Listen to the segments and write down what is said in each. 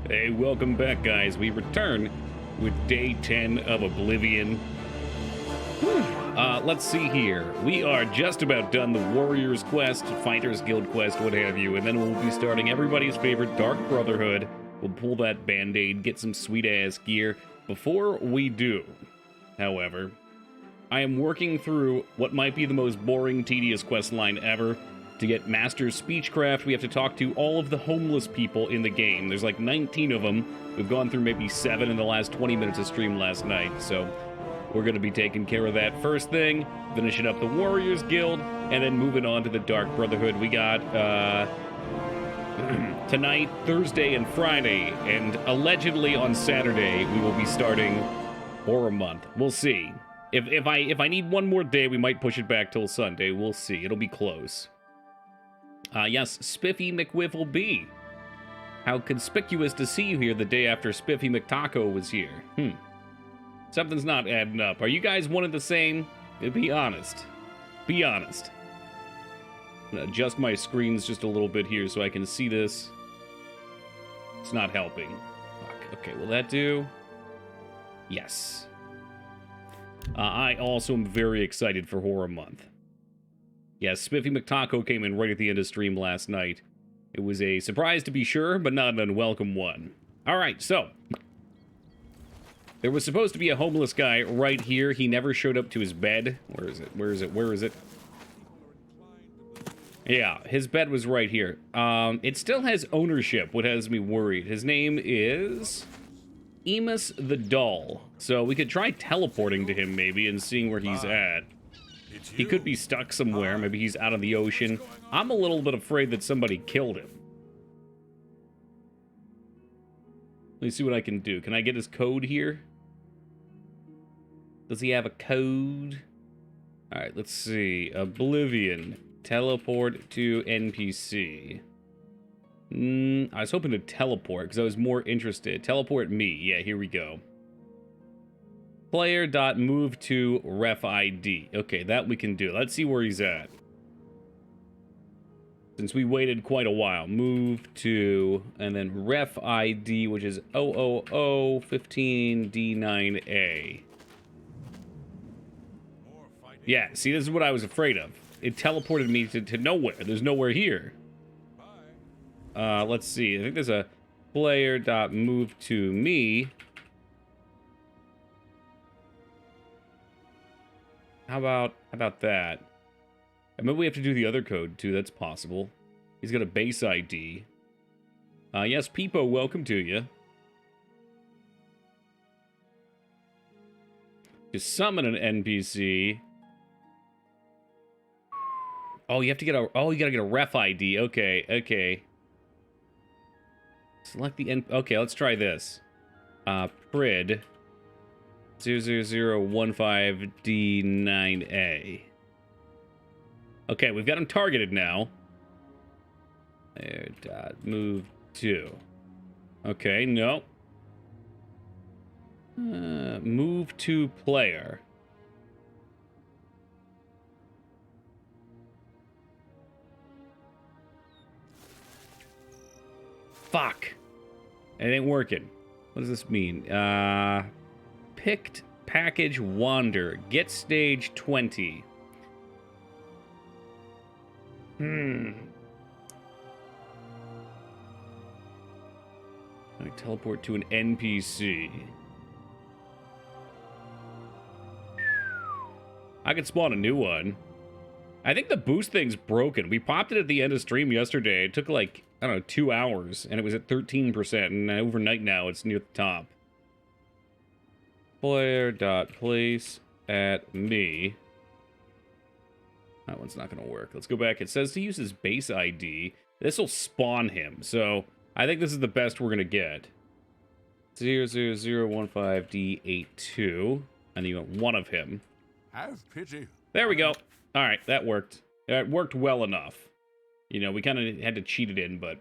Hey, welcome back, guys. We return with day 10 of Oblivion. Let's see here. We are just about done the Warriors quest, Fighters Guild quest, what have you, and then we'll be starting everybody's favorite Dark Brotherhood. We'll pull that Band-Aid, get some sweet-ass gear. Before we do, however, I am working through what might be the most boring, tedious quest line ever. To get Master Speechcraft, we have to talk to all of the homeless people in the game. There's like 19 of them. We've gone through maybe 7 in the last 20 minutes of stream last night, so we're going to be taking care of that first thing, finishing up the Warriors Guild, and then moving on to the Dark Brotherhood. We got tonight, Thursday, and Friday, and allegedly on Saturday, we will be starting Horror Month. We'll see. If I need one more day, we might push it back till Sunday. We'll see. It'll be close. Yes, Spiffy McWiffle B. How conspicuous to see you here the day after Spiffy McTaco was here. Something's not adding up. Are you guys one and the same? Be honest. Be honest. I'm gonna adjust my screens just a little bit here so I can see this. It's not helping. Fuck. Okay, will that do? Yes. I also am very excited for Horror Month. Yes, Spiffy McTaco came in right at the end of stream last night. It was a surprise to be sure, but not an unwelcome one. Alright, so. There was supposed to be a homeless guy right here. He never showed up to his bed. Where is it? Where is it? Where is it? Yeah, his bed was right here. It still has ownership, what has me worried. His name is Emus the Doll. So we could try teleporting to him maybe and seeing where he's at. He could be stuck somewhere. Maybe he's out of the ocean. I'm a little bit afraid that somebody killed him. Let me see what I can do. Can I get his code here? Does he have a code? Alright, let's see. Oblivion. Teleport to NPC. I was hoping to teleport because I was more interested. Teleport me. Yeah, here we go. Player.move to ref ID. Okay, that we can do. Let's see where he's at. Since we waited quite a while. Move to, and then ref ID, which is 00015D9A. Yeah, see, this is what I was afraid of. It teleported me to nowhere. There's nowhere here. Let's see. I think there's a player.move to me. How about that? And maybe we have to do the other code, too. That's possible. He's got a base ID. Yes, Peepo, welcome to you. To summon an NPC. Oh, you have to get a... Oh, you gotta get a ref ID. Okay, okay. Select the... Okay, let's try this. Prid... 00015D9A. Okay, we've got him targeted now. There, move to. Okay, no. Move to player. Fuck. It ain't working. What does this mean? Picked package wander. Get stage 20. I teleport to an NPC. I could spawn a new one. I think the boost thing's broken. We popped it at the end of stream yesterday. It took like, I don't know, 2 hours, and it was at 13%, and overnight now it's near the top. Player.place at me. That one's not going to work. Let's go back. It says to use his base ID. This will spawn him, so I think this is the best we're going to get. 00015D82. And you want one of him. Have pity. There we go. All right, that worked. It worked well enough. You know, we kind of had to cheat it in, but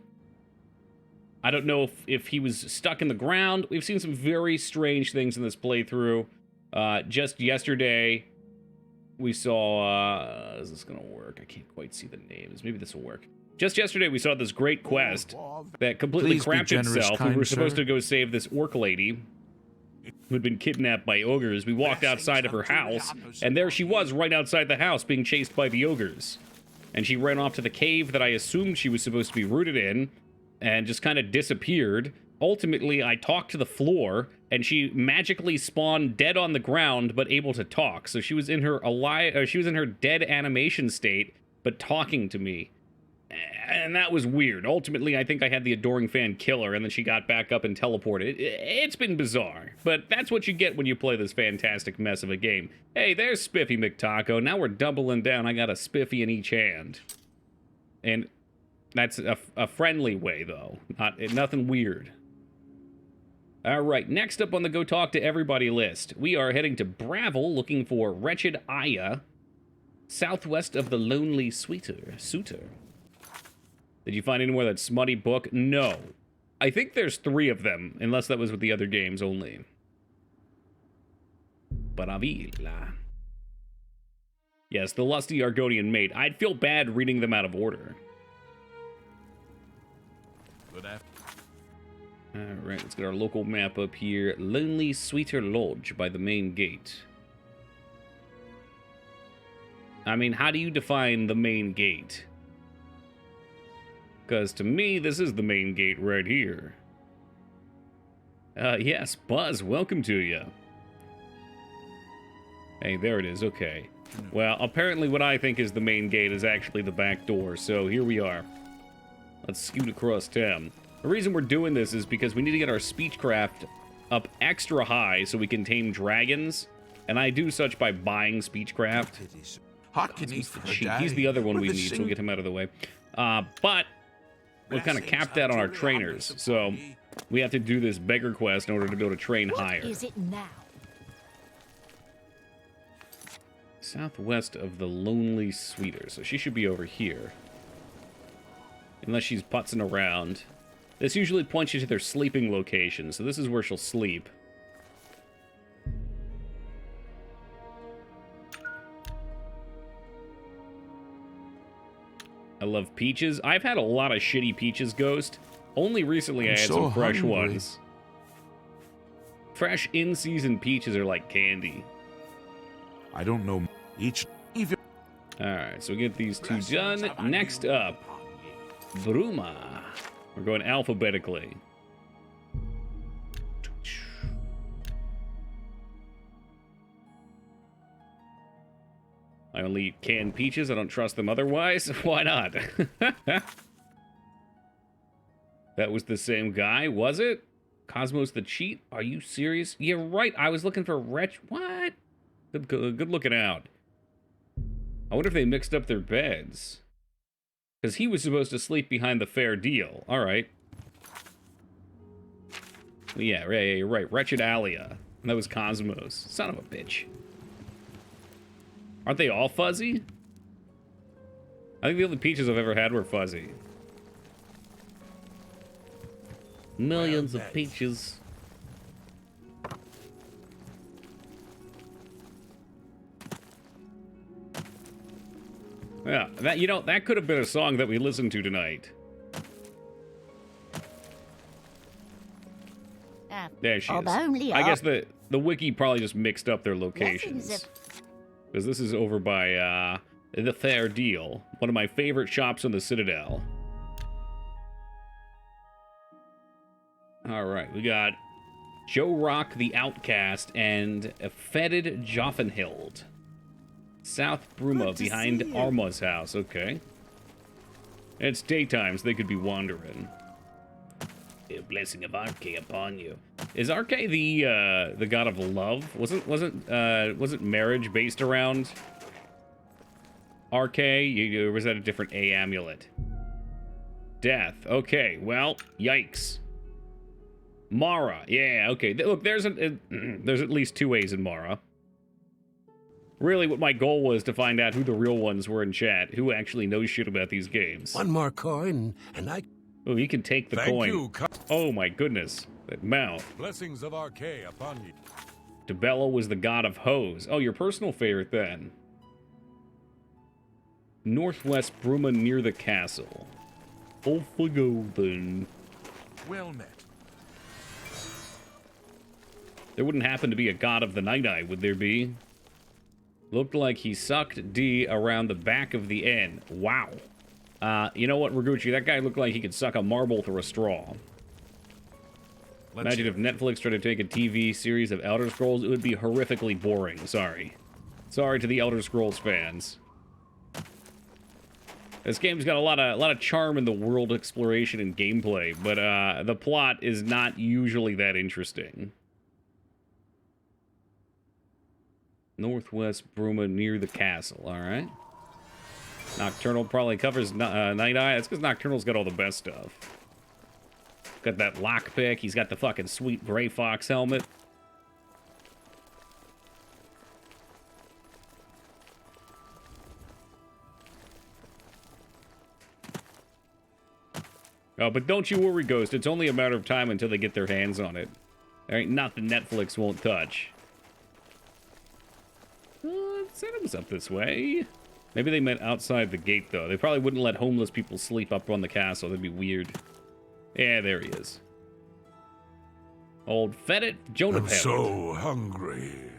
I don't know if he was stuck in the ground. We've seen some very strange things in this playthrough. Just yesterday, we saw... is this going to work? I can't quite see the names. Maybe this will work. Just yesterday, we saw this great quest that completely crapped itself. We were supposed to go save this orc lady who'd been kidnapped by ogres. We walked outside of her house, and there she was right outside the house being chased by the ogres. And she ran off to the cave that I assumed she was supposed to be rooted in and just kind of disappeared. Ultimately, I talked to the floor, and she magically spawned dead on the ground, but able to talk. So she was in her she was in her dead animation state, but talking to me. And that was weird. Ultimately, I think I had the adoring fan kill her, and then she got back up and teleported. It's been bizarre, but that's what you get when you play this fantastic mess of a game. Hey, there's Spiffy McTaco. Now we're doubling down. I got a Spiffy in each hand. And that's a friendly way, though. Nothing weird. All right, next up on the Go Talk to Everybody list, we are heading to Bravel looking for Wretched Aya, southwest of the Lonely Suitor. Did you find anywhere that smutty book? No. I think there's 3 of them, unless that was with the other games only. Bravilla. Yes, the lusty Argonian mate. I'd feel bad reading them out of order. Alright, let's get our local map up here. Lonely Suitor Lodge by the main gate. I mean, how do you define the main gate? Because to me, this is the main gate right here. Yes, Buzz, welcome to you. Hey, there it is, okay. Well, apparently what I think is the main gate is actually the back door, so here we are. Let's scoot across town. The reason we're doing this is because we need to get our speechcraft up extra high so we can tame dragons, and I do such by buying speechcraft. He's the other one we need, so we'll get him out of the way. But we'll kind of cap that on our trainers, so we have to do this beggar quest in order to be able to train higher. What is it now? Southwest of the Lonely Suitor, so she should be over here. Unless she's putzing around. This usually points you to their sleeping location, so this is where she'll sleep. I love peaches. I've had a lot of shitty peaches, Ghost. Only recently I had some fresh ones. Fresh in-season peaches are like candy. I don't know each even. Alright, so we get these 2 done. Next up, Bruma. We're going alphabetically. I only eat canned peaches. I don't trust them otherwise. Why not? That was the same guy, was it? Cosmos the Cheat? Are you serious? Yeah, right. I was looking for What? Good looking out. I wonder if they mixed up their beds. Because he was supposed to sleep behind the fair deal. All right. Yeah, right. Wretched Alia. And that was Cosmos. Son of a bitch. Aren't they all fuzzy? I think the only peaches I've ever had were fuzzy. Millions of peaches. Yeah, that could have been a song that we listened to tonight. There she is. I guess the wiki probably just mixed up their locations. Because this is over by the Fair Deal, one of my favorite shops in the Citadel. All right, we got Joe Rock the Outcast and Fetid Joffenhild. South Bruma, behind Arma's house. Okay. It's daytime, so they could be wandering. The blessing of Arke upon you. Is Arke the god of love? Wasn't marriage based around Arke? Or was that a different A amulet? Death. Okay. Well, yikes. Mara. Yeah. Okay. Look, there's at least 2 A's in Mara. Really, what my goal was to find out who the real ones were in chat, who actually knows shit about these games. One more coin, and I... Oh, he can take the coin. Oh my goodness, that mouth. Blessings of Arke upon you. Debella was the god of hoes. Oh, your personal favorite then. Northwest Bruma near the castle. Off we go then. Well met. There wouldn't happen to be a god of the Night-Eye, would there be? Looked like he sucked D around the back of the N. Wow. You know what, Raguchi? That guy looked like he could suck a marble through a straw. Imagine if Netflix tried to take a TV series of Elder Scrolls, it would be horrifically boring. Sorry. Sorry to the Elder Scrolls fans. This game's got a lot of charm in the world exploration and gameplay, but the plot is not usually that interesting. Northwest Bruma near the castle, alright. Nocturnal probably covers Night-Eye. That's because Nocturnal's got all the best stuff. Got that lockpick. He's got the fucking sweet Gray Fox helmet. Oh, but don't you worry, Ghost. It's only a matter of time until they get their hands on it. There ain't nothing Netflix won't touch. Said it was up this way. Maybe they meant outside the gate, though. They probably wouldn't let homeless people sleep up on the castle. That'd be weird. Yeah, there he is. Old Fetid Jonah I'm so hungry.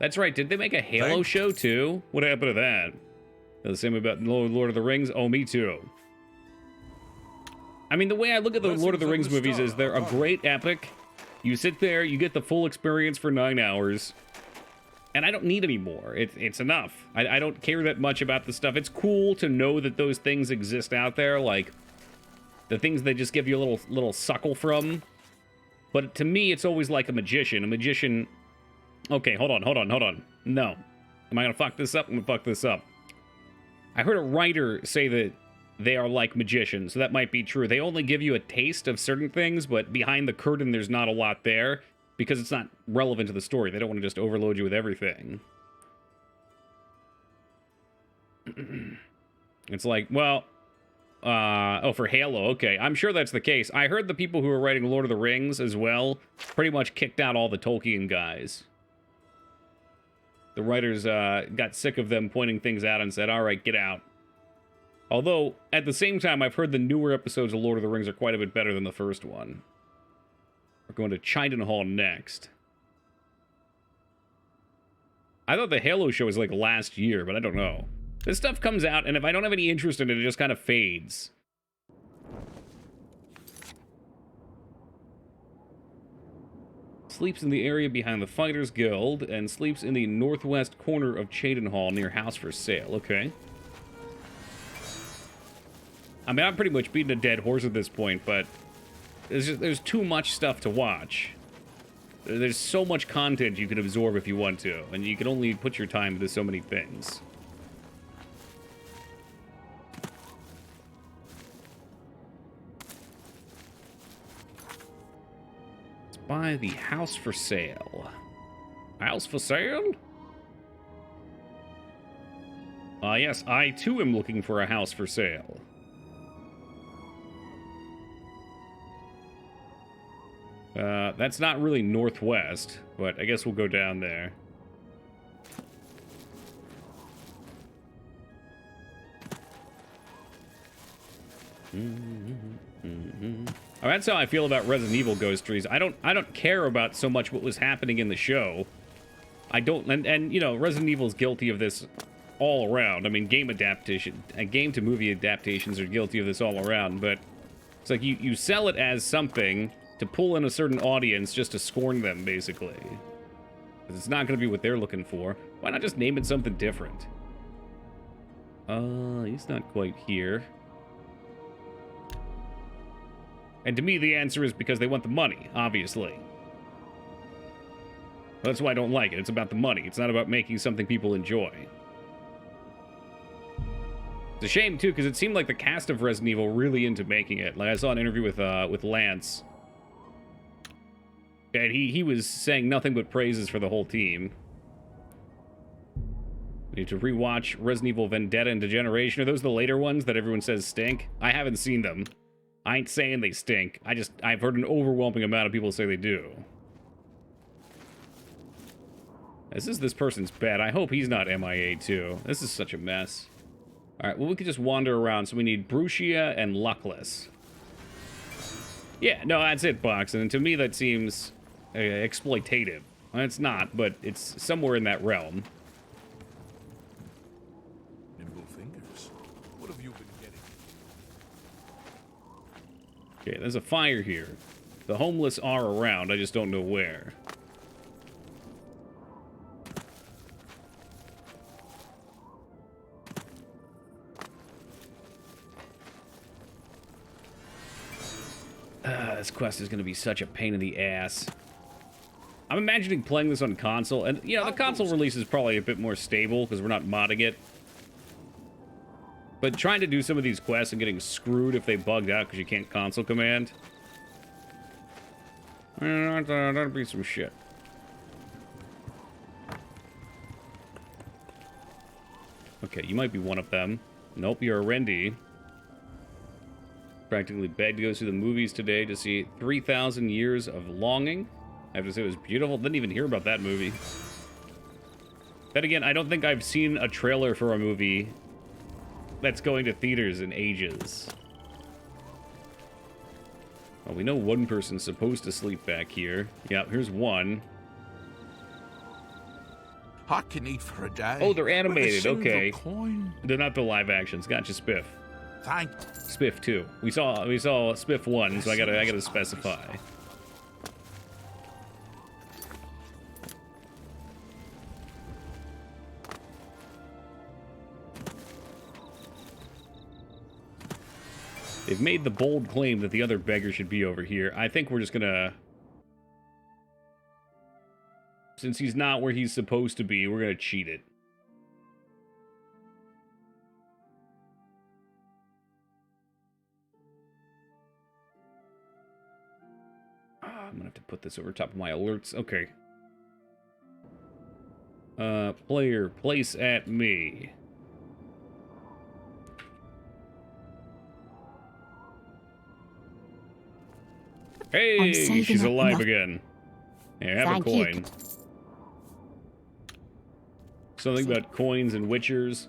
That's right. Did they make a Halo show, too? What happened to that? The same about Lord of the Rings? Oh, me too. I mean, the way I look at the Lord of the Rings movies is they're a great epic. You sit there, you get the full experience for 9 hours. And I don't need any more. It's enough. I don't care that much about the stuff. It's cool to know that those things exist out there, like the things they just give you a little suckle from. But to me, it's always like a magician. A magician... Okay, hold on. No. Am I gonna fuck this up? I'm gonna fuck this up. I heard a writer say that they are like magicians, so that might be true. They only give you a taste of certain things, but behind the curtain, there's not a lot there. Because it's not relevant to the story. They don't want to just overload you with everything. It's like, well... oh, for Halo, okay. I'm sure that's the case. I heard the people who were writing Lord of the Rings as well pretty much kicked out all the Tolkien guys. The writers got sick of them pointing things out and said, alright, get out. Although, at the same time, I've heard the newer episodes of Lord of the Rings are quite a bit better than the first one. We're going to Chidenhall next. I thought the Halo show was like last year, but I don't know. This stuff comes out, and if I don't have any interest in it, it just kind of fades. Sleeps in the area behind the Fighters Guild, and sleeps in the northwest corner of Chidenhall near House for Sale. Okay. I mean, I'm pretty much beating a dead horse at this point, but... There's too much stuff to watch. There's so much content you can absorb if you want to, and you can only put your time into so many things. Let's buy the house for sale. House for sale? Yes, I too am looking for a house for sale. That's not really northwest, but I guess we'll go down there. Oh, that's how I feel about Resident Evil Ghost Trees. I don't care about so much what was happening in the show. I don't, and you know, Resident Evil's guilty of this all around. I mean, game to movie adaptations are guilty of this all around, but it's like you sell it as something to pull in a certain audience just to scorn them, basically. Because it's not going to be what they're looking for. Why not just name it something different? He's not quite here. And to me, the answer is because they want the money, obviously. That's why I don't like it. It's about the money. It's not about making something people enjoy. It's a shame, too, because it seemed like the cast of Resident Evil really into making it. Like, I saw an interview with Lance. And he was saying nothing but praises for the whole team. We need to rewatch Resident Evil Vendetta and Degeneration. Are those the later ones that everyone says stink? I haven't seen them. I ain't saying they stink. I've heard an overwhelming amount of people say they do. This is this person's bed. I hope he's not MIA too. This is such a mess. Alright, well, we could just wander around. So we need Brucia and Luckless. Yeah, no, that's it, Box. And to me, that seems exploitative. Well, it's not, but it's somewhere in that realm. Nimble fingers. What have you been getting? Okay, there's a fire here. The homeless are around, I just don't know where. This quest is going to be such a pain in the ass. I'm imagining playing this on console, and, you know, the console release is probably a bit more stable, because we're not modding it. But trying to do some of these quests and getting screwed if they bugged out because you can't console command. That'd be some shit. Okay, you might be one of them. Nope, you're a Rendi. Practically begged to go see the movies today to see 3,000 Years of Longing. I have to say it was beautiful. Didn't even hear about that movie. Then again, I don't think I've seen a trailer for a movie that's going to theaters in ages. Well, we know one person's supposed to sleep back here. Yeah, here's one. Hot can eat for a day. Oh, they're animated. With a single Okay. coin. They're not the live actions. Gotcha, Spiff. Thank. Spiff 2. We saw Spiff 1, so I gotta specify. They've made the bold claim that the other beggar should be over here. I think we're just gonna... Since he's not where he's supposed to be, we're gonna cheat it. I'm gonna have to put this over top of my alerts. Okay. Player, place at me. Hey, she's alive again. Here, have a coin. Something about coins and witchers.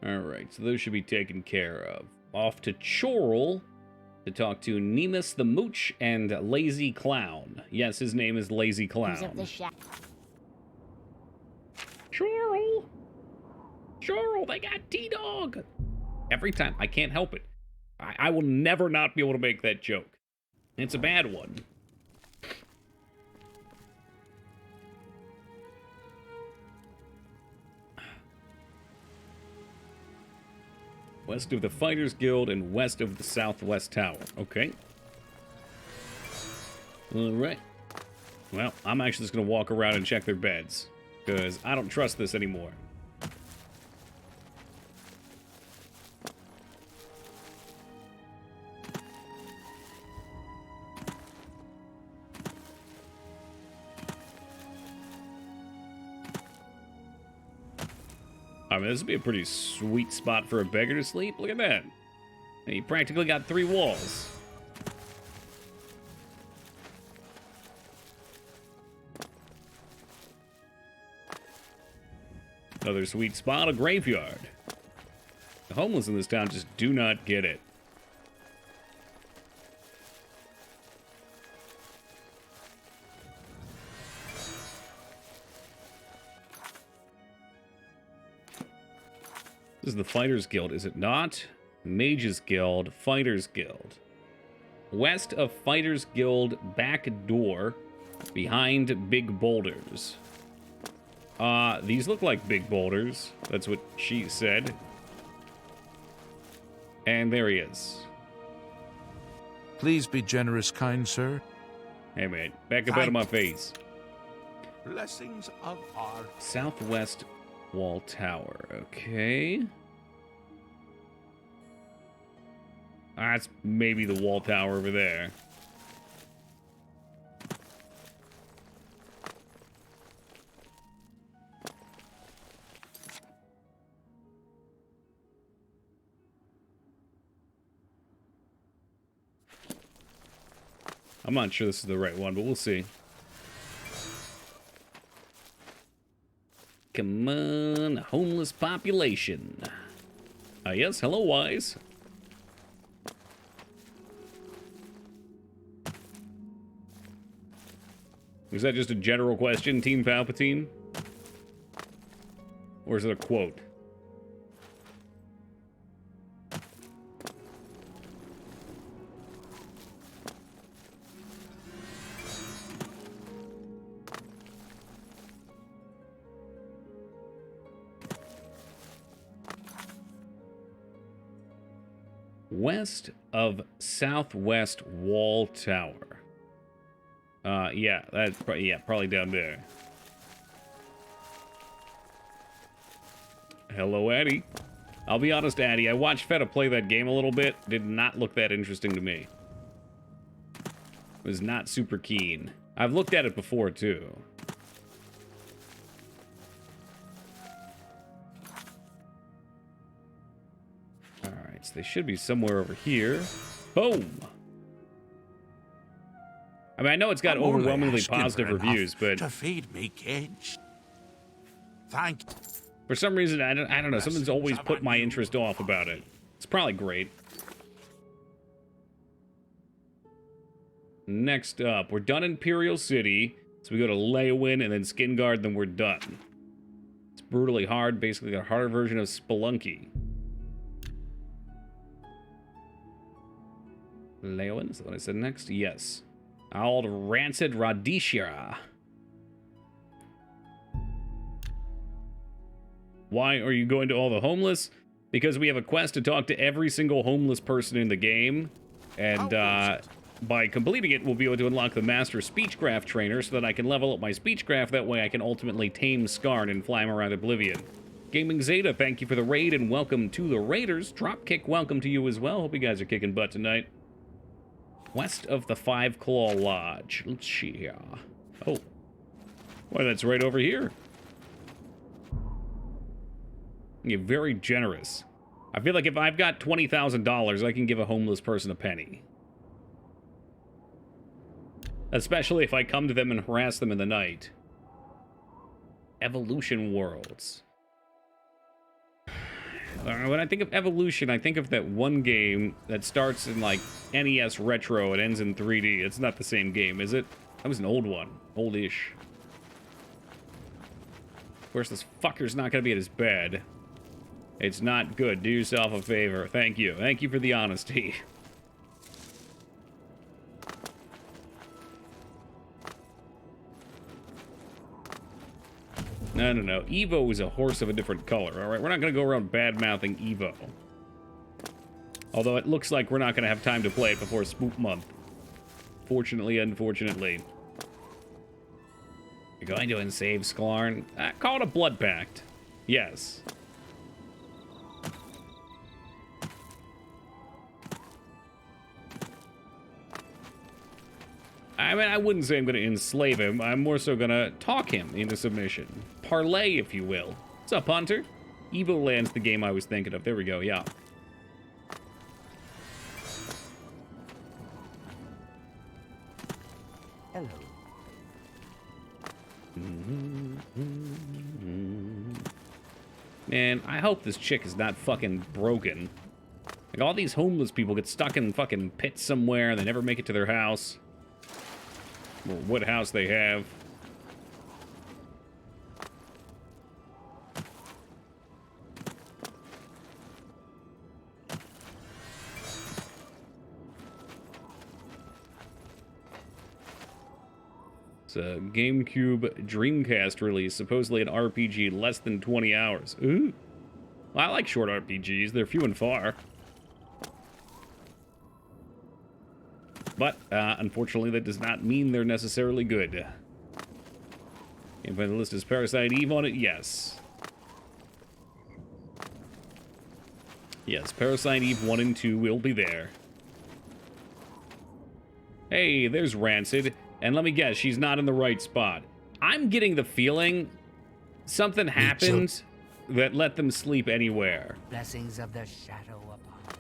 Alright, so those should be taken care of. Off to Chorrel to talk to Nemus the Mooch and Lazy Clown. Yes, his name is Lazy Clown. Chorrel! Chorrel, they got T-Dog! Every time, I can't help it. I will never not be able to make that joke. It's a bad one. West of the Fighters Guild and west of the Southwest Tower. Okay. Alright. Well, I'm actually just going to walk around and check their beds. Because I don't trust this anymore. I mean, this would be a pretty sweet spot for a beggar to sleep. Look at that. He practically got 3 walls. Another sweet spot, a graveyard. The homeless in this town just do not get it. This is the Fighters Guild, is it not? Mages Guild, Fighters Guild. West of Fighters Guild, back door, behind big boulders. These look like big boulders. That's what she said. And there he is. Please be generous, kind sir. Hey, man, back up out of my face. Blessings of our Southwest Wall Tower, okay. That's maybe the wall tower over there. I'm not sure this is the right one, but we'll see. Come on, homeless population. Yes, hello, Wise. Is that just a general question, Team Palpatine? Or is it a quote? West of Southwest Wall Tower. Yeah, that's probably down there. Hello, Addy. I'll be honest, Addy, I watched Feta play that game a little bit. Did not look that interesting to me. Was not super keen. I've looked at it before, too. Alright, so they should be somewhere over here. Boom! I mean, I know it's got overwhelmingly positive reviews, but to feed me, kids. Thank. For some reason, I don't know. Something's always put my interest off about it. It's probably great. Next up, we're done Imperial City, so we go to Leowin and then Skingard, then we're done. It's brutally hard, basically a harder version of Spelunky. Leowin, is that what I said next? Yes. Old Rancid Radishira. Why are you going to all the homeless? Because we have a quest to talk to every single homeless person in the game. And by completing it, we'll be able to unlock the Master Speechcraft Trainer so that I can level up my Speechcraft. That way I can ultimately tame Skarn and fly him around Oblivion. Gaming Zeta, thank you for the raid and welcome to the Raiders. Dropkick, welcome to you as well. Hope you guys are kicking butt tonight. West of the Five Claw Lodge. Let's see here. Oh. Well, that's right over here. You're very generous. I feel like if I've got $20,000, I can give a homeless person a penny. Especially if I come to them and harass them in the night. Evolution Worlds. When I think of Evolution, I think of that one game that starts in, like, NES Retro and ends in 3D. It's not the same game, is it? That was an old one. Old-ish. Of course, this fucker's not gonna be at his bed. It's not good. Do yourself a favor. Thank you. Thank you for the honesty. No. Evo is a horse of a different color, alright? We're not gonna go around bad-mouthing Evo. Although it looks like we're not gonna have time to play it before Spook Month. Fortunately, unfortunately. You're going to unsave Sklarn? Call it a blood pact. Yes. I mean, I wouldn't say I'm going to enslave him. I'm more so going to talk him into submission. Parlay, if you will. What's up, Hunter? Evo Land's the game I was thinking of. There we go, yeah. Hello. Man, I hope this chick is not fucking broken. Like, all these homeless people get stuck in fucking pits somewhere and they never make it to their house. Or what house they have. It's a GameCube Dreamcast release, supposedly an RPG less than 20 hours. Ooh. Well, I like short RPGs. They're few and far. But, unfortunately, that does not mean they're necessarily good. If the list is Parasite Eve on it, yes. Yes, Parasite Eve 1 and 2 will be there. Hey, there's Rancid. And let me guess, she's not in the right spot. I'm getting the feeling something happened that let them sleep anywhere. Blessings of the shadow upon.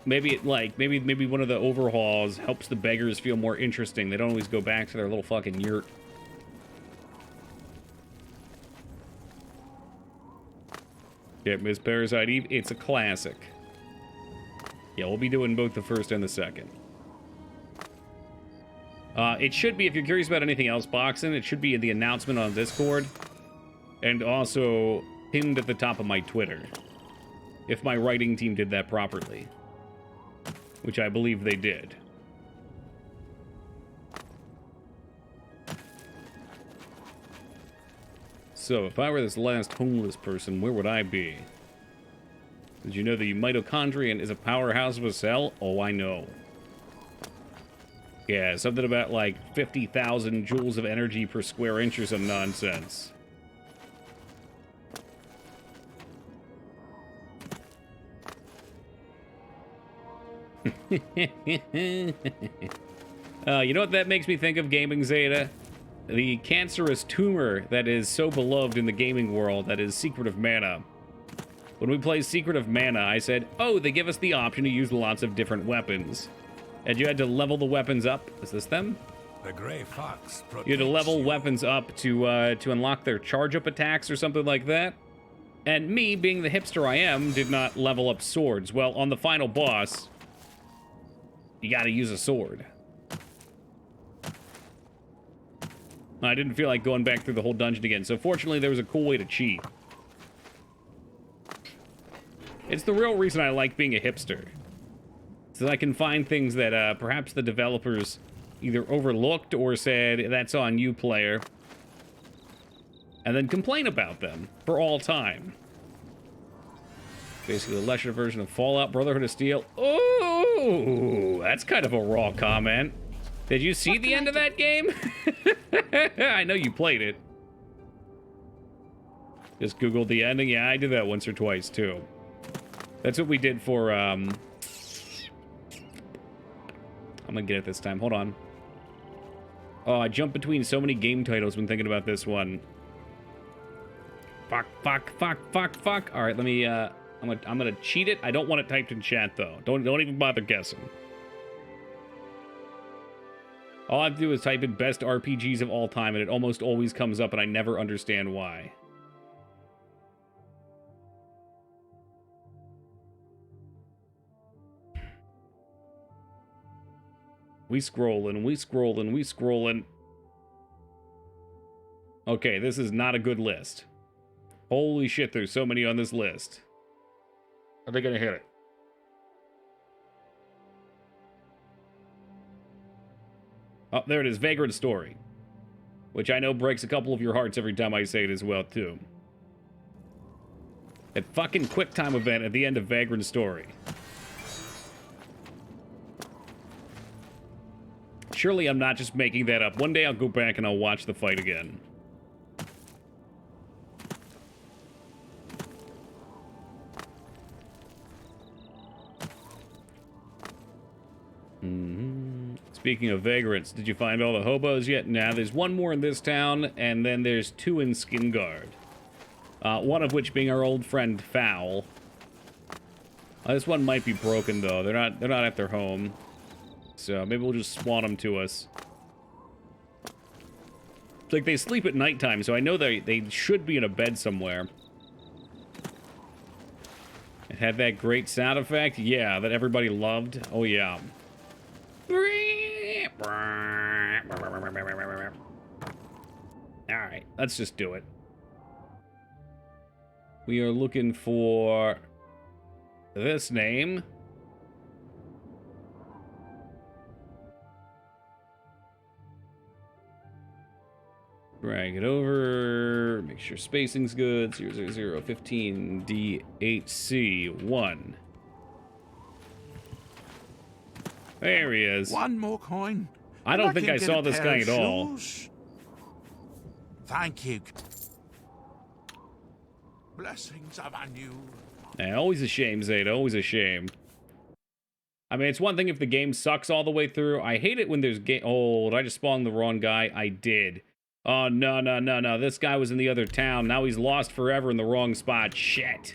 Maybe it, like, maybe one of the overhauls helps the beggars feel more interesting. They don't always go back to their little fucking yurt. Yeah, Miss Parasite Eve, it's a classic. Yeah, we'll be doing both the first and the second. It should be, if you're curious about anything else boxing, it should be in the announcement on Discord. And also pinned at the top of my Twitter. If my writing team did that properly. Which I believe they did. So, if I were this last homeless person, where would I be? Did you know the mitochondrion is a powerhouse of a cell? Oh, I know. Yeah, something about like 50,000 joules of energy per square inch or some nonsense. You know what that makes me think of, Gaming Zeta? The cancerous tumor that is so beloved in the gaming world, that is Secret of Mana. When we played Secret of Mana, I said, oh, they give us the option to use lots of different weapons. And you had to level the weapons up. Is this them? The gray fox. You had to level weapons up to unlock their charge-up attacks or something like that. And me, being the hipster I am, did not level up swords. Well, on the final boss, you gotta use a sword. I didn't feel like going back through the whole dungeon again, so fortunately there was a cool way to cheat. It's the real reason I like being a hipster. So that I can find things that perhaps the developers either overlooked or said, that's on you, player. And then complain about them for all time. Basically a lesser version of Fallout Brotherhood of Steel. Oh, that's kind of a raw comment. Did you see the end of that game? I know you played it. Just Googled the ending. Yeah, I did that once or twice, too. That's what we did for, I'm gonna get it this time. Hold on. Oh, I jumped between so many game titles when thinking about this one. Fuck. All right, let me, I'm gonna cheat it. I don't want it typed in chat, though. Don't even bother guessing. All I have to do is type in best RPGs of all time, and it almost always comes up, and I never understand why. We scrolling. Okay, this is not a good list. Holy shit, there's so many on this list. Are they gonna hit it? Oh, there it is, Vagrant Story. Which I know breaks a couple of your hearts every time I say it as well, too. That fucking QuickTime event at the end of Vagrant Story. Surely I'm not just making that up. One day I'll go back and I'll watch the fight again. Speaking of vagrants, did you find all the hobos yet? Nah, there's one more in this town, and then there's two in Skingard. One of which being our old friend Fowl. This one might be broken though. They're not at their home. So maybe we'll just spawn them to us. It's like they sleep at nighttime, so I know they should be in a bed somewhere. It had that great sound effect, yeah, that everybody loved. Oh yeah. Alright, let's just do it. We are looking for this name. Drag it over. Make sure spacing's good. 00015 DHC1. There he is. One more coin. I don't think I saw this guy at all. Thank you. Blessings upon you. Yeah, always a shame, Zeta. Always a shame. I mean, it's one thing if the game sucks all the way through. I hate it when there's game. Oh, did I just spawn the wrong guy? I did. Oh, no. This guy was in the other town. Now he's lost forever in the wrong spot. Shit.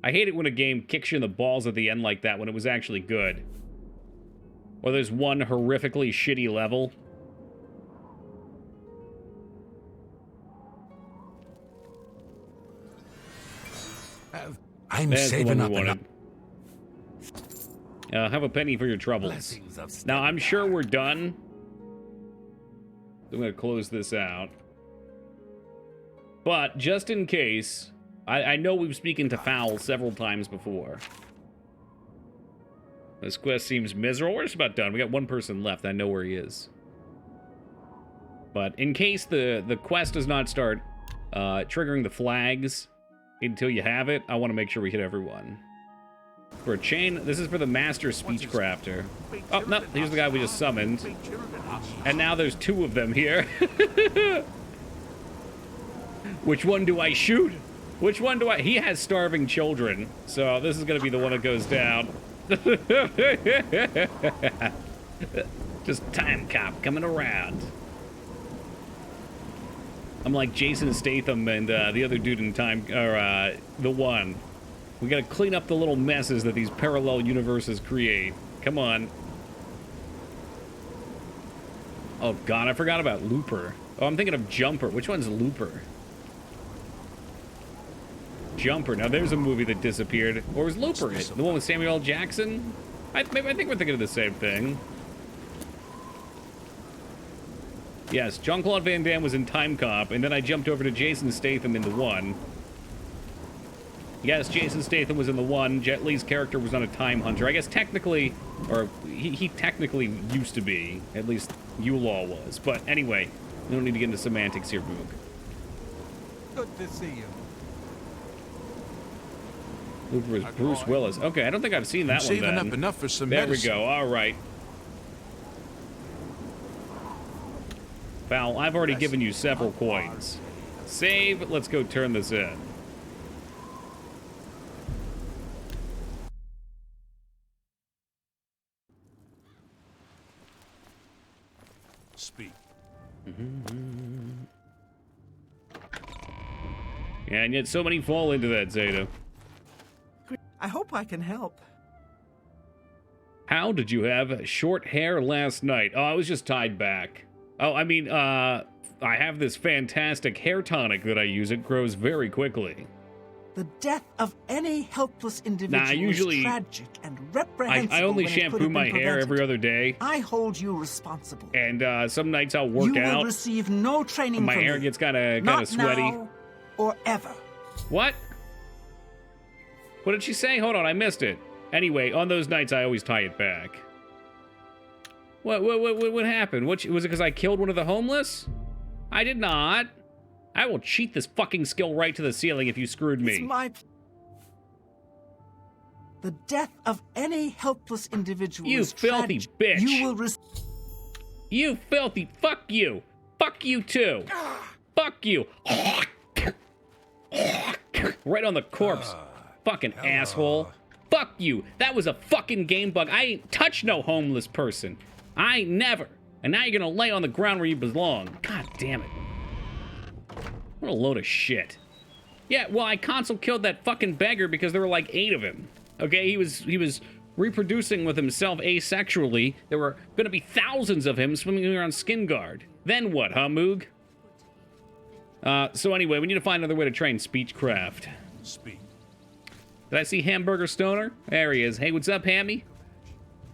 I hate it when a game kicks you in the balls at the end like that when it was actually good. Or there's one horrifically shitty level. I'm That's the saving one up we enough. wanted. Have a penny for your troubles. Blessings of Now, I'm sure Stendarr. we're done. I'm going to close this out. But, just in case, I know we've spoken to Fowl several times before. This quest seems miserable. We're just about done. We got one person left. I know where he is. But in case the quest does not start triggering the flags until you have it, I want to make sure we hit everyone. For a chain, this is for the Master Speech Crafter. Oh, no, here's the guy we just summoned. And now there's two of them here. Which one do I shoot? Which one do I... He has starving children, so this is going to be the one that goes down. Just time cop coming around. I'm like Jason Statham and the other dude in time, or the one. We gotta clean up the little messes that these parallel universes create. Come on. Oh god, I forgot about Looper. Oh, I'm thinking of Jumper. Which one's Looper? Jumper. Now there's a movie that disappeared. Or was Looper it? The one with Samuel L. Jackson? I think we're thinking of the same thing. Yes, Jean-Claude Van Damme was in Time Cop, and then I jumped over to Jason Statham in the one. Yes, Jason Statham was in the one. Jet Li's character was on a Time Hunter. I guess technically, or he technically used to be. At least Yulaw was. But anyway, we don't need to get into semantics here, Boog. Good to see you. Looper was Bruce Willis. Okay, I don't think I've seen that one Saving then. up enough for some There medicine. we go. All right. Val, I've already given you several coins. Save. Let's go turn this in. Speak. And yet so many fall into that, Zeta. I hope I can help. How did you have short hair last night? Oh, I was just tied back. Oh, I mean, I have this fantastic hair tonic that I use. It grows very quickly. The death of any helpless individual usually- is tragic and reprehensible. I only when it could shampoo have my been hair prevented. every other day. I hold you responsible. And some nights I'll work you out. will receive no training My from hair me. gets kind of Not sweaty. now or ever. What? What did she say? Hold on, I missed it. Anyway, on those nights I always tie it back. What happened? Was it because I killed one of the homeless? I did not. I will cheat this fucking skill right to the ceiling if you screwed It's me. my... The death of any helpless individual You is filthy tragic. bitch. You will receive... You filthy. Fuck you. Fuck you too. Fuck you. Right on the corpse. Fucking asshole. Fuck you. That was a fucking game bug. I ain't touched no homeless person. I ain't never. And now you're gonna lay on the ground where you belong. God damn it. What a load of shit. Yeah, well, I console killed that fucking beggar because there were like 8 of him. Okay, he was reproducing with himself asexually. There were gonna be thousands of him swimming around Skin Guard. Then what, huh, Moog? So anyway, we need to find another way to train Speechcraft. Speak. Did I see Hamburger Stoner? There he is. Hey, what's up, Hammy?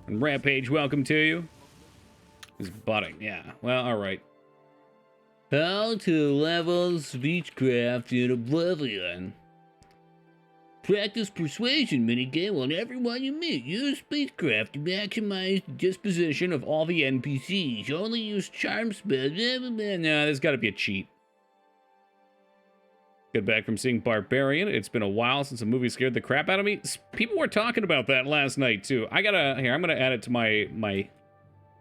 And Rampage, welcome to you. He's butting, yeah. Well, alright. How to level Speechcraft in Oblivion. Practice persuasion minigame on everyone you meet. Use Speechcraft to maximize the disposition of all the NPCs. Only use charm spells. No, there's gotta be a cheat. Get back from seeing Barbarian. It's been a while since a movie scared the crap out of me. People were talking about that last night, too. I'm gonna add it to my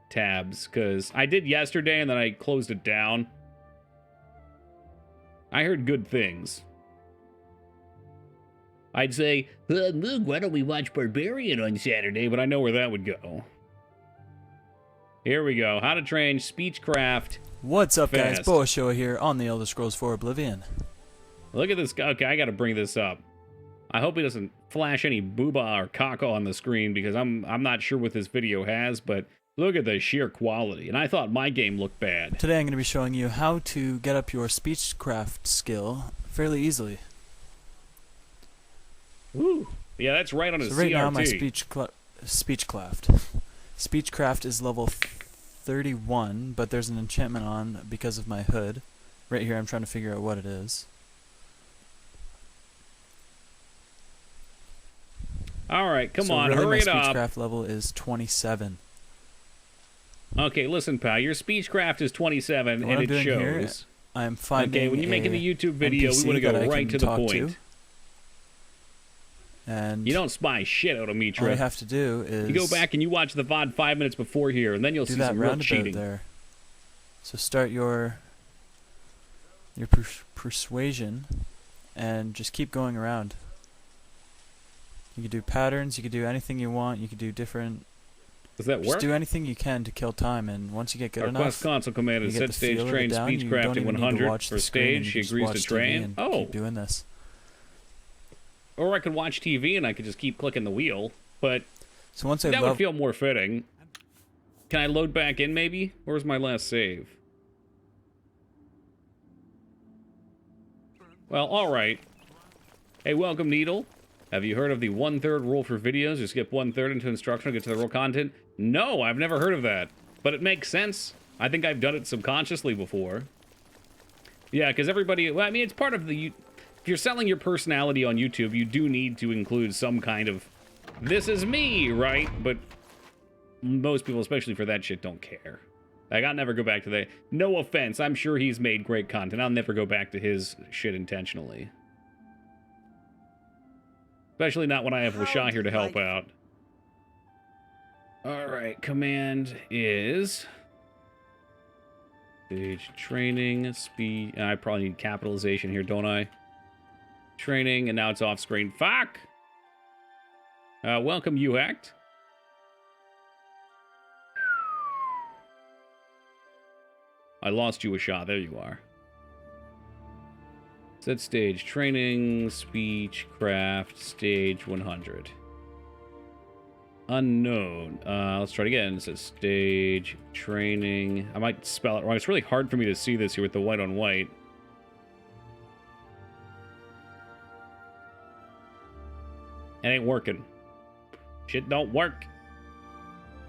tabs, because I did yesterday and then I closed it down. I heard good things. I'd say, Moog, why don't we watch Barbarian on Saturday? But I know where that would go. Here we go. How to train Speechcraft. What's up, guys? Fast. Boa Show here on the Elder Scrolls 4 Oblivion. Look at this guy. Okay, I gotta bring this up. I hope he doesn't flash any booba or caca on the screen, because I'm not sure what this video has, but look at the sheer quality. And I thought my game looked bad. Today I'm going to be showing you how to get up your Speechcraft skill fairly easily. Woo. Yeah, that's right on his So right CRT. now my Speechcraft is level 31, but there's an enchantment on because of my hood. Right here I'm trying to figure out what it is. All right, come so on, really hurry it my up. Speechcraft level is 27. Okay, listen, pal. Your Speechcraft is 27, What and I'm it doing here, shows. I'm finding Okay, when you're making a the YouTube video, we NPC want to that go I right can to the talk point. to. And You don't spy shit out of me, all I Trip. have to do is You go back and you watch the VOD 5 minutes before here, and then you'll do see that some real roundabout cheating. there. So start your persuasion and just keep going around. You could do patterns, you could do anything you want, you could do different... Does that work? Just do anything you can to kill time, and once you get good Our enough... quest console command is you get set the feel stage of it train down, you don't Speechcrafting even need to 100 watch for the screen, and stage. She you can just agrees to watch TV train. and Oh. keep doing this. Or I could watch TV and I could just keep clicking the wheel, but So once I that would level... feel more fitting. Can I load back in, maybe? Where's my last save? Well, alright. Hey, welcome, Needle. Have you heard of the 1/3 rule for videos? You skip 1/3 into instructional, get to the real content? No, I've never heard of that. But it makes sense. I think I've done it subconsciously before. Yeah, because everybody... Well, I mean, it's part of the... If you're selling your personality on YouTube, you do need to include some kind of... This is me, right? But most people, especially for that shit, don't care. Like, I'll never go back to that. No offense, I'm sure he's made great content. I'll never go back to his shit intentionally. Especially not when I have Washah here to help out. Alright, command is... Stage training, speed... I probably need capitalization here, don't I? Training, and now it's off screen. Fuck! Welcome, UACT. I lost you a shot. There you are. Set stage training, speech, craft, stage 100. Unknown. Let's try it again. It says stage training. I might spell it wrong. It's really hard for me to see this here with the white on white. It ain't working. Shit don't work.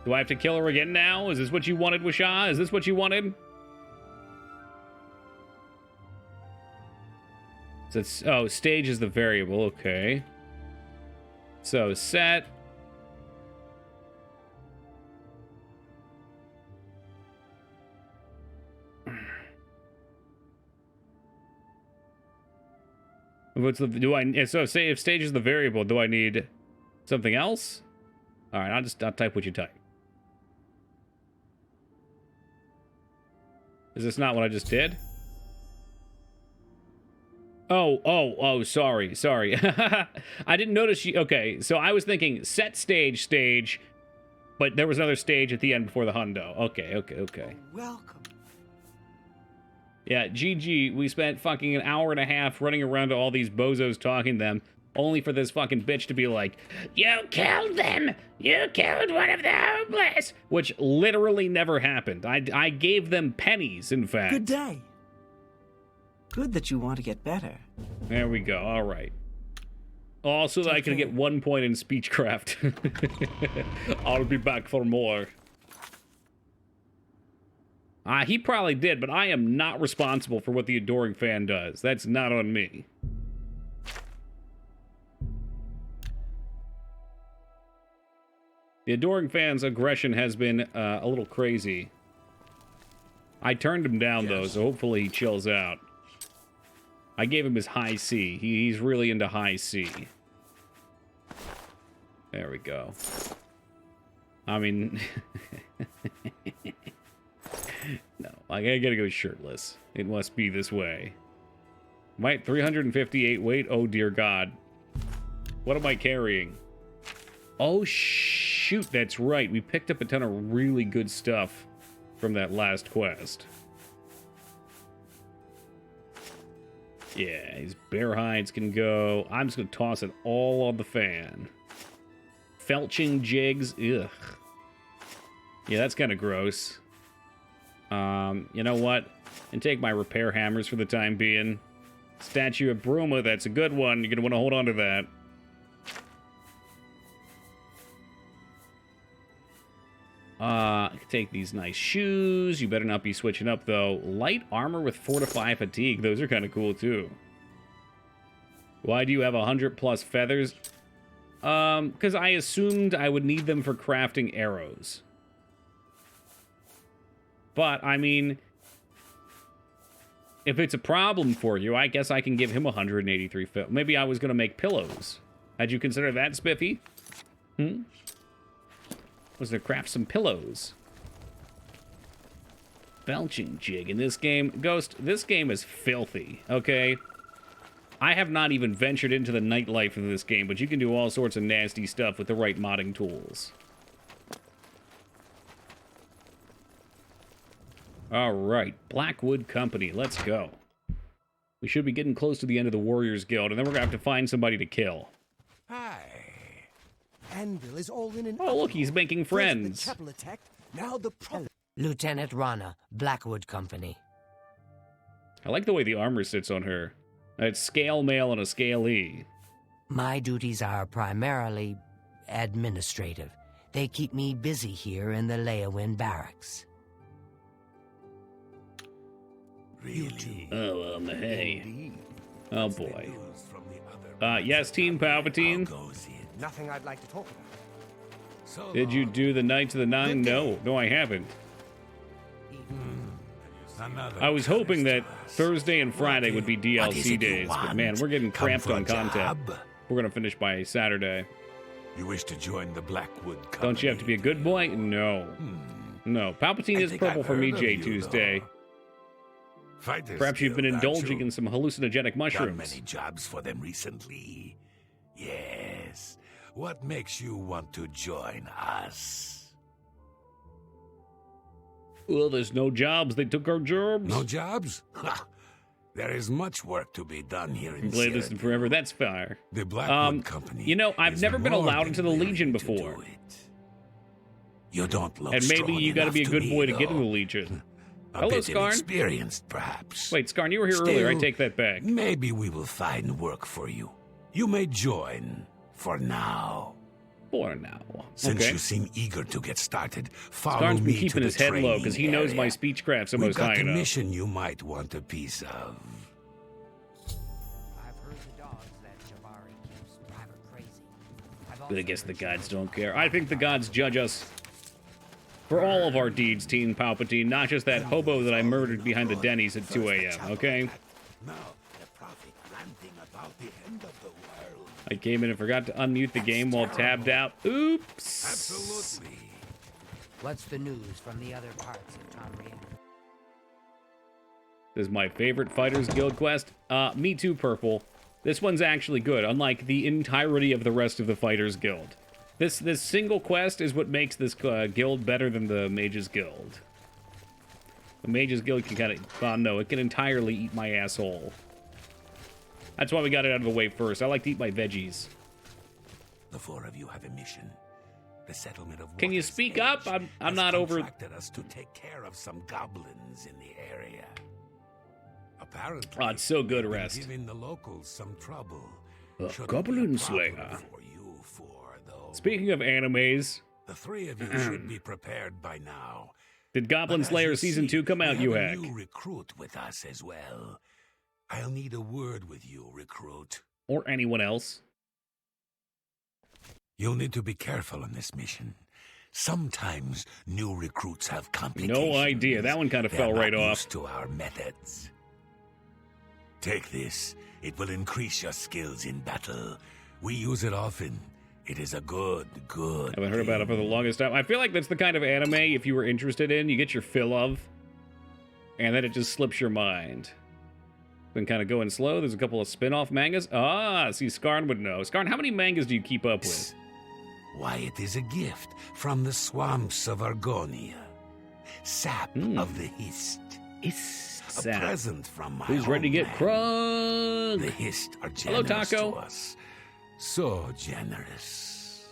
Do I have to kill her again now? Is this what you wanted, Washah? Is this what you wanted? So it's, oh, stage is the variable. Okay. So set. What's the do I so say if stage is the variable, do I need something else? All right, I'll type what you type. Is this not what I just did? Oh, sorry. I didn't notice you. Okay, so I was thinking set stage, but there was another stage at the end before the hundo. Okay. Welcome. Yeah, GG, we spent fucking an hour and a half running around to all these bozos talking to them, only for this fucking bitch to be like, you killed them! You killed one of the homeless! Which literally never happened. I gave them pennies, in fact. Good day. Good that you want to get better. There we go, alright. Also, I can get 1 point in speechcraft. I'll be back for more. He probably did, but I am not responsible for what the adoring fan does. That's not on me. The adoring fan's aggression has been a little crazy. I turned him down, though, so hopefully he chills out. I gave him his high C. He's really into high C. There we go. I mean... No, I gotta go shirtless. It must be this way. Might 358 weight? Oh dear God. What am I carrying? Oh shoot, that's right. We picked up a ton of really good stuff from that last quest. Yeah, these bear hides can go. I'm just gonna toss it all on the fan. Felching jigs, ugh. Yeah, that's kind of gross. You know what? And take my repair hammers for the time being. Statue of Bruma, that's a good one. You're gonna want to hold on to that. I can take these nice shoes. You better not be switching up, though. Light armor with 4 to 5 fatigue. Those are kind of cool, too. Why do you have 100 plus feathers? Because I assumed I would need them for crafting arrows. But, I mean, if it's a problem for you, I guess I can give him 183 feathers. Maybe I was going to make pillows. Had you considered that, Spiffy? Was to craft some pillows. Belching jig in this game. Ghost, this game is filthy, okay? I have not even ventured into the nightlife of this game, but you can do all sorts of nasty stuff with the right modding tools. Alright, Blackwood Company, let's go. We should be getting close to the end of the Warriors Guild, and then we're gonna have to find somebody to kill. Hi. Anvil is all in an Oh, look, he's making friends. First the chapel attacked, now the Lieutenant Rana, Blackwood Company. I like the way the armor sits on her. It's scale male and a scale E. My duties are primarily administrative. They keep me busy here in the Leowin barracks. Really? Oh, hey. Oh, boy. Yes, Team Palpatine? Nothing I'd like to talk about. So Did you do the Knights of the Nine? No, I haven't. I was hoping that Thursday and Friday would be DLC days, but man, we're getting cramped on content. We're gonna finish by Saturday. You wish to join the Blackwood Company? Don't you have to be a good boy? No. No. Palpatine is purple for me, J Tuesday. Perhaps you've been indulging in some hallucinogenic Done mushrooms. many jobs for them recently. Yes. What makes you want to join us? Well, there's no jobs. They took our jobs. No jobs? Ha! There is much work to be done here in Play this in forever. That's fire. The Blackwood Company. You know, I've is never been more allowed than into the willing Legion to before. do it. You don't look And maybe strong you gotta be a enough good me, boy to get in the though. Legion. A Hello, bit Skarn. inexperienced, perhaps. Wait, Skarn, you were here earlier. I take that back. Maybe we will find work for you. You may join for now. For now. Since Okay. you seem eager to get started, follow Skarn's me been keeping to his the head low because he training knows my area. speechcraft's We've almost got high a enough. mission you might want a piece of. I've heard the dogs that Jabari keeps drive her crazy. But I guess the gods don't care. I think the gods judge us for all of our deeds, Team Palpatine, not just that hobo that I murdered behind the Denny's at 2 a.m., okay? Now, the prophet ranting about the end of the world. I came in and forgot to unmute the game while tabbed out. Oops. Absolutely. What's the news from the other parts of Tamriel? This is my favorite Fighters Guild quest. Me too, Purple. This one's actually good, unlike the entirety of the rest of the Fighters Guild. This single quest is what makes this guild better than the Mages Guild. The Mages Guild can kind of... no, it can entirely eat my asshole. That's why we got it out of the way first. I like to eat my veggies. The four of you have a mission. The settlement of Can you Water's speak Edge up? I'm has not over... contracted us to take care of some goblins in the area. Apparently, Oh, it's so good, they've been Rest. giving the locals some trouble. A Shouldn't Goblin be a problem Slayer. for you four, though. Speaking of animes, The three of you should be prepared by now. did Goblin But as Slayer you Season see, 2 come out, we you have a hack? new recruit with us as well. I'll need a word with you, recruit. Or anyone else? You'll need to be careful on this mission. Sometimes new recruits have complications. No idea. That one kind of They're fell not right off. used to our methods. Take this. It will increase your skills in battle. We use it often. It is a good. I haven't heard about it for the longest time. I feel like that's the kind of anime, if you were interested in, you get your fill of, and then it just slips your mind. Been kind of going slow. There's a couple of spin-off mangas. Ah, see, Skarn would know. Skarn, how many mangas do you keep up with? Why, it is a gift from the swamps of Argonia. Sap of the Hist. A Sap. present from my Who's ready to get homeland. crunk? The Hist are Hello, generous Taco. to us. So generous.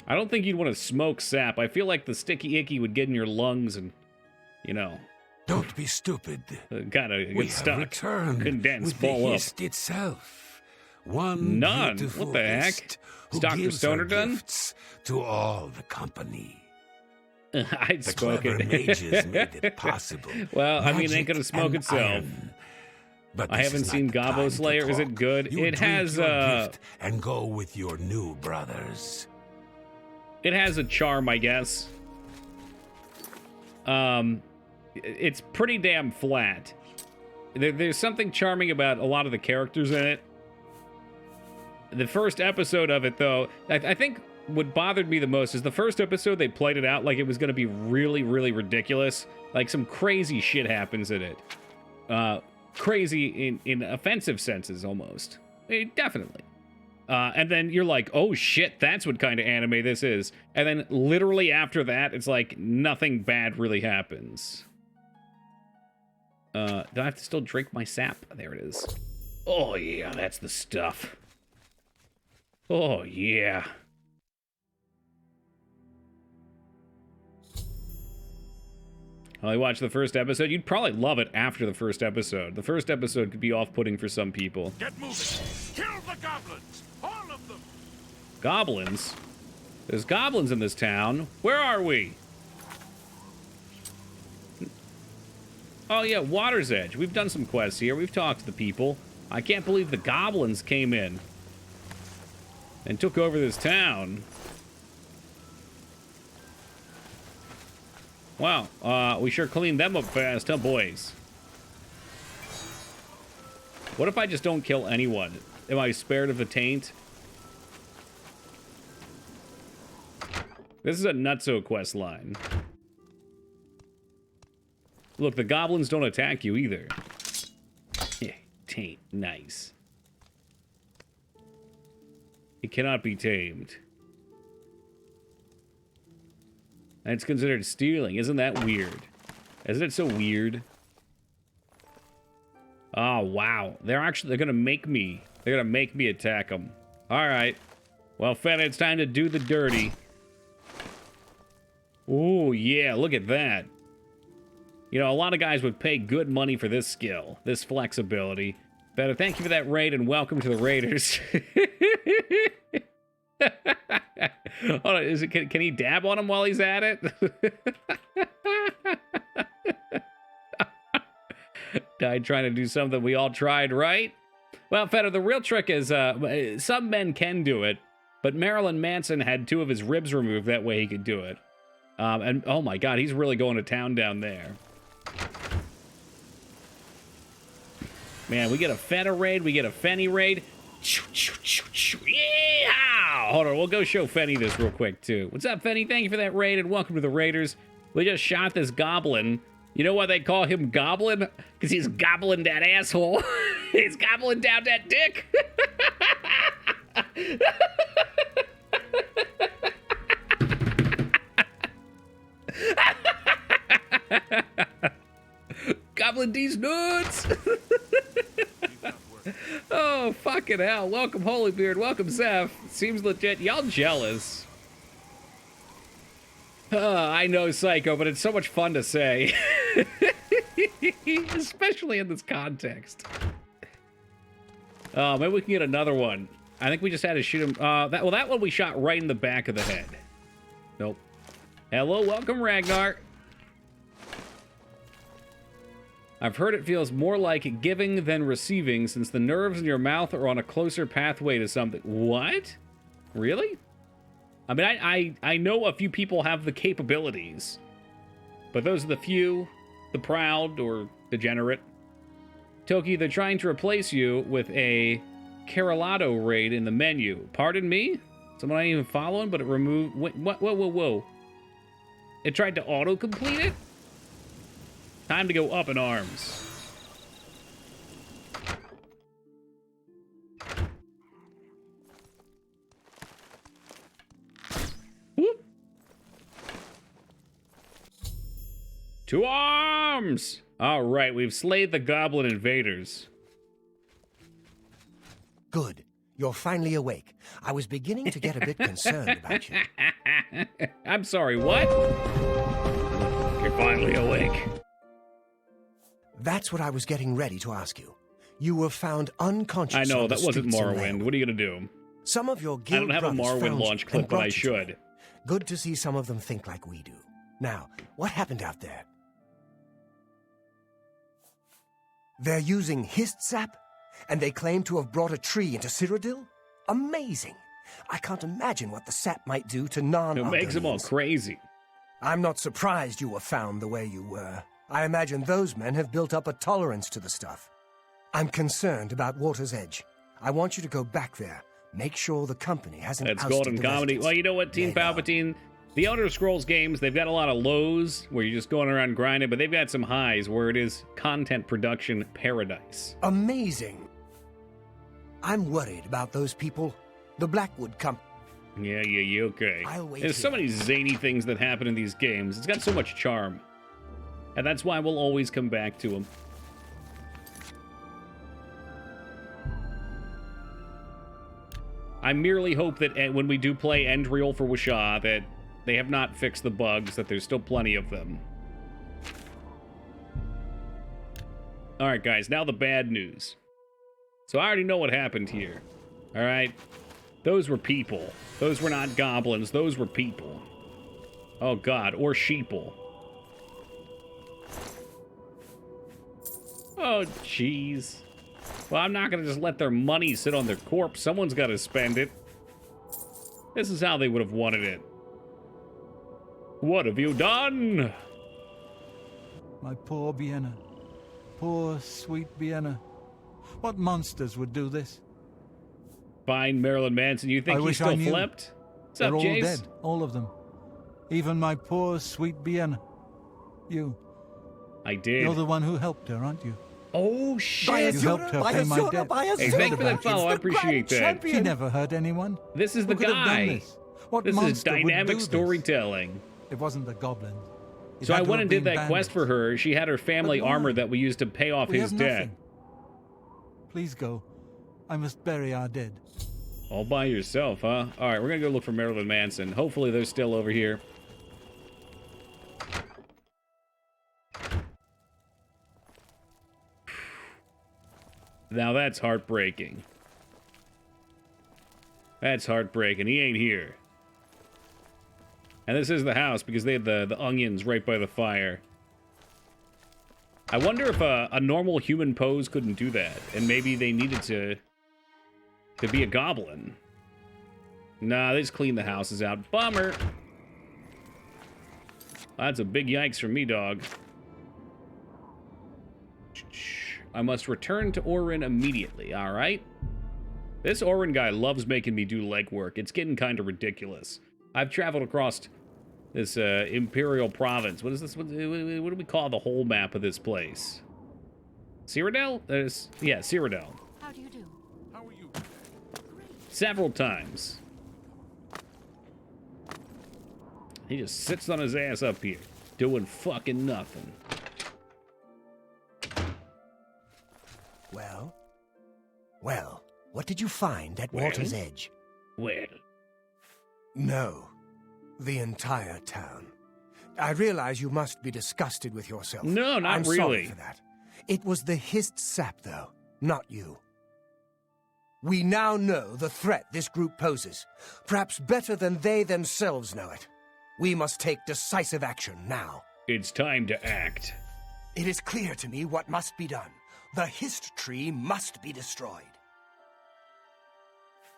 I don't think you'd want to smoke sap. I feel like the sticky icky would get in your lungs and, you know, Don't be stupid. kind of We get have stuck. returned Condense, with ball the up. Hist itself. One None. beautiful What the heck? Ist Is who Dr. gives Stoner her done? gifts to all the company. I'd The smoke clever it. mages made it possible. Well, I mean, it ain't Magic gonna smoke and itself. iron. But I this haven't is seen not the Gobbo time to Slayer. Is it talk. good? You It drink has, your gift and go with your new brothers. It has a charm, I guess. It's pretty damn flat. There's something charming about a lot of the characters in it. The first episode of it, though, I think what bothered me the most is the first episode, they played it out like it was going to be really, really ridiculous. Like, some crazy shit happens in it. Crazy in offensive senses, almost. Definitely. And then you're like, oh shit, that's what kind of anime this is. And then literally after that, it's like nothing bad really happens. Do I have to still drink my sap? There it is. Oh yeah, that's the stuff. Oh yeah. I watched the first episode. You'd probably love it after the first episode. The first episode could be off-putting for some people. Get moving! Kill the goblins! All of them! Goblins? There's goblins in this town. Where are we? Oh yeah, Water's Edge. We've done some quests here. We've talked to the people. I can't believe the goblins came in and took over this town. Wow, we sure cleaned them up fast, huh, boys? What if I just don't kill anyone? Am I spared of the taint? This is a Nutso quest line. Look, the goblins don't attack you either. Yeah, taint, nice. It cannot be tamed. And it's considered stealing. Isn't that weird? Isn't it so weird? Oh, wow. They're gonna make me. They're gonna make me attack them. Alright. Well, Feta, it's time to do the dirty. Oh, yeah, look at that. You know, a lot of guys would pay good money for this skill, this flexibility. Feta, thank you for that raid, and welcome to the Raiders. Hold on, can he dab on him while he's at it? Died trying to do something we all tried, right? Well, Feta, the real trick is some men can do it, but Marilyn Manson had 2 of his ribs removed. That way he could do it. And oh my god, he's really going to town down there. Man, we get a Feta raid, we get a Fenny raid. Yeah! Hold on, we'll go show Fenny this real quick, too. What's up, Fenny? Thank you for that raid, and welcome to the Raiders. We just shot this goblin. You know why they call him Goblin? Because he's gobbling that asshole. He's gobbling down that dick. Goblin these nuts. Oh, fucking hell. Welcome, Holybeard. Welcome, Zeph. Seems legit. Y'all jealous. I know, Psycho, but it's so much fun to say. Especially in this context. Maybe we can get another one. I think we just had to shoot him. That one we shot right in the back of the head. Nope. Hello, welcome, Ragnar. I've heard it feels more like giving than receiving since the nerves in your mouth are on a closer pathway to something. What? Really? I mean, I know a few people have the capabilities, but those are the few, the proud or degenerate. Toki, they're trying to replace you with a Carolado raid in the menu. Pardon me? Someone I ain't even following, but it removed... Wait, what? Whoa. It tried to auto-complete it? Time to go up in arms. Whoop. To arms! All right, we've slayed the goblin invaders. Good. You're finally awake. I was beginning to get a bit concerned about you. I'm sorry, what? You're finally awake. That's what I was getting ready to ask you. You were found unconscious. I know, on the that wasn't streets in Morrowind. Leyawind. What are you going to do? Some of your I guild don't have a brothers Morrowind found launch you clip, and but I brought you to me. should. Good to see some of them think like we do. Now, what happened out there? They're using hist sap, and they claim to have brought a tree into Cyrodiil? Amazing! I can't imagine what the sap might do to non-Argonians. It makes them all crazy. I'm not surprised you were found the way you were. I imagine those men have built up a tolerance to the stuff. I'm concerned about Water's Edge. I want you to go back there. Make sure the company hasn't That's ousted golden the comedy. residents. Well, you know what, Team Lay low. Palpatine? The Elder Scrolls games, they've got a lot of lows where you're just going around grinding, but they've got some highs where it is content production paradise. Amazing. I'm worried about those people. The Blackwood Company. Yeah, okay. I'll wait There's so here. many zany things that happen in these games. It's got so much charm. And that's why we'll always come back to them. I merely hope that when we do play Endreal for Wishaw, that they have not fixed the bugs, that there's still plenty of them. Alright, guys, now the bad news. So I already know what happened here. Alright? Those were people. Those were not goblins. Those were people. Oh, God. Or sheeple. Oh, jeez. Well, I'm not going to just let their money sit on their corpse. Someone's got to spend it. This is how they would have wanted it. What have you done? My poor Vienna. Poor, sweet Vienna. What monsters would do this? Fine, Marilyn Manson. You think I he's wish I still knew. flipped? What's They're up, all Jace? dead, all of them. Even my poor, sweet Vienna. I did. You're the one who helped her, aren't you? Oh, shit. You helped her pay my debt. Hey, thank you for that follow. I appreciate that. She never hurt anyone. This is the Who could have done guy. this? What This is monster would do dynamic this? storytelling. It wasn't the goblins. It So had I to went have and did been that quest for bandits. her. She had her family But why? armor that we used to pay off We his have debt. nothing. Please go. I must bury our dead. All by yourself, huh? All right, we're gonna go look for Marilyn Manson. Hopefully they're still over here. Now that's heartbreaking. That's heartbreaking. He ain't here. And this is the house because they had the onions right by the fire. I wonder if a normal human pose couldn't do that, and maybe they needed to be a goblin. Nah, they just cleaned the houses out. Bummer. That's a big yikes from me, dog. I must return to Orin immediately, alright? This Orin guy loves making me do legwork. It's getting kind of ridiculous. I've traveled across this Imperial Province. What is this? What do we call the whole map of this place? Cyrodiil? Yeah, Cyrodiil. How do you do? How are you? Several times. He just sits on his ass up here, doing fucking nothing. Well, what did you find at Water's Edge? Well, No, the entire town. I realize you must be disgusted with yourself. No, not I'm really. sorry for that. It was the hist sap, though, not you. We now know the threat this group poses, perhaps better than they themselves know it. We must take decisive action now. it's time to act. It is clear to me what must be done. The hist tree must be destroyed.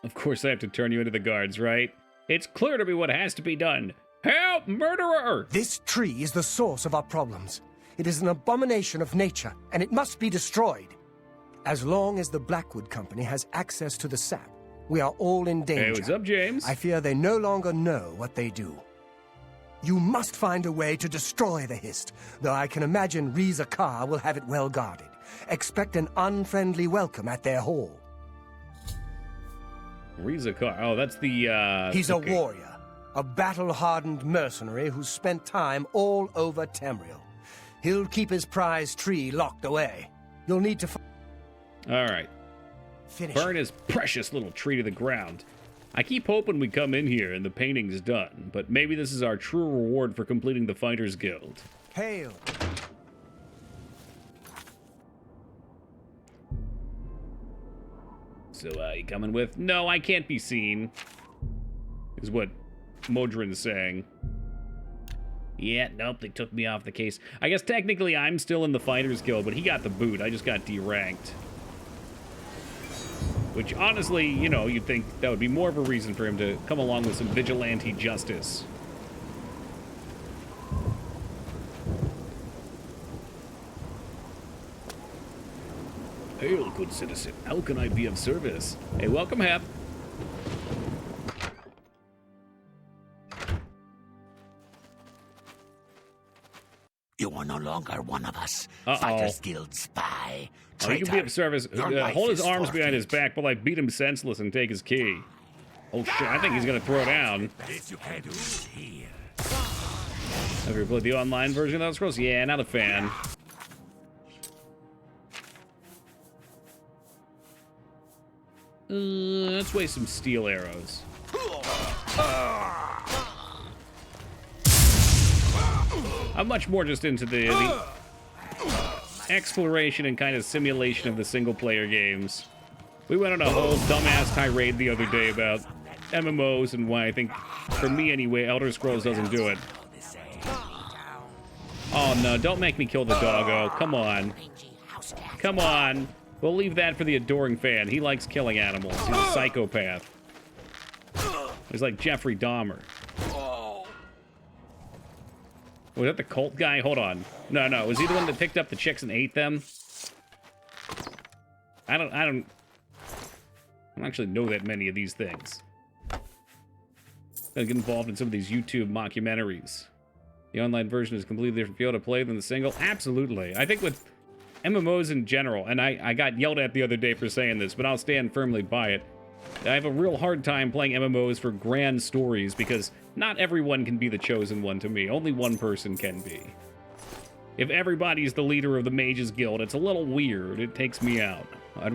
Of course I have to turn you into the guards, right? It's clear to me what has to be done. Help, murderer! This tree is the source of our problems. It is an abomination of nature, and it must be destroyed. As long as the Blackwood Company has access to the sap, we are all in danger. Hey, what's up, James? I fear they no longer know what they do. You must find a way to destroy the hist, though I can imagine Reza Kar will have it well guarded. Expect an unfriendly welcome at their hall. Reza Kar. Oh, that's the, He's okay. a warrior, a battle-hardened mercenary who's spent time all over Tamriel. He'll keep his prize tree locked away. You'll need to All right. finish. Burn his precious little tree to the ground. I keep hoping we come in here and the painting's done, but maybe this is our true reward for completing the Fighters Guild. Hail. So, you coming with? No, I can't be seen, is what Modron's saying. Yeah, nope, they took me off the case. I guess technically I'm still in the Fighters Guild, but he got the boot. I just got deranked. Which, honestly, you know, you'd think that would be more of a reason for him to come along with some vigilante justice. Hail, good citizen. How can I be of service? Hey, welcome, Hap. You are no longer one of us. Uh-oh. Fighters Guild spy. Oh, he can be of service. Hold his arms behind his back while I beat him senseless and take his key. Oh, shit. I think he's going to throw down. This you can do here. Have you ever played the online version of Elder Scrolls? Yeah, not a fan. Let's waste some steel arrows. I'm much more just into the exploration and kind of simulation of the single-player games. We went on a whole dumbass tirade the other day about MMOs and why I think, for me anyway, Elder Scrolls doesn't do it. Oh no, don't make me kill the doggo. Come on. Come on. We'll leave that for the adoring fan. He likes killing animals. He's a psychopath. He's like Jeffrey Dahmer. Was that the cult guy? Hold on. No. Was he the one that picked up the chicks and ate them? I don't actually know that many of these things. Gotta get involved in some of these YouTube mockumentaries. The online version is a completely different feel to play than the single. Absolutely. I think with MMOs in general, and I got yelled at the other day for saying this, but I'll stand firmly by it. I have a real hard time playing MMOs for grand stories because not everyone can be the chosen one to me. Only one person can be. If everybody's the leader of the Mages Guild, it's a little weird. It takes me out. I'd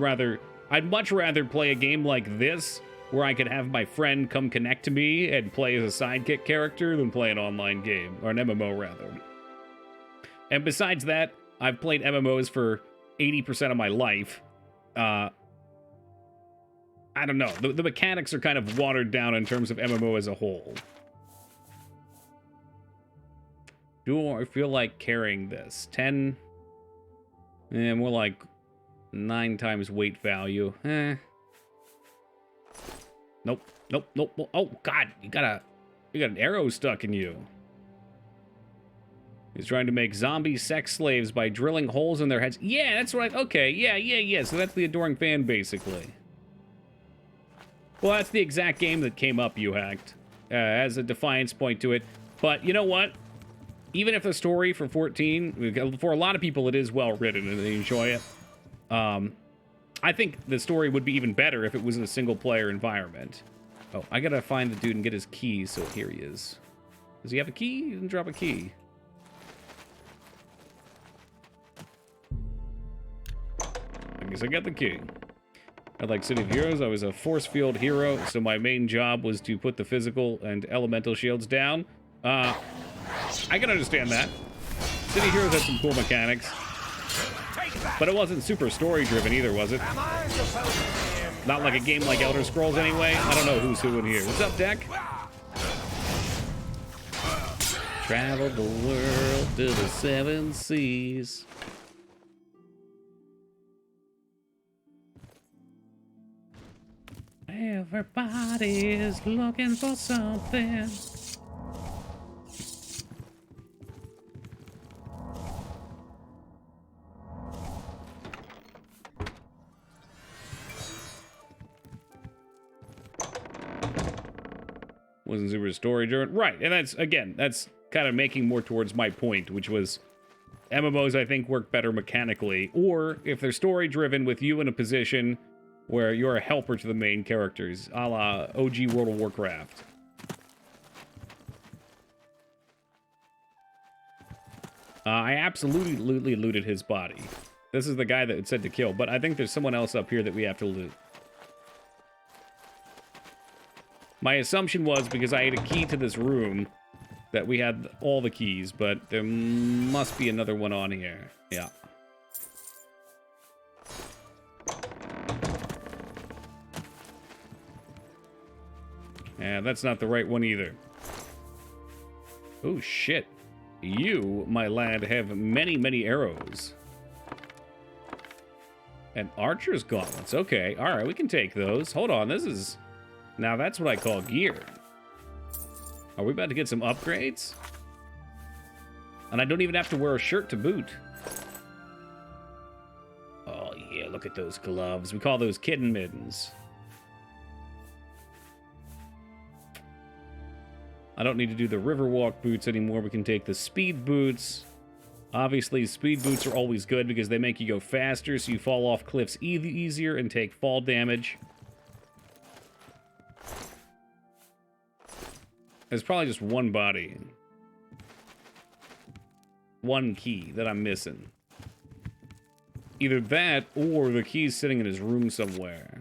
much rather play a game like this where I could have my friend come connect to me and play as a sidekick character than play an online game, or an MMO rather. And besides that, I've played MMOs for 80% of my life. I don't know. The mechanics are kind of watered down in terms of MMO as a whole. Do I feel like carrying this? 10? Eh, more like 9 times weight value. Nope. Oh, God. You got an arrow stuck in you. He's trying to make zombie sex slaves by drilling holes in their heads. Yeah, that's right. Okay, yeah. So that's the adoring fan, basically. Well, that's the exact game that came up, you hacked. As a defiance point to it. But you know what? Even if the story for 14, for a lot of people it is well written and they enjoy it. I think the story would be even better if it was in a single player environment. Oh, I gotta find the dude and get his keys, so here he is. Does he have a key? He didn't drop a key. I guess I got the key. I'd like City of Heroes. I was a force field hero, so my main job was to put the physical and elemental shields down. I can understand that. City of Heroes had some cool mechanics. But it wasn't super story-driven either, was it? Not like a game like Elder Scrolls anyway. I don't know who's who in here. What's up, Deck? Travel the world to the 7 seas. Everybody's looking for something. Wasn't super story driven. Right, and that's kind of making more towards my point, which was MMOs I think work better mechanically, or if they're story driven with you in a position where you're a helper to the main characters, a la OG World of Warcraft. I absolutely looted his body. This is the guy that it said to kill, but I think there's someone else up here that we have to loot. My assumption was, because I had a key to this room, that we had all the keys, but there must be another one on here. Yeah. Yeah, that's not the right one either. Oh, shit. You, my lad, have many, many arrows. And archer's gauntlets. Okay, alright, we can take those. Hold on, this is... Now that's what I call gear. Are we about to get some upgrades? And I don't even have to wear a shirt to boot. Oh yeah, look at those gloves. We call those kitten mittens. I don't need to do the Riverwalk boots anymore. We can take the speed boots. Obviously, speed boots are always good because they make you go faster, so you fall off cliffs easier and take fall damage. There's probably just one body. One key that I'm missing. Either that, or the key's sitting in his room somewhere.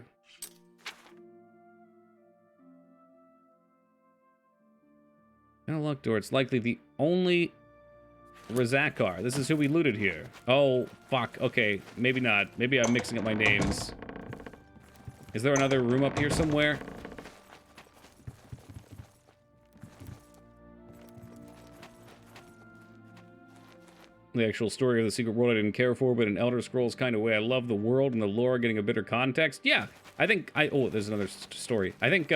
Unlock door. It's likely the only Razakar. This is who we looted here. Oh, fuck. Okay, maybe not. Maybe I'm mixing up my names. Is there another room up here somewhere? The actual story of the secret world I didn't care for, but in Elder Scrolls kind of way. I love the world and the lore getting a better context. Yeah, I think oh, there's another story. I think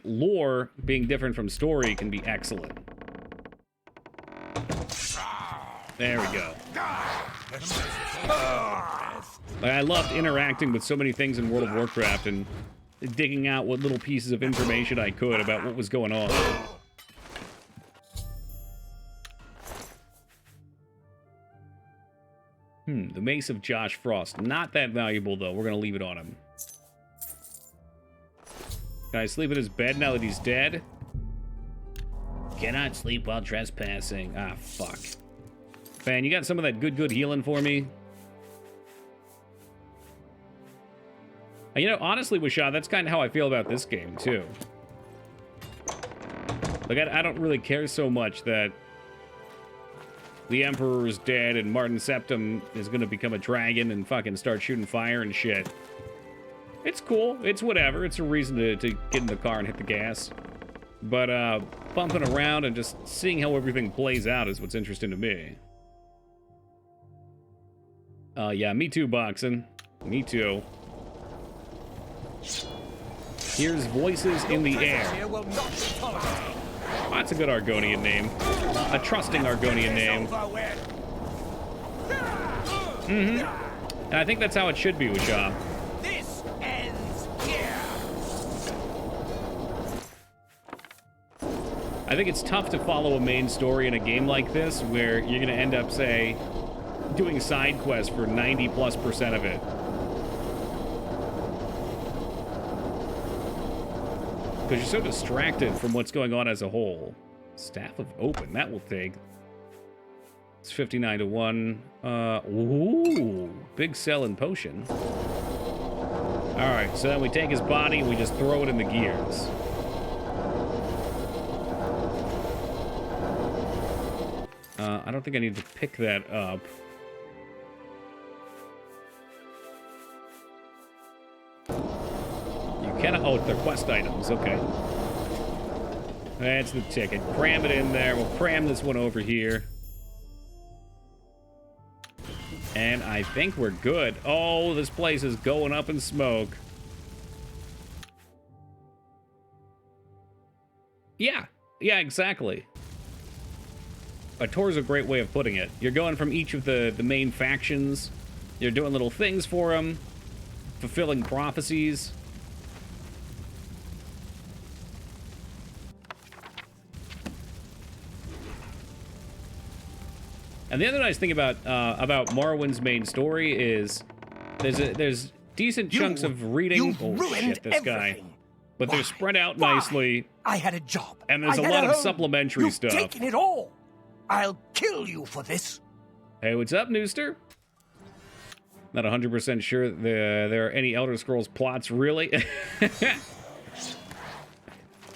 lore being different from story can be excellent. There we go. Like, I loved interacting with so many things in World of Warcraft and digging out what little pieces of information I could about what was going on. The Mace of Josh Frost. Not that valuable, though. We're going to leave it on him. Can I sleep in his bed now that he's dead? Cannot sleep while trespassing. Ah, fuck. Man, you got some of that good healing for me? And you know, honestly, Washad, that's kind of how I feel about this game, too. Like, I don't really care so much that the Emperor is dead and Martin Septim is going to become a dragon and fucking start shooting fire and shit. It's cool. It's whatever. It's a reason to get in the car and hit the gas. But bumping around and just seeing how everything plays out is what's interesting to me. Yeah, me too, Boxing. Me too. Here's Voices in the Air. Oh, that's a good Argonian name. A trusting Argonian name. And I think that's how it should be with Shaw. This ends here. I think it's tough to follow a main story in a game like this where you're going to end up, say, doing side quests for 90+% of it. Because you're so distracted from what's going on as a whole. Staff of Open, that will take. It's 59 to 1. Ooh, big sell and potion. Alright, so then we take his body and we just throw it in the gears. I don't think I need to pick that up. Oh, they're quest items. Okay. That's the ticket. Cram it in there. We'll cram this one over here. And I think we're good. Oh, this place is going up in smoke. Yeah. Yeah, exactly. A tour is a great way of putting it. You're going from each of the main factions. You're doing little things for them. Fulfilling prophecies. And the other nice thing about Morrowind's main story is there's decent chunks of reading. Oh shit, this guy! But they're spread out nicely. I had a job, and there's a lot of supplementary stuff. You've taken it all. I'll kill you for this. Hey, what's up, Nooster? Not 100% sure there are any Elder Scrolls plots, really.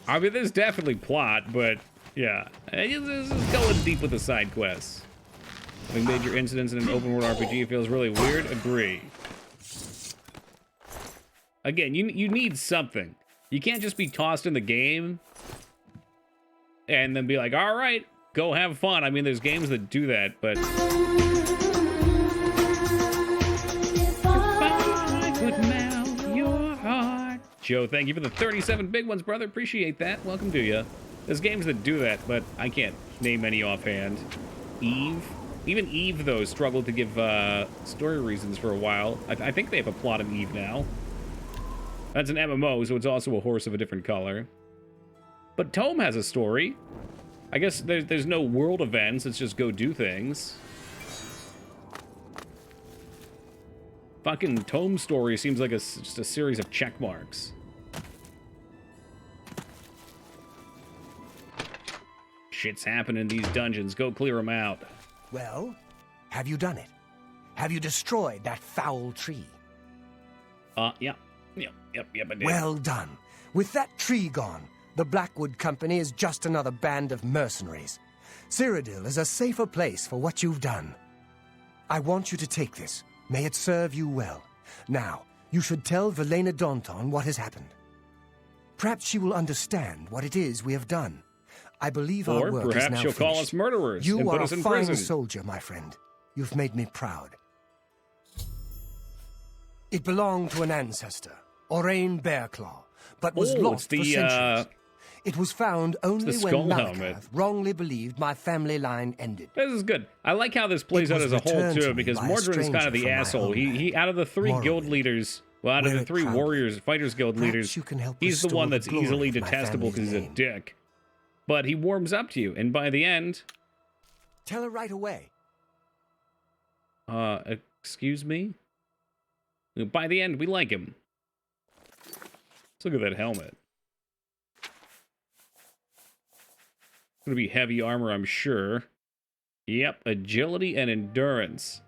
I mean, there's definitely plot, but yeah, this is going deep with the side quests. Having major incidents in an open world RPG feels really weird. Agree. Again, you need something. You can't just be tossed in the game and then be like, all right, go have fun. I mean, there's games that do that, but... Joe, thank you for the 37 big ones, brother. Appreciate that. Welcome to you. There's games that do that, but I can't name any offhand. Eve. Even Eve, though, struggled to give story reasons for a while. I think they have a plot in Eve now. That's an MMO, so it's also a horse of a different color. But Tome has a story. I guess there's no world events. It's just go do things. Fucking Tome story seems like just a series of check marks. Shit's happening in these dungeons. Go clear them out. Well, have you done it? Have you destroyed that foul tree? Yeah. Yep, I did. Well done. With that tree gone, the Blackwood Company is just another band of mercenaries. Cyrodiil is a safer place for what you've done. I want you to take this. May it serve you well. Now, you should tell Velena Daunton what has happened. Perhaps she will understand what it is we have done. I believe our work is now finished. Or perhaps she'll call us murderers and put us in prison. You are a fine soldier, my friend. You've made me proud. It belonged to an ancestor, Orain Bearclaw, but was lost for centuries. It was found only when Malakath wrongly believed my family line ended. This is good. I like how this plays out as a whole, too, because Mordrin's kind of the asshole. He out of the three guild leaders, well, out of the three Fighters Guild leaders, he's the one that's easily detestable because he's a dick. But he warms up to you, and by the end... Tell her right away. Excuse me? By the end, we like him. Let's look at that helmet. It's gonna be heavy armor, I'm sure. Yep, agility and endurance.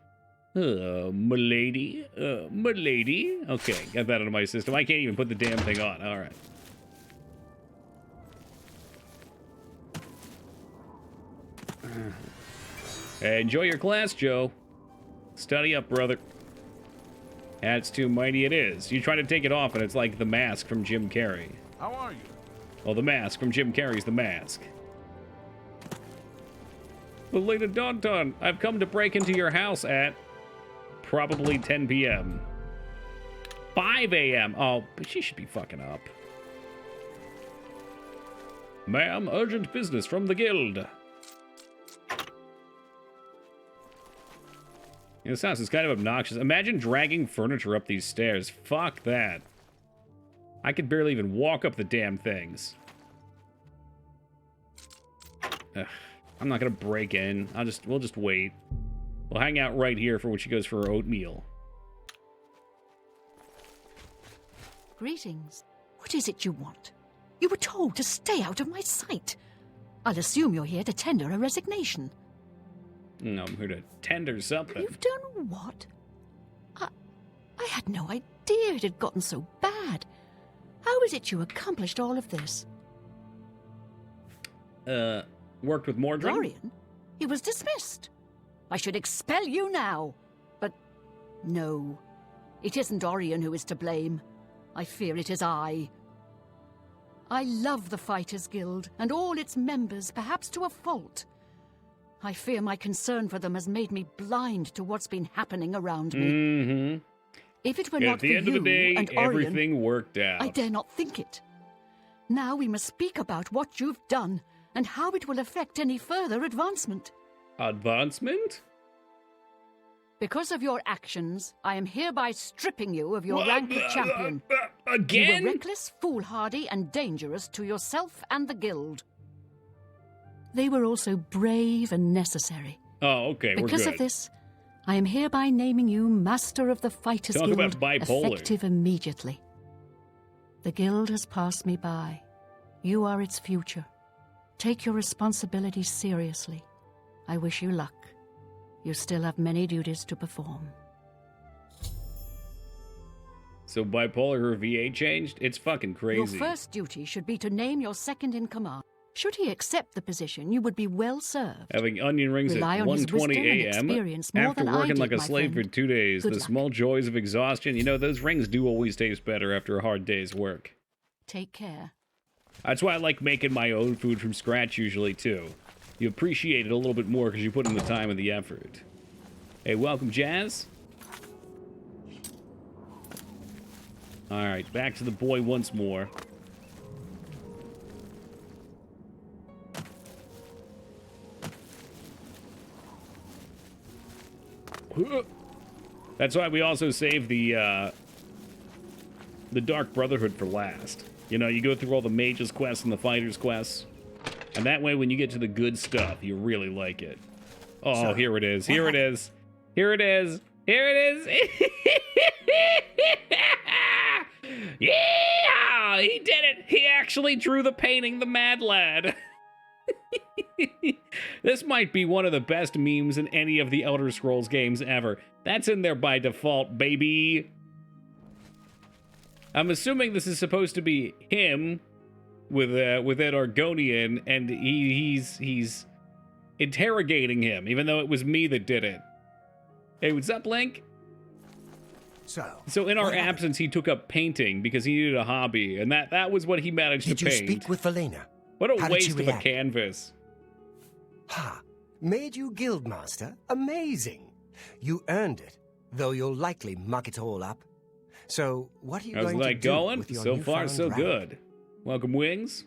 Milady. Milady. Okay, got that out of my system. I can't even put the damn thing on. All right. Hey, enjoy your class, Joe. Study up, brother. That's too mighty it is. You try to take it off, and it's like the mask from Jim Carrey. How are you? Well, the mask from Jim Carrey's The Mask. Velena Daunton, I've come to break into your house at probably 10 p.m. 5 a.m. Oh, but she should be fucking up. Ma'am, urgent business from the guild. This house is kind of obnoxious. Imagine dragging furniture up these stairs. Fuck that. I could barely even walk up the damn things. Ugh, I'm not gonna break in. We'll just wait. We'll hang out right here for when she goes for her oatmeal. Greetings. What is it you want? You were told to stay out of my sight. I'll assume you're here to tender a resignation. No, I'm here to tender something. You've done what? I had no idea it had gotten so bad. How is it you accomplished all of this? Worked with Mordrin? Dorian? He was dismissed. I should expel you now. But no, it isn't Dorian who is to blame. I fear it is I. I love the Fighters Guild and all its members, perhaps to a fault. I fear my concern for them has made me blind to what's been happening around me. Mm-hmm. If it were not for you and Orion, at the end of the day, everything worked out. I dare not think it. Now we must speak about what you've done and how it will affect any further advancement. Advancement? Because of your actions, I am hereby stripping you of your rank of champion. Again? You were reckless, foolhardy, and dangerous to yourself and the guild. They were also brave and necessary. Oh, okay, we're good. Because of this, I am hereby naming you Master of the Fighters Guild, effective immediately. The guild has passed me by. You are its future. Take your responsibilities seriously. I wish you luck. You still have many duties to perform. So bipolar, her VA changed? It's fucking crazy. Your first duty should be to name your second in command. Should he accept the position, you would be well served. Having onion rings at 1:20 a.m. after working like a slave for 2 days. The small joys of exhaustion. You know, those rings do always taste better after a hard day's work. Take care. That's why I like making my own food from scratch usually, too. You appreciate it a little bit more because you put in the time and the effort. Hey, welcome, Jazz. Alright, back to the boy once more. That's why we also save the Dark Brotherhood for last. You know, you go through all the mages quests and the fighters quests. And that way, when you get to the good stuff, you really like it. Oh, so, here it is. Here it is. Here it is. Here it is. Yeah! He did it! He actually drew the painting, the mad lad. This might be one of the best memes in any of the Elder Scrolls games ever. That's in there by default, baby. I'm assuming this is supposed to be him with Ed Argonian, and he's interrogating him, even though it was me that did it. Hey, what's up, Link? So in our absence, he took up painting because he needed a hobby, and that was what he managed to paint. Did you speak with Valena? What a waste of a canvas. Ha! Made you guildmaster? Amazing! You earned it, though you'll likely muck it all up. So, what are you going to do with your so far, so relic? good. Welcome, Wings.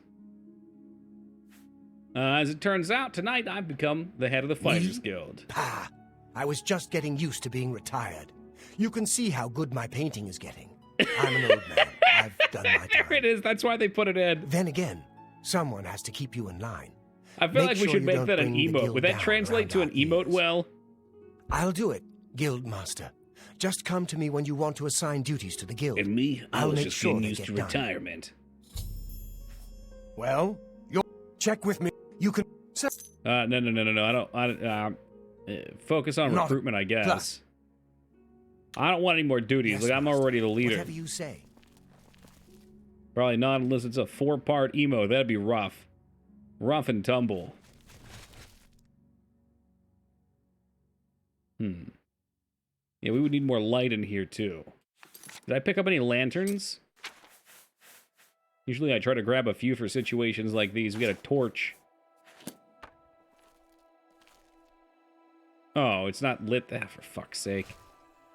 As it turns out, tonight I've become the head of the Fighters Guild. Pah! I was just getting used to being retired. You can see how good my painting is getting. I'm an old man. I've done my time. There it is. That's why they put it in. Then again, someone has to keep you in line. I feel like we should make that an emote. Would that translate to an emote well? I'll do it, Guildmaster. Just come to me when you want to assign duties to the guild. And me, I was make just sure getting they used to get done. retirement. Well, you'll check with me. You can... No. I don't. Focus on recruitment, I guess. Plus. I don't want any more duties. Yes, like, I'm already the leader. Whatever you say. Probably not unless it's a 4-part emo. That'd be rough. Rough and tumble. Yeah, we would need more light in here, too. Did I pick up any lanterns? Usually I try to grab a few for situations like these. We got a torch. Oh, it's not lit. Ah, for fuck's sake.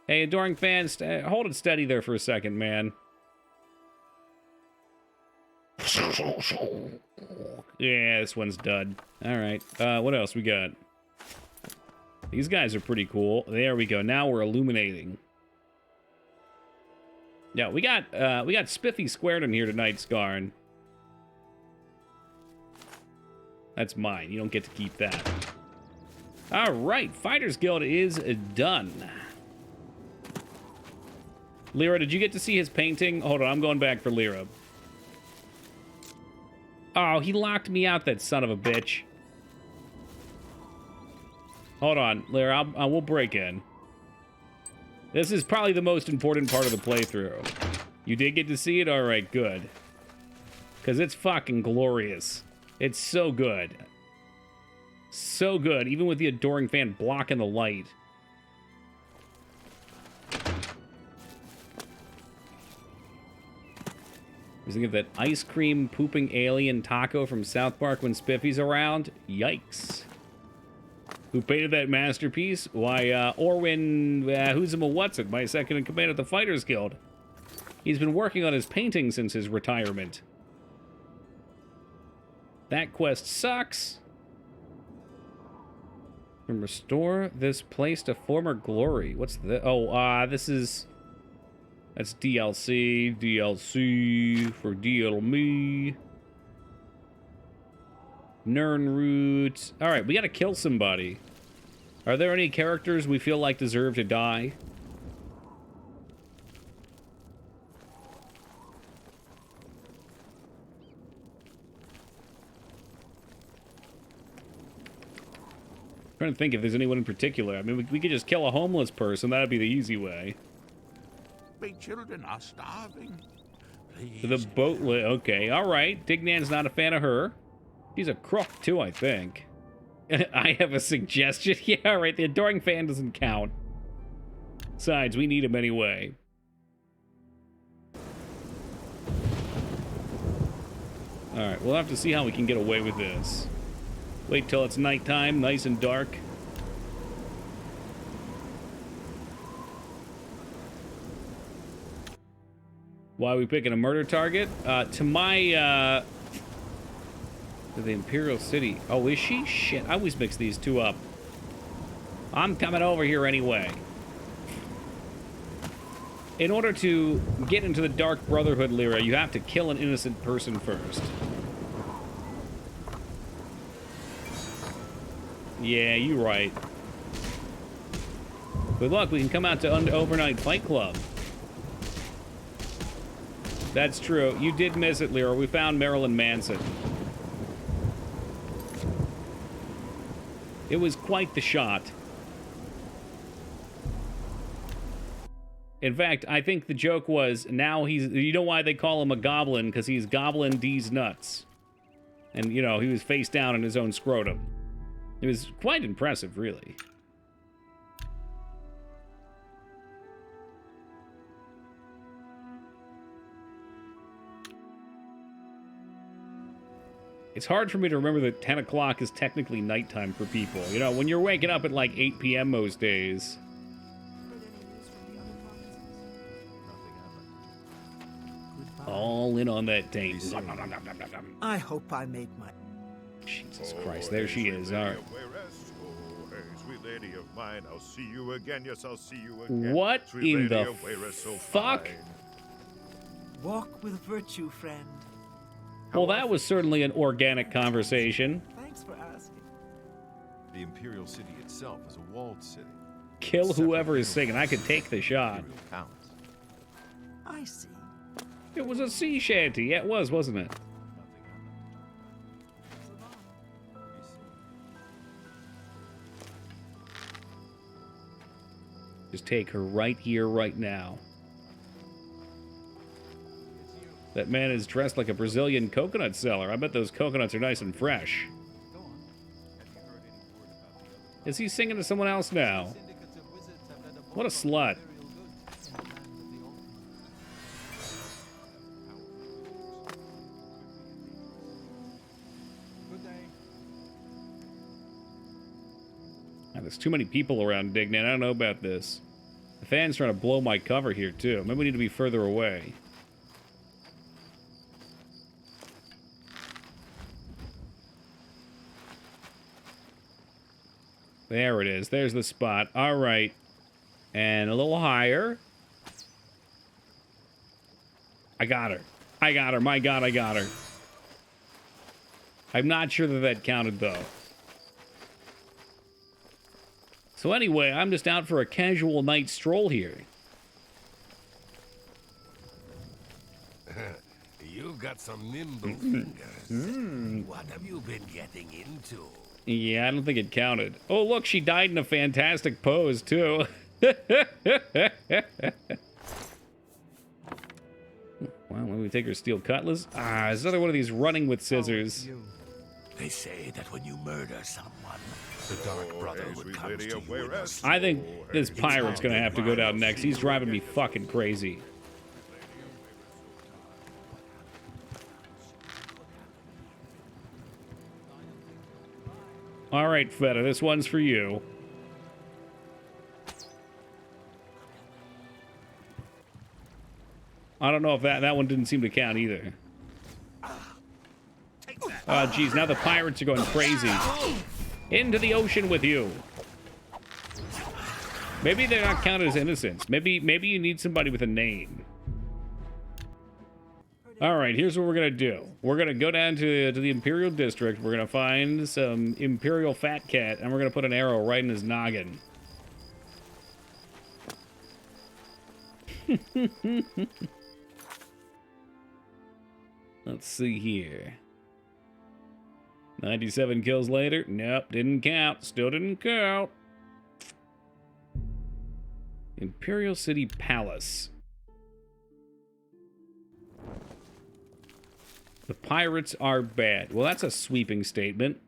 Hey, adoring fans, hold it steady there for a second, man. Yeah, this one's dud. Alright, what else we got? These guys are pretty cool. There we go. Now we're illuminating. Yeah, we got Spiffy squared in here tonight, Scarn. That's mine. You don't get to keep that. Alright, Fighters Guild is done. Lyra, did you get to see his painting? Hold on, I'm going back for Lyra. Oh, he locked me out, that son of a bitch. Hold on, Lyra, I will break in. This is probably the most important part of the playthrough. You did get to see it? Alright, good. Because it's fucking glorious. It's so good. So good, even with the adoring fan blocking the light. I was thinking of that ice cream pooping alien taco from South Park when Spiffy's around. Yikes. Who painted that masterpiece? Why, Orwin, who's him a what's it, my second in command at the Fighters Guild. He's been working on his painting since his retirement. That quest sucks. And restore this place to former glory. What's the... Oh, this is... That's DLC. DLC for DL me. Nernroot. Alright, we gotta kill somebody. Are there any characters we feel like deserve to die? I'm trying to think if there's anyone in particular. I mean, we could just kill a homeless person. That'd be the easy way. My children are starving. Please. The boatlet. Okay, all right. Dignan's not a fan of her. She's a crook, too, I think. I have a suggestion. Yeah, all right. The adoring fan doesn't count. Besides, we need him anyway. Alright, we'll have to see how we can get away with this. Wait till it's nighttime, nice and dark. Why are we picking a murder target? To my, to the Imperial City. Oh, is she? Shit, I always mix these two up. I'm coming over here anyway. In order to get into the Dark Brotherhood, Lyra, you have to kill an innocent person first. Yeah, you're right. But look, we can come out to Overnight Fight Club. That's true. You did miss it, Lyra. We found Marilyn Manson. It was quite the shot. In fact, I think the joke was, now he's... You know why they call him a goblin? Because he's Goblin D's nuts. And, you know, he was face down in his own scrotum. It was quite impressive, really. It's hard for me to remember that 10 o'clock is technically nighttime for people. You know, when you're waking up at like 8 p.m. most days... All in on that date. I hope I made my... Jesus Christ, there she is. All right. Sweet lady of mine, I'll see you again. Yes, I'll see you again. What Sweet in lady the of Wayra, so fuck? fine. Walk with virtue, friend. Well, that was certainly an organic conversation. Thanks for asking. The Imperial City itself is a walled city. Kill whoever is singing. I could take the shot. I see. It was a sea shanty. Yeah, it was, wasn't it? Just take her right here, right now. That man is dressed like a Brazilian coconut seller. I bet those coconuts are nice and fresh. Is he singing to someone else now? What a slut. There's too many people around Dignan. I don't know about this. The fan's trying to blow my cover here, too. Maybe we need to be further away. There it is. There's the spot. All right. And a little higher. I got her. I got her. My God, I got her. I'm not sure that that counted, though. So anyway, I'm just out for a casual night stroll here. You've got some nimble fingers. What have you been getting into? Yeah, I don't think it counted. Oh, look, she died in a fantastic pose, too. Well, let me take her steel cutlass. Ah, it's another one of these running with scissors. They say that when you murder someone, the Dark Brotherhood comes to you. I think this pirate's gonna have to go down next. He's driving me fucking crazy. All right, Feta, this one's for you. I don't know if that one didn't seem to count either. Oh, geez, now the pirates are going crazy. Into the ocean with you. Maybe they're not counted as innocents. Maybe you need somebody with a name. All right, here's what we're gonna do. We're gonna go down to the Imperial District. We're gonna find some Imperial Fat Cat, and we're gonna put an arrow right in his noggin. Let's see here. 97 kills later. Nope, didn't count. Still didn't count. Imperial City Palace. The pirates are bad. Well, that's a sweeping statement.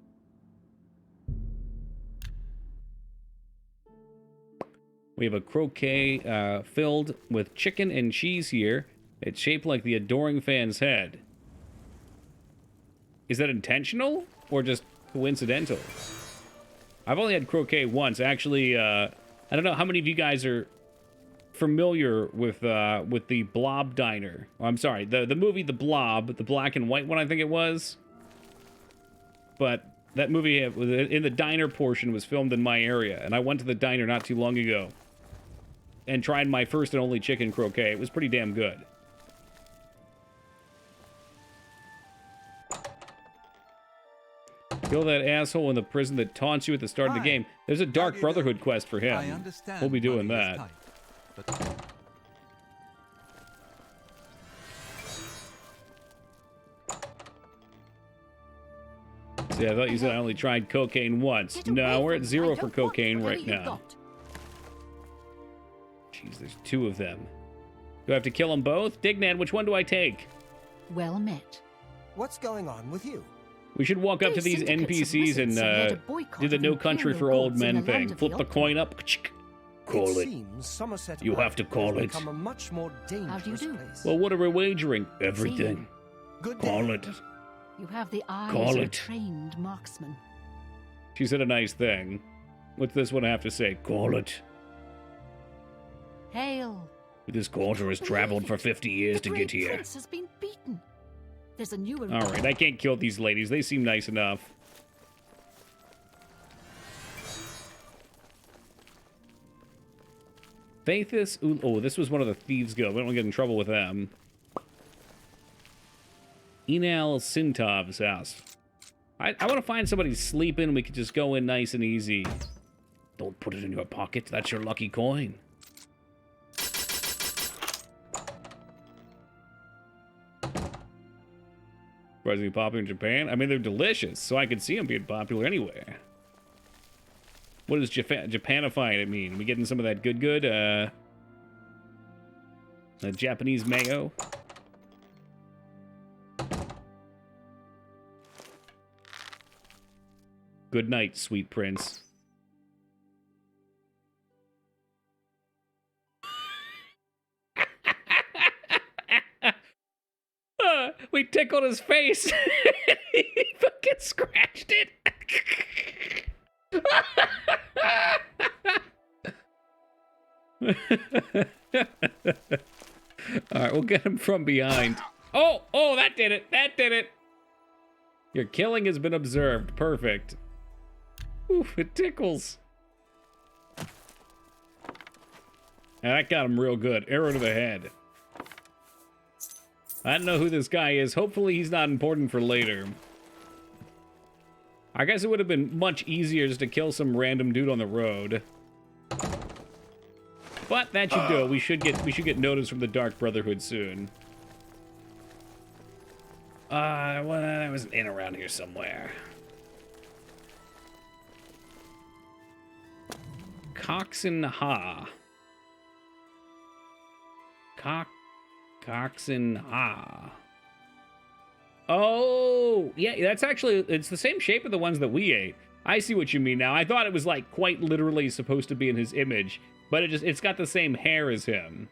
We have a croquet filled with chicken and cheese here. It's shaped like the adoring fan's head. Is that intentional or just coincidental? I've only had croquet once. Actually, I don't know how many of you guys are familiar with the Blob Diner. Oh, I'm sorry, the movie The Blob, the black and white one, I think it was. But that movie in the diner portion was filmed in my area, and I went to the diner not too long ago and tried my first and only chicken croquet. It was pretty damn good. Kill that asshole in the prison that taunts you at the start of the game. There's a Dark Brotherhood quest for him. I understand. We'll be doing money is that. tight, but See, I thought you said I only tried cocaine once. No, we're at 0 for cocaine right now. Jeez, there's 2 of them. Do I have to kill them both? Dignan, which one do I take? Well met. What's going on with you? We should walk up to these NPCs and do the No Country for Old Men thing. Flip the coin up. Call it. Seems Somerset You have to call has it. become a much more dangerous do? place. Well, what are we wagering? Everything. Good Call day. it. You have the eyes Call of a it. trained marksman. She said a nice thing. What's this one have to say? Call it. Hail. This quarter has traveled for 50 years to get The here. prince has been beaten. There's a new All right, I can't kill these ladies. They seem nice enough. Faithus. Oh, this was one of the Thieves Guild. We don't get in trouble with them. Enal Sintov's house. I want to find somebody sleeping. We could just go in nice and easy. Don't put it in your pocket. That's your lucky coin. Surprisingly popular in Japan. I mean, they're delicious, so I could see them being popular anywhere. What does Japanifying it mean? We getting some of that good, Japanese mayo? Good night, sweet prince. We tickled his face. He fucking scratched it. All right, we'll get him from behind. Oh, that did it. That did it. Your killing has been observed. Perfect. Oof, it tickles. And that got him real good. Arrow to the head. I don't know who this guy is. Hopefully he's not important for later. I guess it would have been much easier just to kill some random dude on the road. But that should do it. We should get notice from the Dark Brotherhood soon. Well, there was an inn around here somewhere. Coxon Ha. Coxon Ha. Oh, yeah, that's actually, it's the same shape of the ones that we ate. I see what you mean now. I thought it was like quite literally supposed to be in his image, but it's got the same hair as him.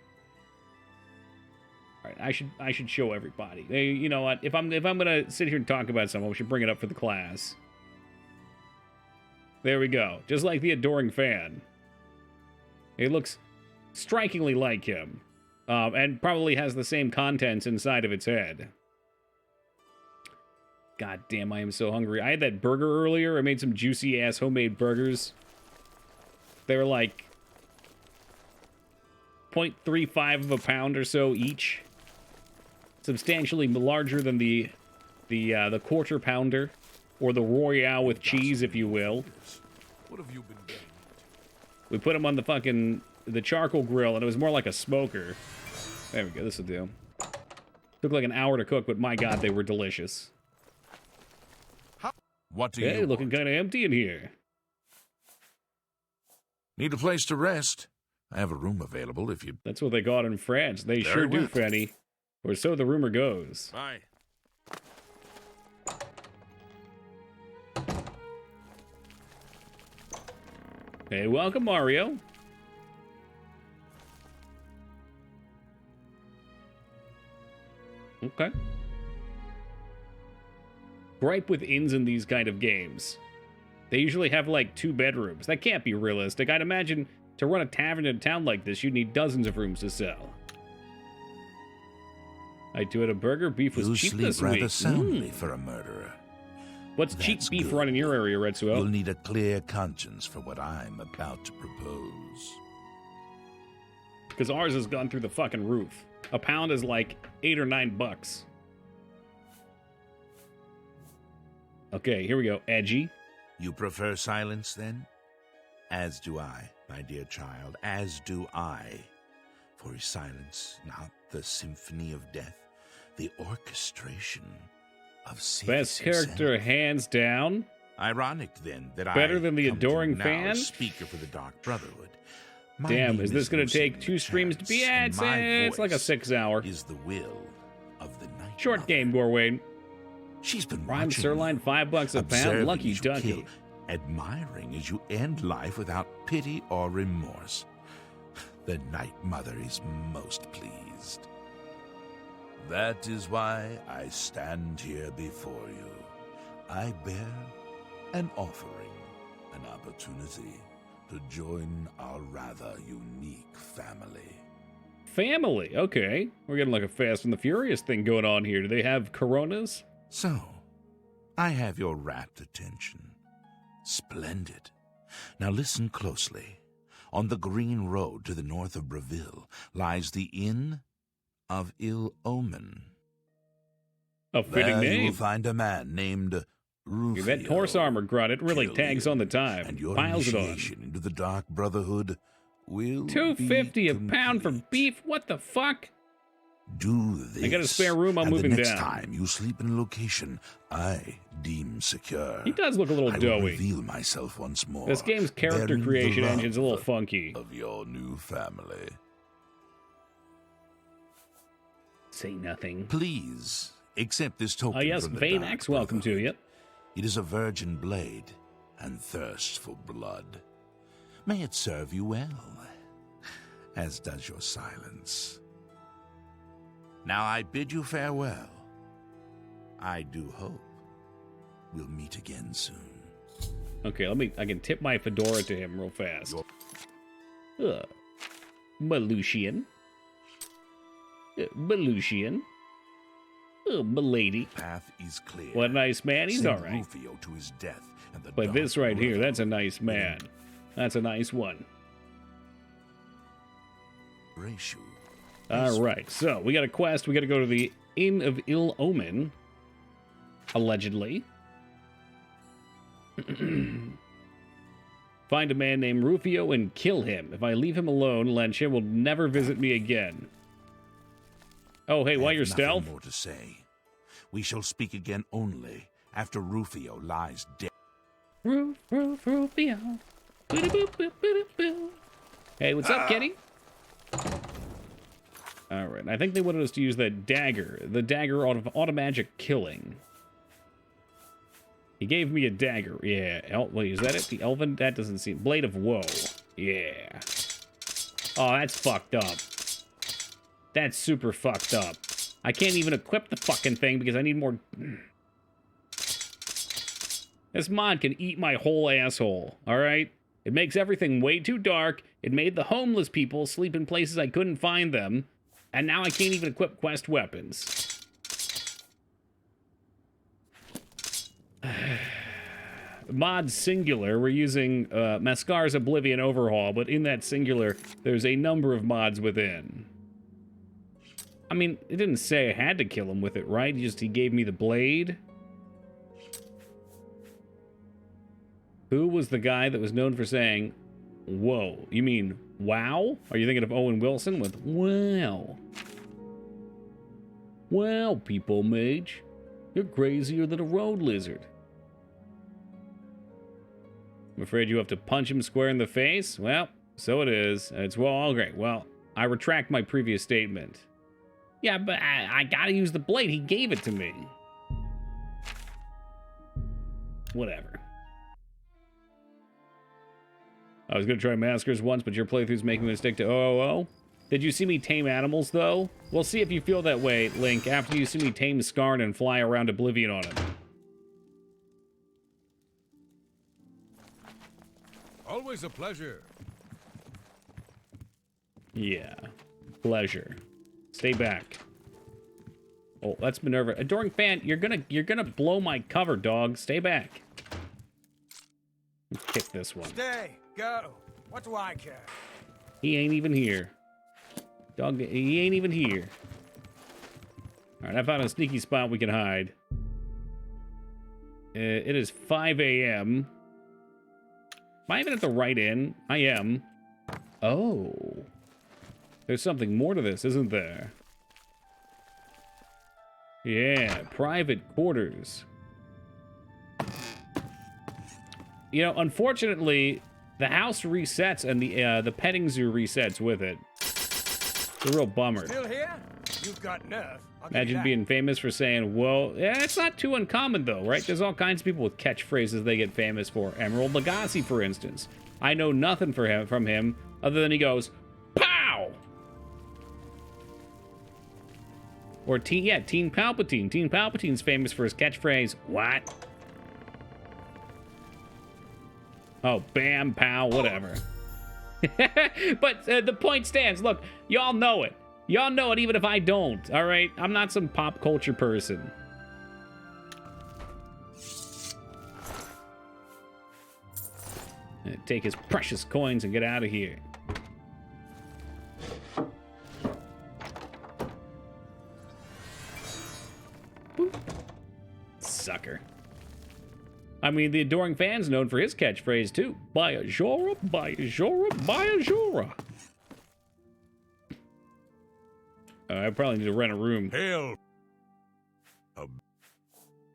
All right, I should show everybody. Hey, you know what? If I'm gonna sit here and talk about someone, we should bring it up for the class. There we go. Just like the adoring fan. It looks strikingly like him. And probably has the same contents inside of its head. God damn, I am so hungry. I had that burger earlier. I made some juicy-ass homemade burgers. They were like 0.35 of a pound or so each. Substantially larger than the quarter pounder, or the Royale with cheese, if you will. What have you been doing? We put them on the charcoal grill, and it was more like a smoker. There we go, this'll do. Took like an hour to cook, but my god, they were delicious. What do Hey, you looking kind of empty in here. Need a place to rest? I have a room available if you... That's what they got in France. They Very sure do, well. Fanny. Or so the rumor goes. Bye. Hey, welcome, Mario. Okay. gripe with inns in these kind of games. They usually have like 2 bedrooms. That can't be realistic. I'd imagine to run a tavern in a town like this, you'd need dozens of rooms to sell. I do it a burger. Beef was cheap this week. You sleep rather soundly for a murderer. What's cheap beef run in your area, Retsuo? You'll need a clear conscience for what I'm about to propose. Because ours has gone through the fucking roof. A pound is like $8 or $9. Okay, here we go. Edgy. You prefer silence, then? As do I, my dear child, as do I. For is silence not the symphony of death, the orchestration of best character sense? Hands down? Ironic, then, that better than the come adoring to fan? now speaker for the Dark Brotherhood. My Damn, name is this going to take 2 streams to be? and my It's like a voice 6 hour. Is the will of the night Short mother. game, Gorwayne. She's been Prime watching sirloin, you, $5 a pound. observing Lucky as you ducky. kill, admiring as you end life without pity or remorse. The Night Mother is most pleased. That is why I stand here before you. I bear an offering, an opportunity to join our rather unique family. Family, okay. We're getting like a Fast and the Furious thing going on here. Do they have Coronas? So, I have your rapt attention. Splendid. Now listen closely. On the green road to the north of Breville lies the Inn of Ill Omen. A fitting there you name. will find a man named Rufio. That horse armor grunt, it really Kill tags you, on the time. and your Piles it on. initiation into the Dark Brotherhood will $2.50 be a pound for complete. beef? What the fuck? Do this. I got a spare room, I'm and moving the next down. time you sleep in a location I deem secure, He does look a little I will doughy. reveal myself once more. This game's character bearing the creation love engine's a little funky. of your new family. Say nothing. Please accept this token. Oh yes, from the Vane Dark X, welcome to Brotherhood. you. It is a virgin blade and thirst for blood. May it serve you well, as does your silence. Now I bid you farewell. I do hope we'll meet again soon. Okay, I can tip my fedora to him real fast. Belusian. Belusian. Milady. Path is clear. What a nice man. He's Send all right. Rufio to his death and the But Dark this right here, that's a Brotherhood nice man. That's a nice one. will embrace you. All right, so we got a quest. We got to go to the Inn of Ill Omen, allegedly. Find a man named Rufio and kill him. If I leave him alone, Lancia will never visit me again. Oh, hey, I while have you're nothing stealth? more to say. We shall speak again only after Rufio lies dead. Rufio. Hey, what's up, Kitty? All right, I think they wanted us to use that dagger. The dagger of automagic killing. He gave me a dagger. Yeah. Wait, is that it? The Elven? That doesn't seem... Blade of Woe. Yeah. Oh, that's fucked up. That's super fucked up. I can't even equip the fucking thing because I need more... This mod can eat my whole asshole, alright? It makes everything way too dark. It made the homeless people sleep in places I couldn't find them. And now I can't even equip quest weapons. Mod singular, we're using Mascar's Oblivion overhaul, but in that singular, there's a number of mods within. I mean, it didn't say I had to kill him with it, right? He gave me the blade. Who was the guy that was known for saying, whoa, you mean wow? Are you thinking of Owen Wilson with wow? Wow, people mage. You're crazier than a road lizard. I'm afraid you have to punch him square in the face? Well, so it is. It's, well, great. Well, I retract my previous statement. Yeah, but I gotta use the blade. He gave it to me. Whatever. I was gonna try Maskers once, but your playthrough's making me stick to OOO. Did you see me tame animals, though? We'll see if you feel that way, Link, after you see me tame Skarn and fly around Oblivion on him. Always a pleasure. Yeah. Pleasure. Stay back. Oh, that's Minerva. Adoring fan, you're gonna blow my cover, dog. Stay back. Kick this one. Stay. Go. What do I care? He ain't even here. Dog, he ain't even here. Alright, I found a sneaky spot we can hide. It is 5 a.m. Am I even at the right inn? I am. Oh. There's something more to this, isn't there? Yeah, private quarters. You know, unfortunately, the house resets and the petting zoo resets with it. It's a real bummer. Still here? You've got nerve. Imagine being famous for saying, whoa. Yeah, it's not too uncommon, though, right? There's all kinds of people with catchphrases they get famous for. Emerald Lagasse, for instance. I know nothing from him other than he goes, pow! Or, Teen Palpatine. Teen Palpatine's famous for his catchphrase, what? Oh, bam, pow, whatever. But the point stands. Look, y'all know it. Y'all know it even if I don't, all right? I'm not some pop culture person. Take his precious coins and get out of here. Boop. Sucker. I mean, the Adoring Fan's known for his catchphrase, too. Buy a Jora, buy a Jora, buy a Jora. I probably need to rent a room. Hail.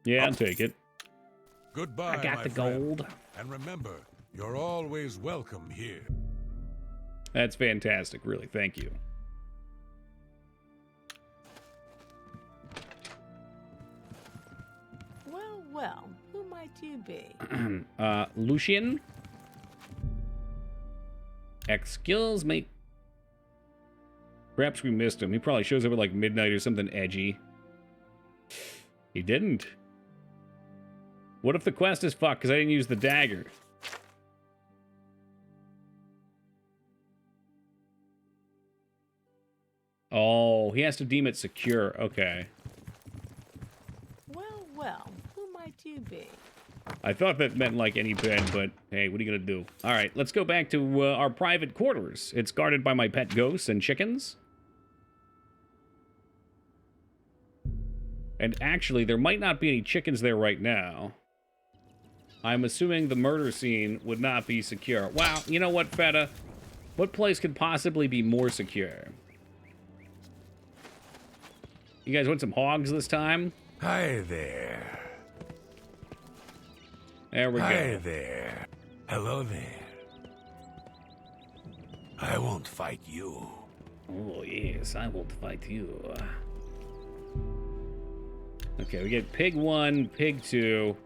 Yeah, I'll take it. Goodbye, I got my the friend. gold. And remember, you're always welcome here. That's fantastic, really. Thank you. Well, well, who might you be? Lucian? Excuse me. Perhaps we missed him. He probably shows up at like midnight or something edgy. He didn't. What if the quest is fucked because I didn't use the dagger? Oh, he has to deem it secure. Okay. Well, well, who might you be? I thought that meant like any bed, but hey, what are you gonna do? All right, let's go back to our private quarters. It's guarded by my pet ghosts and chickens. And actually, there might not be any chickens there right now. I'm assuming the murder scene would not be secure. Wow, you know what, Feta? What place could possibly be more secure? You guys want some hogs this time? Hi there. There we go. Hi there. Hello there. I won't fight you. Oh, yes, I won't fight you. Okay, we get pig 1, pig 2.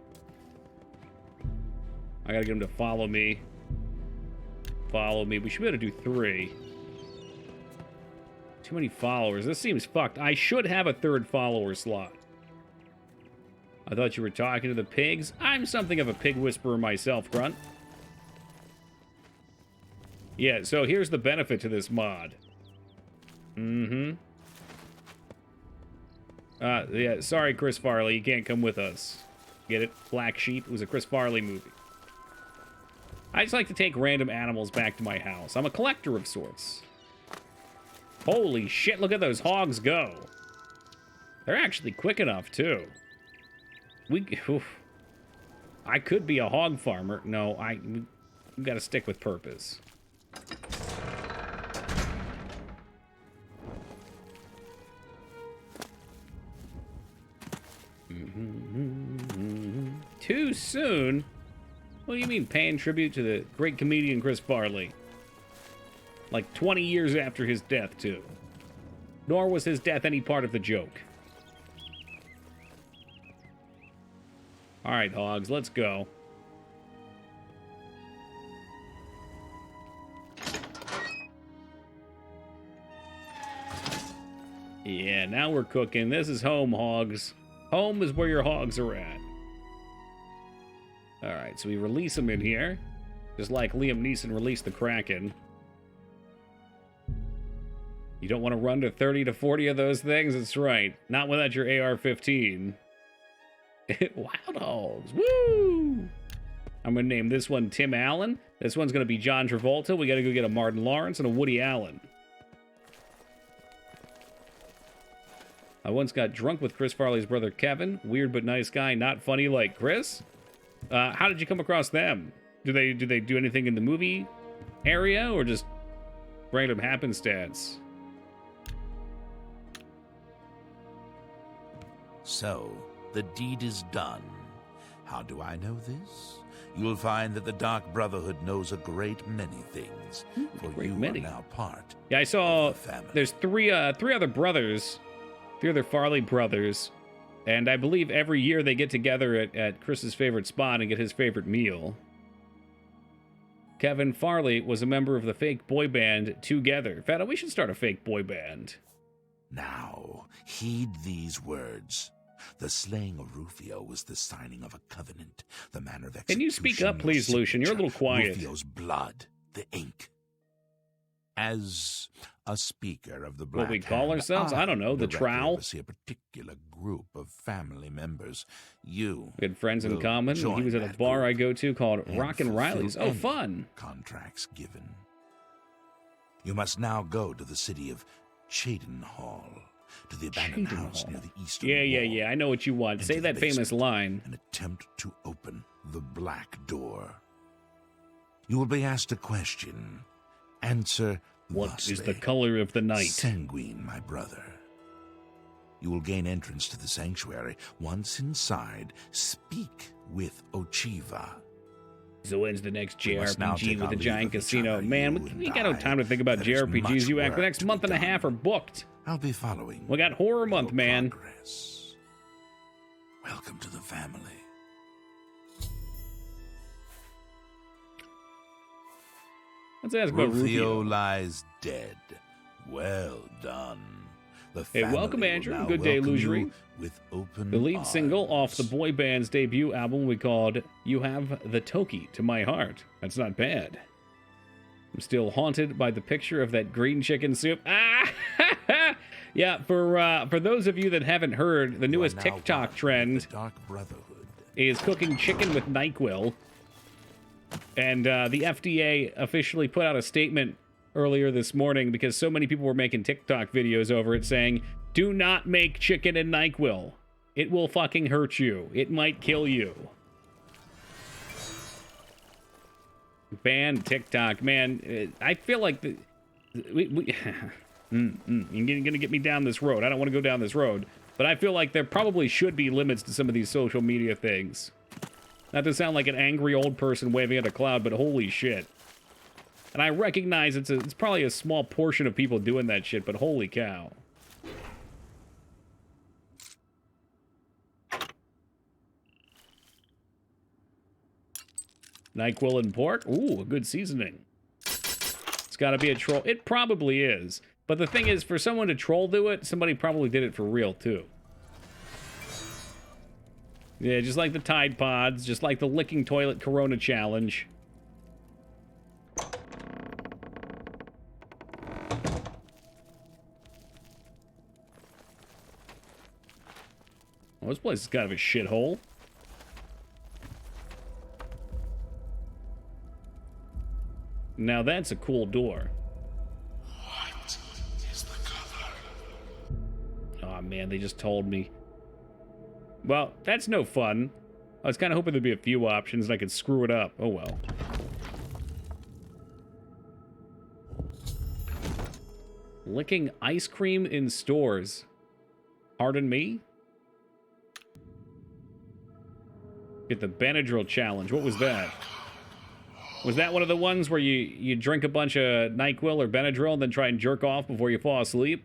I gotta get him to follow me. Follow me. We should be able to do 3. Too many followers. This seems fucked. I should have a 3rd follower slot. I thought you were talking to the pigs. I'm something of a pig whisperer myself, Grunt. Yeah, so here's the benefit to this mod. Yeah, sorry, Chris Farley, you can't come with us. Get it? Black Sheep. It was a Chris Farley movie. I just like to take random animals back to my house. I'm a collector of sorts. Holy shit, look at those hogs go. They're actually quick enough, too. I could be a hog farmer. No, we gotta stick with purpose. Too soon? What do you mean paying tribute to the great comedian Chris Farley? Like 20 years after his death, too. Nor was his death any part of the joke. Alright, hogs, let's go. Yeah, now we're cooking. This is home, hogs. Home is where your hogs are at. Alright, so we release them in here. Just like Liam Neeson released the Kraken. You don't want to run to 30 to 40 of those things? That's right. Not without your AR-15. Wild Hogs. Woo! I'm going to name this one Tim Allen. This one's going to be John Travolta. We got to go get a Martin Lawrence and a Woody Allen. I once got drunk with Chris Farley's brother Kevin. Weird but nice guy. Not funny like Chris. How did you come across them? Do they do anything in the movie area or just random happenstance? So, the deed is done. How do I know this? You'll find that the Dark Brotherhood knows a great many things, for you are now part. Yeah, I saw of the family. There's three other brothers, 3 other Farley brothers, and I believe every year they get together at Chris's favorite spot and get his favorite meal. Kevin Farley was a member of the fake boy band Together. Fata, we should start a fake boy band. Now, heed these words. The slaying of Rufio was the signing of a covenant. The manner of execution. Can you speak up, please, Lucian? You're a little quiet. Rufio's blood, the ink. As a speaker of the Black What we call ourselves? I don't know. The Trowel? A particular group of family members. You We had friends in common. He was at a bar I go to called Rockin' Riley's. Oh, fun. Contracts given. You must now go to the city of Cheydinhall, to the abandoned house near the eastern wall. Yeah. I know what you want. Say that famous line. And attempt to open the black door. You will be asked a question. Answer What is the color of the night? Sanguine, my brother. You will gain entrance to the sanctuary. Once inside, speak with Ochiva. So when's the next JRPG with a giant casino? Man, we got no time to think about JRPGs. You act the next month and a half are booked. I'll be following. We got Horror Month, man. Progress. Welcome to the family. Let's ask about Rufio. Lies dead. Well done. Hey, welcome, Andrew. Good day, Lugery. With open The lead arms. single off the boy band's debut album we called You Have the Toki to My Heart. That's not bad. I'm still haunted by the picture of that green chicken soup. Ah! Yeah, for those of you that haven't heard, the newest TikTok trend is cooking chicken with NyQuil. And the FDA officially put out a statement earlier this morning because so many people were making TikTok videos over it saying, do not make chicken in NyQuil. It will fucking hurt you. It might kill you. Ban TikTok, man. I feel like you're gonna get me down this road. I don't want to go down this road, but I feel like there probably should be limits to some of these social media things. Not to sound like an angry old person waving at a cloud, but holy shit. And I recognize it's probably a small portion of people doing that shit, but holy cow. NyQuil and pork? Ooh, a good seasoning. It's got to be a troll. It probably is. But the thing is, for someone to troll do it, somebody probably did it for real, too. Yeah, just like the Tide Pods, just like the licking toilet Corona challenge. Well, this place is kind of a shithole. Now that's a cool door. What is the color? Oh man, they just told me. Well, that's no fun. I was kind of hoping there'd be a few options and I could screw it up. Oh well. Licking ice cream in stores. Pardon me? Get the Benadryl challenge. What was that? Was that one of the ones where you drink a bunch of NyQuil or Benadryl and then try and jerk off before you fall asleep?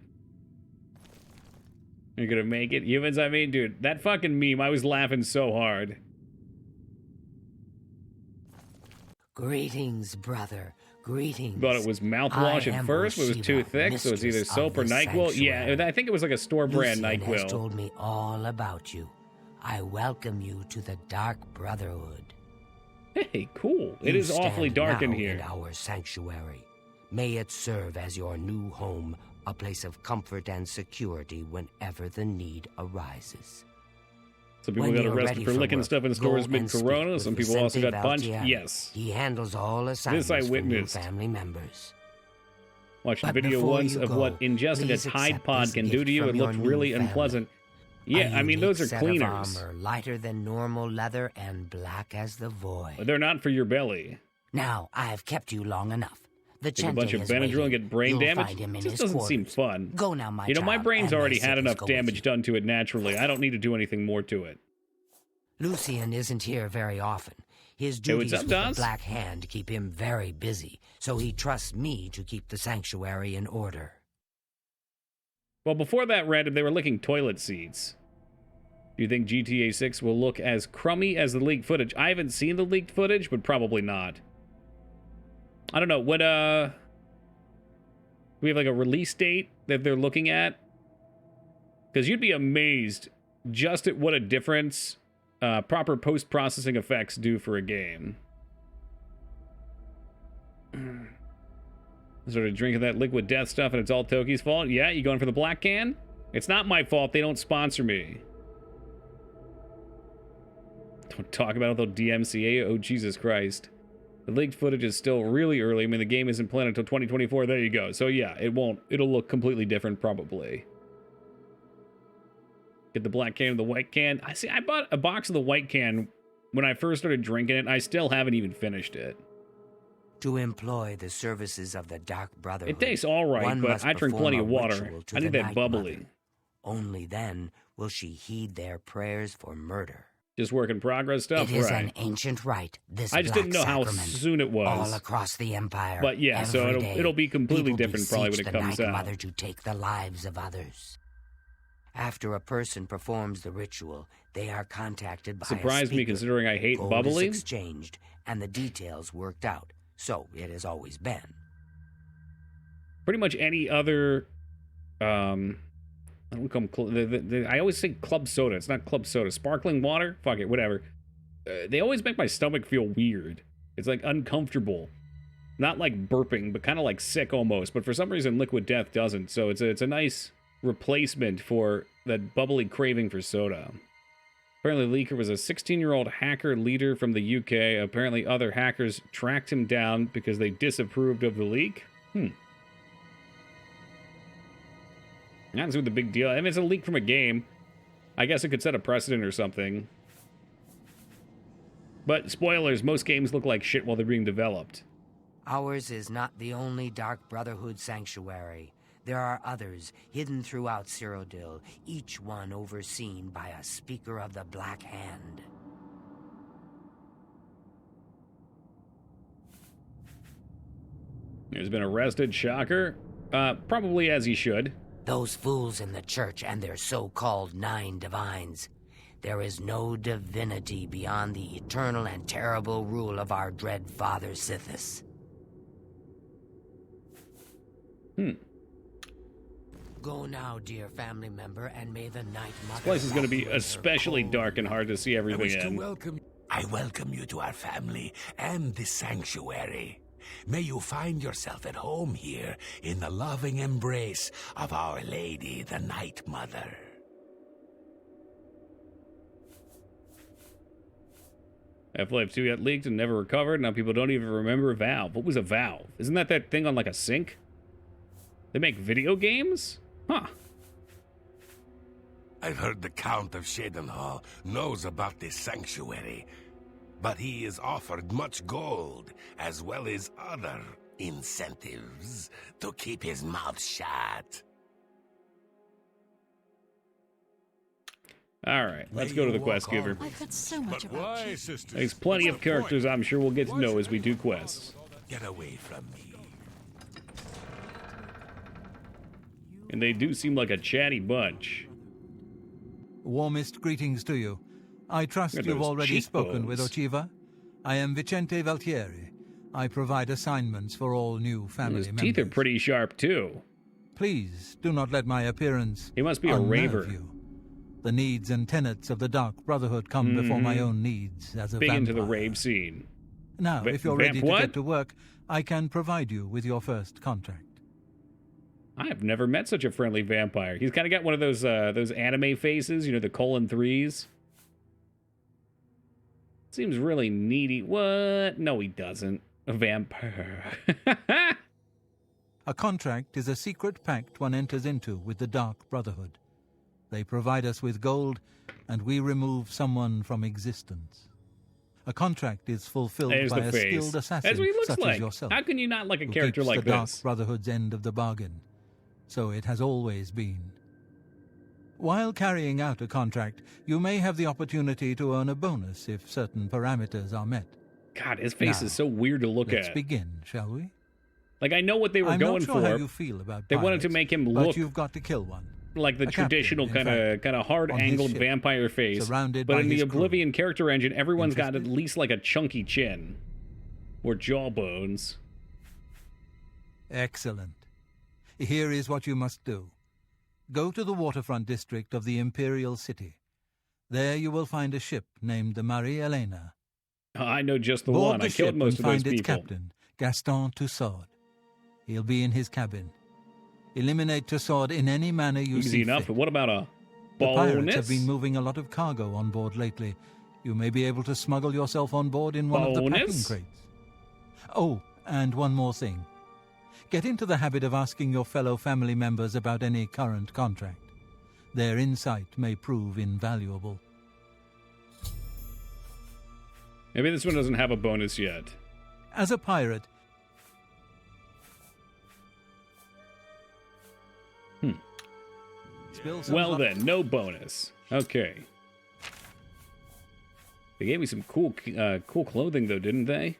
You're gonna make it? Humans, I mean, dude, that fucking meme, I was laughing so hard. Greetings, brother. Greetings. Thought it was mouthwash at first, but it was too thick, so it's either soap or NyQuil. Yeah, I think it was like a store brand Lucian has NyQuil. told me all about you. I welcome you to the Dark Brotherhood. Hey, cool. It You is awfully stand dark in now here. our sanctuary. May it serve as your new home, a place of comfort and security whenever the need arises. Some people When got you're arrested ready for for licking work, stuff in stores go and speak mid-corona. with Some people also Vicente got punched. Valtieri. Yes. He handles all assignments I for new witnessed. family members. Watched a But video before once you of go, what ingesting a please Tide accept Pod this can do gift to you. from It your looked new really family. unpleasant. A Yeah, I mean, those are unique set cleaners. of armor, lighter than normal leather and black as the void. But they're not for your belly. Now, I've kept you long enough. Take a bunch of Benadryl and get brain damage. This doesn't seem fun. Go now, my You know, my child, brain's and may already had sickness enough go with damage you. done to it naturally. I don't need to do anything more to it. Lucian isn't here very often. His Hey, what's duties up, with the Dawes? Black Hand keep him very busy, so he trusts me to keep the sanctuary in order. Well, before that, random, they were licking toilet seats. Do you think GTA 6 will look as crummy as the leaked footage? I haven't seen the leaked footage, but probably not. I don't know. What, we have like a release date that they're looking at? Because you'd be amazed just at what a difference proper post-processing effects do for a game. Started drinking that liquid death stuff and it's all Toki's fault? Yeah, you going for the black can? It's not my fault. They don't sponsor me. Don't talk about it though, DMCA. Oh, Jesus Christ. The leaked footage is still really early. I mean, the game isn't planned until 2024. There you go. So yeah, it'll look completely different probably. Get the black can and the white can. I bought a box of the white can when I first started drinking it. I still haven't even finished it. To employ the services of the Dark Brotherhood, It tastes all right, one but must I drink perform plenty a of water. ritual to I need the that Night bubbly. Mother. Only then will she heed their prayers for murder. Just work in progress stuff? It is right. an ancient rite, this I just black didn't know how sacrament, soon it was. all across the Empire. But yeah, so every day, it'll be completely people different probably when beseech it the comes Night out. Mother to take the lives of others. After a person performs the ritual, they are contacted by a Surprised me speaker. considering I hate Gold bubbly. is exchanged and the details worked out. So it has always been. Pretty much any other I don't come I always say club soda. It's not club soda. Sparkling water? Fuck it, whatever. They always make my stomach feel weird. It's like uncomfortable. Not like burping, but kind of like sick almost. But for some reason, Liquid Death doesn't. So it's a nice replacement for that bubbly craving for soda. Apparently, Leaker was a 16-year-old hacker leader from the UK. Apparently, other hackers tracked him down because they disapproved of the leak. I don't see what the big deal. I mean, it's a leak from a game. I guess it could set a precedent or something. But spoilers, most games look like shit while they're being developed. Ours is not the only Dark Brotherhood sanctuary. There are others hidden throughout Cyrodiil, each one overseen by a speaker of the Black Hand. He's been arrested, shocker. Probably as he should. Those fools in the church and their so-called 9 divines. There is no divinity beyond the eternal and terrible rule of our dread father Sithis. Go now, dear family member, and may the Night Mother... This place is going to be especially dark and hard to see everything in. I welcome you to our family and this sanctuary. May you find yourself at home here in the loving embrace of Our Lady, the Night Mother. Half-Life 2 got leaked and never recovered. Now people don't even remember Valve. What was a Valve? Isn't that thing on like a sink? They make video games? Huh. I've heard the Count of Shadenhall knows about this sanctuary, but he is offered much gold as well as other incentives to keep his mouth shut. All right, let's go to the quest giver. I've heard so much about you. There's plenty of characters I'm sure we'll get to know as we do quests. Get away from me. And they do seem like a chatty bunch. Warmest greetings to you. I trust Look at you've those already spoken with cheekbones. Ochiva. I am Vicente Valtieri. I provide assignments for all new family His members. teeth are pretty sharp too. Please do not let my appearance He must be a unnerve raver. you. The needs and tenets of the Dark Brotherhood come before my own needs as a Big vampire. into the rave scene. Now, if you're ready to what? get to work, I can provide you with your first contract. I have never met such a friendly vampire. He's kind of got one of those anime faces, you know, the colon threes. Seems really needy. What? No, he doesn't. A vampire. A contract is a secret pact one enters into with the Dark Brotherhood. They provide us with gold, and we remove someone from existence. A contract is fulfilled by a skilled assassin That's what he looks such like. as yourself. How can you not like a who character keeps like the Dark this? Brotherhood's end of the bargain. So it has always been. While carrying out a contract, you may have the opportunity to earn a bonus if certain parameters are met. God, his face Now, is so weird to look let's at. begin, shall we? Like, I know what they were I'm going not sure for. how you feel about They wanted to pirates, make him but look you've got to kill one. like the A captain, traditional in kind of hard on his angled ship, vampire face. surrounded But by in the his crew. Oblivion character engine, everyone's got at Interested? least like a chunky chin or jawbones. Excellent. Here is what you must do. Go to the waterfront district of the Imperial City. There you will find a ship named the Marie Elena. I know just the Board one. the I ship killed most and of those find its people. captain, Gaston Tussaud. He'll be in his cabin. Eliminate Tussaud in any manner you Easy see enough. fit. But what about a The pirates have bonus? been moving a lot of cargo on board lately. You may be able to smuggle yourself on board in one of the packing Bonus? crates. Oh, and one more thing. Get into the habit of asking your fellow family members about any current contract. Their insight may prove invaluable. Maybe this one doesn't have a bonus yet. As a pirate, spill some Well luck- then, no bonus. Okay. They gave me some cool clothing though, didn't they?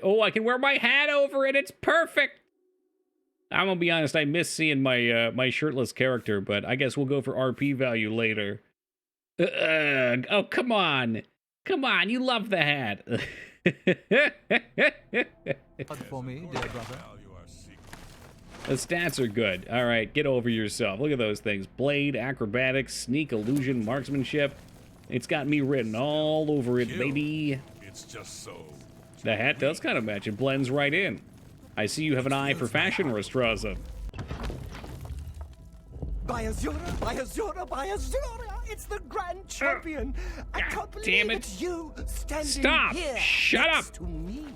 Oh, I can wear my hat over it. It's perfect. I'm gonna be honest. I miss seeing my my shirtless character, but I guess we'll go for RP value later. Oh, come on. Come on, you love the hat. for me, dear brother. The stats are good. All right, get over yourself. Look at those things. Blade, acrobatics, sneak, illusion, marksmanship. It's got me written all over it, baby. It's just so. The hat does kind of match. It blends right in. I see you have an eye for fashion, Rostraza. By Azura, by Azura, by Azura! It's the Grand Champion! I can't believe damn it. it's you standing Stop! here Shut next up! to me.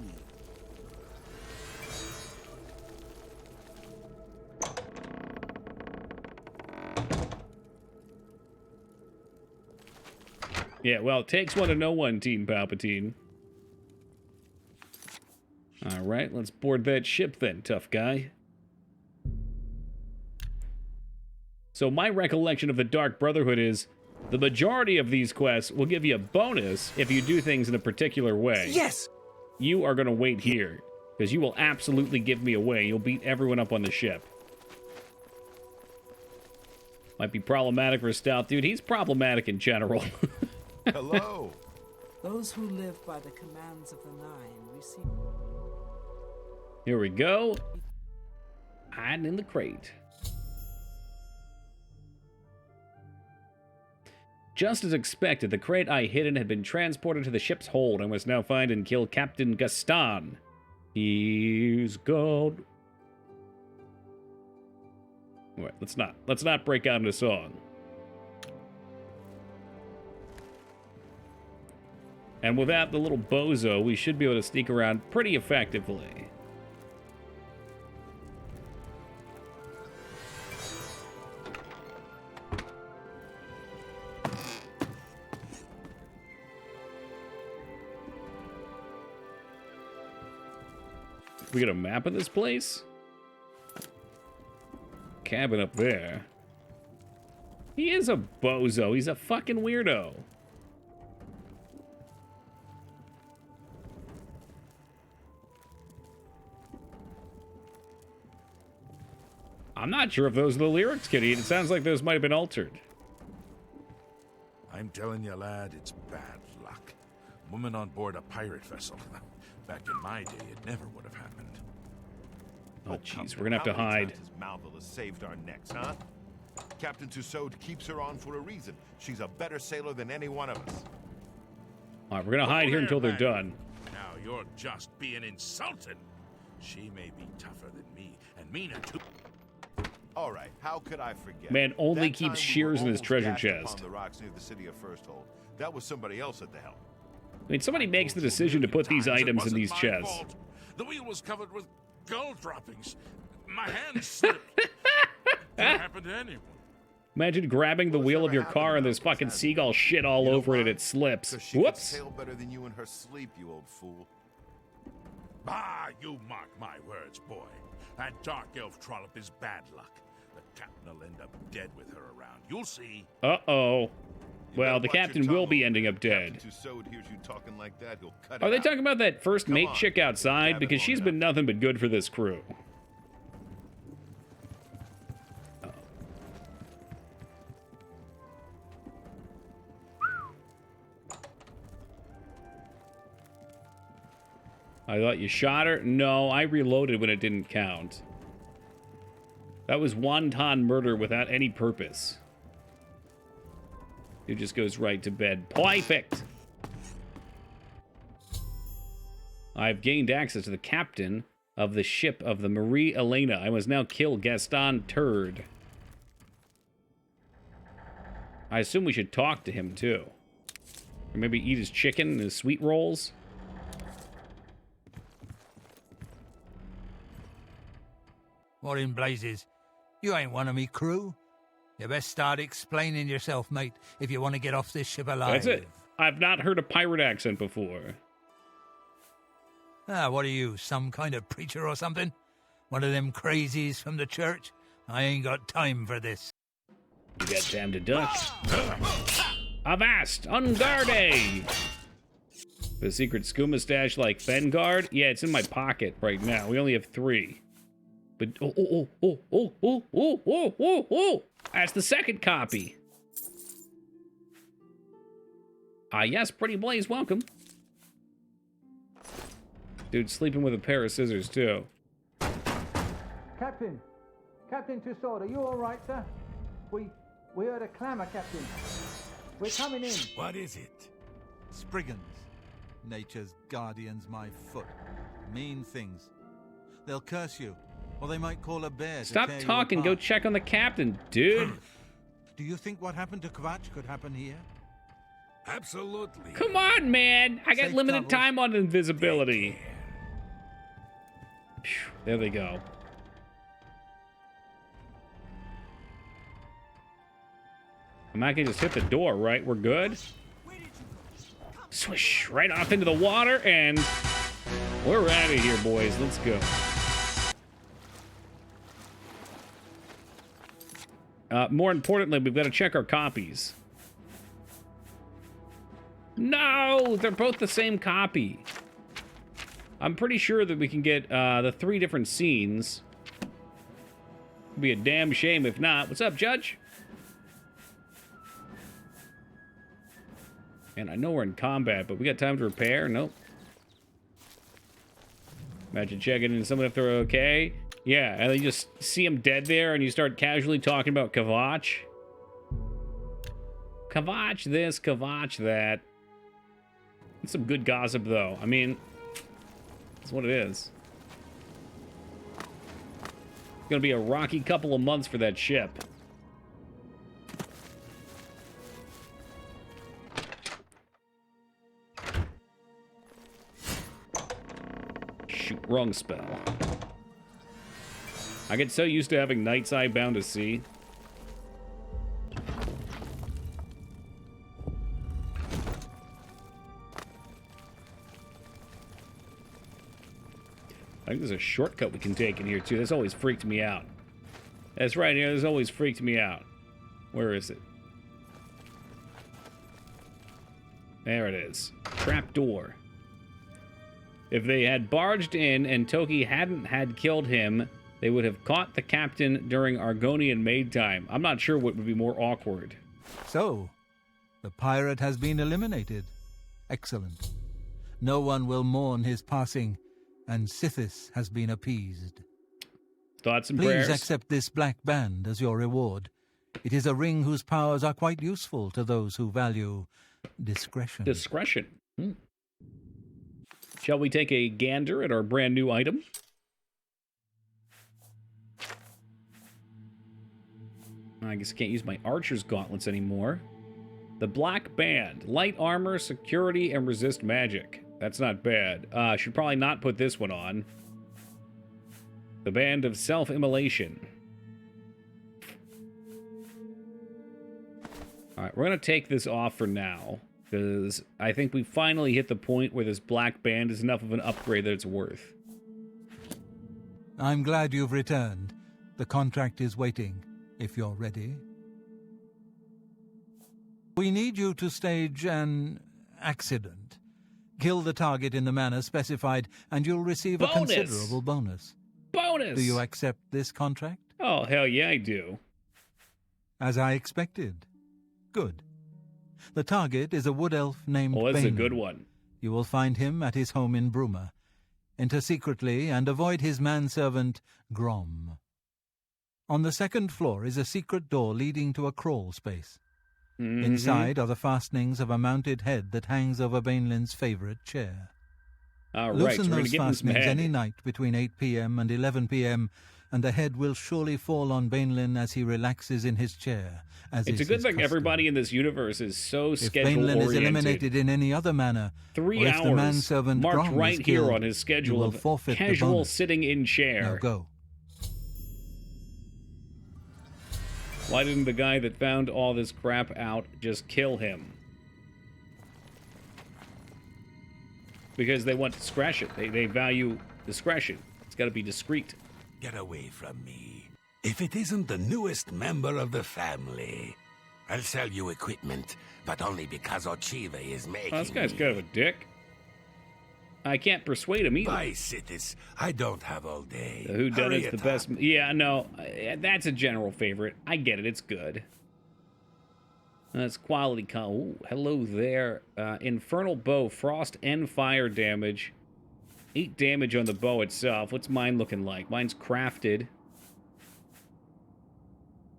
Yeah, well, it takes one to know one, Teen Palpatine. All right, let's board that ship then, tough guy. So my recollection of the Dark Brotherhood is the majority of these quests will give you a bonus if you do things in a particular way. Yes! You are going to wait here, because you will absolutely give me away. You'll beat everyone up on the ship. Might be problematic for Stout Dude. He's problematic in general. Hello. Those who live by the commands of the Nine receive. Here we go. Hiding in the crate. Just as expected, the crate I hid in had been transported to the ship's hold and was now find and kill Captain Gaston. He's gone. Wait, let's not break out into song. And without the little bozo, we should be able to sneak around pretty effectively. We got a map of this place? Cabin up there. He is a bozo. He's a fucking weirdo. I'm not sure if those are the lyrics, Kitty. It sounds like those might have been altered. I'm telling you, lad, it's bad luck. Woman on board a pirate vessel. Back in my day, it never would have happened. Oh, jeez, we're gonna have to hide. His mouthful has saved our necks, huh? Captain Tussaud keeps her on for a reason. She's a better sailor than any one of us. All right, we're gonna hide here until they're done. Now you're just being insulted. She may be tougher than me, and meaner too. All right, how could I forget? Man only That keeps time we shears were in his almost treasure dashed chest. upon the rocks near the city of Firsthold. That was somebody else at the helm. I mean, somebody makes the decision to put these items in these chests. The wheel was covered with gold droppings. My hand slipped. Could happen to anyone. Imagine grabbing the wheel of your car and there's fucking seagull shit all over it and it slips. 'Cause she Whoops. could sail better than you in her sleep, you old fool. Ah, you mark my words, boy. That dark elf trollop is bad luck. The captain will end up dead with her around. You'll see. Uh-oh. Well, the captain will be ending up dead. Tussaud hears you talking like that, he'll cut Are it they out. talking about that first Come mate on, chick outside? grab it Because long she's been nothing but good for this crew. I thought you shot her? No, I reloaded when it didn't count. That was wanton murder without any purpose. It just goes right to bed. Perfect! I've gained access to the captain of the ship of the Marie Elena. I must now kill Gaston Turd. I assume we should talk to him, too. Or maybe eat his chicken and his sweet rolls. What in blazes? You ain't one of me crew. You best start explaining yourself, mate, if you want to get off this ship alive. That's it. I've not heard a pirate accent before. Ah, what are you, some kind of preacher or something? One of them crazies from the church? I ain't got time for this. You got time to duck. Avast! Unguarde! The secret skooma stash like Fengard? Yeah, it's in my pocket right now. We only have 3. But oh, that's the second copy. Yes, Pretty Blaze, welcome. Dude, sleeping with a pair of scissors, too. Captain Tussaud, are you all right, sir? We heard a clamour, Captain. We're coming in. What is it? Spriggans. Nature's guardians, my foot. Mean things. They'll curse you, or they might call a bear. Stop to tear talking. You Go apart. check on the captain, dude. Do you think what happened to Kvatch could happen here? Absolutely. Come on, man. I got Safe limited travels. time on invisibility. Phew, there they go. I'm not gonna just hit the door, right? We're good? Swish right off into the water, and we're out of here, boys. Let's go. More importantly, we've got to check our copies. No, they're both the same copy. I'm pretty sure that we can get the 3 different scenes. It'd be a damn shame if not. What's up, Judge? And I know we're in combat, but we got time to repair? Nope. Imagine checking in someone if they're okay. Yeah, and then you just see them dead there, and you start casually talking about Kvatch. Kvatch this, Kvatch that. It's some good gossip, though. I mean, that's what it is. It's gonna be a rocky couple of months for that ship. Shoot, wrong spell. I get so used to having Night's Eye bound to sea. I think there's a shortcut we can take in here, too. That's always freaked me out. That's right, here. That's always freaked me out. Where is it? There it is. Trap door. If they had barged in and Toki hadn't had killed him, they would have caught the captain during Argonian maid time. I'm not sure what would be more awkward. So, the pirate has been eliminated. Excellent. No one will mourn his passing, and Sithis has been appeased. Thoughts and Please prayers? accept this black band as your reward. It is a ring whose powers are quite useful to those who value discretion. Discretion. Shall we take a gander at our brand new item? I guess I can't use my archer's gauntlets anymore. The Black Band. Light armor, security, and resist magic. That's not bad. Should probably not put this one on. The Band of Self-Immolation. Alright, we're going to take this off for now, because I think we finally hit the point where this Black Band is enough of an upgrade that it's worth. I'm glad you've returned. The contract is waiting, if you're ready. We need you to stage an accident. Kill the target in the manner specified, and you'll receive a considerable bonus. Bonus! Do you accept this contract? Oh, hell yeah, I do. As I expected. Good. The target is a wood elf named Oh, that's a Bainland. good one. You will find him at his home in Bruma. Enter secretly and avoid his manservant, Grom. On the second floor is a secret door leading to a crawl space. Inside are the fastenings of a mounted head that hangs over Bainland's favorite chair. All right, Loosen so we're going those to get in some fastenings head. any night between 8 p.m. and 11 p.m., and the head will surely fall on Bainland as he relaxes in his chair. As It's a is good his thing custom. everybody in this universe is so If schedule-oriented. Bainland is eliminated in any other manner, 3 or if the hours manservant marked Grom is right here killed, on his you schedule will of forfeit the casual bonus. sitting in chair. Now go. Why didn't the guy that found all this crap out just kill him? Because they want discretion. They value discretion. It's got to be discreet. Get away from me. If it isn't the newest member of the family, I'll sell you equipment, but only because Ochiva is making Oh, this guy's me. kind of a dick. I can't persuade him either. Bye, Citis. I don't have all day. The whodunit's Hurry the it best. up. Yeah, no, that's a general favorite. I get it. It's good. That's quality. Ooh, hello there. Infernal bow, frost and fire damage. 8 damage on the bow itself. What's mine looking like? Mine's crafted.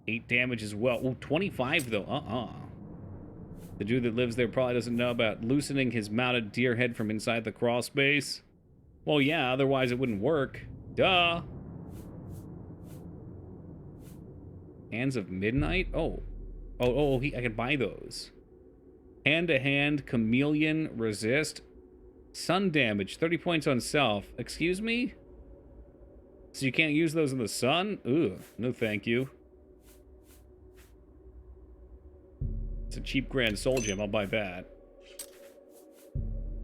8 damage as well. Ooh, 25 though. The dude that lives there probably doesn't know about loosening his mounted deer head from inside the crawl space. Well, yeah, otherwise it wouldn't work. Duh. Hands of Midnight? Oh, I can buy those. Hand-to-hand, chameleon, resist. Sun damage, 30 points on self. Excuse me? So you can't use those in the sun? Ugh, no thank you. It's a cheap Grand Soul Gem, I'll buy that.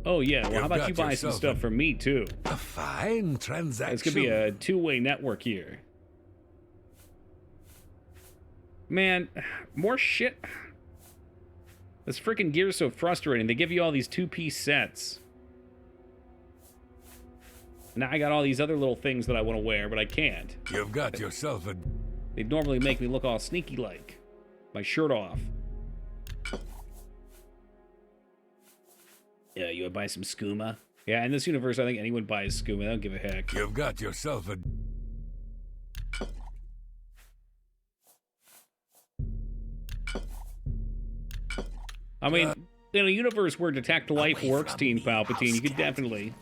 Oh yeah, well how about you buy some stuff for me too? A fine transaction. It's gonna be a two-way network here. Man, more shit. This freaking gear is so frustrating. They give you all these 2-piece sets. Now I got all these other little things that I want to wear, but I can't. You've got yourself a... They'd normally make me look all sneaky-like. My shirt off. Yeah, you would buy some skooma? Yeah, in this universe, I think anyone buys skooma. They don't give a heck. You've got yourself a... I mean, in a universe where Detect Life works, Teen Palpatine, you could definitely...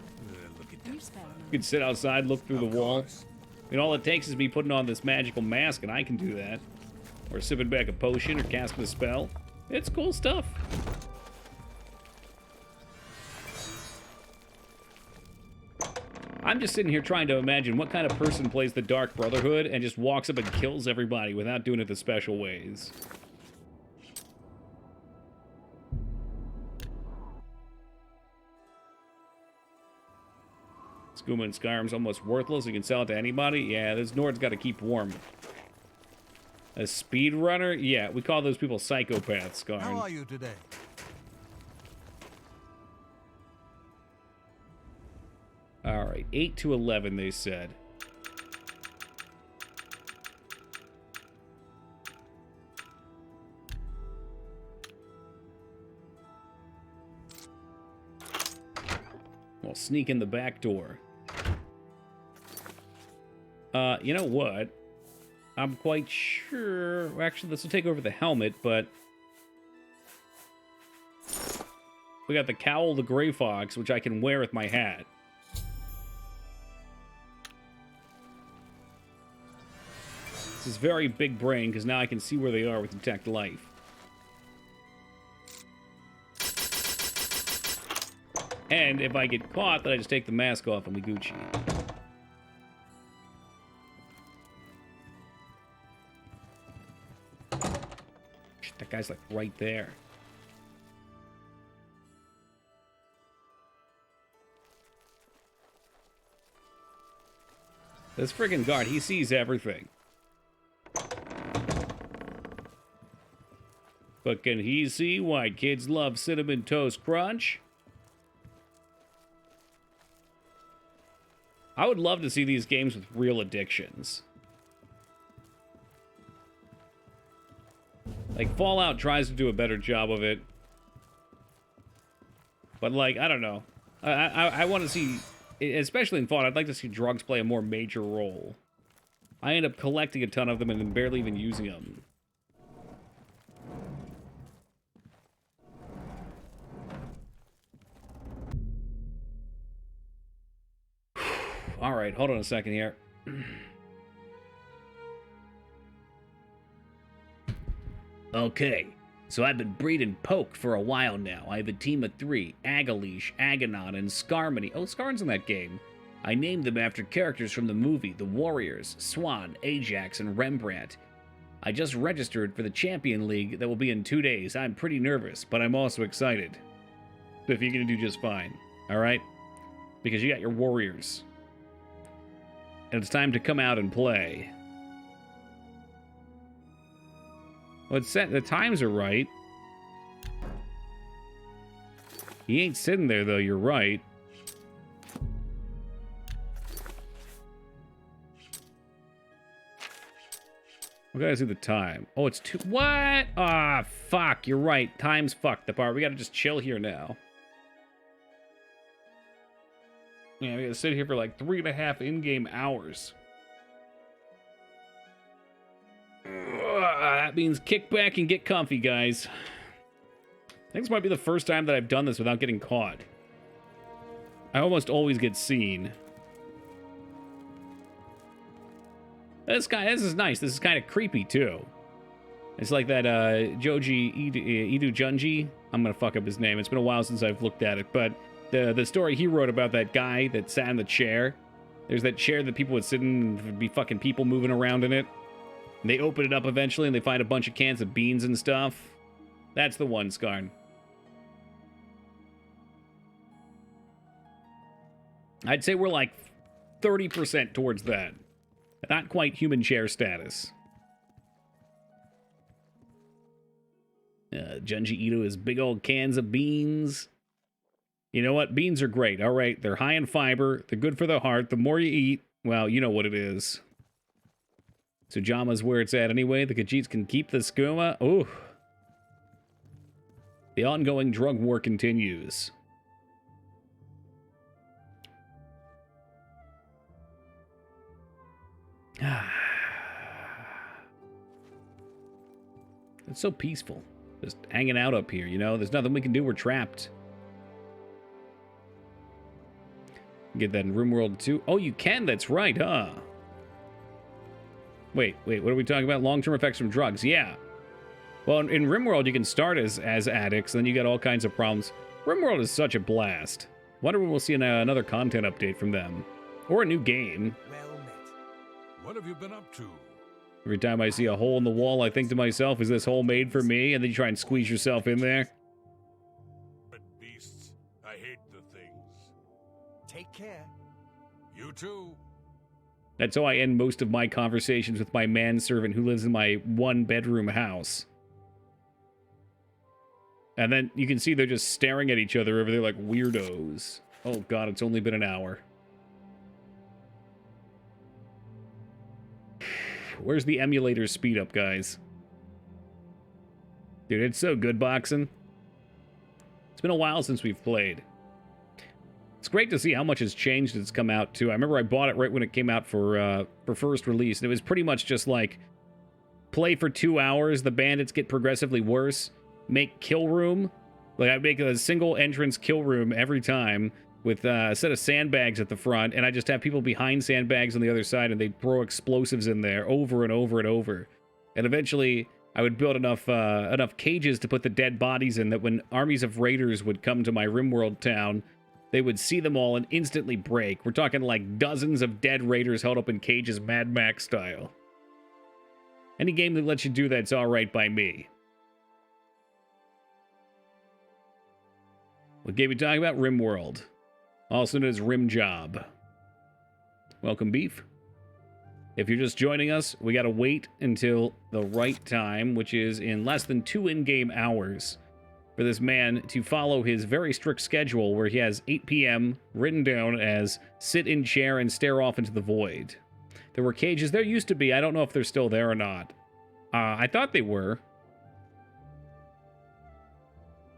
You could sit outside, look through the wall. I mean, all it takes is me putting on this magical mask, and I can do that. Or sipping back a potion, or casting a spell. It's cool stuff. I'm just sitting here trying to imagine what kind of person plays the Dark Brotherhood and just walks up and kills everybody without doing it the special ways. Skooma and Skyrim's almost worthless. You can sell it to anybody. Yeah, this Nord's got to keep warm. A speedrunner? Yeah, we call those people psychopaths, Skyrim. How are you today? All right, 8 to 11, they said. We'll sneak in the back door. You know what? I'm quite sure... well, actually, this will take over the helmet, but... we got the cowl, the Gray Fox, which I can wear with my hat. This is very big brain, because now I can see where they are with Detect Life. And if I get caught, then I just take the mask off and we Gucci. Shit, that guy's like right there. This friggin' guard, he sees everything. But can he see why kids love Cinnamon Toast Crunch? I would love to see these games with real addictions. Like, Fallout tries to do a better job of it. But, like, I don't know. I want to see, especially in Fallout, I'd like to see drugs play a more major role. I end up collecting a ton of them and then barely even using them. All right, hold on a second here. Okay, so I've been breeding Poke for a while now. I have a team of 3, Agaleesh, Aganon, and Skarmory. Oh, Skarn's in that game. I named them after characters from the movie, The Warriors, Swan, Ajax, and Rembrandt. I just registered for the Champion League that will be in 2 days. I'm pretty nervous, but I'm also excited. So if you're going to do just fine, all right? Because you got your Warriors. And it's time to come out and play. Well, it's set. The times are right. He ain't sitting there, though. You're right. We gotta see the time. Oh, it's 2. What? Ah, fuck. You're right. Time's fucked the part. We gotta just chill here now. Yeah, we gotta sit here for like 3.5 in-game hours. That means kick back and get comfy, guys. I think this might be the first time that I've done this without getting caught. I almost always get seen. This is nice. This is kind of creepy, too. It's like that Joji Idu Junji. I'm gonna fuck up his name. It's been a while since I've looked at it, but the story he wrote about that guy that sat in the chair. There's that chair that people would sit in and there'd be fucking people moving around in it. And they open it up eventually and they find a bunch of cans of beans and stuff. That's the one, Skarn. I'd say we're like 30% towards that. Not quite human chair status. Junji Ito is big old cans of beans. You know what? Beans are great. All right, they're high in fiber. They're good for the heart. The more you eat, well, you know what it is. Sujama's where it's at anyway. The Khajiits can keep the skooma. Ooh. The ongoing drug war continues. It's so peaceful. Just hanging out up here, you know? There's nothing we can do. We're trapped. Get that in RimWorld 2. Oh, you can? That's right, huh? Wait, what are we talking about? Long-term effects from drugs. Yeah. Well, in RimWorld, you can start as addicts, then you get all kinds of problems. RimWorld is such a blast. Wonder when we'll see another content update from them. Or a new game. Well met. What have you been up to? Every time I see a hole in the wall, I think to myself, is this hole made for me? And then you try and squeeze yourself in there. Beasts. I hate the things. Take care. You too. That's how I end most of my conversations with my manservant who lives in my one-bedroom house. And then you can see they're just staring at each other over there like weirdos. Oh god, it's only been an hour. Where's the emulator speed up, guys? Dude, it's so good boxing. It's been a while since we've played. great to see how much has changed as it's come out, too. I remember I bought it right when it came out for first release, and it was pretty much just like, play for 2 hours, the bandits get progressively worse, make kill room. Like, I make a single entrance kill room every time with a set of sandbags at the front, and I just have people behind sandbags on the other side, and they throw explosives in there over and over and over. And eventually, I would build enough cages to put the dead bodies in that when armies of raiders would come to my RimWorld town, they would see them all and instantly break. We're talking like dozens of dead raiders held up in cages, Mad Max style. Any game that lets you do that's alright by me. What game we talking about? RimWorld. Also known as RimJob. Welcome, Beef. If you're just joining us, we gotta wait until the right time, which is in less than 2 in-game hours, for this man to follow his very strict schedule where he has 8 p.m. written down as sit in chair and stare off into the void. There were cages. There used to be. I don't know if they're still there or not. I thought they were.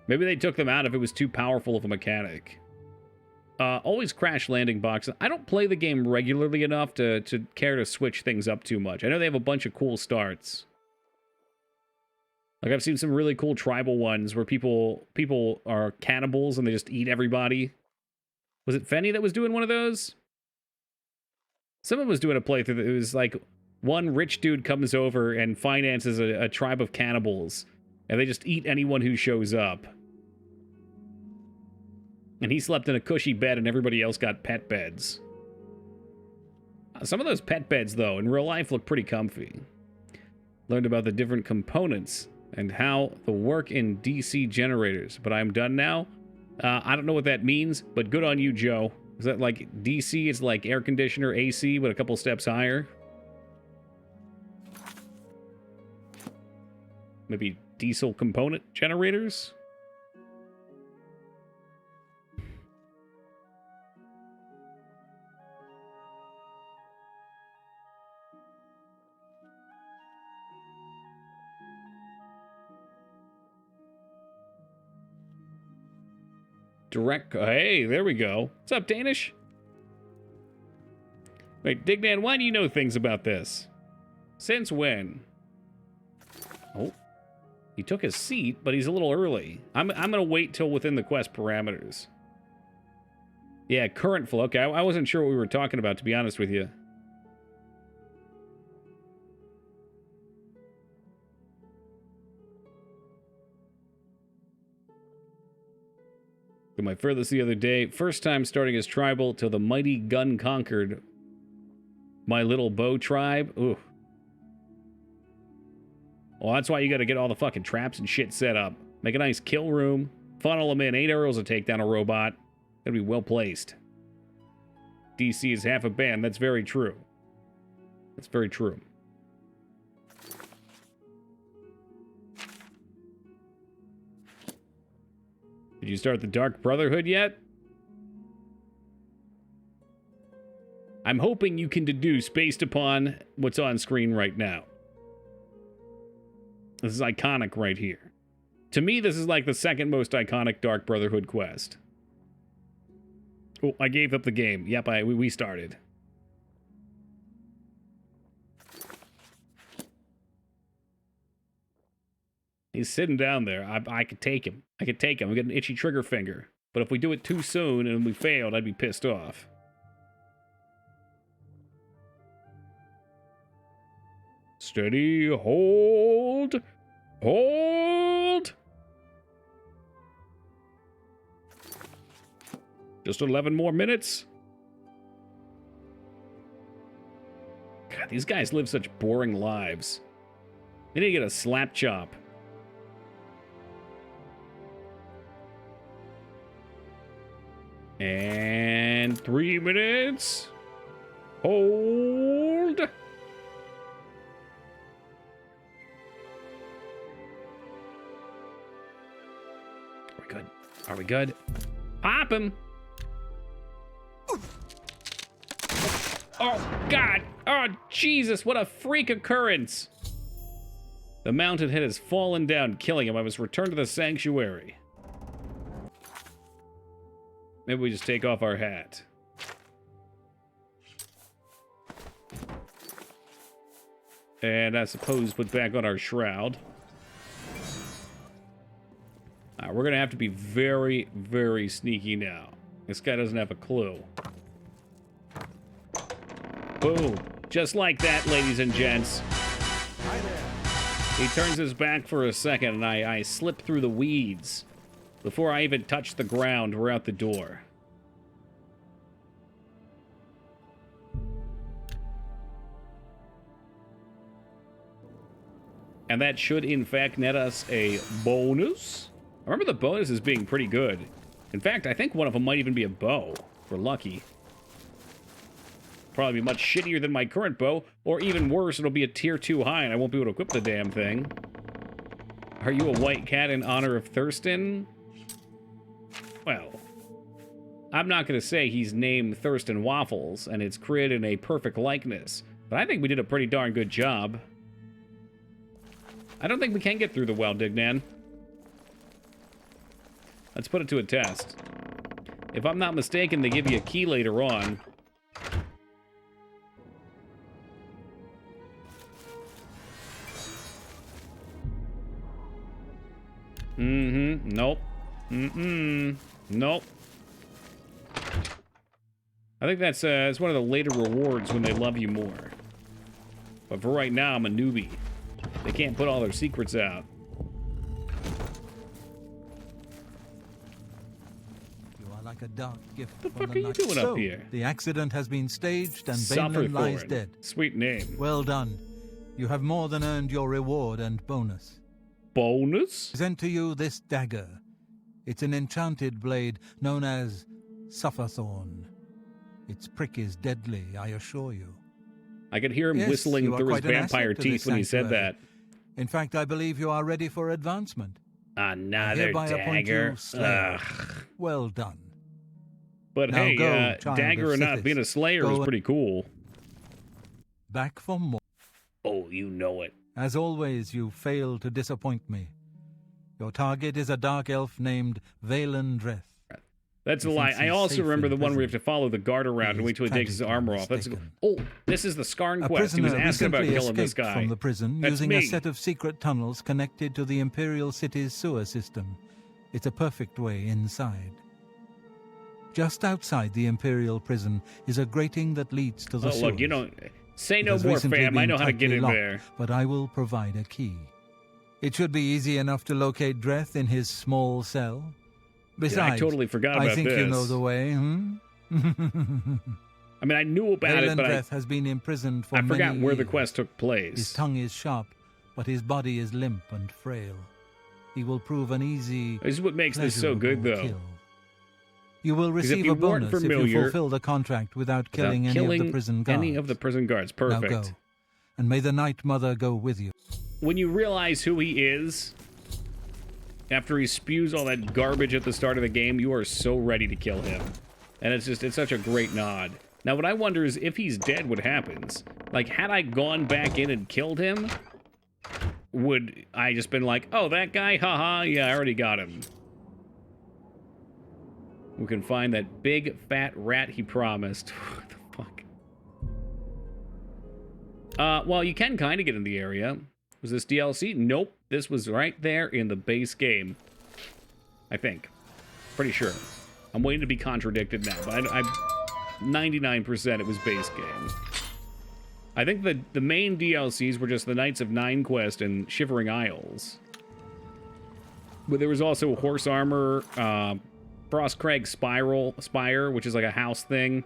Maybe they took them out if it was too powerful of a mechanic. Always crash landing boxes. I don't play the game regularly enough to care to switch things up too much. I know they have a bunch of cool starts. Like, I've seen some really cool tribal ones where people are cannibals and they just eat everybody. Was it Fenny that was doing one of those? Someone was doing a playthrough that it was like one rich dude comes over and finances a tribe of cannibals, and they just eat anyone who shows up. And he slept in a cushy bed and everybody else got pet beds. Some of those pet beds, though, in real life look pretty comfy. Learned about the different components and how the work in DC generators. But I'm done now. I don't know what that means, but good on you, Joe. Is that like DC? It's like air conditioner, AC, but a couple steps higher? Maybe diesel component generators? Direct. Hey, there we go. What's up, Danish? Wait, Dignan, why do you know things about this? Since when? Oh, he took his seat, but he's a little early. I'm gonna wait till within the quest parameters. Yeah, current flow. Okay, I wasn't sure what we were talking about, to be honest with you. My furthest the other day, first time starting as tribal till the mighty gun conquered my little bow tribe. Ooh. Well, that's why you gotta get all the fucking traps and shit set up. Make a nice kill room, funnel them in, 8 arrows to take down a robot. Gotta be well placed. DC is half a band, that's very true. That's very true. Did you start the Dark Brotherhood yet? I'm hoping you can deduce based upon what's on screen right now. This is iconic right here. To me, this is like the second most iconic Dark Brotherhood quest. Oh, I gave up the game. Yep, we started. He's sitting down there. I could take him. I could take him. I get an itchy trigger finger. But if we do it too soon and we failed, I'd be pissed off. Steady, hold, hold. Just 11 more minutes. God, these guys live such boring lives. They need to get a slap chop. And 3 minutes. Hold. Are we good? Are we good? Pop him. Oh, God. Oh, Jesus. What a freak occurrence. The mounted head has fallen down, killing him. I was returned to the sanctuary. Maybe we just take off our hat. And I suppose put back on our shroud. We're going to have to be very, very sneaky now. This guy doesn't have a clue. Boom. Just like that, ladies and gents. He turns his back for a second, and I slip through the weeds. Before I even touch the ground, we're out the door. And that should, in fact, net us a bonus. I remember the bonus as being pretty good. In fact, I think one of them might even be a bow, if we're lucky. Probably be much shittier than my current bow, or even worse, it'll be a tier 2 high, and I won't be able to equip the damn thing. Are you a white cat in honor of Thurston? Well, I'm not going to say he's named Thurston Waffles, and it's created a perfect likeness, but I think we did a pretty darn good job. I don't think we can get through the well, Dignan. Let's put it to a test. If I'm not mistaken, they give you a key later on. Nope. Nope. I think that's it's one of the later rewards when they love you more. But for right now, I'm a newbie. They can't put all their secrets out. You are like a dark gift. What the fuck from are the you night. doing So, up here? The accident has been staged and Bainland lies Sufferthorn. dead. Sweet name. Well done. You have more than earned your reward and bonus. Bonus? Present to you this dagger. It's an enchanted blade known as Sufferthorn. Its prick is deadly, I assure you. I could hear him Yes, whistling you are through his quite an vampire asset to teeth this when he said sanctuary. that. In fact, I believe you are ready for advancement. I Another hereby appoint you dagger. Slayer. Ugh. Well done. But Now hey, go, child dagger of or not, Sithis. being a slayer Go is and- pretty cool. Back for more. Oh, you know it. As always, you fail to disappoint me. Your target is a dark elf named Valen Dreth. That's a He lie. thinks I he's also safe remember in the one where you have prison. to follow the guard around He and wait is till he takes his tragically armor off. That's mistaken. oh, this is the Skarn A quest. He prisoner was asking about recently killing this escaped guy. from the prison That's using me. a set of secret tunnels connected to the Imperial City's sewer system. It's a perfect way inside. Just outside the Imperial prison is a grating that leads to the Oh, sewers. look, you don't say It no has more, recently fam. I been know how to get tightly in locked, there. But I will provide a key. It should be easy enough to locate Dreth in his small cell. Besides, I totally forgot about I think this. you know the way, hmm? I mean, I knew about it, but Dreth has been imprisoned for I forgot many where the years. quest took His place. tongue is sharp, but his body is limp and frail. He will prove an easy, This is what makes this so good, pleasurable though. kill. You will 'Cause if receive you a weren't bonus if you familiar- fulfill the contract without Without killing any of the prison guards. any of the prison guards. Now Perfect. go, and may the Night Mother go with you. When you realize who he is, after he spews all that garbage at the start of the game, you are so ready to kill him. And it's such a great nod. Now, what I wonder is if he's dead, what happens? Like, had I gone back in and killed him, would I just been like, oh, that guy? Haha, yeah, I already got him. We can find that big, fat rat he promised. What the fuck? Well, you can kind of get in the area. Was this DLC? Nope. This was right there in the base game. I think. Pretty sure. I'm waiting to be contradicted now, but I'm 99% it was base game. I think the main DLCs were just the Knights of Nine quest and Shivering Isles. But there was also Horse Armor, Frostcrag Spire, which is like a house thing.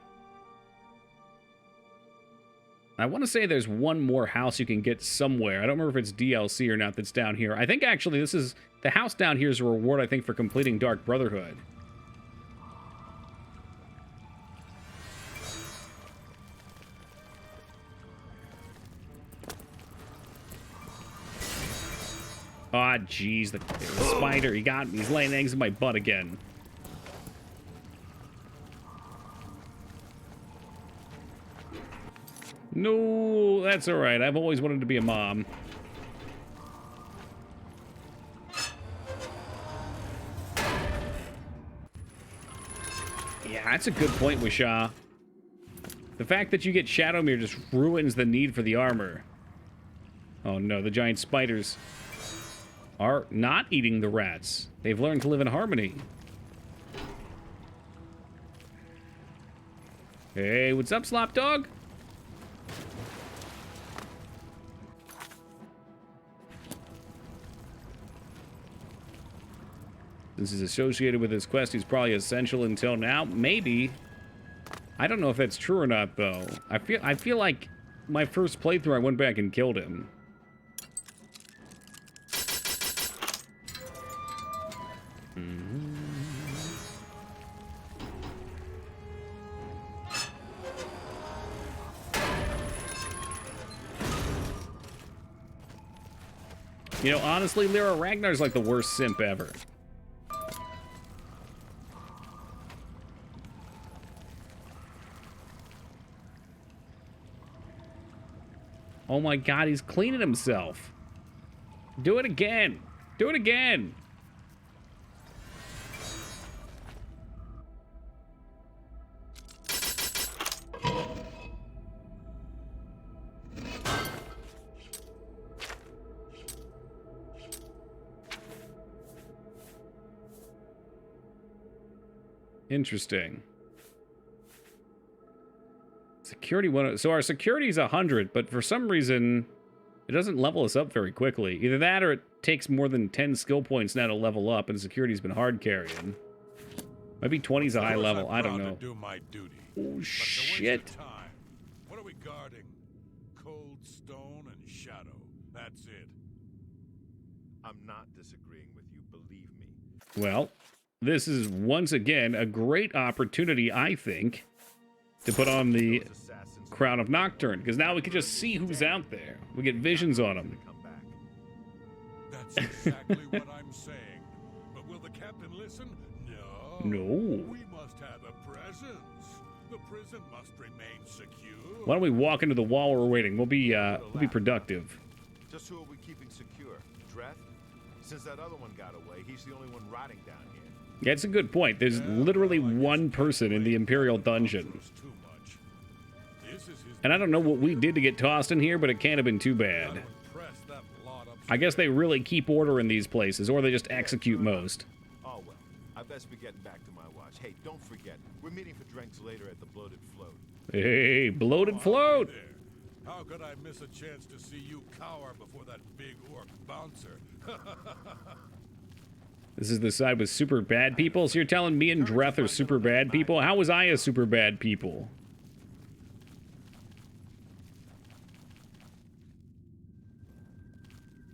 I want to say there's one more house you can get somewhere. I don't remember if it's DLC or not that's down here. I think actually this is... The house down here is a reward, I think, for completing Dark Brotherhood. Aw, jeez, the spider, he got me. He's laying eggs in my butt again. No, that's all right. I've always wanted to be a mom. Yeah, that's a good point, Wishaw. The fact that you get Shadowmere just ruins the need for the armor. Oh no, the giant spiders are not eating the rats. They've learned to live in harmony. Hey, what's up, Slopdog? Since he's associated with this quest, he's probably essential until now. Maybe. I don't know if that's true or not, though. I feel like my first playthrough, I went back and killed him. You know, honestly, Lyra, Ragnar's like the worst simp ever. Oh my god, he's cleaning himself. Do it again. Do it again. Interesting. Security one. So our security is 100, but for some reason, it doesn't level us up very quickly. Either that, or it takes more than 10 skill points now to level up, and security's been hard carrying. Maybe 20's a high level. I don't know. Do my duty. Oh shit! What are we guarding? Cold stone and shadow. That's it. I'm not disagreeing with you. Believe me. Well, this is once again a great opportunity, I think, to put on the Crown of Nocturne, because now we can just see who's out there. We get visions on them. That's exactly what I'm saying. But will the captain listen? No. No. We must have a presence. The prison must remain secure. Why don't we walk into the wall while we're waiting? We'll be productive. Just who are we keeping secure? Dreth? Since that other one got away, he's the only one rotting down here. Yeah, it's a good point. There's literally one person in the Imperial dungeon. And I don't know what we did to get tossed in here, but it can't have been too bad. I guess they really keep order in these places, or they just execute most. Oh, well. I best be getting back to my watch. Hey, don't forget, we're meeting for drinks later at the Bloated Float. Hey, Bloated Float! How could I miss a chance to see you cower before that big orc bouncer? This is the side with super bad people? So you're telling me and Dreth are super bad people? How was I a super bad people?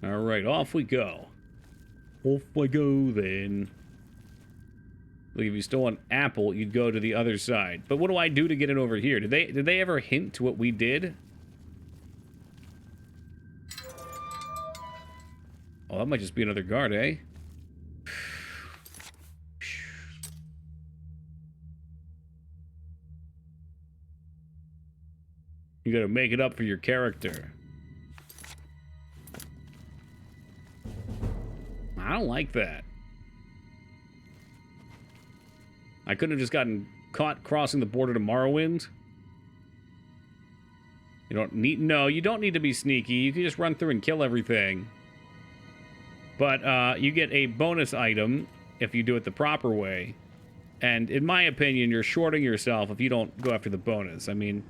Alright, off we go. Off we go, then. Look, if you stole an apple, you'd go to the other side. But what do I do to get it over here? Did they ever hint to what we did? Oh, that might just be another guard, eh? You gotta make it up for your character. I don't like that. I couldn't have just gotten caught crossing the border to Morrowind. You don't need... No, you don't need to be sneaky. You can just run through and kill everything. But you get a bonus item if you do it the proper way. And in my opinion, you're shorting yourself if you don't go after the bonus. I mean...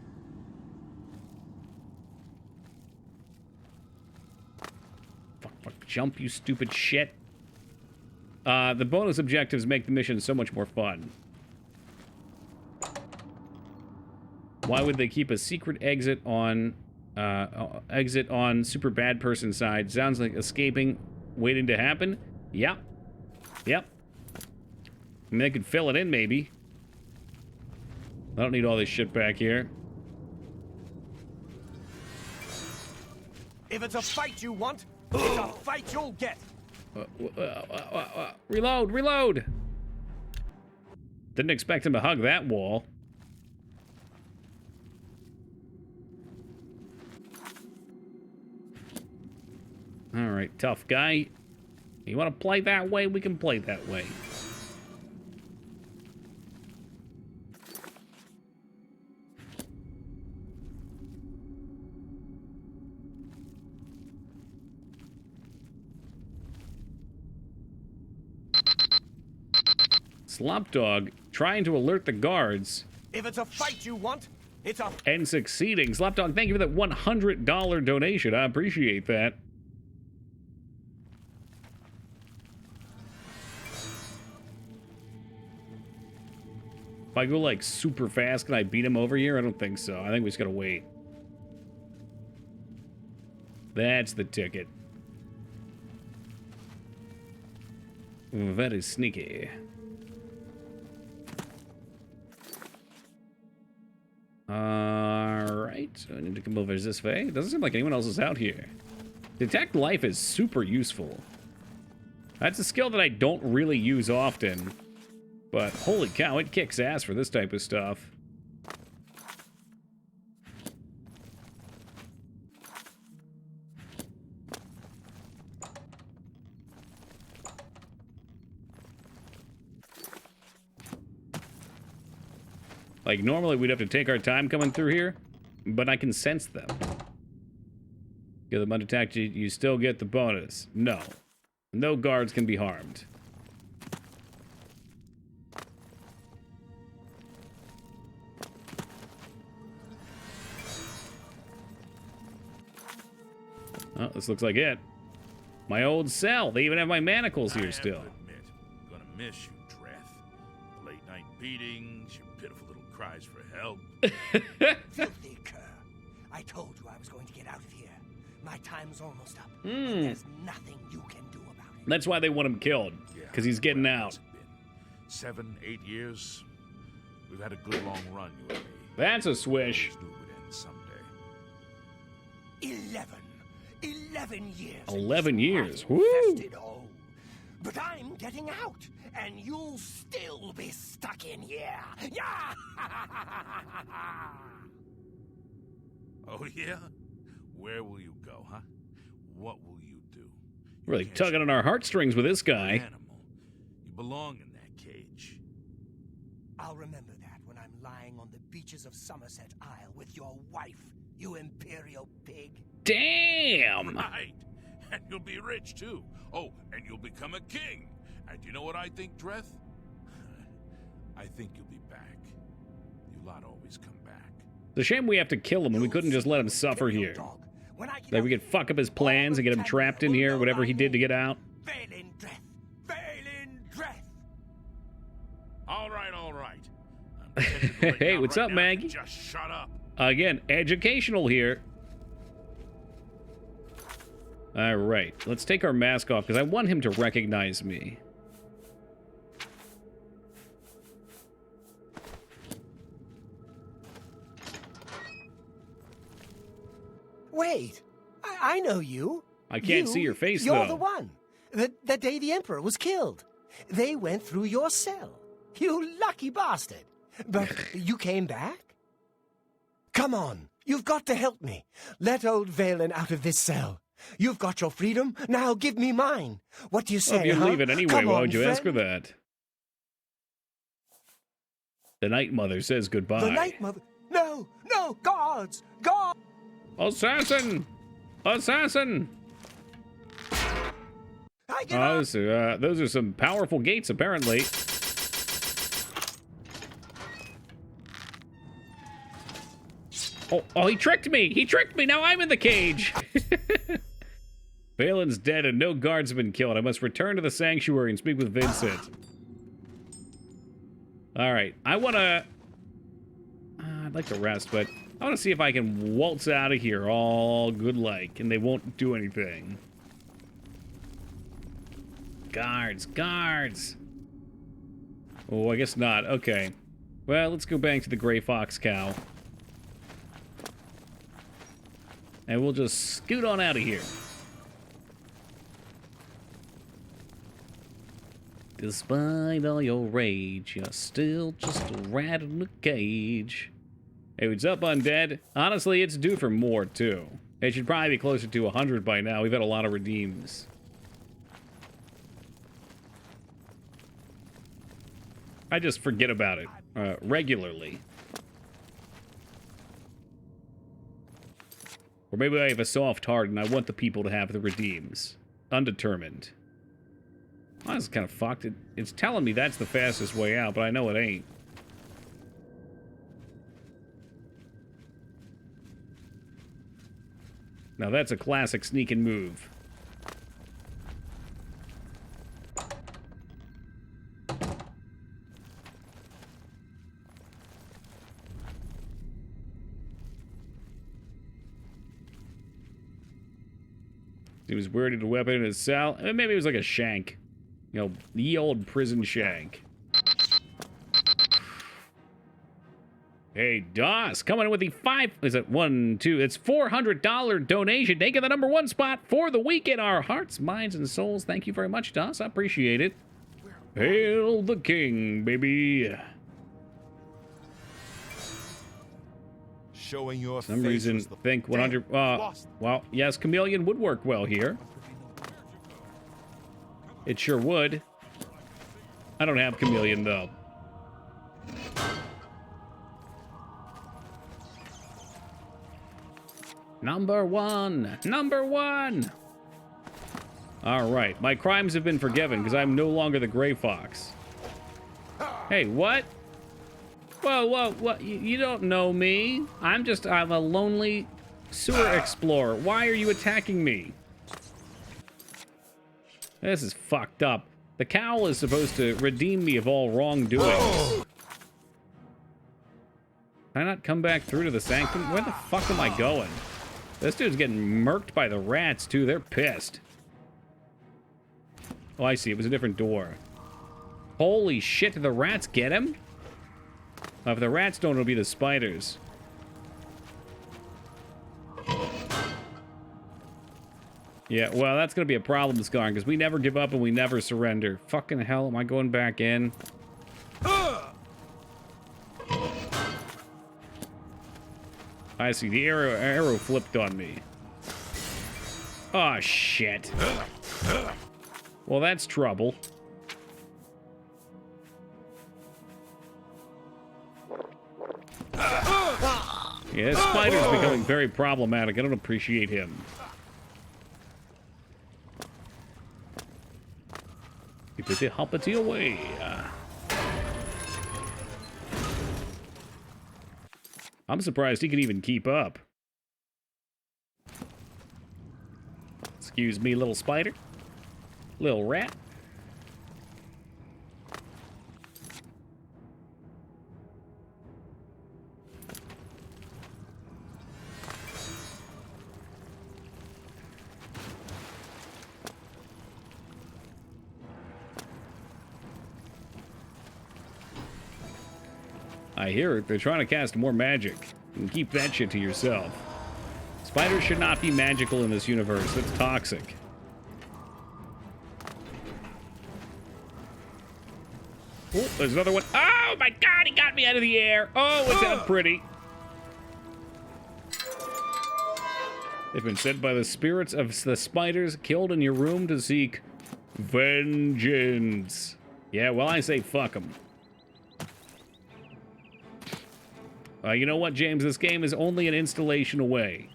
Fuck, jump, you stupid shit. The bonus objectives make the mission so much more fun. Why would they keep a secret exit on super bad person side? Sounds like escaping, waiting to happen. Yep. Yep. I mean, they could fill it in, maybe. I don't need all this shit back here. If it's a fight you want, it's a fight you'll get. Reload, reload! Didn't expect him to hug that wall. Alright, tough guy. You want to play that way? We can play that way. Slopdog trying to alert the guards. If it's a fight you want, it's a... And succeeding. Slopdog, thank you for that $100 donation. I appreciate that. If I go, like, super fast, can I beat him over here? I don't think so. I think we just gotta wait. That's the ticket. Very sneaky. Alright, so I need to come over this way. It doesn't seem like anyone else is out here. Detect life is super useful. That's a skill that I don't really use often. But holy cow, it kicks ass for this type of stuff. Like, normally we'd have to take our time coming through here, but I can sense them. Get them unattacked, you still get the bonus. No. No guards can be harmed. Oh, this looks like it. My old cell. They even have my manacles here still. Admit, I'm gonna miss you, Dreth. The late night beatings, your pitiful little cries for help. Filthy cur. I told you I was going to get out of here. My time's almost up. And there's nothing you can do about it. That's why they want him killed. Because he's getting out. 7, 8 years. We've had a good long run, you and me. That's a swish. Always knew it would end someday. 11 years. 11 years. Woo! Hole. But I'm getting out, and you'll still be stuck in here. Yeah! Oh, yeah? Where will you go, huh? What will you do? Really tugging on our heartstrings with this guy. Animal. You belong in that cage. I'll remember that when I'm lying on the beaches of Somerset Isle with your wife, you imperial pig. Damn! Right. And you'll be rich, too. Oh, and you'll become a king. And you know what I think, Dreth? I think you'll be back. You lot always come back. It's a shame we have to kill him and we couldn't just let him suffer here. Like we could fuck up his plans and get him trapped in here, whatever he did to get out. Valen Dreth! Valen Dreth! All right, all right. Hey, what's up, Maggie? Just shut up. Again, educational here. All right, let's take our mask off because I want him to recognize me. Wait, I know you. I can't see your face, You're though. the one. The day the Emperor was killed. They went through your cell. You lucky bastard. But you came back? Come on, you've got to help me. Let old Valen out of this cell. You've got your freedom, now give me mine. What do you say, Well, if you huh? leave it anyway, Come why on, would you ask her friend. that? The Night Mother says goodbye. The Night Mother... No, no, guards! Guards! Assassin! Assassin! Oh, those are some powerful gates, apparently. Oh, he tricked me! He tricked me! Now I'm in the cage! Valen's dead and no guards have been killed. I must return to the sanctuary and speak with Vincent. Alright, I want to... I'd like to rest, but I want to see if I can waltz out of here all good-like, and they won't do anything. Guards, guards! Oh, I guess not. Okay. Well, let's go back to the Gray Fox Cow. And we'll just scoot on out of here. Despite all your rage, you're still just a rat in a cage. Hey, what's up, Undead? Honestly, it's due for more, too. It should probably be closer to 100 by now. We've had a lot of redeems. I just forget about it regularly. Or maybe I have a soft heart and I want the people to have the redeems. Undetermined. Oh, this is kind of fucked. It's telling me that's the fastest way out, but I know it ain't. Now that's a classic sneaking move. He was wearing a weapon in his cell. Maybe it was like a shank. You know, the old prison shank. Hey, Doss, coming in with the it's $400 donation, taking the #1 spot for the week in our hearts, minds, and souls. Thank you very much, Doss. I appreciate it. Hail the king, baby. Showing your For some reason, think 100. Well, yes, Chameleon would work well here. It sure would. I don't have Chameleon, though. Number one! Number one! Alright, my crimes have been forgiven because I'm no longer the Gray Fox. Hey, what? Whoa, whoa, what? You don't know me. I'm a lonely sewer explorer. Why are you attacking me? This is fucked up. The cowl is supposed to redeem me of all wrongdoings. Can I not come back through to the sanctum? Where the fuck am I going? This dude's getting murked by the rats, too. They're pissed. Oh, I see. It was a different door. Holy shit, did the rats get him? If the rats don't, it'll be the spiders. Yeah, well, that's going to be a problem, Scarn, because we never give up and we never surrender. Fucking hell, am I going back in? I see. The arrow flipped on me. Oh, shit. Well, that's trouble. Yeah, this spider's becoming very problematic. I don't appreciate him. Hippity hoppity away. I'm surprised he can even keep up. Excuse me, little spider. Little rat. I hear it. They're trying to cast more magic. You can keep that shit to yourself. Spiders should not be magical in this universe. It's toxic. Oh, there's another one. Oh my god, he got me out of the air. Oh, it's not pretty. They've been sent by the spirits of the spiders killed in your room to seek vengeance. Yeah, well, I say fuck them. You know what, James? This game is only an installation away.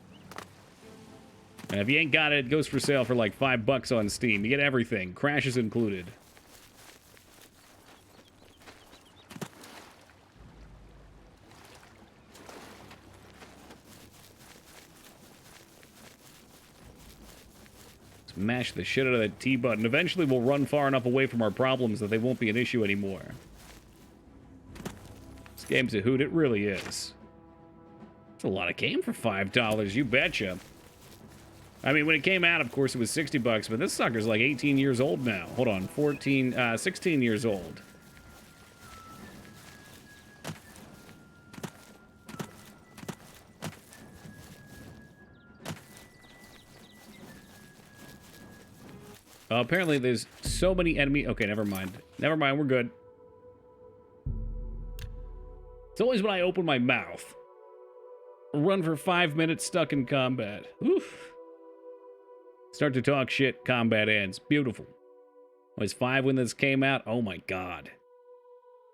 And if you ain't got it, it goes for sale for like $5 on Steam. You get everything. Crashes included. Smash the shit out of that T button. Eventually we'll run far enough away from our problems that they won't be an issue anymore. This game's a hoot, it really is. It's a lot of game for $5, you betcha. I mean, when it came out, of course, it was $60, but this sucker's like 18 years old now. Hold on, 16 years old. Apparently there's so many enemy... Okay, never mind. Never mind, we're good. It's always when I open my mouth. Run for 5 minutes stuck in combat. Oof. Start to talk shit, combat ends. Beautiful. I was 5 when this came out. Oh my god.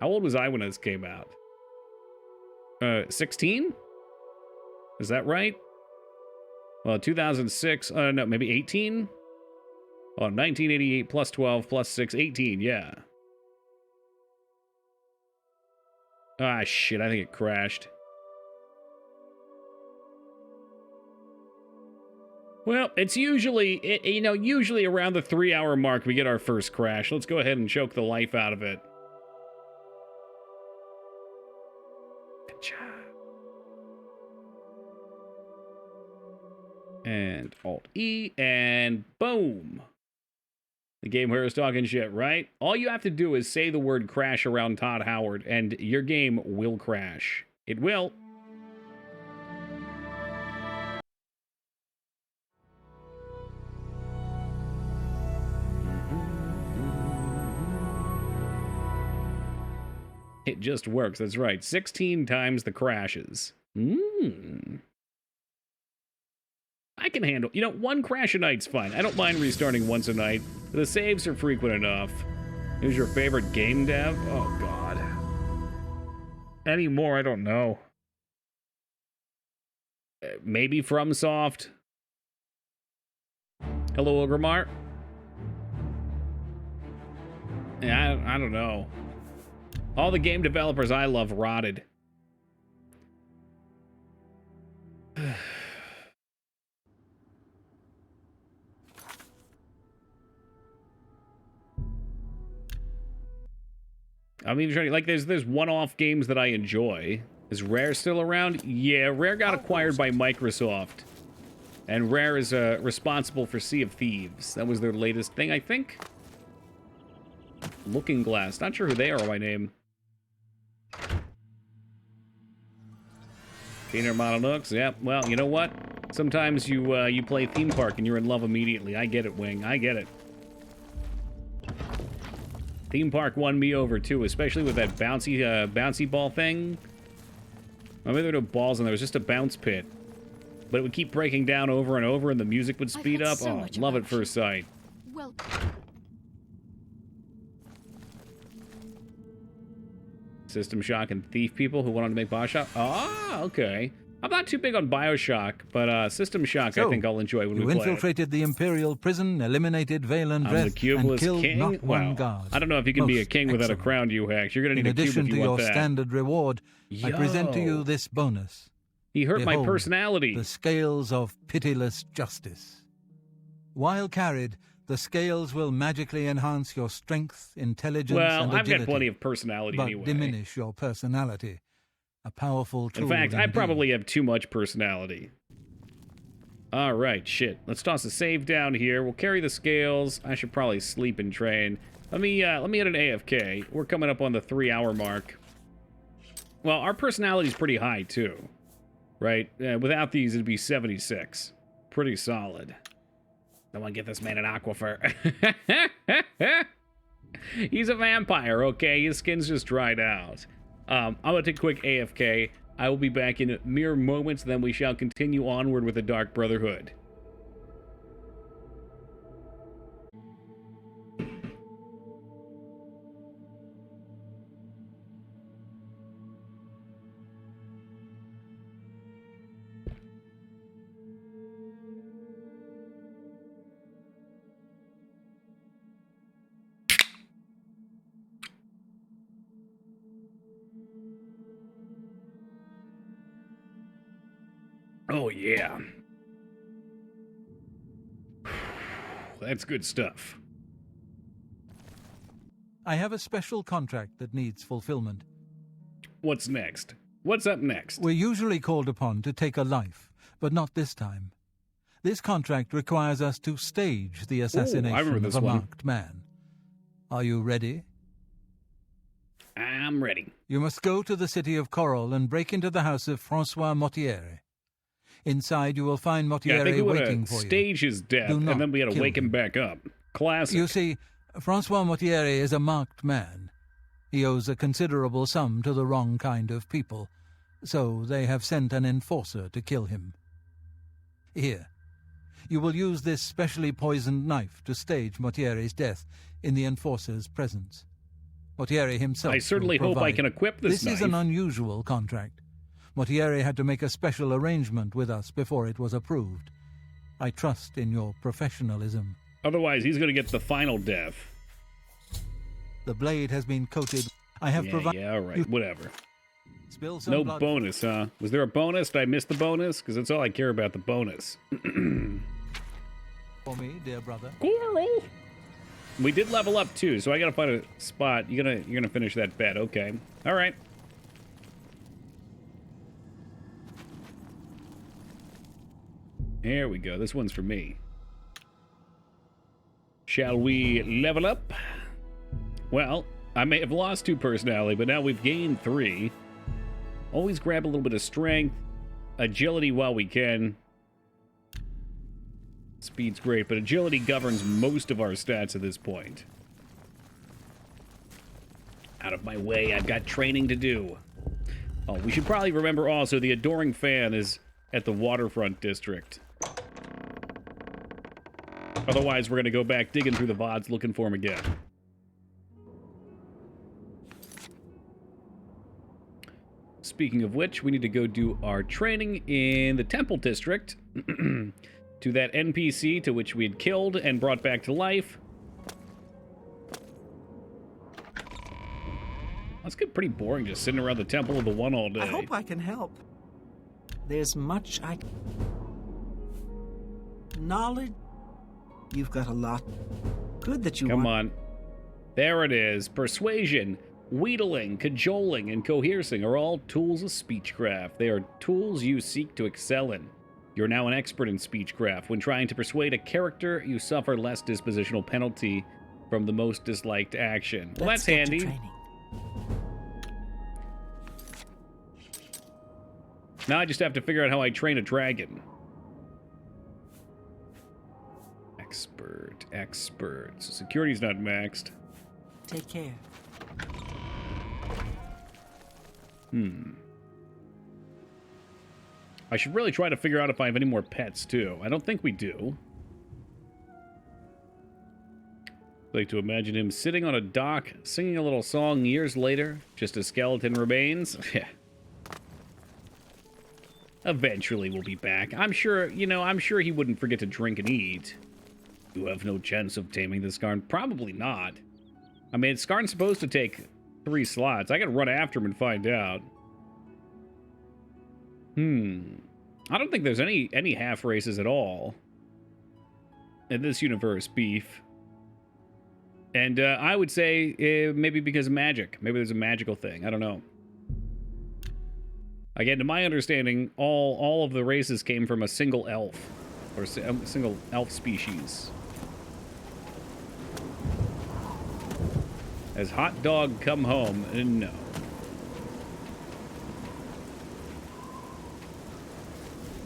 How old was I when this came out? 16? Is that right? Well, 2006. No, maybe 18? Oh, 1988 plus 12 plus 6, 18, yeah. Ah, shit, I think it crashed. Well, it's usually, usually around the 3-hour mark we get our first crash. Let's go ahead and choke the life out of it. Good job. And Alt-E, and boom. The game where is talking shit, right? All you have to do is say the word crash around Todd Howard, and your game will crash. It will. It just works, that's right. 16 times the crashes. I can handle, one crash a night's fine. I don't mind restarting once a night. The saves are frequent enough. Who's your favorite game dev? Oh, God. Any more? I don't know. Maybe FromSoft. Hello, Ogrimmar. Yeah, I don't know. All the game developers I love rotted. I'm even trying to, like, there's one-off games that I enjoy. Is Rare still around? Yeah, Rare got acquired by Microsoft. And Rare is responsible for Sea of Thieves. That was their latest thing, I think. Looking Glass. Not sure who they are by name. Peanut Model Nooks. Yeah, well, you know what? Sometimes you play Theme Park and you're in love immediately. I get it, Wing. I get it. Theme Park won me over, too, especially with that bouncy ball thing. Remember there were no balls and there was just a bounce pit. But it would keep breaking down over and over and the music would speed up. Oh, love at first sight. Well... System Shock and Thief people who wanted to make Bioshock. Ah, okay. I'm not too big on Bioshock, but System Shock I think I'll enjoy when we play. You infiltrated the Imperial prison, eliminated Valen I'm the Dreth, Cubeless and killed King? not one guard. I don't know if you can be a king without a crown, you hacks. You're going to need a cube if you want that. In addition to your standard reward, I present to Yo. you this bonus. He hurt my Behold, personality. The scales of pitiless justice. While carried, the scales will magically enhance your strength, intelligence, Well, and I've agility, got plenty of personality but anyway. diminish your personality. A powerful tool. In fact, I indeed. probably have too much personality. All right, shit. Let's toss a save down here. We'll carry the scales. I should probably sleep and train. Let me hit an AFK. We're coming up on the 3-hour mark. Well, our personality's pretty high too, right? Without these, it'd be 76. Pretty solid. Someone get this man an aquifer. He's a vampire, okay? His skin's just dried out. I'm going to take a quick AFK. I will be back in mere moments, then we shall continue onward with the Dark Brotherhood. Oh, yeah. That's good stuff. I have a special contract that needs fulfillment. What's next? What's up next? We're usually called upon to take a life, but not this time. This contract requires us to stage the assassination of a marked man. Are you ready? I'm ready. You must go to the city of Coral and break into the house of Francois Mortier. Inside, you will find Mortier waiting for you. Stage his death, and then we had to wake him back up. Classic. You see, Francois Mortier is a marked man. He owes a considerable sum to the wrong kind of people, so they have sent an enforcer to kill him. Here, you will use this specially poisoned knife to stage Mortier's death in the enforcer's presence. Mortier himself I certainly hope I can equip this knife. This is an unusual contract. Mortier had to make a special arrangement with us before it was approved. I trust in your professionalism. Otherwise, he's going to get the final death. The blade has been coated. I have provided. Yeah, all right, whatever. Spill some No blood. bonus, huh? Was there a bonus? Did I miss the bonus? Because that's all I care about, the bonus. For me, dear brother. Coral. We did level up too, so I gotta find a spot. You're gonna finish that bet, okay? All right. Here we go. This one's for me. Shall we level up? Well, I may have lost 2 personality, but now we've gained 3. Always grab a little bit of strength, agility while we can. Speed's great, but agility governs most of our stats at this point. Out of my way, I've got training to do. Oh, we should probably remember also the Adoring Fan is at the Waterfront District. Otherwise, we're going to go back digging through the VODs looking for him again. Speaking of which, we need to go do our training in the Temple District. To that NPC to which we had killed and brought back to life. That's getting pretty boring just sitting around the Temple of the One all day. I hope I can help. There's much I... Knowledge? You've got a lot. Good that you Come want... on. There it is. Persuasion, wheedling, cajoling, and coercing are all tools of speechcraft. They are tools you seek to excel in. You're now an expert in speechcraft. When trying to persuade a character, you suffer less dispositional penalty from the most disliked action. Well, that's handy. Now I just have to figure out how I train a dragon. Expert. So security's not maxed. Take care. I should really try to figure out if I have any more pets, too. I don't think we do. I like to imagine him sitting on a dock, singing a little song years later, just a skeleton remains. Yeah. Eventually we'll be back. I'm sure, I'm sure he wouldn't forget to drink and eat. You have no chance of taming the Skarn. Probably not. I mean, Skarn's supposed to take 3 slots. I gotta run after him and find out. I don't think there's any half races at all in this universe, Beef. And I would say maybe because of magic. Maybe there's a magical thing. I don't know. Again, to my understanding, all of the races came from a single elf. Or a single elf species. Has Hot Dog come home? No.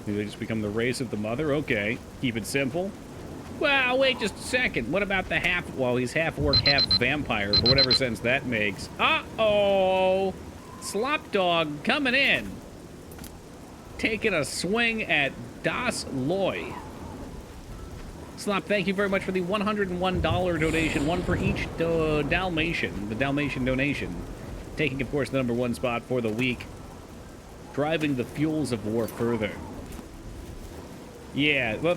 Maybe they just become the race of the mother? Okay. Keep it simple. Well, wait just a second. What about the half... Well, he's half orc, half vampire, for whatever sense that makes. Uh-oh! Slop Dog coming in. Taking a swing at Das Loy. Slop, thank you very much for the $101 donation. One for each Dalmatian. The Dalmatian donation. Taking, of course, the #1 spot for the week. Driving the fuels of war further. Yeah, well...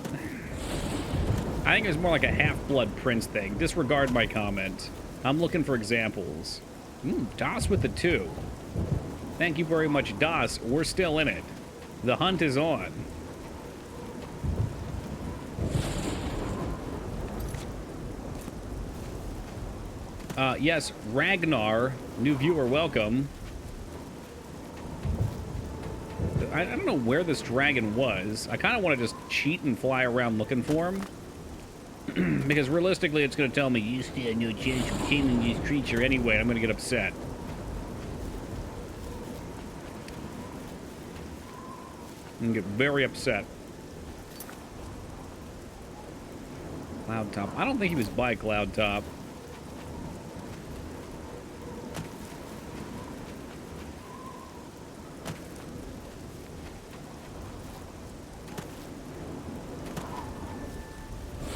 I think it's more like a Half-Blood Prince thing. Disregard my comment. I'm looking for examples. Das with the 2. Thank you very much, Das. We're still in it. The hunt is on. Yes, Ragnar, new viewer, welcome. I don't know where this dragon was. I kind of want to just cheat and fly around looking for him. Because realistically, it's going to tell me, you stand no chance of taming this creature anyway. I'm going to get upset. I'm going to get very upset. Cloud Top. I don't think he was by Cloud Top.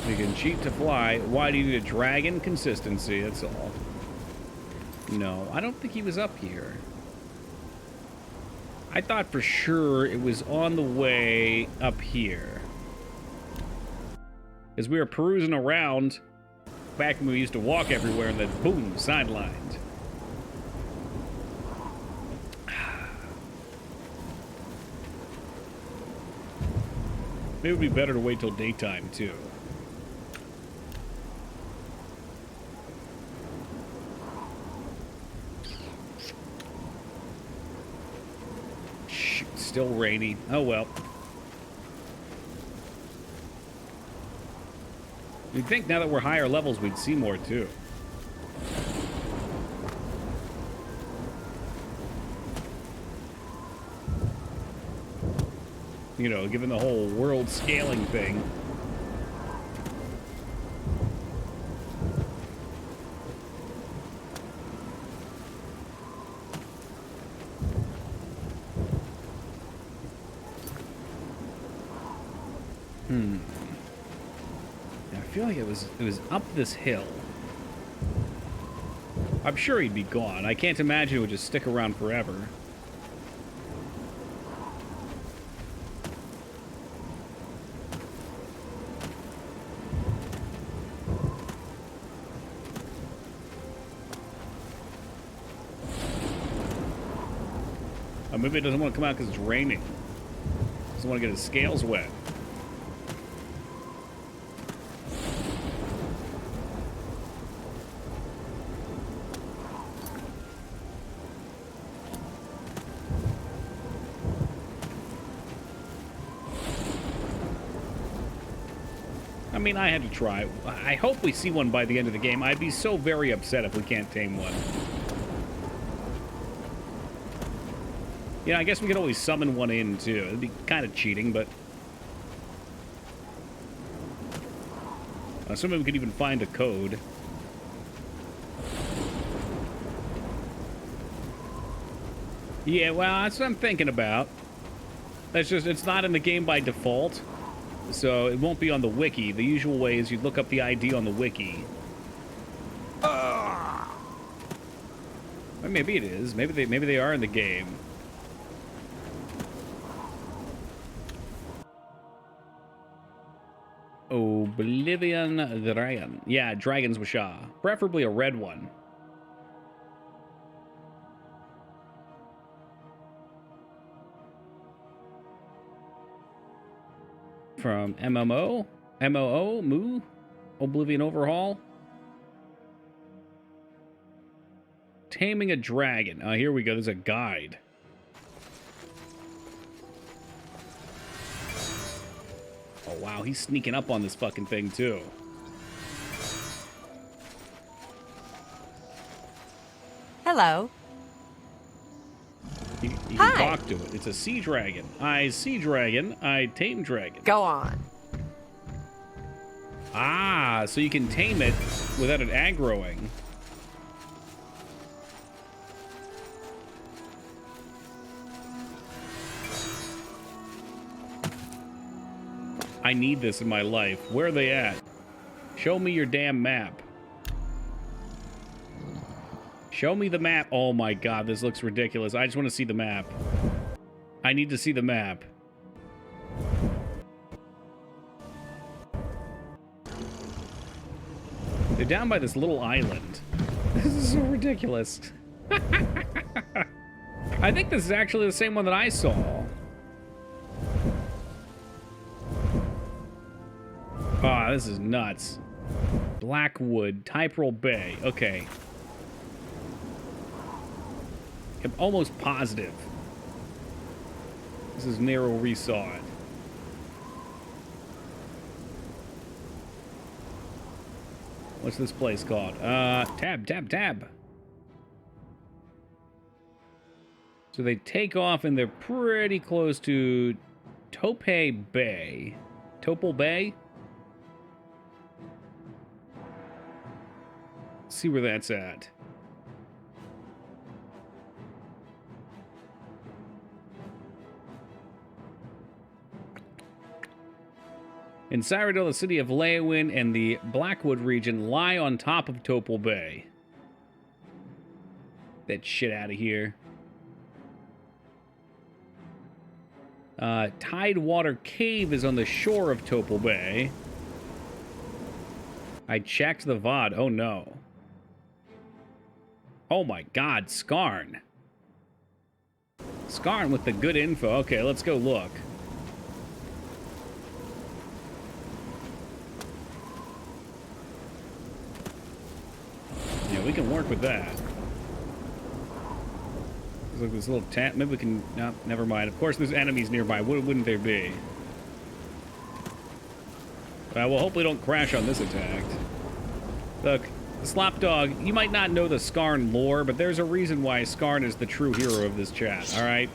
You can cheat to fly. Why do you need a dragon? Consistency, that's all. No, I don't think he was up here. I thought for sure it was on the way up here. As we were perusing around, back when we used to walk everywhere, and then boom, sidelined. Maybe it would be better to wait till daytime, too. Shoot, still rainy. Oh well. You'd think now that we're higher levels, we'd see more, too. You know, given the whole world scaling thing. I feel like it was up this hill. I'm sure he'd be gone. I can't imagine it would just stick around forever. Or maybe it doesn't want to come out because it's raining. Doesn't want to get his scales wet. I mean, I had to try. I hope we see one by the end of the game. I'd be so very upset if we can't tame one. Yeah, I guess we could always summon one in, too. It'd be kind of cheating, but... Assuming we could even find a code. Yeah, well, that's what I'm thinking about. That's just, it's not in the game by default. So it won't be on the wiki. The usual way is you look up the ID on the wiki. Or maybe it is. Maybe they are in the game. Oblivion Dragon. Yeah, Dragon's Wisha. Preferably a red one. From MMO? MOO? Moo? Oblivion Overhaul? Taming a Dragon. Oh, here we go. There's a guide. Oh, wow. He's sneaking up on this fucking thing, too. Hello. You can talk to it. It's a sea dragon. I sea dragon. I tame dragon. Go on. Ah, so you can tame it without it aggroing. I need this in my life. Where are they at? Show me your damn map. Show me the map. Oh my god, this looks ridiculous. I just want to see the map. I need to see the map. They're down by this little island. This is so ridiculous. I think this is actually the same one that I saw. Ah, this is nuts. Blackwood, Typeroll Bay. Okay. I'm almost positive this is near where we saw it. What's this place called? Tab. So they take off and they're pretty close to Tope Bay. Topol Bay? Let's see where that's at. In Cyrodiil, the city of Leowyn and the Blackwood region lie on top of Topol Bay. That shit out of here. Tidewater Cave is on the shore of Topol Bay. I checked the VOD. Oh, no. Oh, my God. Skarn. Skarn with the good info. Okay, let's go look. Yeah, we can work with that. There's like this little tent. Maybe we can... No, never mind. Of course, there's enemies nearby. Wouldn't there be? Well, hopefully don't crash on this attack. Look, Slopdog, you might not know the Skarn lore, but there's a reason why Skarn is the true hero of this chat, alright?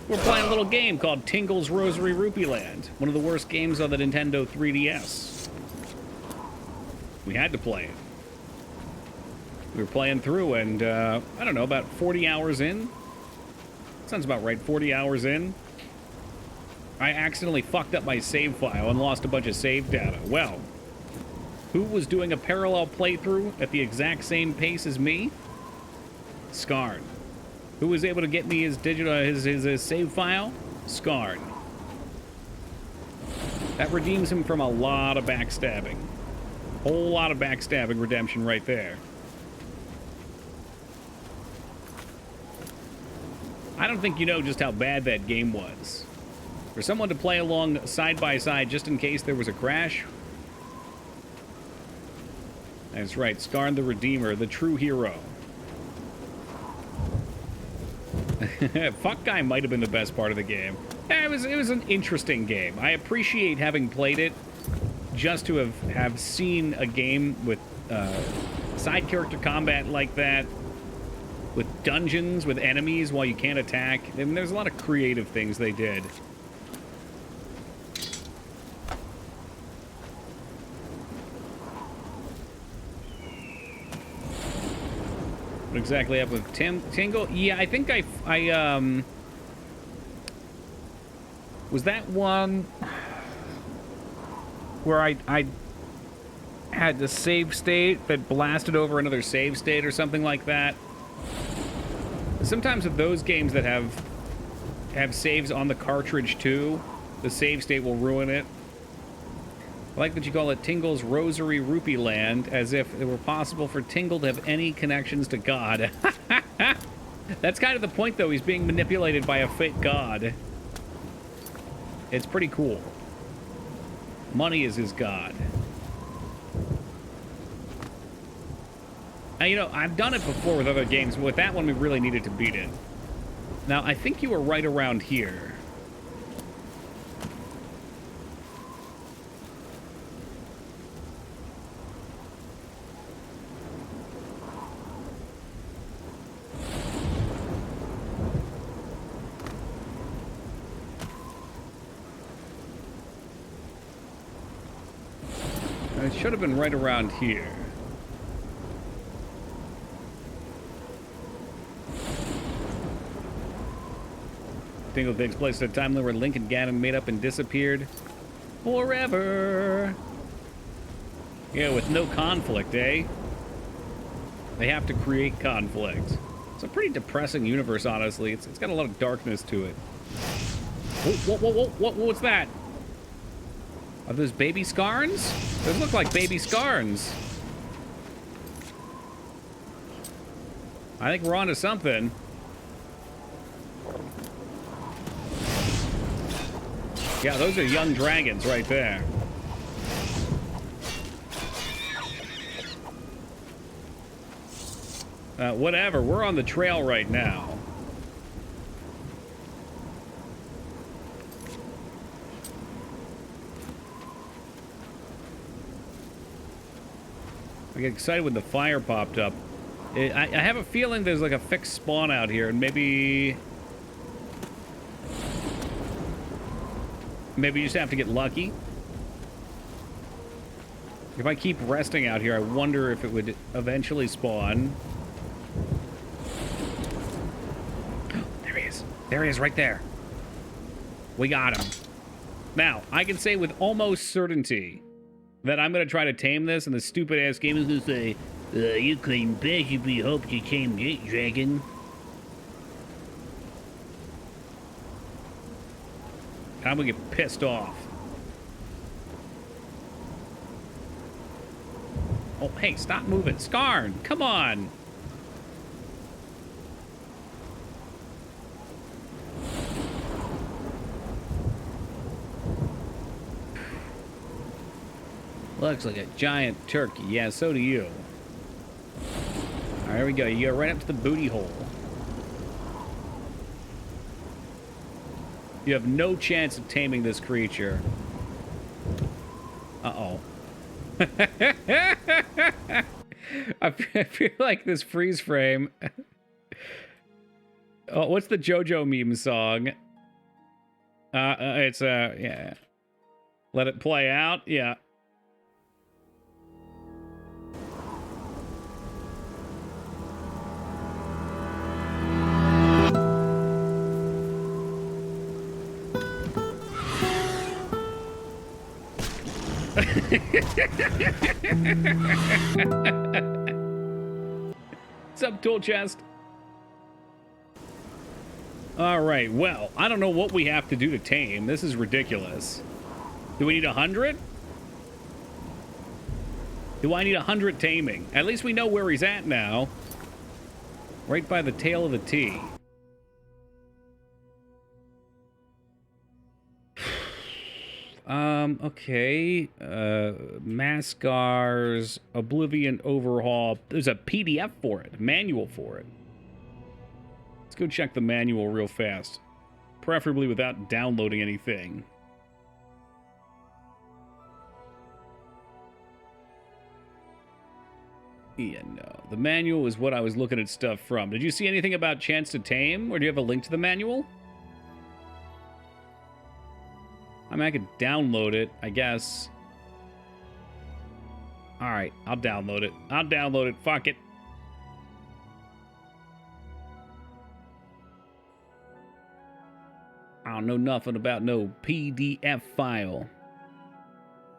We're playing a little game called Tingle's Rosary Rupee Land, one of the worst games on the Nintendo 3DS. We had to play it. We were playing through, and, I don't know, about 40 hours in? Sounds about right, 40 hours in. I accidentally fucked up my save file and lost a bunch of save data. Well, who was doing a parallel playthrough at the exact same pace as me? Skarn. Who was able to get me his his save file? Skarn. That redeems him from a lot of backstabbing. Whole lot of backstabbing redemption right there. I don't think you know just how bad that game was. For someone to play along side by side just in case there was a crash. That's right, Skarn the Redeemer, the true hero. Fuck Guy might have been the best part of the game. Yeah, it was an interesting game. I appreciate having played it just to have seen a game with side character combat like that, with dungeons, with enemies while you can't attack. I mean, there's a lot of creative things they did. What exactly up with Tingle? Yeah, I think I was that one where I had the save state that blasted over another save state or something like that. Sometimes with those games that have saves on the cartridge too, the save state will ruin it. I like that you call it Tingle's Rosary Rupee Land, as if it were possible for Tingle to have any connections to God. That's kind of the point, though. He's being manipulated by a fake god. It's pretty cool. Money is his god. Now, you know, I've done it before with other games, but with that one, we really needed to beat it. Now, I think you were right around here. It should have been right around here. Tingle takes place at a time where Link and Ganon made up and disappeared forever. Yeah, with no conflict, eh? They have to create conflict. It's a pretty depressing universe, honestly. It's got a lot of darkness to it. What's that? Are those baby Skarns? Those look like baby Skarns. I think we're onto something. Yeah, those are young dragons right there. Whatever, we're on the trail right now. I get excited when the fire popped up. I have a feeling there's like a fixed spawn out here, and maybe you just have to get lucky. If I keep resting out here, I wonder if it would eventually spawn. There he is. There he is, right there. We got him. Now, I can say with almost certainty that I'm going to try to tame this, and the stupid-ass game is going to say, you couldn't possibly hope to tame it, dragon. I'm going to get pissed off. Oh, hey, stop moving. Skarn, come on. Looks like a giant turkey. Yeah, so do you. All right, here we go. You go right up to the booty hole. You have no chance of taming this creature. Uh-oh. I feel like this freeze frame. Oh, what's the JoJo meme song? It's yeah. Let it play out. Yeah. What's up, tool chest? All right, well, I don't know what we have to do to tame. This is ridiculous. Do we need 100? Do I need 100 taming? At least we know where he's at now. Right by the tail of the T. Okay. Mascar's Oblivion overhaul. There's a PDF for it, a manual for it. Let's go check the manual real fast. Preferably without downloading anything. Yeah, no. The manual is what I was looking at stuff from. Did you see anything about Chance to Tame, or do you have a link to the manual? I mean, I could download it, I guess. Alright, I'll download it. I'll download it. Fuck it. I don't know nothing about no PDF file.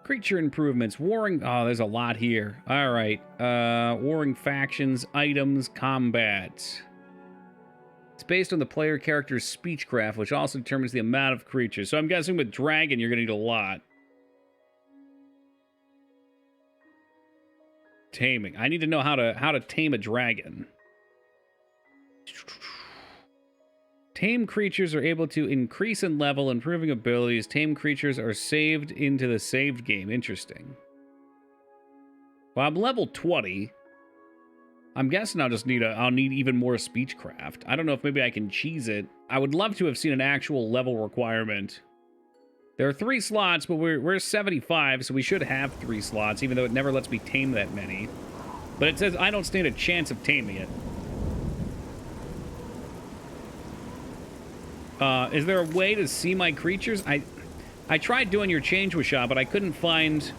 Creature improvements. Warring... Oh, there's a lot here. Alright. Warring factions, items, combat. It's based on the player character's speechcraft, which also determines the amount of creatures. So I'm guessing with Dragon, you're going to need a lot. Taming. I need to know how to tame a dragon. Tame creatures are able to increase in level, improving abilities. Tame creatures are saved into the saved game. Interesting. Well, I'm level 20. I'm guessing I'll need even more speechcraft. I don't know if maybe I can cheese it. I would love to have seen an actual level requirement. There are 3 slots, but we're 75, so we should have 3 slots, even though it never lets me tame that many. But it says I don't stand a chance of taming it. Is there a way to see my creatures? I tried doing your change with shop, but I couldn't find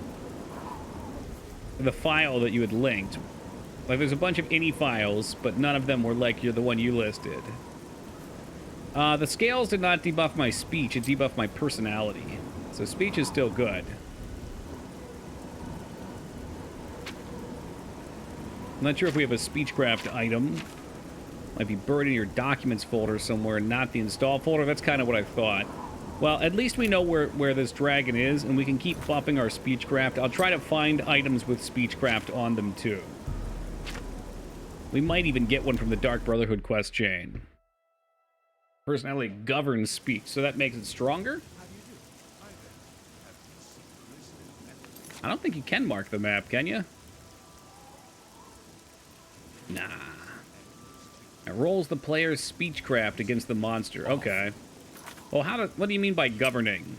the file that you had linked. Like, there's a bunch of any files, but none of them were like the one you listed. The scales did not debuff my speech, it debuffed my personality. So speech is still good. I'm not sure if we have a speechcraft item. Might be buried in your documents folder somewhere, not the install folder. That's kind of what I thought. Well, at least we know where this dragon is, and we can keep buffing our speechcraft. I'll try to find items with speechcraft on them, too. We might even get one from the Dark Brotherhood quest chain. Personality governs speech, so that makes it stronger? I don't think you can mark the map, can you? Nah. It rolls the player's speechcraft against the monster. Okay. Well, what do you mean by governing?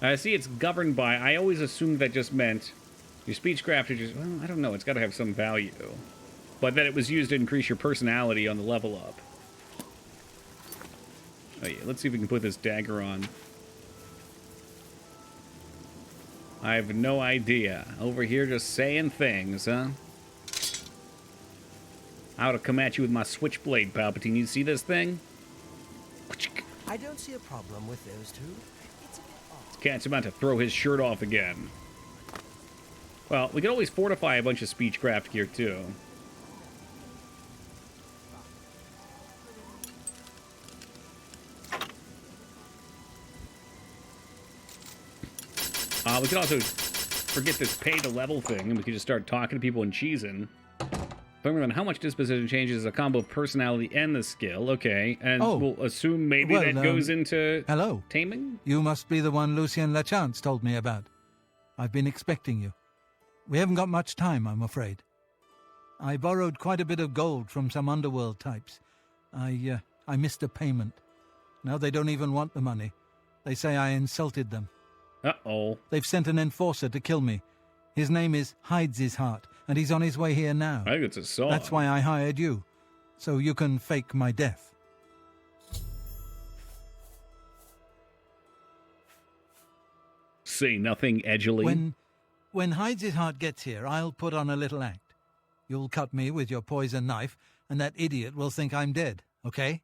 I see it's governed by... I always assumed that just meant your speechcraft is just... Well, I don't know. It's got to have some value. But that it was used to increase your personality on the level up. Oh yeah, let's see if we can put this dagger on. I have no idea. Over here just saying things, huh? I ought to come at you with my switchblade, Palpatine. You see this thing? I don't see a problem with those two. This cat's about to throw his shirt off again. Well, we can always fortify a bunch of speechcraft gear, too. We can also forget this pay to level thing, and we could just start talking to people and cheesing. Learn on how much disposition changes a combo of personality and the skill. Okay, and we'll assume maybe that goes into taming? You must be the one Lucien Lachance told me about. I've been expecting you. We haven't got much time, I'm afraid. I borrowed quite a bit of gold from some underworld types. I missed a payment. Now they don't even want the money. They say I insulted them. Uh-oh. They've sent an enforcer to kill me. His name is Hides His Heart, and he's on his way here now. I think it's a song. That's why I hired you, so you can fake my death. Say nothing edgily. When Hides His Heart gets here, I'll put on a little act. You'll cut me with your poison knife, and that idiot will think I'm dead, okay?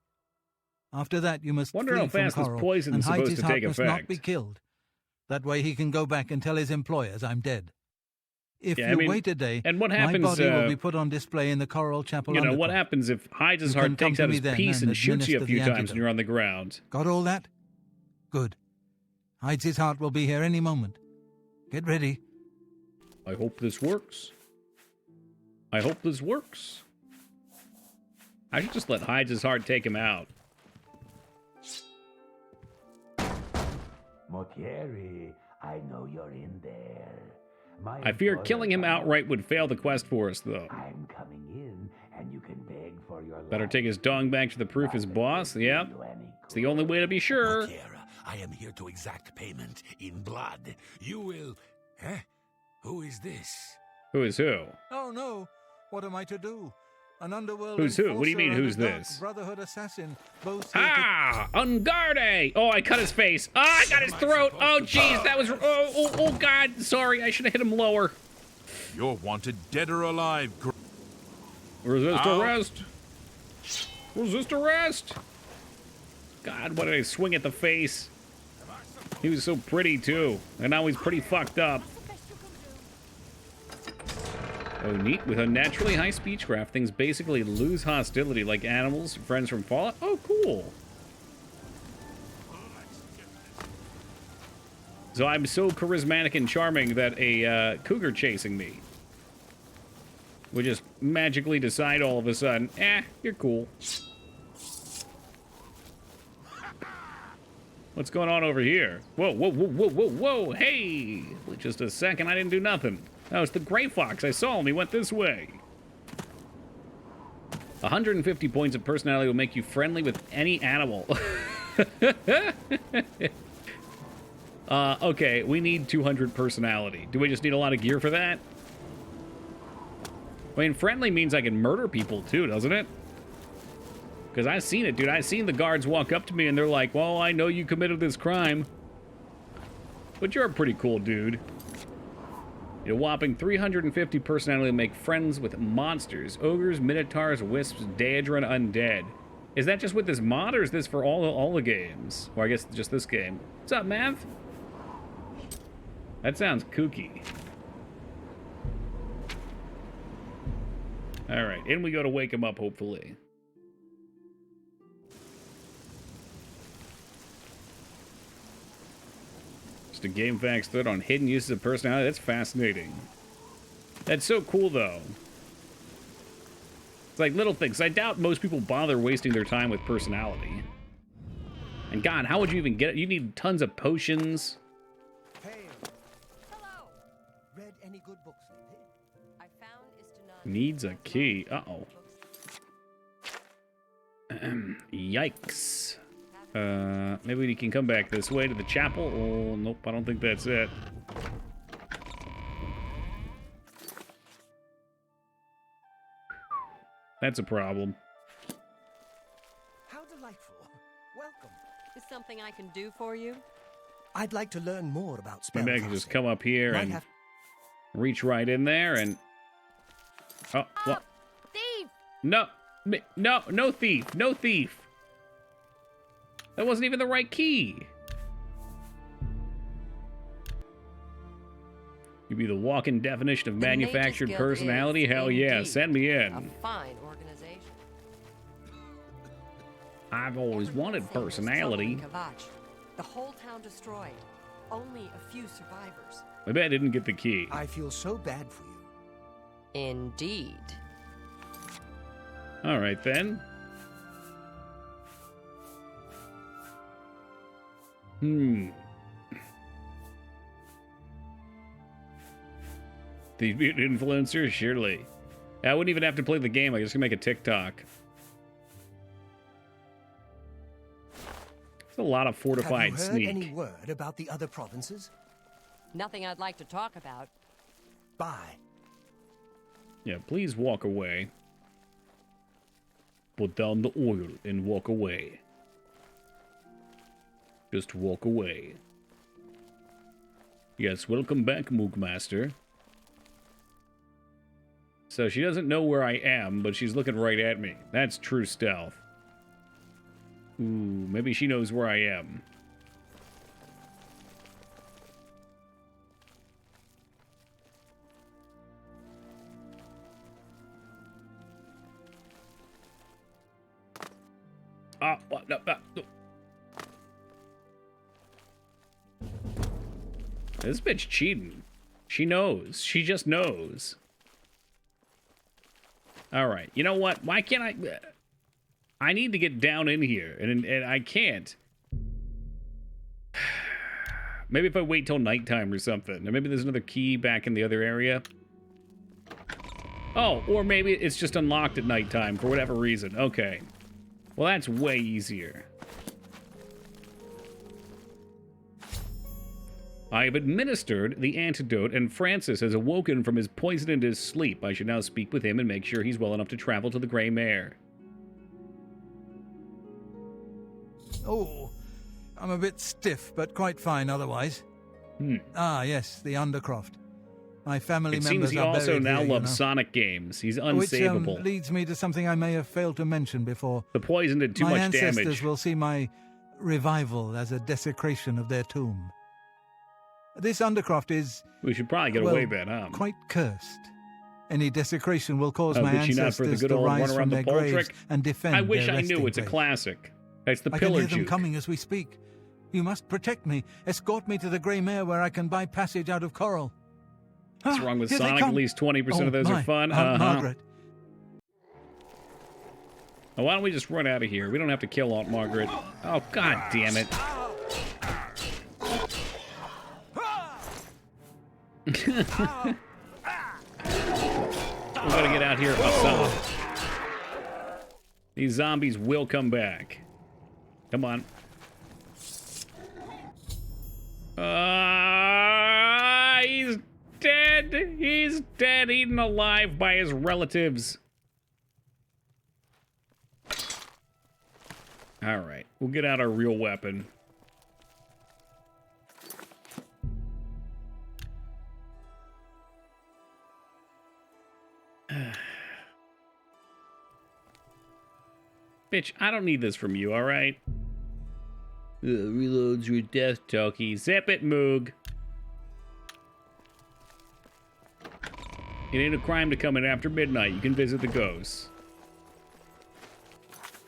After that, you must Wonder flee how fast from this Coral, poison's and Hides supposed His to Heart take must effect. not be killed. That way he can go back and tell his employers I'm dead. If Yeah, you I mean, wait a day, and what happens, my body will be put on display in the Coral Chapel. You know, what happens if Hides His Heart takes out his piece and shoots you a few times when you're on the ground? Got all that? Good. Hides His Heart will be here any moment. Get ready. I hope this works. I hope this works. I should just let Hides His Heart take him out. Motieri, I know you're in there. I fear killing him outright would fail the quest for us, though. I'm coming in, and you can beg for your Better life. take his dong back to the proof his boss. Yeah, it's the only way to be sure. Motiera, I am here to exact payment in blood. You will... Huh? Who is this? Who is who? Oh no! What am I to do? An underworld Who's who? What do you mean, enforcer who's and a dark this? Brotherhood assassin. Both here Ah! Ungarde! Oh, I cut his face. Ah, I got his throat. Oh, jeez, that was... Oh, God. Sorry, I should have hit him lower. You're wanted dead or alive. Resist arrest. Resist arrest. God, what did I swing at the face? He was so pretty, too. And now he's pretty fucked up. Oh, neat. With unnaturally high speechcraft, things basically lose hostility like animals, friends from Fallout. Oh, cool. So I'm so charismatic and charming that a cougar chasing me would just magically decide all of a sudden, you're cool. What's going on over here? Whoa, whoa, whoa, whoa, whoa, whoa, hey! Wait just a second, I didn't do nothing. That was the gray fox. I saw him. He went this way. 150 points of personality will make you friendly with any animal. Okay, we need 200 personality. Do we just need a lot of gear for that? I mean, friendly means I can murder people too, doesn't it? Because I've seen it, dude. I've seen the guards walk up to me and they're like, well, I know you committed this crime. But you're a pretty cool dude. A whopping 350 personality to make friends with monsters. Ogres, minotaurs, wisps, daedra, and undead. Is that just with this mod, or is this for all the games? Or I guess just this game. What's up, Mav? That sounds kooky. Alright, in we go to wake him up, hopefully. A game facts thread on hidden uses of personality. That's fascinating. That's so cool, though. It's like little things. I doubt most people bother wasting their time with personality. And God, how would you even get it? You need tons of potions. Hello. Read any good books lately? I found Needs a key. Uh-oh. Yikes. Maybe we can come back this way to the chapel. Oh, nope, I don't think that's it. That's a problem. How delightful. Welcome. Is something I can do for you? I'd like to learn more about spellcasting. Maybe I can just come up here and reach right in there and... Oh, what? Thief! No, no thief, no thief. That wasn't even the right key. You be the walking definition of manufactured Guild personality? is Hell yeah, indeed send me A in. fine organization. I've always wanted personality. Kavach. The whole town destroyed. Only a few survivors. Maybe I didn't get the key. I feel so bad for you. Indeed. All right, then. The mutant influencer? Surely. I wouldn't even have to play the game. I just can make a TikTok. It's a lot of fortified Have you heard sneak. any word about the other provinces? Nothing I'd like to talk about. Bye. Yeah, please walk away. Put down the oil and walk away. Just walk away. Yes, welcome back, Mookmaster. So she doesn't know where I am, but she's looking right at me. That's true stealth. Ooh, maybe she knows where I am. Ah, what? No, no. This bitch cheating. She knows. She just knows. All right. You know what? Why can't I? I need to get down in here, and I can't. Maybe if I wait till nighttime or something. Or maybe there's another key back in the other area. Oh, or maybe it's just unlocked at nighttime for whatever reason. Okay. Well, that's way easier. I have administered the antidote, and Francis has awoken from his poison in his sleep. I should now speak with him and make sure he's well enough to travel to the Grey Mare. Oh, I'm a bit stiff, but quite fine otherwise. Ah, yes, the Undercroft. My family It members seems he are also buried now here, loves Sonic games. He's Which unsavable. leads me to something I may have failed to mention before. The poison did too my much ancestors damage. will see my revival as a desecration of their tomb. This Undercroft is... We should probably get away then, huh? quite cursed. Any desecration will cause Oh, my did she not for the ancestors good to old rise run from around their the pole graves trick? and defend I wish their I knew. resting It's a place. classic. That's the I can pillar hear them juke. coming as we speak. You must protect me. Escort me to the Grey Mare where I can buy passage out of Coral. What's wrong with Here they Sonic? come. At least 20% of those my are fun. Aunt Margaret. Oh, why don't we just run out of here? We don't have to kill Aunt Margaret. Oh, god damn it. We gotta get out here, Hassan. These zombies will come back. Come on. He's dead. He's dead, eaten alive by his relatives. All right, we'll get out our real weapon. Bitch, I don't need this from you, all right? Reloads your death talkie. Zip it, Moog. It ain't a crime to come in after midnight. You can visit the ghosts.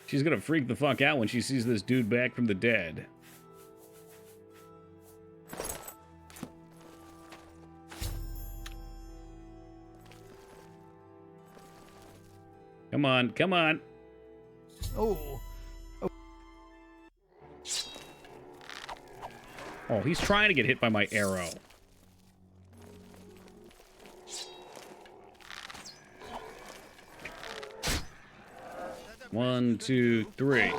She's gonna freak the fuck out when she sees this dude back from the dead. Come on, come on. Oh. Oh, he's trying to get hit by my arrow. One, two, three.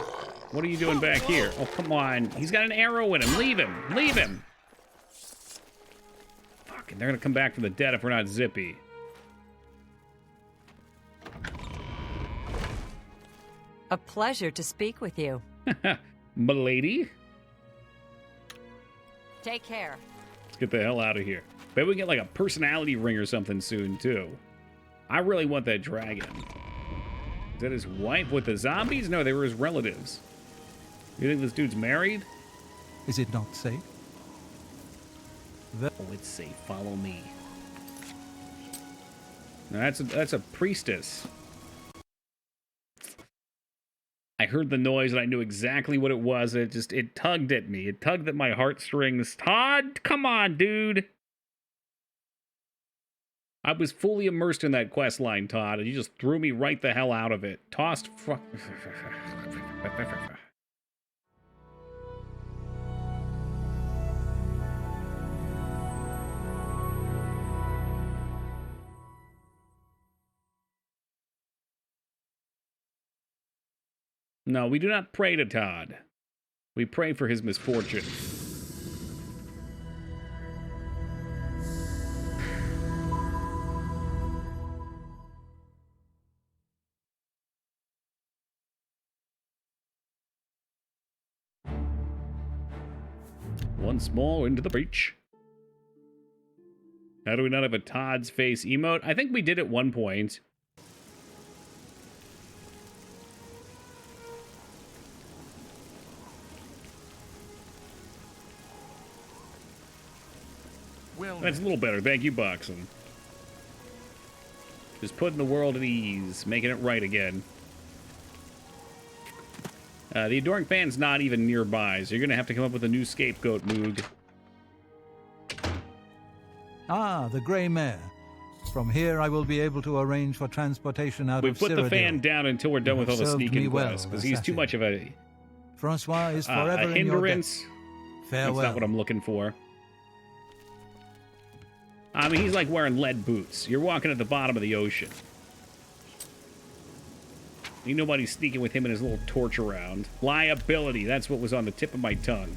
What are you doing back here? Oh, come on. He's got an arrow in him. Leave him. Leave him. Fuck, and they're gonna come back from the dead if we're not zippy. A pleasure to speak with you. M'lady? Take care. Let's get the hell out of here. Maybe we get like a personality ring or something soon, too. I really want that dragon. Is that his wife with the zombies? No, they were his relatives. You think this dude's married? Is it not safe? Oh, it's safe. Follow me. Now, that's a priestess. I heard the noise and I knew exactly what it was. It tugged at me. It tugged at my heartstrings. Todd, come on, dude. I was fully immersed in that quest line, Todd, and you just threw me right the hell out of it. Tossed fuck. No, we do not pray to Todd. We pray for his misfortune. Once more into the breach. How do we not have a Todd's face emote? I think we did at one point. Well, that's a little better. Thank you, Boxon. Just putting the world at ease, making it right again. The Adoring Fan's not even nearby, so you're going to have to come up with a new scapegoat, Moog. Ah, the Grey Mare. From here, I will be able to arrange for transportation out of Cyrodiil. We put the fan down until we're done with all the sneaking quests, because he's too much of a... Francois is forever a hindrance. In your debt. Farewell. That's not what I'm looking for. I mean, he's like wearing lead boots. You're walking at the bottom of the ocean. Ain't nobody sneaking with him and his little torch around. Liability, that's what was on the tip of my tongue.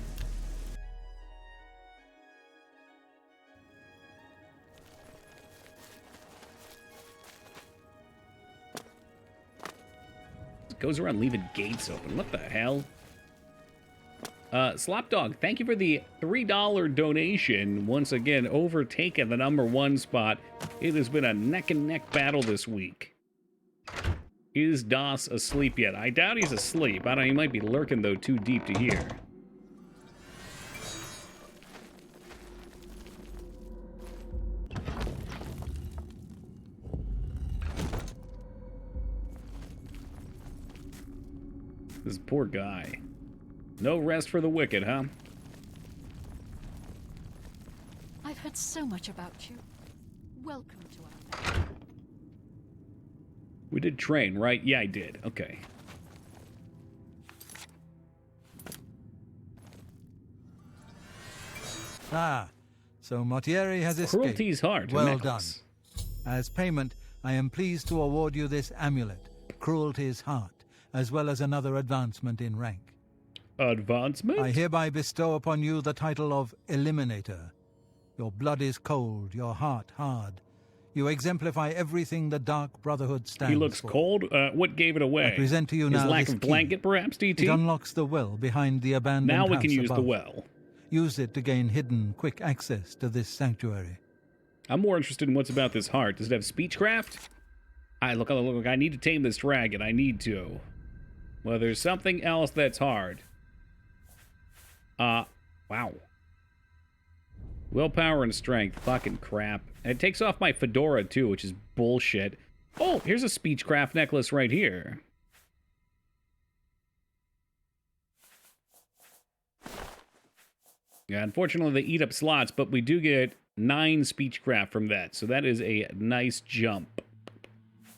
It goes around leaving gates open. What the hell? Slopdog, thank you for the $3 donation. Once again, overtaking the #1 spot. It has been a neck-and-neck battle this week. Is Das asleep yet? I doubt he's asleep. I don't know, he might be lurking, though, too deep to hear. This poor guy. No rest for the wicked, huh? I've heard so much about you. Welcome to our... We did train, right? Yeah, I did. Okay. Ah, so Mortieri has escaped. Cruelty's heart. Well done. As payment, I am pleased to award you this amulet, Cruelty's Heart, as well as another advancement in rank. Advancement? I hereby bestow upon you the title of Eliminator. Your blood is cold, your heart hard. You exemplify everything the Dark Brotherhood stands for. He looks cold? What gave it away? I present to you now his lack this of blanket, key. perhaps, DT? It unlocks the well behind the abandoned Now we house can use above. the well. Use it to gain hidden, quick access to this sanctuary. I'm more interested in what's about this heart. Does it have speechcraft? Look, I need to tame this dragon. I need to. Well, there's something else that's hard. Wow. Willpower and strength. Fucking crap. And it takes off my fedora, too, which is bullshit. Oh, here's a speechcraft necklace right here. Yeah, unfortunately, they eat up slots, but we do get 9 speechcraft from that, so that is a nice jump.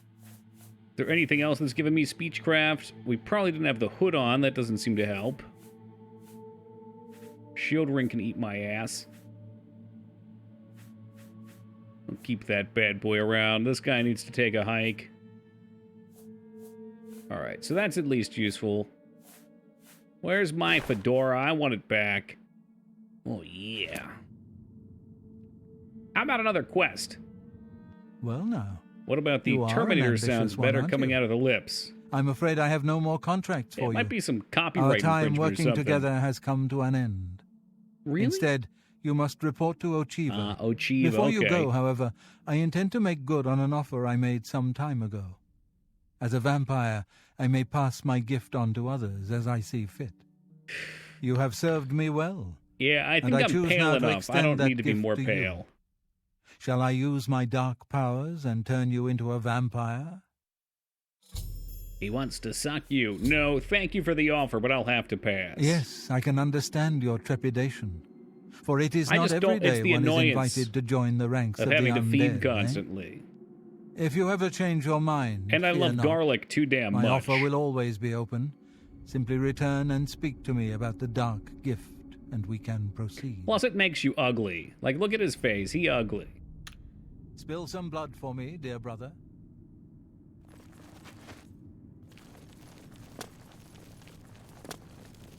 Is there anything else that's giving me speechcraft? We probably didn't have the hood on. That doesn't seem to help. Shield ring can eat my ass. I'll keep that bad boy around. This guy needs to take a hike. Alright, so that's at least useful. Where's my fedora? I want it back. Oh, yeah. How about another quest? Well, now. What about the Terminator sounds better coming out of the lips? I'm afraid I have no more contracts for you. It might be some copyright Our time infringement or working together has come to an end. Really? Instead, you must report to Ochiva. Ochiva, Before you go, however, I intend to make good on an offer I made some time ago. As a vampire, I may pass my gift on to others as I see fit. You have served me well. Yeah, I think I'm pale enough. I don't need to be more pale. Shall I use my dark powers and turn you into a vampire? He wants to suck you. No, thank you for the offer, but I'll have to pass. Yes, I can understand your trepidation. For it is I not just every don't- it's day the one is annoyance invited to join the ranks of of the having to feed undead, constantly. If you ever change your mind, And I fear love not. garlic too damn My much. offer will always be open. Simply return and speak to me about the dark gift, and we can proceed. Plus, it makes you ugly. Like, look at his face. He ugly. Spill some blood for me, dear brother.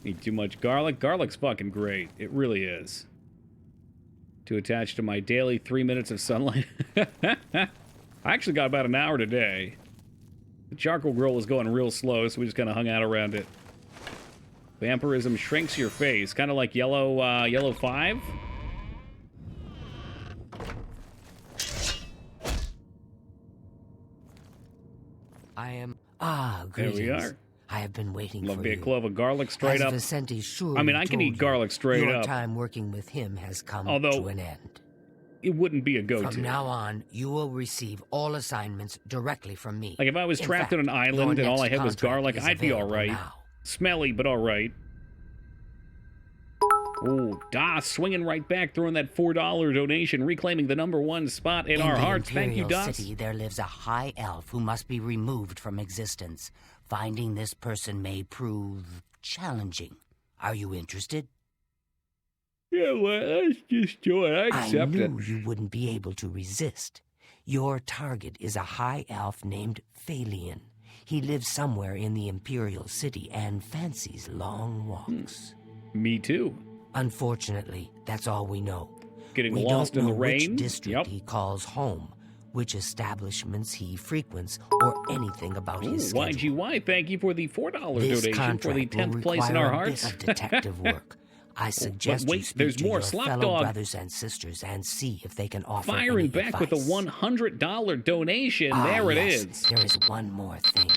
Eat too much garlic? Garlic's fucking great. It really is. To attach to my daily 3 minutes of sunlight. I actually got about an hour today. The charcoal grill was going real slow, so we just kind of hung out around it. Vampirism shrinks your face, kind of like Yellow 5. I am... There greetings. we are. I have been waiting Love for me a you. clove of garlic straight As up. Vicente surely I mean, I can told eat garlic you, straight your up. time working with him has come Although, to an end. It wouldn't be a go-to. From now on, you will receive all assignments directly from me. Like, if I was In trapped fact, on an island your and all I next had was contract garlic, is I'd be all available right. now. Smelly, but all right. Ooh, Das swinging right back, throwing that $4 donation, reclaiming the #1 spot in our the hearts. Thank you, Imperial Das. City, there lives a high elf who must be removed from existence. Finding this person may prove challenging. Are you interested? Yeah, well, let's just do it. I accept I it. knew you wouldn't be able to resist. Your target is a high elf named Phalion. He lives somewhere in the Imperial City and fancies long walks. Me too. Unfortunately, that's all we know. Getting we lost don't in know the rain? which district he calls home, which establishments he frequents, or anything about his schedule. YGY, thank you for the $4 This donation for the contract will 10th place in require our a hearts. bit of detective work. I suggest wait, you speak there's to more. your Slop fellow Dog. brothers and sisters and see if they can offer Firing any back advice. with a $100 donation. Ah, There it yes, is. There is one more thing.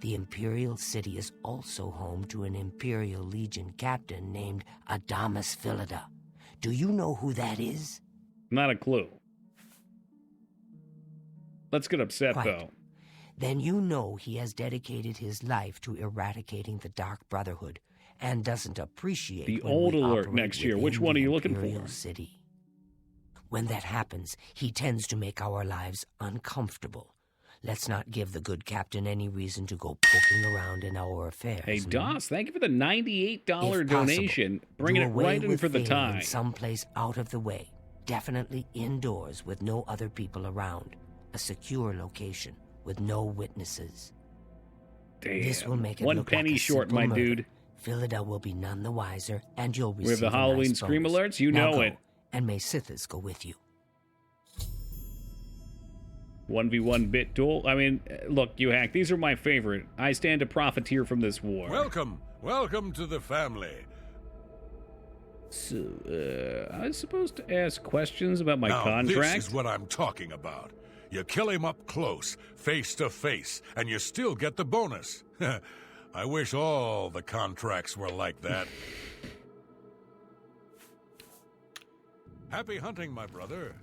The Imperial City is also home to an Imperial Legion captain named Adamus Philida. Do you know who that is? Not a clue. Let's get upset, Quite. though. Then you know he has dedicated his life to eradicating the Dark Brotherhood and doesn't appreciate The when old we alert operate next year. within Which one the are you looking Imperial for? City. When that happens, he tends to make our lives uncomfortable. Let's not give the good captain any reason to go poking around in our affairs. Hey, hmm? Das, thank you for the $98 If possible, donation. Bringing do it away right in with for the Phelan tie. someplace out of the way. Definitely indoors with no other people around. A secure location with no witnesses. Damn. This will make it One look penny like a short, simple my murder. dude. Philida will be none the wiser, and you'll We receive have the Halloween a nice scream bonus. alerts. You Now know go, it. And may Sithis go with you. 1v1 bit duel. I mean, look, you hack. These are my favorite. I stand to profiteer from this war. Welcome to the family. So, I was supposed to ask questions about my Now, contract? this is what I'm talking about. You kill him up close, face to face, and you still get the bonus. I wish all the contracts were like that. Happy hunting, my brother.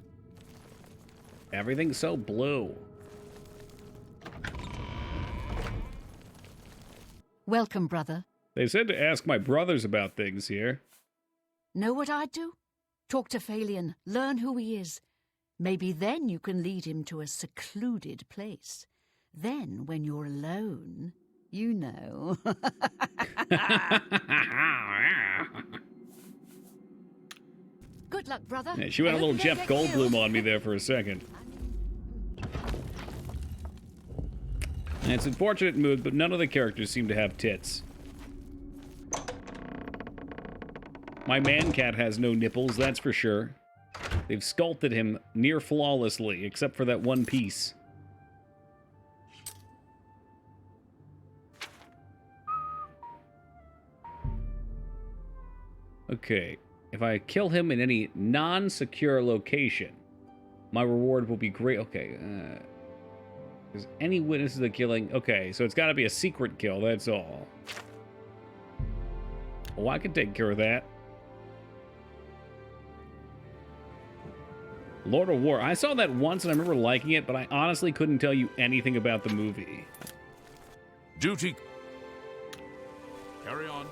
Everything's so blue. Welcome, brother. They said to ask my brothers about things here. Know what I'd do? Talk to Phalion, learn who he is. Maybe then you can lead him to a secluded place. Then, when you're alone, you know. Good luck, brother. Yeah, she went a little Jeff Goldblum on me there for a second. And it's unfortunate mood, but none of the characters seem to have tits. My man cat has no nipples, that's for sure. They've sculpted him near flawlessly, except for that one piece. Okay, if I kill him in any non-secure location, my reward will be great. Okay, is any witnesses of killing? Okay, so it's got to be a secret kill, that's all. Well, I can take care of that. Lord of War. I saw that once and I remember liking it, but I honestly couldn't tell you anything about the movie. Duty. Carry on.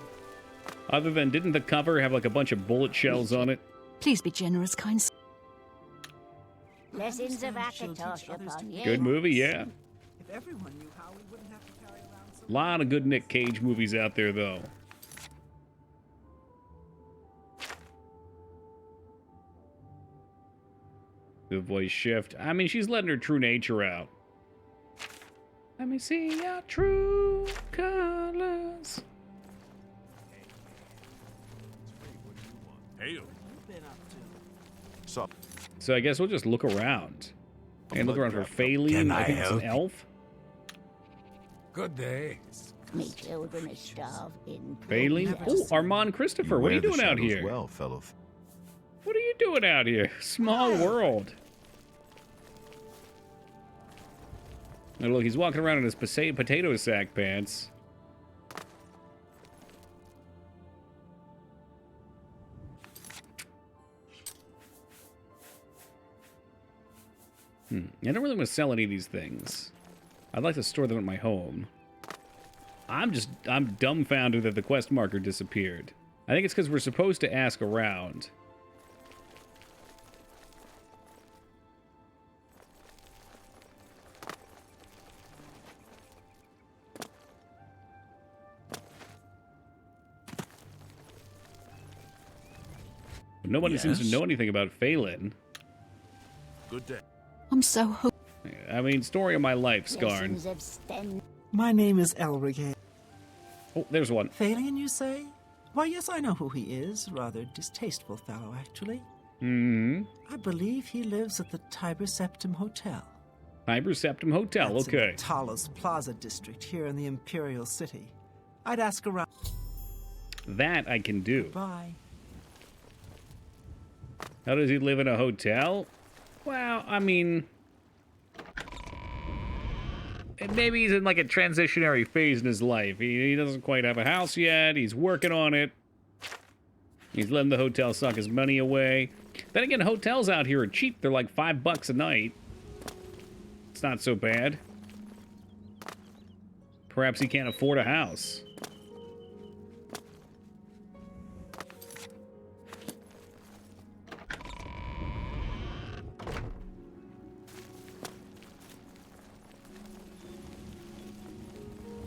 Other than, didn't the cover have like a bunch of bullet shells on it? Please be generous, kind sir. Blessings of Akatosh upon you. Good movie, yeah. If everyone knew how, we wouldn't have to carry around so A lot of good Nick Cage movies out there, though. The voice shift. I mean, she's letting her true nature out. Let me see your true colors. Hail. So I guess we'll just look around. And look around for Phelan. Can I I think it's an help? elf. Good day. Me children are starved in Phelan? Oh, Armand Christopher. What are you doing out here? Well, fellow. What are you doing out here? Small world. Oh, look, he's walking around in his potato sack pants. I don't really want to sell any of these things. I'd like to store them at my home. I'm dumbfounded that the quest marker disappeared. I think it's because we're supposed to ask around. But nobody seems to know anything about Phelan. Good day. I'm so I mean, story of my life, Scarn. Blessings of Sten. My name is Elrigay. Oh, there's one. Phelan, you say? Why, yes, I know who he is. Rather distasteful fellow, actually. Mm-hmm. I believe he lives at the Tiber Septim Hotel. Tiber Septim Hotel, That's okay. in the Talos Plaza district here in the Imperial City. I'd ask around. That I can do. Bye. How does he live in a hotel? Well, I mean, maybe he's in like a transitionary phase in his life. He doesn't quite have a house yet. He's working on it. He's letting the hotel suck his money away. Then again, hotels out here are cheap. They're like $5 a night. It's not so bad. Perhaps he can't afford a house.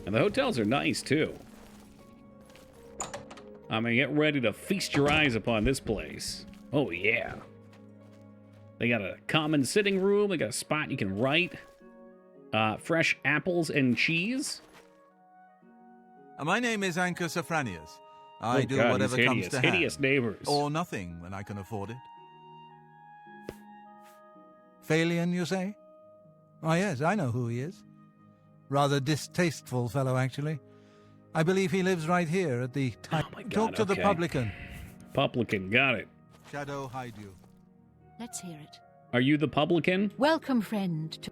And the hotels are nice, too. I mean, get ready to feast your eyes upon this place. Oh, yeah. They got a common sitting room. They got a spot you can write. Fresh apples and cheese. My name is Anchor Safranius. I do God, whatever he's comes hideous. to hand. Hideous neighbors. Or nothing when I can afford it. Phelan, you say? Oh, yes, I know who he is. Rather distasteful fellow, actually. I believe he lives right here at the time. Oh my God, Talk to the okay. publican. Publican, got it. Shadow hide you. Let's hear it. Are you the publican? Welcome, friend, to...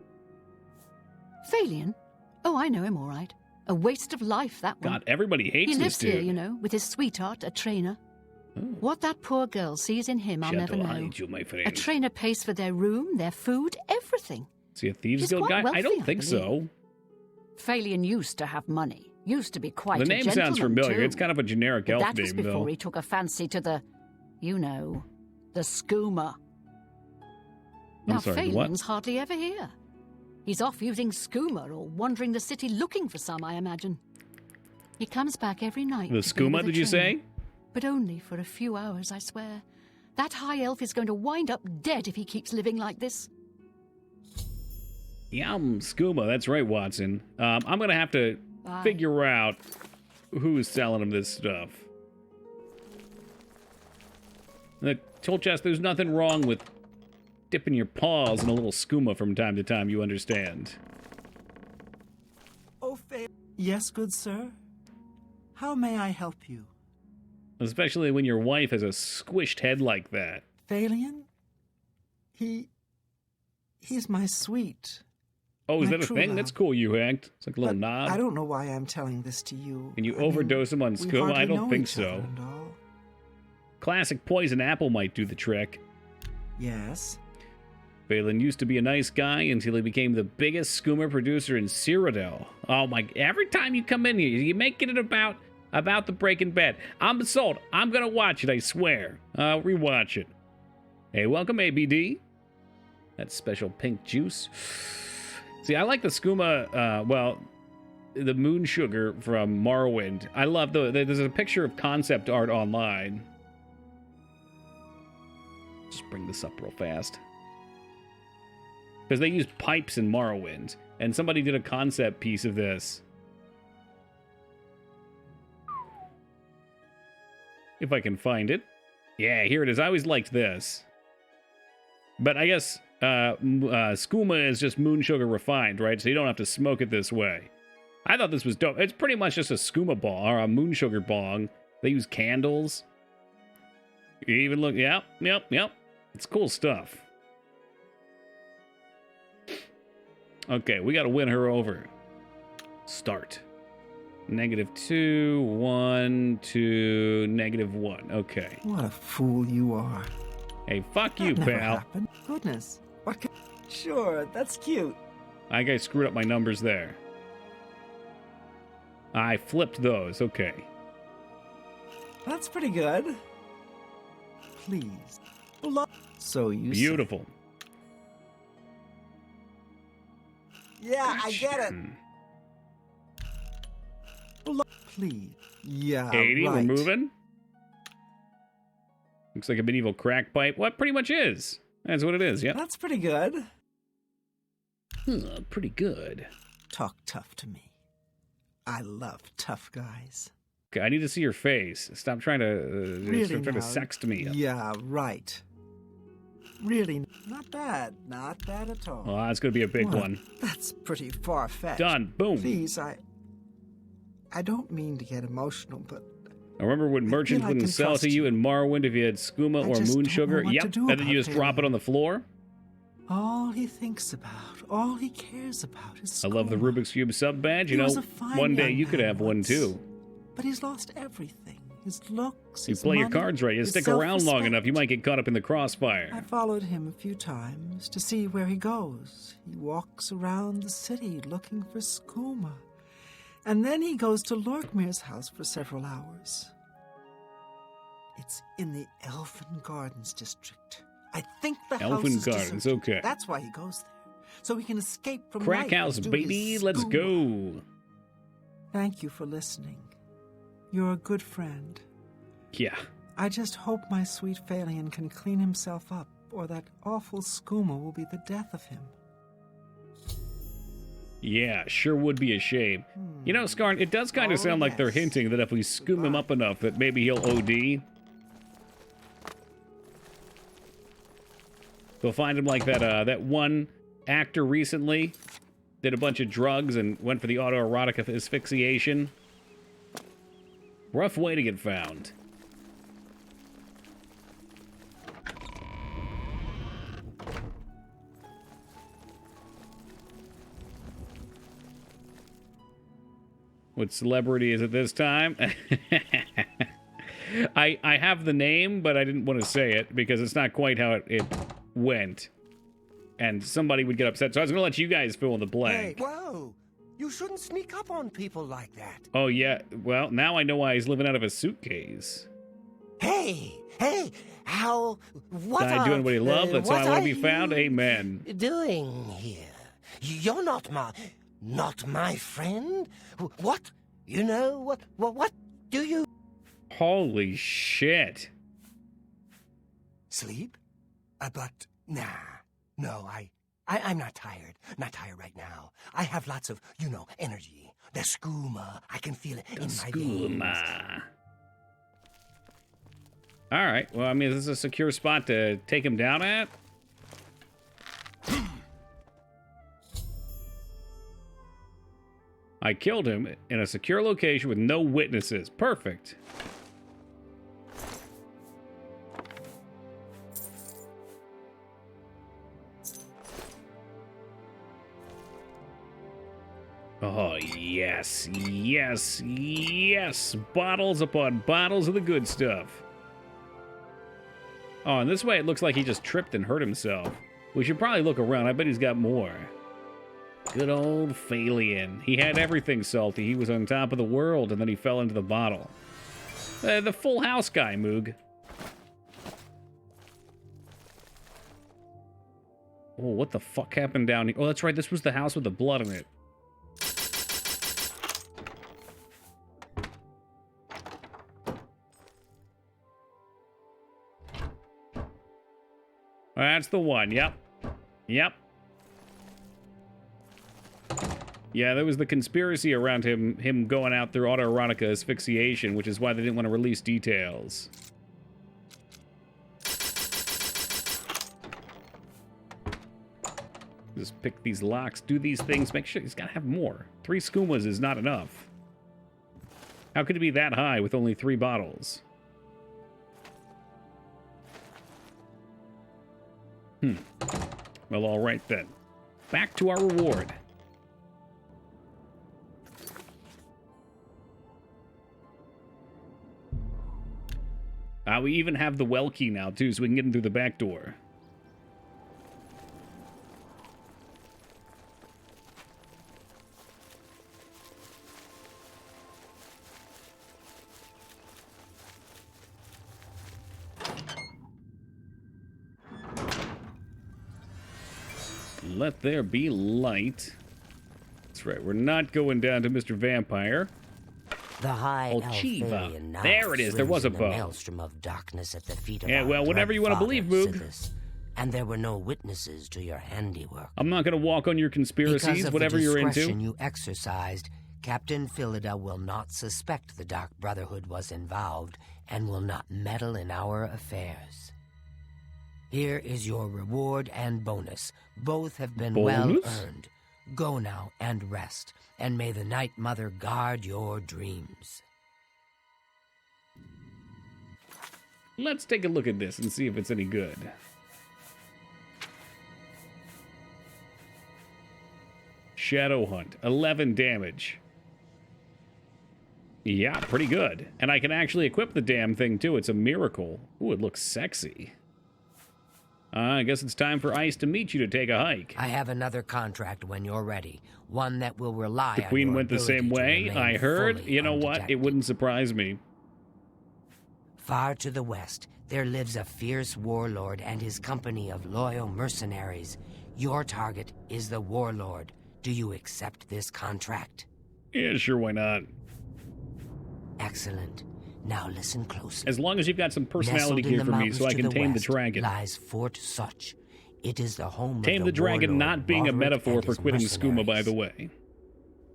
Phelan? Oh, I know him all right. A waste of life, that one. God, everybody hates He this lives dude. here, you know, with his sweetheart, a trainer. What that poor girl sees in him, I'll never Shadow know. hide you, my friend. A trainer pays for their room, their food, everything. Is he a Thieves He's Guild quite guy? wealthy, I don't I think so. believe. Phelan used to have money. Used to be quite The a name gentleman, sounds familiar. too. It's kind of a generic But elf that was name, before though. he took a fancy to the, you know, the skooma. I'm Now, sorry, the Phelan's what? hardly ever here. He's off using skooma or wandering the city looking for some, I imagine. He comes back every night. The to be with skooma, a did you trainer. say? But only for a few hours, I swear. That high elf is going to wind up dead if he keeps living like this. Yum, skooma. That's right, Watson. I'm going to have to Bye. figure out who's selling him this stuff. I told Chess there's nothing wrong with dipping your paws in a little skooma from time to time, you understand. Oh, yes, good sir. How may I help you? Especially when your wife has a squished head like that. Phelan? He's my sweet. Oh, is My that a true thing? love. That's cool, you act. It's like a little But nod. I don't know why I'm telling this to you. Can you I mean, overdose him on we skooma? hardly I don't know think each other so. and all. Classic poison apple might do the trick. Yes. Phelan used to be a nice guy until he became the biggest skooma producer in Cyrodiil. Oh my, every time you come in here, you make it about the Breaking Bad. I'm sold. I'm gonna watch it, I swear. I'll rewatch it. Hey, welcome, ABD. That special pink juice. See, I like the skooma, well, the moon sugar from Morrowind. I love there's a picture of concept art online. Just bring this up real fast. Because they use pipes in Morrowind, and somebody did a concept piece of this. If I can find it. Yeah, here it is. I always liked this. But I guess skooma is just moon sugar refined, right? So you don't have to smoke it this way. I thought this was dope. It's pretty much just a skooma bong, or a moon sugar bong. They use candles. You even look, yep. It's cool stuff. Okay, we got to win her over. Start. -2, 1, 2, -1. Okay. What a fool you are. Hey, fuck you, That never pal. happened. Goodness. What can... Sure, that's cute. I guess screwed up my numbers there. I flipped those. Okay. That's pretty good. Please. So you Beautiful. say. Yeah, I get it. Please. Yeah, 80, right. we're moving. Looks like a medieval crack pipe. What pretty much is. That's what it is, yeah. That's pretty good. Pretty good. Talk tough to me. I love tough guys. Okay, I need to see your face. Stop trying to Really stop trying to now? sext me. Yeah, right. Really, not bad. Not bad at all. Well, that's going to be a big What? one. That's pretty far-fetched. Done. Boom. Please, I don't mean to get emotional, but I remember when merchants I wouldn't can sell it to trust you in Morrowind if you had skooma I or just moon don't sugar. know what Yep. to do And then you about just drop it on the floor. all he thinks about, all he cares about is I love the school. Rubik's Cube sub badge. You He know, was a fine one day young you could man have one once. too. But he's lost everything. His looks, You his play your money, cards right. You his stick around long self-respect. enough, you might get caught up in the I crossfire. followed him a few times to see where he goes. He walks around the city looking for skooma. And then he goes to Lorkmir's house for several hours. It's in the Elfin Gardens district. I think the house Elfin is Gardens, deserted. okay. That's why he goes there. So he can escape from Crack life house, and do baby. his Let's skooma. go. Thank you for listening. You're a good friend. Yeah. I just hope my sweet Phalian can clean himself up, or that awful skooma will be the death of him. Yeah, sure would be a shame. You know, Skarn, it does kind of sound like they're hinting that if we scoom him up enough, that maybe he'll OD. We'll find him like that one actor recently did a bunch of drugs and went for the autoerotic asphyxiation. Rough way to get found. What celebrity is it this time? I have the name, but I didn't want to say it because it's not quite how it went. And somebody would get upset, so I was going to let you guys fill in the blank. Hey, whoa! You shouldn't sneak up on people like that. Oh, yeah. Well, now I know why he's living out of a suitcase. Hey, what Guy doing what he loves, that's why I want to be found. you Amen. doing here? You're not my friend? What? You know, what do you... Holy shit. Sleep? But, nah. No, I'm not tired. Not tired right now. I have lots of, energy. The skooma. I can feel it in my veins. All right. Well, I mean, is this a secure spot to take him down at? I killed him in a secure location with no witnesses. Perfect. Oh, yes, yes, yes. Bottles upon bottles of the good stuff. Oh, and this way it looks like he just tripped and hurt himself. We should probably look around. I bet he's got more. Good old Phalian. He had everything salty. He was on top of the world, and then he fell into the bottle. The Full House guy, Moog. Oh, what the fuck happened down here? Oh, that's right. This was the house with the blood in it. That's the one. Yep. Yep. Yeah, there was the conspiracy around him going out through autoerotic asphyxiation, which is why they didn't want to release details. Just pick these locks, do these things, make sure he's got to have more. 3 skoomas is not enough. How could it be that high with only 3 bottles? Well, all right then. Back to our reward. We even have the well key now, too, so we can get in through the back door. Let there be light. That's right, we're not going down to Mr. Vampire. The high Chiva. Elfarian now There it is, there was a swims in the bow. maelstrom of darkness at the feet of Yeah, our well, whatever you want to believe, dread Moog. father, Sithis, and there were no witnesses to your handiwork. I'm not going to walk on your conspiracies, Because of whatever the you're discretion into. you exercised, Captain Philida will not suspect the Dark Brotherhood was involved and will not meddle in our affairs. Here is your reward and bonus. Both have been well earned. Go now and rest, and may the Night Mother guard your dreams. Let's take a look at this and see if it's any good. Shadow Hunt, 11 damage. Yeah, pretty good. And I can actually equip the damn thing, too. It's a miracle. Ooh, it looks sexy. I guess it's time for Ice to meet you to take a hike. I have another contract when you're ready. One that will rely on The Queen your went the ability same to way, remain I heard. fully You know what? It undetected. wouldn't surprise me. Far to the west, there lives a fierce warlord and his company of loyal mercenaries. Your target is the warlord. Do you accept this contract? Yeah, sure, why not? Excellent. Now listen closely. As long as you've got some personality Nestled in gear the for me mountains so I to can tame the west dragon. lies Fort Such. It is the home Tame of the dragon warlord not being a Roderick metaphor and for his quitting skooma, by mercenaries. the way.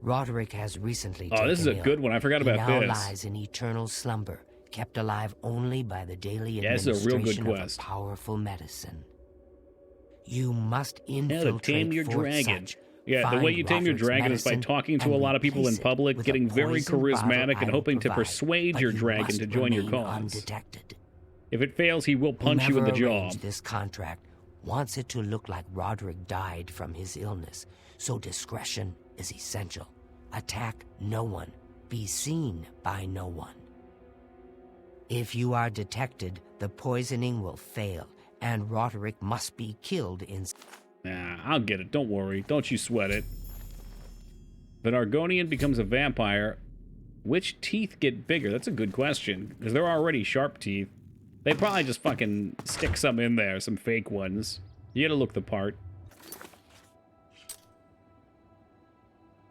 Roderick has recently Oh, this is a taken good ill. one. I forgot He about now this. lies in eternal slumber, kept alive only by the daily Yeah, this is a real good administration of quest. a powerful medicine. You must How to infiltrate tame your Fort dragon. Such. Yeah, the Find way you tame your Roderick's dragon is by medicine talking to a and lot of people in replace it public, with a getting very poison bottle charismatic, I and will hoping to provide, persuade but your you dragon must to join your remain cause. undetected. If it fails, he will punch you in the Whomever jaw. arranged this contract wants it to look like Roderick died from his illness, so discretion is essential. Attack no one. Be seen by no one. If you are detected, the poisoning will fail, and Roderick must be killed in... Nah, I'll get it. Don't worry. Don't you sweat it. If an Argonian becomes a vampire, which teeth get bigger? That's a good question, because they're already sharp teeth. They probably just fucking stick some in there, some fake ones. You gotta look the part.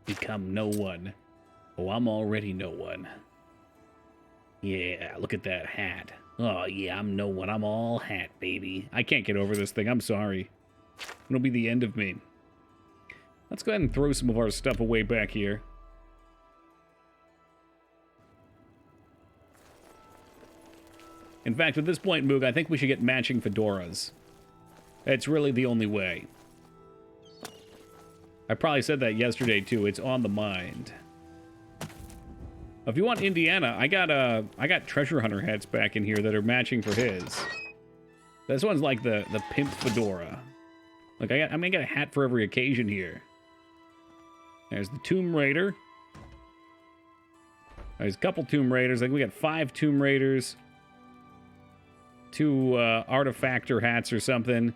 Become no one. Oh, I'm already no one. Yeah, look at that hat. Oh, yeah, I'm no one. I'm all hat, baby. I can't get over this thing. I'm sorry. It'll be the end of me. Let's go ahead and throw some of our stuff away back here. In fact, at this point, Moog, I think we should get matching fedoras. It's really the only way. I probably said that yesterday, too. It's on the mind. If you want Indiana, I got treasure hunter hats back in here that are matching for his. This one's like the pimp fedora. Look, I got a hat for every occasion here. There's the Tomb Raider. There's a couple Tomb Raiders. I think we got 5 Tomb Raiders. 2 Artifactor hats or something.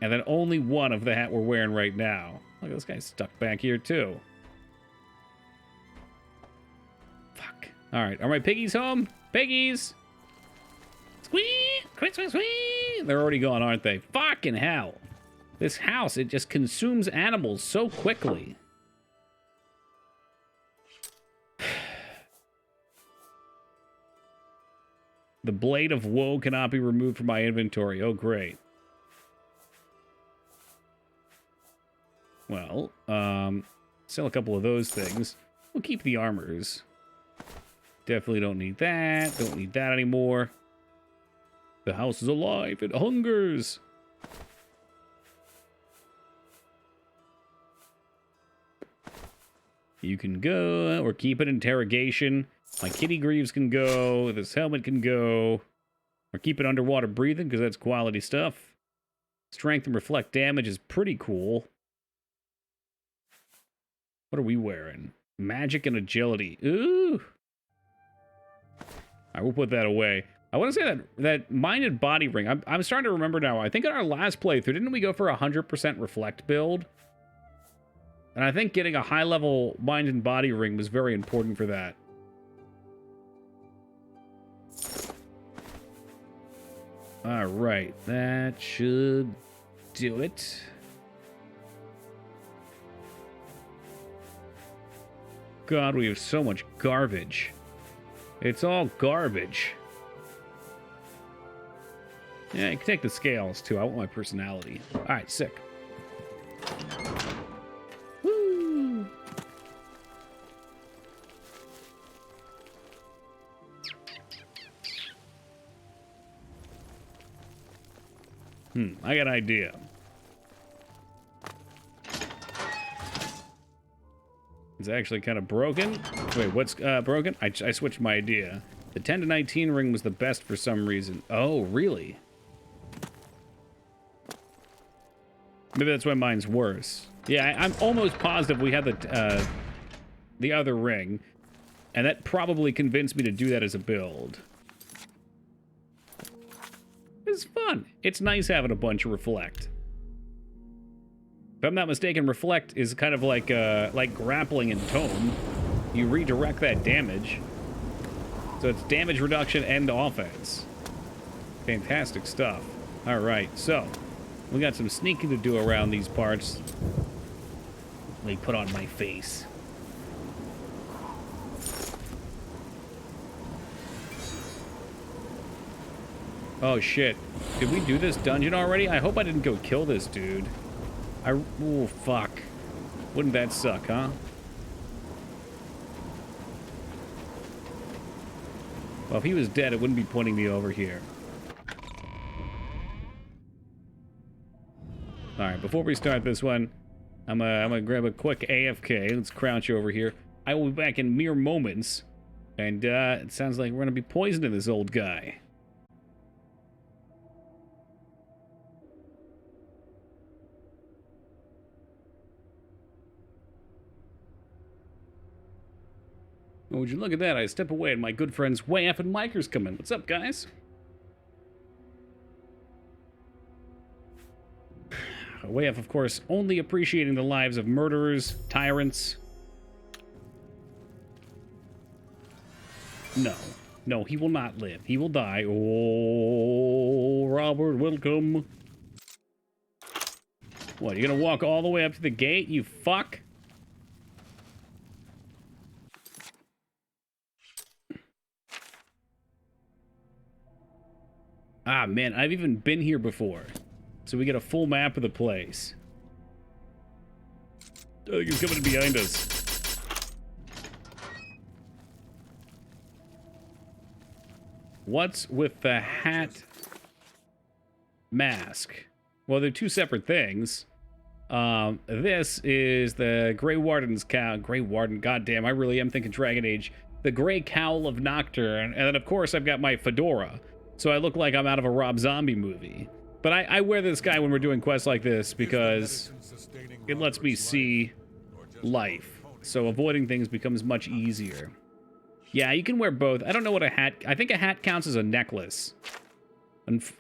And then only one of the hat we're wearing right now. Look, this guy's stuck back here, too. Fuck. All right, are my piggies home? Piggies! Squee! Squee, squee, squee! They're already gone, aren't they? Fucking hell. This house, it just consumes animals so quickly. The Blade of Woe cannot be removed from my inventory. Oh, great. Well, sell a couple of those things. We'll keep the armors. Definitely don't need that. Don't need that anymore. The house is alive. It hungers. You can go, or keep it interrogation. My kitty greaves can go. This helmet can go. Or keep it underwater breathing, because that's quality stuff. Strength and reflect damage is pretty cool. What are we wearing? Magic and agility. Ooh. I will put that away. I want to say that mind and body ring. I'm starting to remember now. I think in our last playthrough, didn't we go for a 100% reflect build? And I think getting a high-level mind and body ring was very important for that. All right, that should do it. God, we have so much garbage. It's all garbage. Yeah, you can take the scales, too. I want my personality. All right, sick. Woo! I got an idea. It's actually kind of broken. Wait, what's broken? I switched my idea. The 10 to 19 ring was the best for some reason. Oh, really? Maybe that's why mine's worse. Yeah, I'm almost positive we had the other ring, and that probably convinced me to do that as a build. It's fun. It's nice having a bunch of reflect. If I'm not mistaken, reflect is kind of like grappling in tome. You redirect that damage. So it's damage reduction and offense. Fantastic stuff. All right, so we got some sneaking to do around these parts. Let me put on my face. Oh shit. Did we do this dungeon already? I hope I didn't go kill this dude. Oh, fuck. Wouldn't that suck, huh? Well, if he was dead, it wouldn't be pointing me over here. Alright, before we start this one, I'm gonna grab a quick AFK. Let's crouch over here. I will be back in mere moments. And, it sounds like we're gonna be poisoning this old guy. Oh, would you look at that? I step away and my good friends Wayaf and Micers come in. What's up, guys? Wayaf, of course, only appreciating the lives of murderers, tyrants. No. No, he will not live. He will die. Oh, Robert, welcome. What, you're gonna walk all the way up to the gate, you fuck? Ah, man, I've even been here before. So we get a full map of the place. I think he's coming behind us. What's with the hat mask? Well, they're two separate things. This is the Grey Warden's cowl. Grey Warden, goddamn, I really am thinking Dragon Age. The Grey Cowl of Nocturne. And then, of course, I've got my fedora. So I look like I'm out of a Rob Zombie movie. But I wear this guy when we're doing quests like this because it lets me see life. So avoiding things becomes much easier. Yeah, you can wear both. I don't know what a hat... I think a hat counts as a necklace.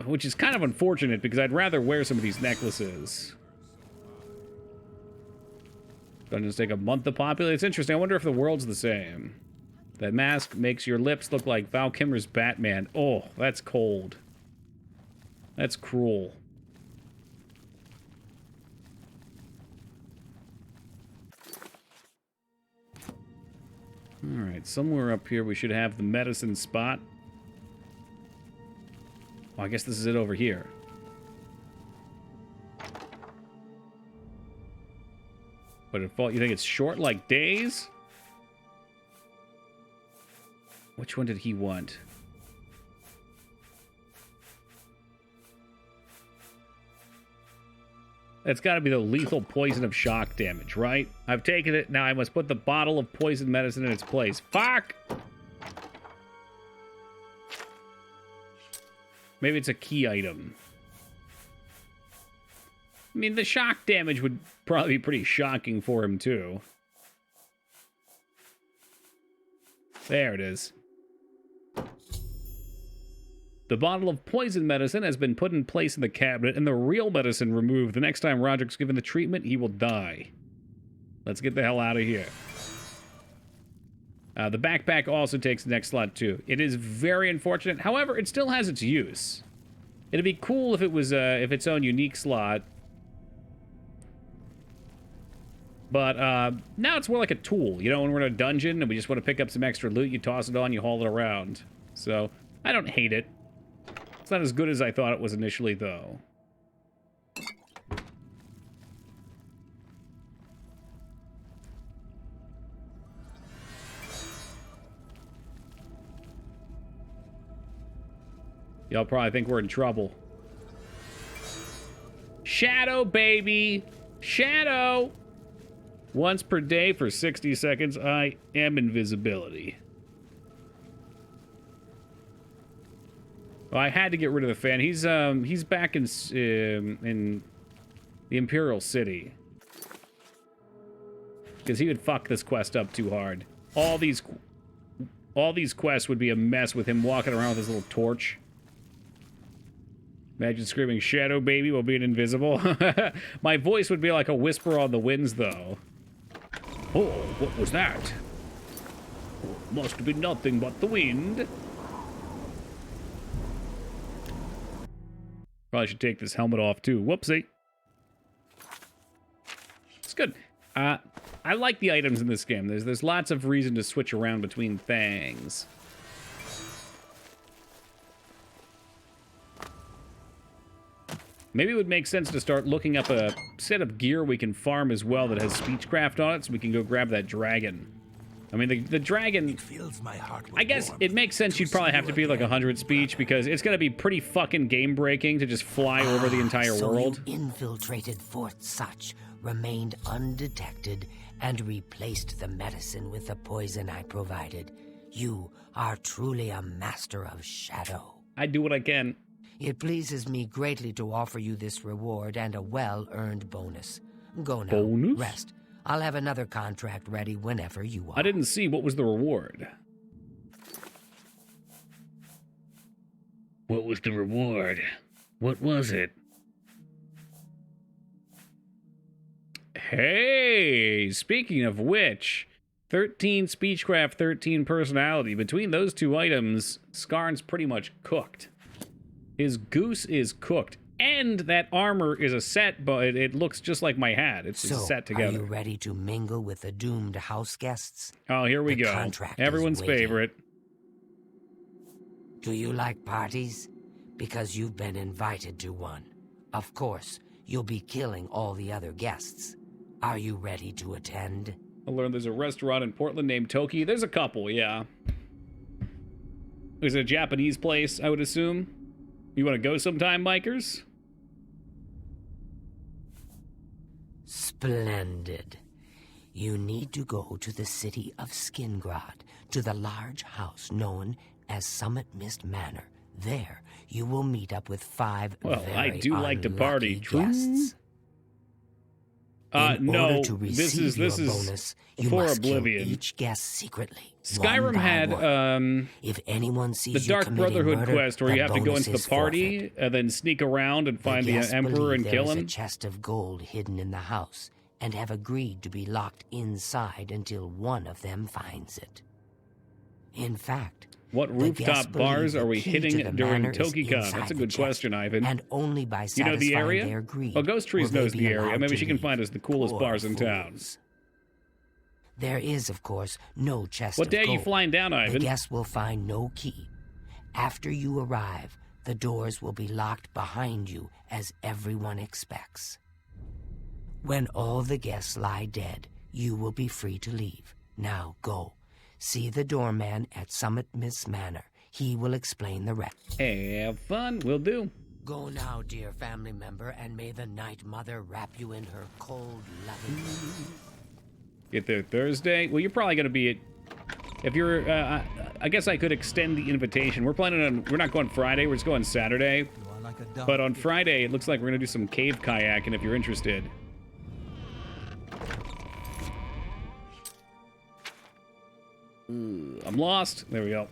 Which is kind of unfortunate because I'd rather wear some of these necklaces. Dungeons take a month to populate. It's interesting. I wonder if the world's the same. That mask makes your lips look like Val Kilmer's Batman. Oh, that's cold. That's cruel. Alright, somewhere up here we should have the medicine spot. Well, I guess this is it over here. But you think it's short like days? Which one did he want? It's got to be the lethal poison of shock damage, right? I've taken it, now I must put the bottle of poison medicine in its place. Fuck! Maybe it's a key item. I mean, the shock damage would probably be pretty shocking for him, too. There it is. The bottle of poison medicine has been put in place in the cabinet and the real medicine removed. The next time Roderick's given the treatment, he will die. Let's get the hell out of here. The backpack also takes the next slot, too. It is very unfortunate. However, it still has its use. It'd be cool if it was if its own unique slot. But now it's more like a tool. You know, when we're in a dungeon and we just want to pick up some extra loot, you toss it on, you haul it around. So, I don't hate it. It's not as good as I thought it was initially, though. Y'all probably think we're in trouble. Shadow, baby! Shadow! Once per day for 60 seconds, I am invisibility. Well, I had to get rid of the fan. He's back in the Imperial City. Because he would fuck this quest up too hard. All these quests would be a mess with him walking around with his little torch. Imagine screaming "Shadow Baby" while being invisible. My voice would be like a whisper on the winds, though. Oh, what was that? Oh, must have been nothing but the wind. Probably should take this helmet off, too. Whoopsie. It's good. I like the items in this game. There's lots of reason to switch around between things. Maybe it would make sense to start looking up a set of gear we can farm as well that has speechcraft on it, so we can go grab that dragon. I mean, the dragon... It fills my heart with I guess it makes sense you'd probably have to be like 100 speech, because it's going to be pretty fucking game-breaking to just fly over the entire world. You infiltrated Fort Such, remained undetected, and replaced the medicine with the poison I provided. You are truly a master of shadow. I do what I can. It pleases me greatly to offer you this reward and a well-earned bonus. Go now. Bonus? Rest. I'll have another contract ready whenever you are. I didn't see. What was the reward? What was the reward? What was it? Hey, speaking of which, 13 speechcraft, 13 personality. Between those two items, Skarn's pretty much cooked. His goose is cooked. And that armor is a set, but it looks just like my hat. It's set together. Are you ready to mingle with the doomed house guests? Oh, here we go. Everyone's favorite. Do you like parties? Because you've been invited to one. Of course, you'll be killing all the other guests. Are you ready to attend? I learned there's a restaurant in Portland named Toki. There's a couple, yeah. There's a Japanese place, I would assume. You want to go sometime, Mikers? Splendid. You need to go to the city of Skingrad, to the large house known as Summit Mist Manor. There, you will meet up with 5 very I do like to party. Guests. No, this is bonus, you for must Oblivion. Kill each guest secretly. Skyrim had if anyone sees the Dark Brotherhood murder, quest where you have to go into the party forfeit. and then sneak around and find the Emperor and kill There him. is a chest of gold hidden in the house, and have agreed to be locked inside until one of them finds it. In fact, what rooftop bars are we hitting during TokiCon? That's a good question, Ivan. And only by you know the area? Their greed Well, Ghost Trees will they knows be the area. allowed Maybe to she can leave. find us the coolest Poor bars in town. fools. There is, of course, no chest What of day are you gold. flying down, Ivan? The guests will find no key. After you arrive, the doors will be locked behind you, as everyone expects. When all the guests lie dead, you will be free to leave. Now go. See the doorman at Summit Miss Manor. He will explain the rest. Have fun. Will do. Go now, dear family member, and may the Night Mother wrap you in her cold, loving arms. Get there Thursday. Well, you're probably going to be at... If you're... I guess I could extend the invitation. We're planning on... We're not going Friday. We're just going Saturday. But on Friday, it looks like we're going to do some cave kayaking if you're interested. I'm lost. There we go.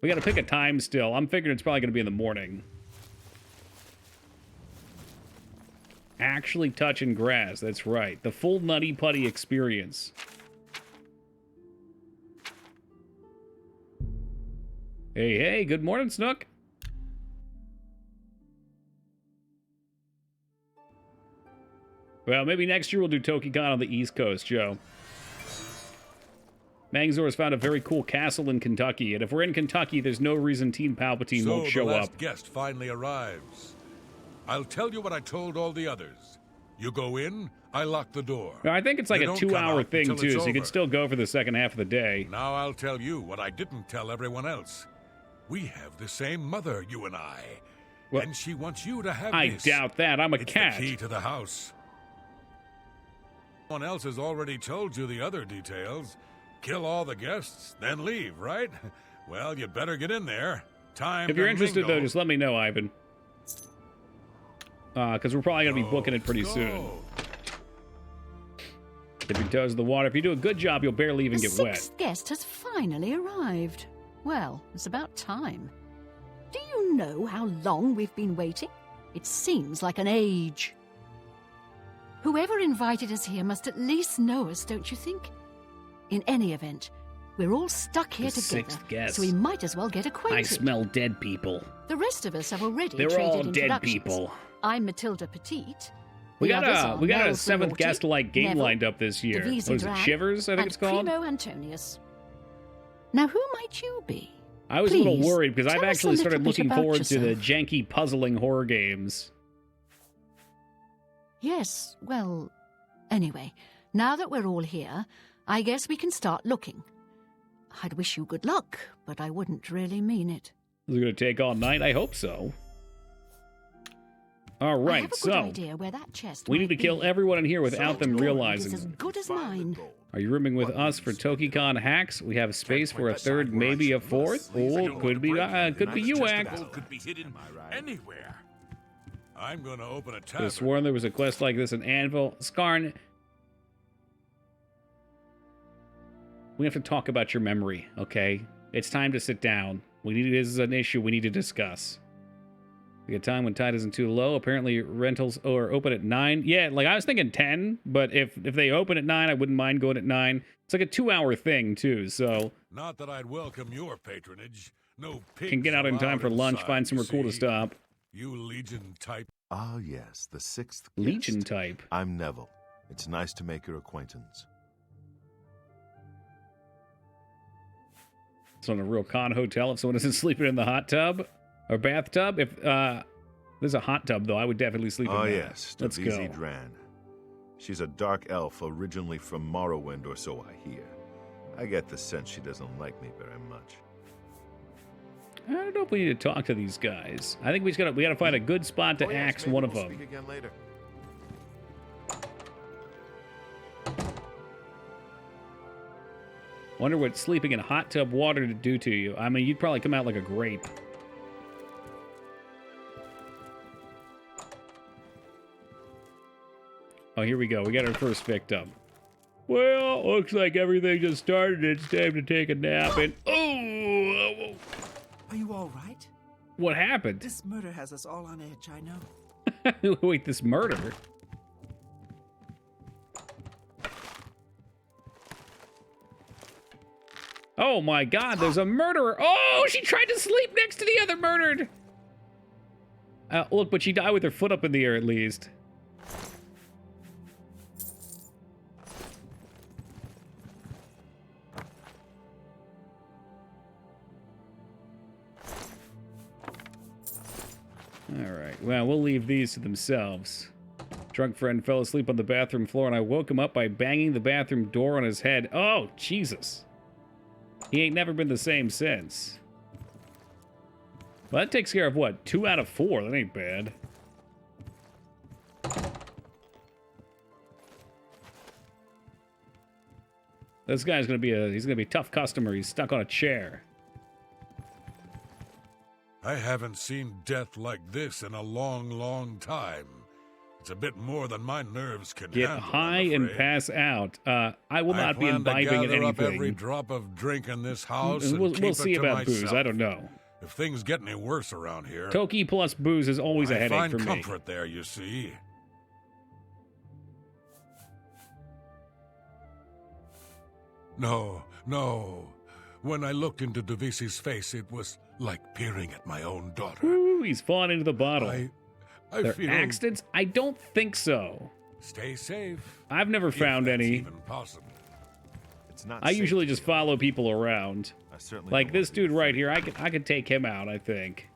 We got to pick a time still. I'm figuring it's probably going to be in the morning. Actually touching grass. That's right. The full Nutty Putty experience. Hey, hey. Good morning, Snook. Well, maybe next year we'll do TokiCon on the East Coast, Joe. Mangzor has found a very cool castle in Kentucky, and if we're in Kentucky, there's no reason Teen Palpatine won't show So the last up. guest finally arrives. I'll tell you what I told all the others. You go in, I lock the door. I think it's like You a don't come 2-hour out thing, until too, it's so you can over. still go for the second half of the day. Now I'll tell you what I didn't tell everyone else. We have the same mother, you and I. Well, and she wants you to have I this. doubt that. I'm a It's cat. the key to the house. Someone else has already told you the other details. Kill all the guests, then leave, right? Well, you better get in there. Time If you're to interested, mingle. though, just let me know, Ivan. Because we're probably going to be booking it pretty soon. Dip your toes in the water. If you do a good job, you'll barely even The get wet. sixth guest has finally arrived. Well, it's about time. Do you know how long we've been waiting? It seems like an age. Whoever invited us here must at least know us, don't you think? In any event, we're all stuck here The together, sixth guest. so we might as well get acquainted. I smell dead people. The rest of us have already They're traded all dead introductions. people. I'm Matilda Petite. We The got others a are we got a Mel 7th Florty, guest-like game Neville, lined up this year. What Davisi is it, Drag, Shivers, I think and it's called? Primo Antonius. Now, who might you be? I was a little Please, worried because I've tell us a actually little started bit looking about forward to the yourself. janky, puzzling horror games. Yes, well, anyway, now that we're all here, I guess we can start looking. I'd wish you good luck, but I wouldn't really mean it. Is it going to take all night? I hope so. All I right, have a good so idea where that chest we need might to kill be. everyone in here without them It is realizing as it. good as mine. Are you rooming with us for TokiCon hacks? We have space for a third, maybe a fourth. Oh, could be you, Axe. Could be hidden anywhere. I'm going to open a Could tavern. have sworn there was a quest like this in Anvil. Skarn, we have to talk about your memory, okay? It's time to sit down. This is an issue we need to discuss. We got time when tide isn't too low. Apparently rentals are open at 9. Yeah, like I was thinking 10, but if they open at 9, I wouldn't mind going at 9. It's like a 2-hour thing too, so Not that I'd welcome your patronage. No pigs can get out in time allowed for lunch, inside, find somewhere you cool to see. stop. You Legion type. Ah, yes, the 6th guest. Legion type. I'm Neville. It's nice to make your acquaintance. It's on a real con hotel if someone isn't sleeping in the hot tub or bathtub. If there's a hot tub, though, I would definitely sleep in Oh, that. yes, Let's go. Davisi Dran. She's a dark elf originally from Morrowind, or so I hear. I get the sense she doesn't like me very much. I don't know if we need to talk to these guys. I think we gotta find a good spot to axe one of them. Speak again later. Wonder what sleeping in hot tub water to do to you. I mean, you'd probably come out like a grape. Oh, here we go. We got our first victim. Well, looks like everything just started. It's time to take a nap. And oh, Are you all right? what happened? This murder has us all on edge, I know. Wait, this murder? Oh my God, there's a murderer. Oh, she tried to sleep next to the other murdered. Look, but she died with her foot up in the air at least. Alright, well, we'll leave these to themselves. Drunk friend fell asleep on the bathroom floor, and I woke him up by banging the bathroom door on his head. Oh, Jesus. He ain't never been the same since. Well, that takes care of, what, 2 out of 4? That ain't bad. This guy's gonna be a tough customer. He's stuck on a chair. I haven't seen death like this in a long, long time. It's a bit more than my nerves can Get handle. high and pass out. I will not be imbibing in anything. Up every drop of drink in this house and we'll see about myself. booze. I don't know. If things get any worse around here, Toki plus booze is always a headache for me. I find comfort there, you see. No. When I looked into Devisi's face, it was like peering at my own daughter. Ooh, he's fallen into the bottle. I feel... accidents? I don't think so. Stay safe. I've never found any. Even possible. It's not I usually just follow people around. Like this dude right here, I could take him out, I think.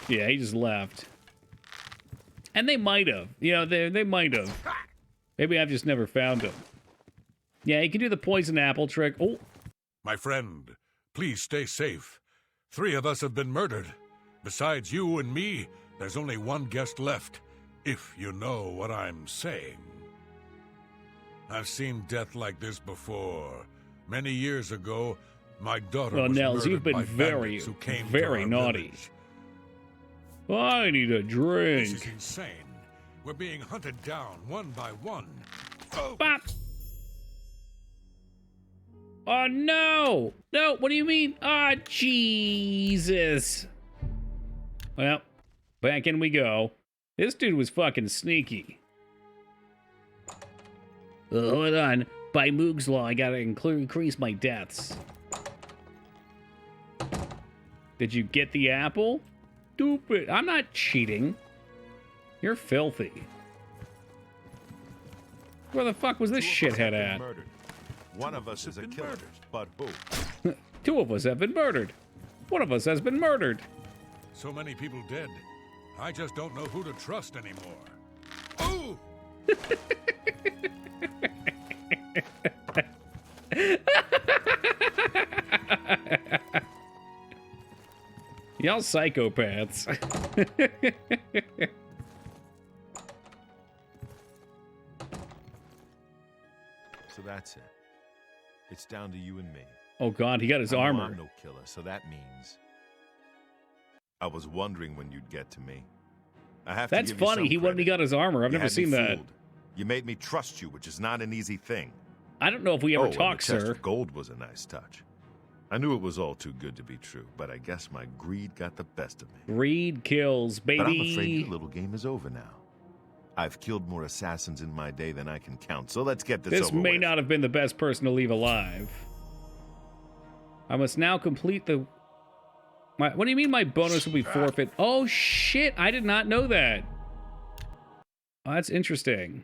Yeah, he just left. And they might have. You know, they might have. Maybe I've just never found him. Yeah, he can do the poison apple trick. Oh. My friend, please stay safe. 3 of us have been murdered. Besides you and me, there's only one guest left, if you know what I'm saying. I've seen death like this before. Many years ago, my daughter was Nels, murdered you've been by very, bandits who came very to our naughty. village. I need a drink. This is insane. We're being hunted down one by one. Oh! Bop. Oh, no! No, what do you mean? Ah, Jesus. Well, back in we go. This dude was fucking sneaky. Hold on. By Moog's Law, I gotta increase my deaths. Did you get the apple? Stupid. I'm not cheating. You're filthy. Where the fuck was this shithead at? One of us is a killer, but who? 2 of us have been murdered. One of us has been murdered. So many people dead. I just don't know who to trust anymore. Oh! Y'all psychopaths. So that's it. It's down to you and me. Oh God, he got his armor. I'm no killer, so that means I was wondering when you'd get to me. I have That's to give you funny. some He wouldn't have got his armor. I've You never had me seen that. fooled. You made me trust you, which is not an easy thing. I don't know if we ever and talked, the chest sir. of gold was a nice touch. I knew it was all too good to be true, but I guess my greed got the best of me. Greed kills, baby. But I'm afraid your little game is over now. I've killed more assassins in my day than I can count, so let's get this over may with. not have been the best person to leave alive. I must now complete the... what do you mean my bonus will be forfeit? Oh, shit. I did not know that. Oh, that's interesting.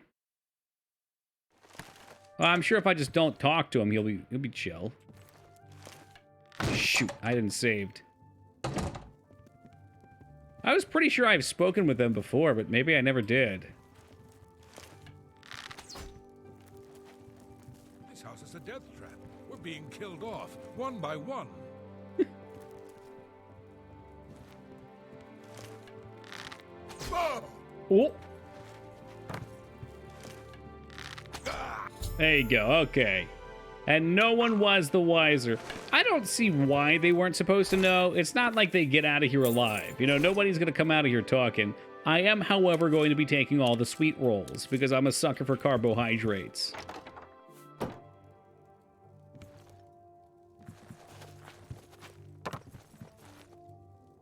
Well, I'm sure if I just don't talk to him, he'll be chill. Shoot, I didn't saved. I was pretty sure I've spoken with them before, but maybe I never did. This house is a death trap. We're being killed off, one by one. Oh. There you go, okay. And no one was the wiser. I don't see why they weren't supposed to know. It's not like they get out of here alive. You know, nobody's going to come out of here talking. I am, however, going to be taking all the sweet rolls because I'm a sucker for carbohydrates.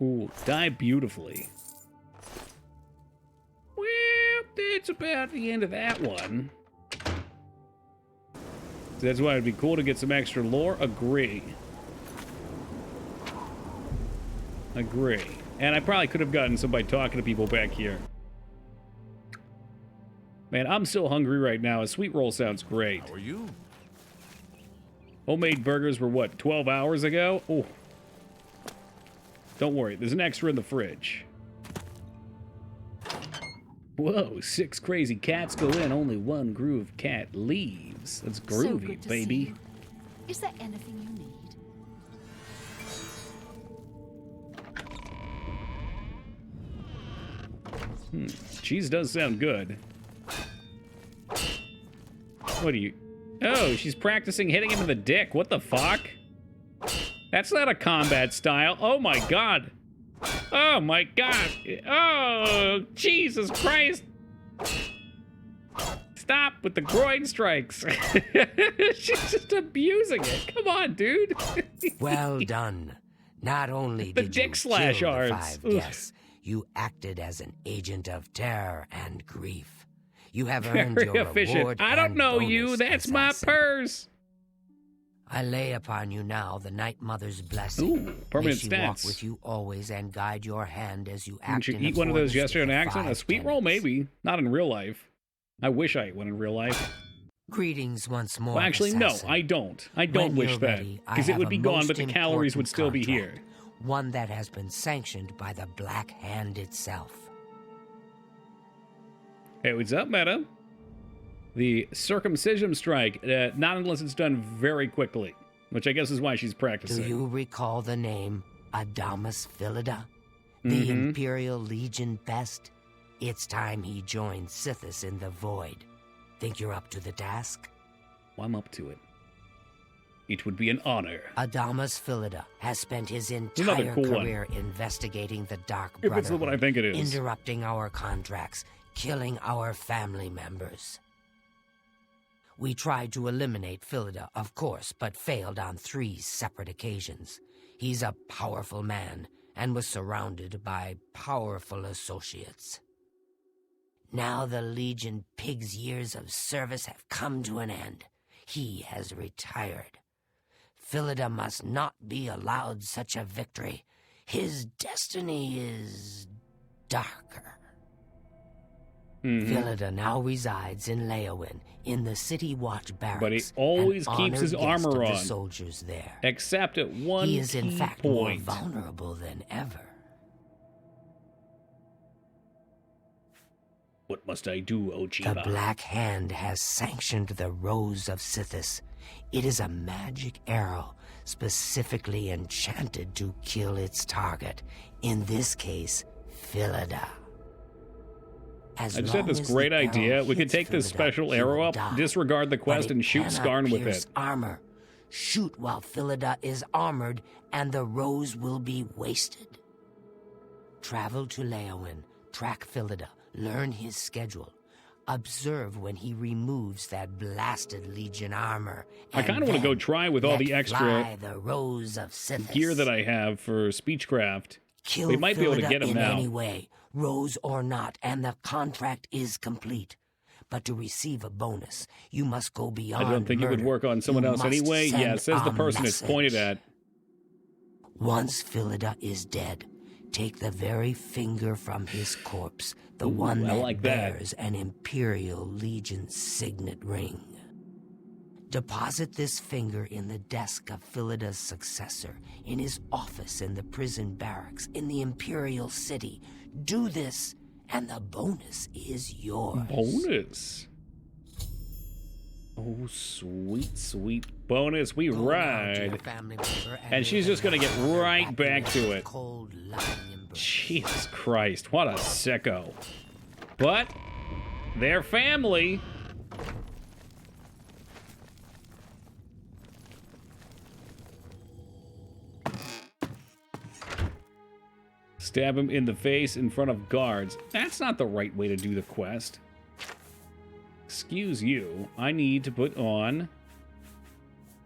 Ooh, die beautifully. Well, that's about the end of that one. That's why it'd be cool to get some extra lore. Agree. Agree. And I probably could have gotten some by talking to people back here. Man, I'm so hungry right now. A sweet roll sounds great. How are you? Homemade burgers were what, 12 hours ago? Oh. Don't worry, there's an extra in the fridge. Whoa, 6 crazy cats go in, only 1 groove cat leaves. That's groovy, So good to see baby. you. Is there anything you need? Cheese does sound good. What are you... Oh, she's practicing hitting him in the dick. What the fuck? That's not a combat style. Oh my god. Oh my god. Oh, Jesus Christ. Stop with the groin strikes. She's just abusing it. Come on, dude. Well done. Not only The did dick you slash kill the arts. 5 Oof. guests, you acted as an agent of terror and grief. You have earned Very your efficient. reward I don't and know bonus, you. That's my assassin. purse. I lay upon you now the Night Mother's blessing. Ooh, permanent May she walk stats. with you always and guide your hand as you Didn't act you in eat one of those accordance yesterday with on the accident? A 5 sweet roll, tenets. maybe. Not in real life. I wish I ate one in real life. Greetings once more, Well, actually, no, assassin. I don't. I don't When wish you're that. ready, I Because it have would a be gone, most but the calories would important still be here. contract, one that has been sanctioned by the Black Hand itself. Hey, what's up, Meta? The circumcision strike, not unless it's done very quickly, which I guess is why she's practicing. Do you recall the name Adamus Philida? The Imperial Legion best? It's time he joined Sithis in the Void. Think you're up to the task? Well, I'm up to it. It would be an honor. Adamus Philida has spent his Another entire cool one. career investigating the Dark If it's the one I Brotherhood, think it is. interrupting our contracts, killing our family members. We tried to eliminate Philida, of course, but failed on 3 separate occasions. He's a powerful man and was surrounded by powerful associates. Now the Legion Pig's years of service have come to an end. He has retired. Philida must not be allowed such a victory. His destiny is darker. Philida now resides in Leowin, in the City Watch barracks. But he always an keeps his honored guest armor of on. the soldiers there. Except at one He is in key fact point. more vulnerable than ever. What must I do, Ochiba? The Black Hand has sanctioned the Rose of Sithis. It is a magic arrow specifically enchanted to kill its target, in this case, Philida. I just had this great idea. We could take this special arrow up, disregard the quest, and shoot Skarn with it. Armor. Shoot while Philida is armored, and the rose will be wasted. Travel to Leowin, track Philida, learn his schedule. Observe when he removes that blasted Legion armor. I kind of want to go try with all the extra the Rose of Sithis. gear that I have for Speechcraft. Kill We might be able to Philida get him in now. any way, rose or not, and the contract is complete. But to receive a bonus, you must go beyond I don't think it would murder. work on someone You else must anyway. send Yeah, says the a person it's pointed message. at. Once Philida is dead, take the very finger from his corpse, the one I that like that. bears an Imperial Legion signet ring. Deposit this finger in the desk of Philida's successor, in his office in the prison barracks, in the Imperial City. Do this, and the bonus is yours. Bonus. Oh, sweet, sweet bonus. We Go now to your ride. family member And she's just going to get right back to it. cold, loving embrace. Jesus Christ, what a sicko. But, they're family. Stab him in the face in front of guards. That's not the right way to do the quest. Excuse you. I need to put on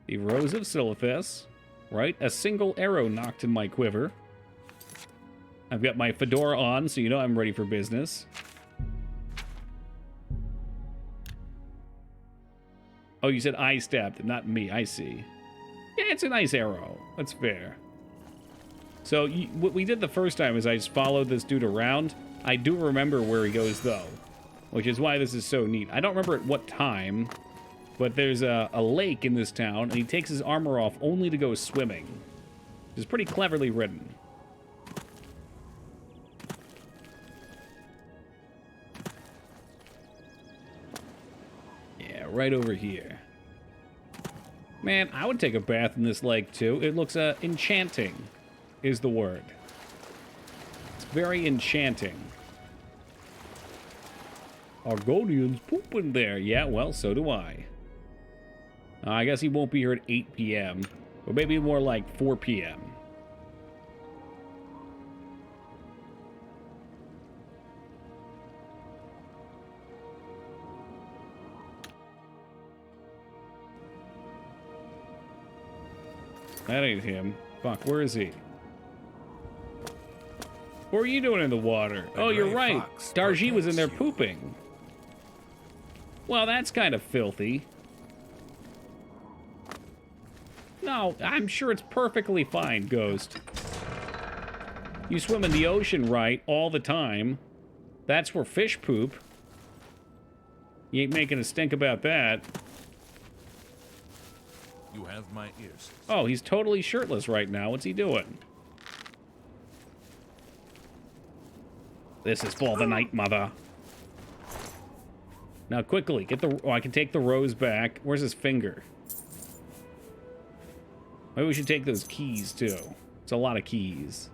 the Rose of Silithus. Right? A single arrow knocked in my quiver. I've got my fedora on, so you know I'm ready for business. Oh, you said I stabbed it, not me. I see. Yeah, it's a nice arrow. That's fair. So what we did the first time is I just followed this dude around. I do remember where he goes, though, which is why this is so neat. I don't remember at what time, but there's a lake in this town, and he takes his armor off only to go swimming. Which is pretty cleverly written. right over here. Man, I would take a bath in this lake, too. It looks, enchanting is the word. It's very enchanting. Argonian's pooping there. Yeah, well, so do I. I guess he won't be here at 8 p.m. Or maybe more like 4 p.m. That ain't him. Fuck, where is he? What are you doing in the water? Oh, you're right. Darji was in there pooping. Well, that's kind of filthy. No, I'm sure it's perfectly fine, Ghost. You swim in the ocean, right, all the time. That's where fish poop. You ain't making a stink about that. You have my ears. Oh, he's totally shirtless right now. What's he doing? This is for the night, mother. Now, quickly, get the... Oh, I can take the rose back. Where's his finger? Maybe we should take those keys, too. It's a lot of keys.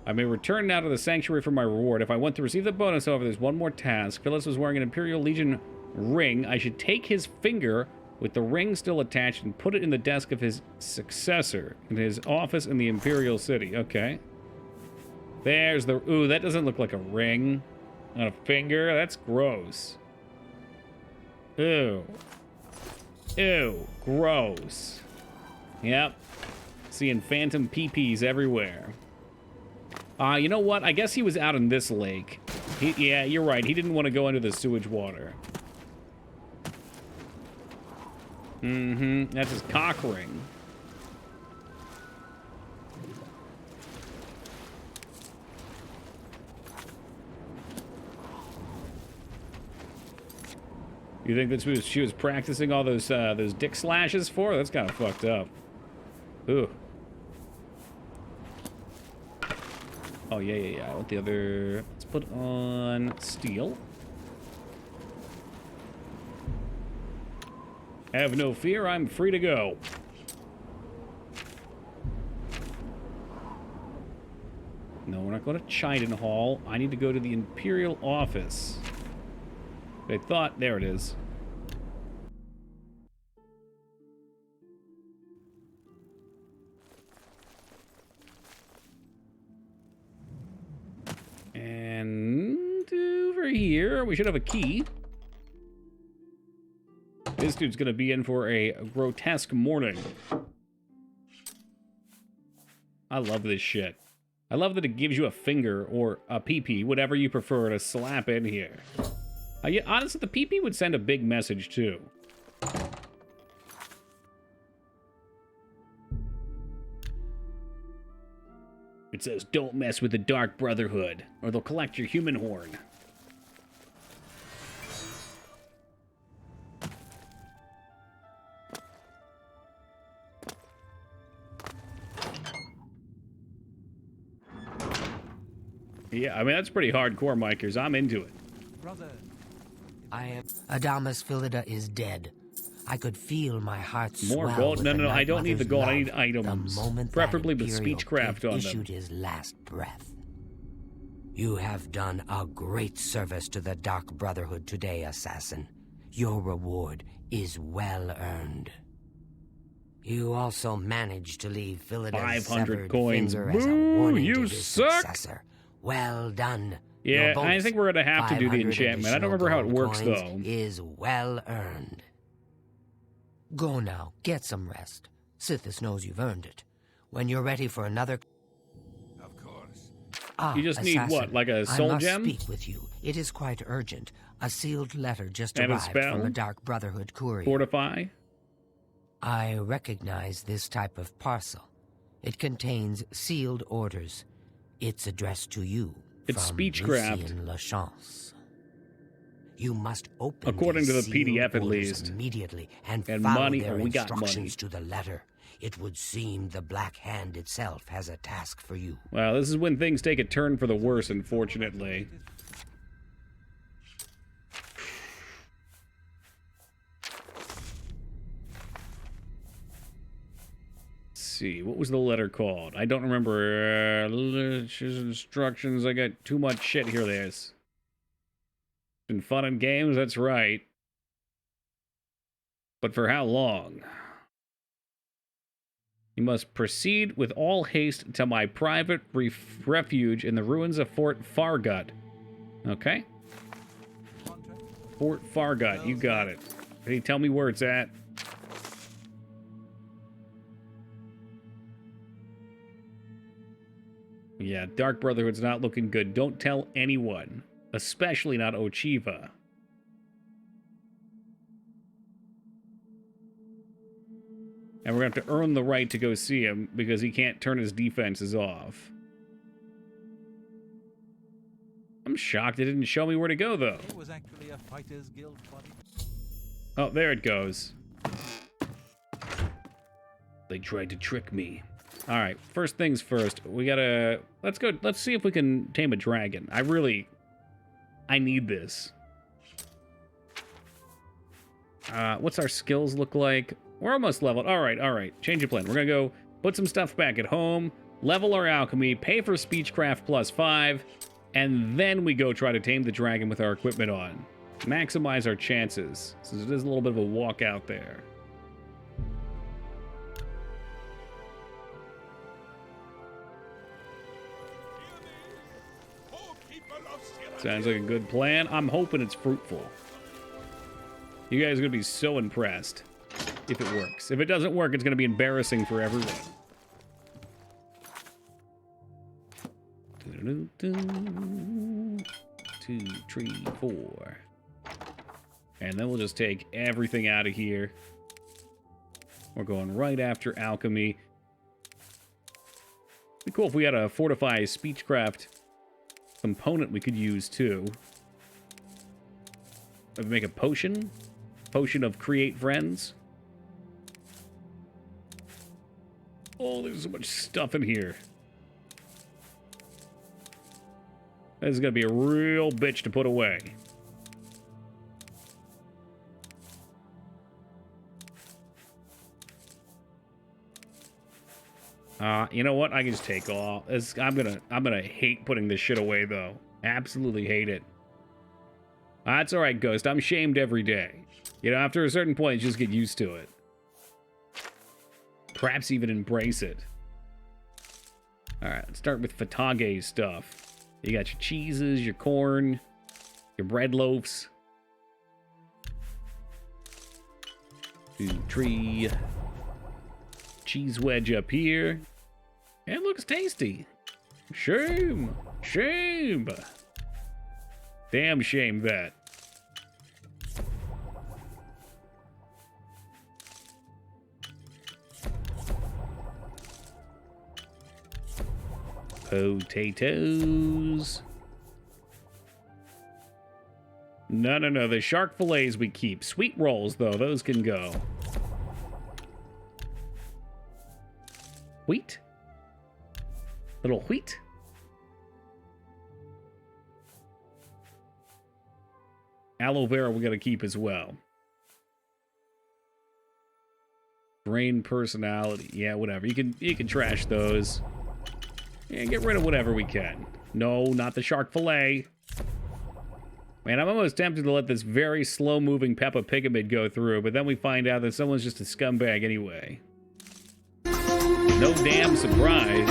I may return now to the sanctuary for my reward. If I want to receive the bonus, however, there's one more task. Phyllis was wearing an Imperial Legion ring. I should take his finger with the ring still attached and put it in the desk of his successor in his office in the Imperial City. Okay. There's the... Ooh, that doesn't look like a ring on a finger. That's gross. Ew. Ew. Gross. Yep. Seeing phantom peepees everywhere. You know what? I guess he was out in this lake. Yeah, you're right. He didn't want to go into the sewage water. Mm-hmm. That's his cock ring. You think that's what she was practicing all those dick slashes for? That's kind of fucked up. Ooh. Oh, yeah. I want the other... Let's put on steel. Have no fear, I'm free to go. No, we're not going to Chiden Hall. I need to go to the Imperial office. I thought... There it is. And over here, we should have a key. This dude's gonna be in for a grotesque morning. I love this shit. I love that it gives you a finger or a pee-pee, whatever you prefer, to slap in here. Yeah, honestly, the pee-pee would send a big message, too. It says, don't mess with the Dark Brotherhood, or they'll collect your human horn. Yeah, I mean, that's pretty hardcore, Mikers. I'm into it. Brother. Adamus Philida is dead. I could feel my heart swell. More gold? No, I don't need the gold. I need The items. moment Preferably that with Imperial speechcraft King on issued them. his last breath. You have done a great service to the Dark Brotherhood today, assassin. Your reward is well earned. You also managed to leave Philida's 500 severed coins. finger as a Boo, warning you to his suck. successor. Well done. Yeah, Your I bonus, think we're going to have to do the 500 enchantment. I don't remember how it additional works, gold though. coins is well earned. Go now, get some rest. Sithis knows you've earned it. When you're ready for another... Of course. Ah, You just need assassin, what, like a soul I must gem? speak with you. It is quite urgent. A sealed letter just And a arrived spell? from the Dark Brotherhood courier. Fortify? I recognize this type of parcel. It contains sealed orders. It's addressed to you. It's from speechcraft. Lucien Lachance. You must open According to these the sealed PDF, at orders least. immediately and And follow money. their Oh, we got instructions to the letter. It would seem the Black Hand itself has a task for you. Well, this is when things take a turn for the worse, unfortunately. see. What was the letter called? I don't remember. Instructions. I got too much shit here. There's been fun and games. That's right. But for how long? You must proceed with all haste to my private refuge in the ruins of Fort Fargut. Okay. Fort Fargut. You got it. Hey, tell me where it's at. Yeah, Dark Brotherhood's not looking good. Don't tell anyone, especially not Ochiva. And we're going to have to earn the right to go see him because he can't turn his defenses off. I'm shocked it didn't show me where to go, though. It was actually a Fighters Guild body. Oh, there it goes. They tried to trick me. All right, first things first. We gotta... Let's see if we can tame a dragon. I need this. What's our skills look like? We're almost leveled. All right. Change of plan. We're gonna go put some stuff back at home, level our alchemy, pay for speechcraft +5, and then we go try to tame the dragon with our equipment on. Maximize our chances, since it is a little bit of a walk out there. Sounds like a good plan. I'm hoping it's fruitful. You guys are going to be so impressed if it works. If it doesn't work, it's going to be embarrassing for everyone. 2, 3, 4. And then we'll just take everything out of here. We're going right after alchemy. It'd be cool if we had a fortify speechcraft component we could use too. Make a potion. Potion of create friends. Oh, there's so much stuff in here. This is gonna be a real bitch to put away. You know what? I can just take all. I'm gonna hate putting this shit away though. Absolutely hate it. That's all right, Ghost. I'm shamed every day. You know, after a certain point, you just get used to it. Perhaps even embrace it. All right, let's start with Fatage stuff. You got your cheeses, your corn, your bread loaves. 2, 3. Cheese wedge up here. It looks tasty. Shame. Shame. Damn shame that. Potatoes. No. The shark fillets we keep. Sweet rolls, though. Those can go. Wheat? Little wheat? Aloe vera we gotta keep as well. Brain personality. Yeah, whatever. You can trash those. And get rid of whatever we can. No, not the shark fillet. Man, I'm almost tempted to let this very slow-moving Peppa Pigamid go through, but then we find out that someone's just a scumbag anyway. No damn surprise.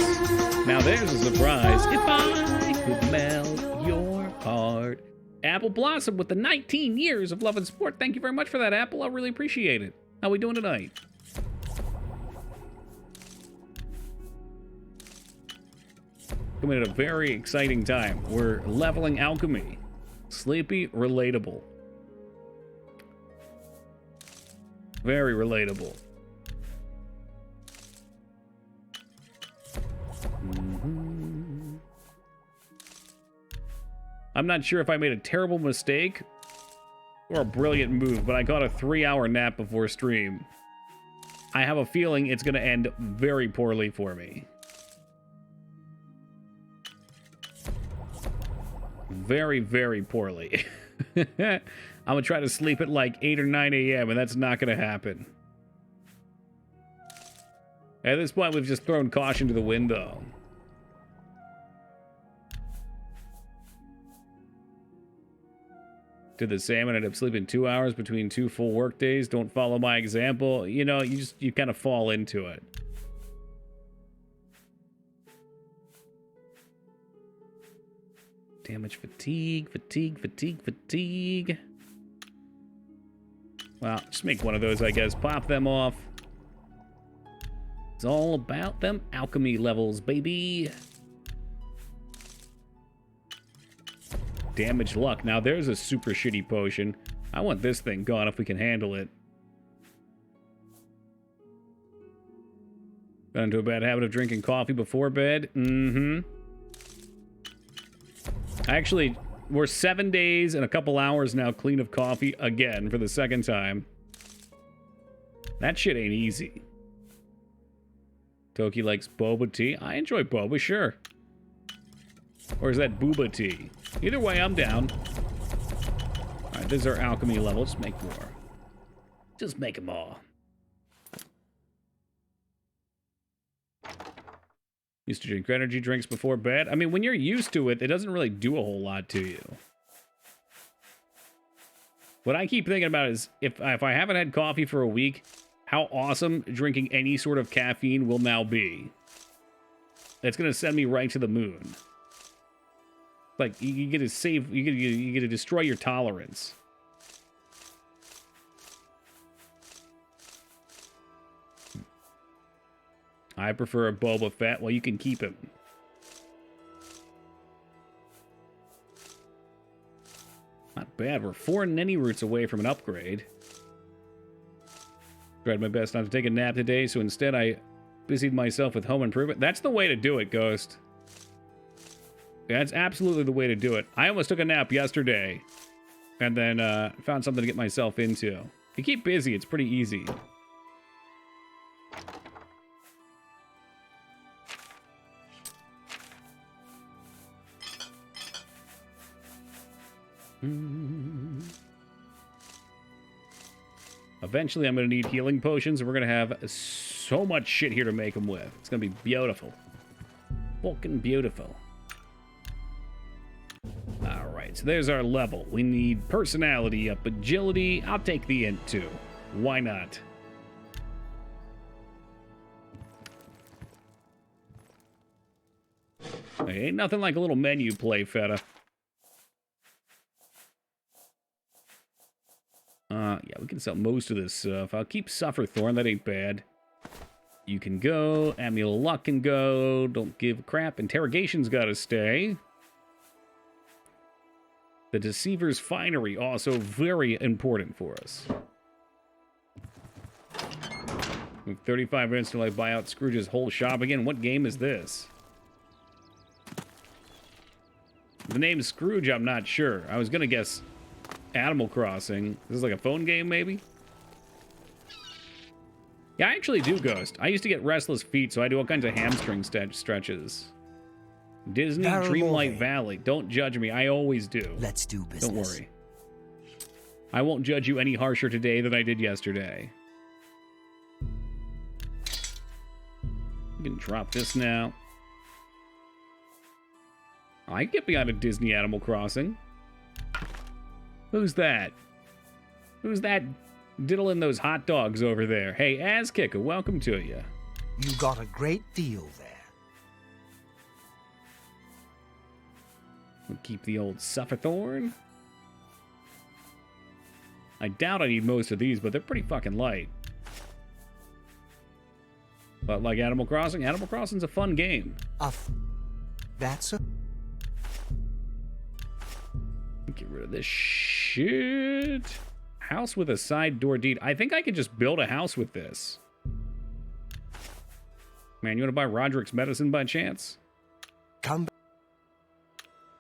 Now there's a surprise. If I could melt your heart. Apple Blossom with the 19 years of love and support. Thank you very much for that, Apple. I really appreciate it. How we doing tonight? Coming at a very exciting time. We're leveling alchemy. Sleepy, relatable. Very relatable. I'm not sure if I made a terrible mistake or a brilliant move, but I got a 3-hour nap before stream. I have a feeling it's going to end very poorly for me. Very, very poorly. I'm going to try to sleep at like 8 or 9 a.m., and that's not going to happen. At this point, we've just thrown caution to the wind, though. Did the salmon end up sleeping 2 hours between 2 full work days? Don't follow my example. You know, you kind of fall into it. Damage fatigue, fatigue, fatigue, fatigue. Well, just make one of those, I guess. Pop them off. It's all about them alchemy levels, baby. Damage luck. Now there's a super shitty potion. I want this thing gone if we can handle it. Got into a bad habit of drinking coffee before bed. Mm-hmm. Actually, we're 7 days and a couple hours now clean of coffee again for the second time. That shit ain't easy. Toki likes boba tea. I enjoy boba, sure. Or is that booba tea? Either way, I'm down. Alright, this is our alchemy level. Just make more. Just make them all. Used to drink energy drinks before bed. I mean, when you're used to it, it doesn't really do a whole lot to you. What I keep thinking about is, if I haven't had coffee for a week, how awesome drinking any sort of caffeine will now be. It's going to send me right to the moon. Like, you get to save, you get to destroy your tolerance. I prefer a Boba Fett. Well, you can keep him. Not bad. We're 4 Nenny roots away from an upgrade. Tried my best not to take a nap today, so instead I busied myself with home improvement. That's the way to do it, Ghost. That's absolutely the way to do it. I almost took a nap yesterday, and then found something to get myself into. If you keep busy, it's pretty easy. Eventually, I'm going to need healing potions, and we're going to have so much shit here to make them with. It's going to be beautiful. Fucking beautiful. Alright, so there's our level. We need personality up, agility. I'll take the int too. Why not? Hey, ain't nothing like a little menu play, feta. Yeah, we can sell most of this stuff. I'll keep Sufferthorn, that ain't bad. You can go. Amulet Luck can go. Don't give a crap. Interrogation's gotta stay. The Deceiver's Finery, also very important for us. With 35 minutes till I buy out Scrooge's whole shop again. What game is this? The name's Scrooge, I'm not sure. I was gonna guess Animal Crossing. This is like a phone game, maybe? Yeah, I actually do Ghost. I used to get restless feet, so I do all kinds of hamstring stretches. Disney Dreamlight Valley. Don't judge me. I always do. Let's do business. Don't worry. I won't judge you any harsher today than I did yesterday. You can drop this now. I can get behind a Disney Animal Crossing. Who's that? Who's that diddling those hot dogs over there? Hey, Azkicker, welcome to you. You got a great deal there. We'll keep the old Sufferthorn. I doubt I need most of these, but they're pretty fucking light. But like Animal Crossing, Animal Crossing's a fun game. That's a... Get rid of this shit. House with a side door deed. I think I could just build a house with this. Man, you want to buy Roderick's medicine by chance? Come.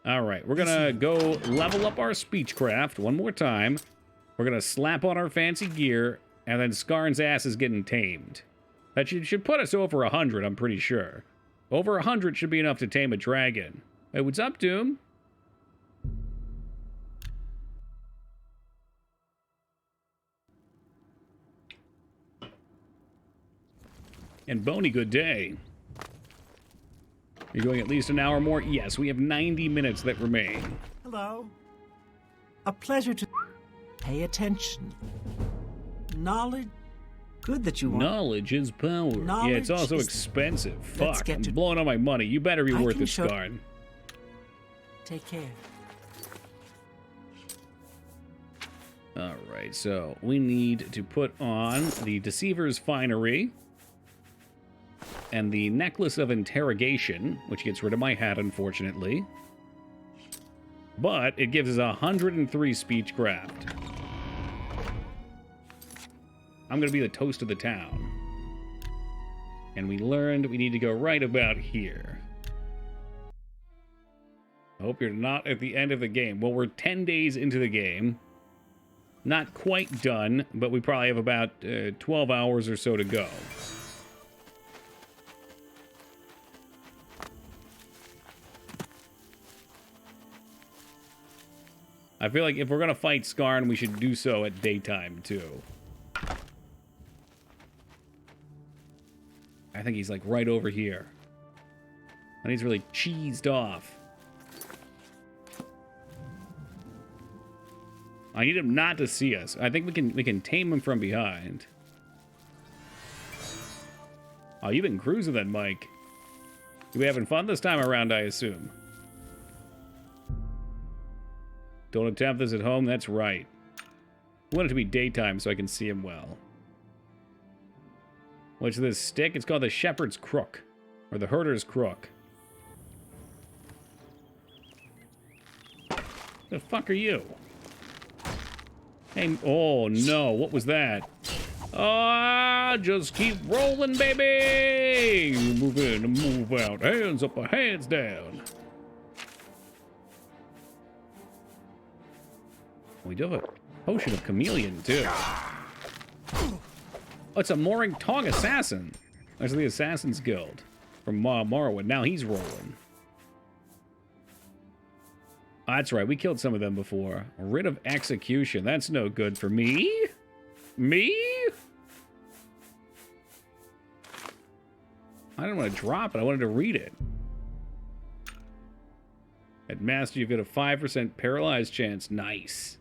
All right, we're gonna go level up our speechcraft one more time. We're gonna slap on our fancy gear, and then Skarn's ass is getting tamed. That should put us over 100, I'm pretty sure. Over 100 should be enough to tame a dragon. Hey, what's up, Doom? And Boney, good day. You're going at least an hour more? Yes, we have 90 minutes that remain. Hello. A pleasure to pay attention. Knowledge. Good that you want. Knowledge is power. Yeah, it's also expensive. Fuck, I'm blowing all my money. You better be worth it, Scarn. Take care. Alright, so we need to put on the Deceiver's Finery and the Necklace of Interrogation, which gets rid of my hat, unfortunately. But it gives us 103 speechcraft. I'm going to be the toast of the town. And we learned we need to go right about here. I hope you're not at the end of the game. Well, we're 10 days into the game. Not quite done, but we probably have about 12 hours or so to go. I feel like if we're going to fight Skarn, we should do so at daytime, too. I think he's, like, right over here. And he's really cheesed off. I need him not to see us. I think we can tame him from behind. Oh, you've been cruising then, Mike. You be having fun this time around, I assume. Don't attempt this at home, that's right. I want it to be daytime so I can see him well. What's this stick? It's called the Shepherd's Crook. Or the Herder's Crook. The fuck are you? Hey, oh no, what was that? Ah, just keep rolling, baby! Move in and move out. Hands up or hands down. We do have a potion of chameleon, too. Oh, it's a Mooring Tong assassin. That's the Assassin's Guild from Morrowind. Now he's rolling. Oh, that's right, we killed some of them before. Writ of execution. That's no good for me. Me? I didn't want to drop it. I wanted to read it. At Master, you've got a 5% paralyzed chance. Nice.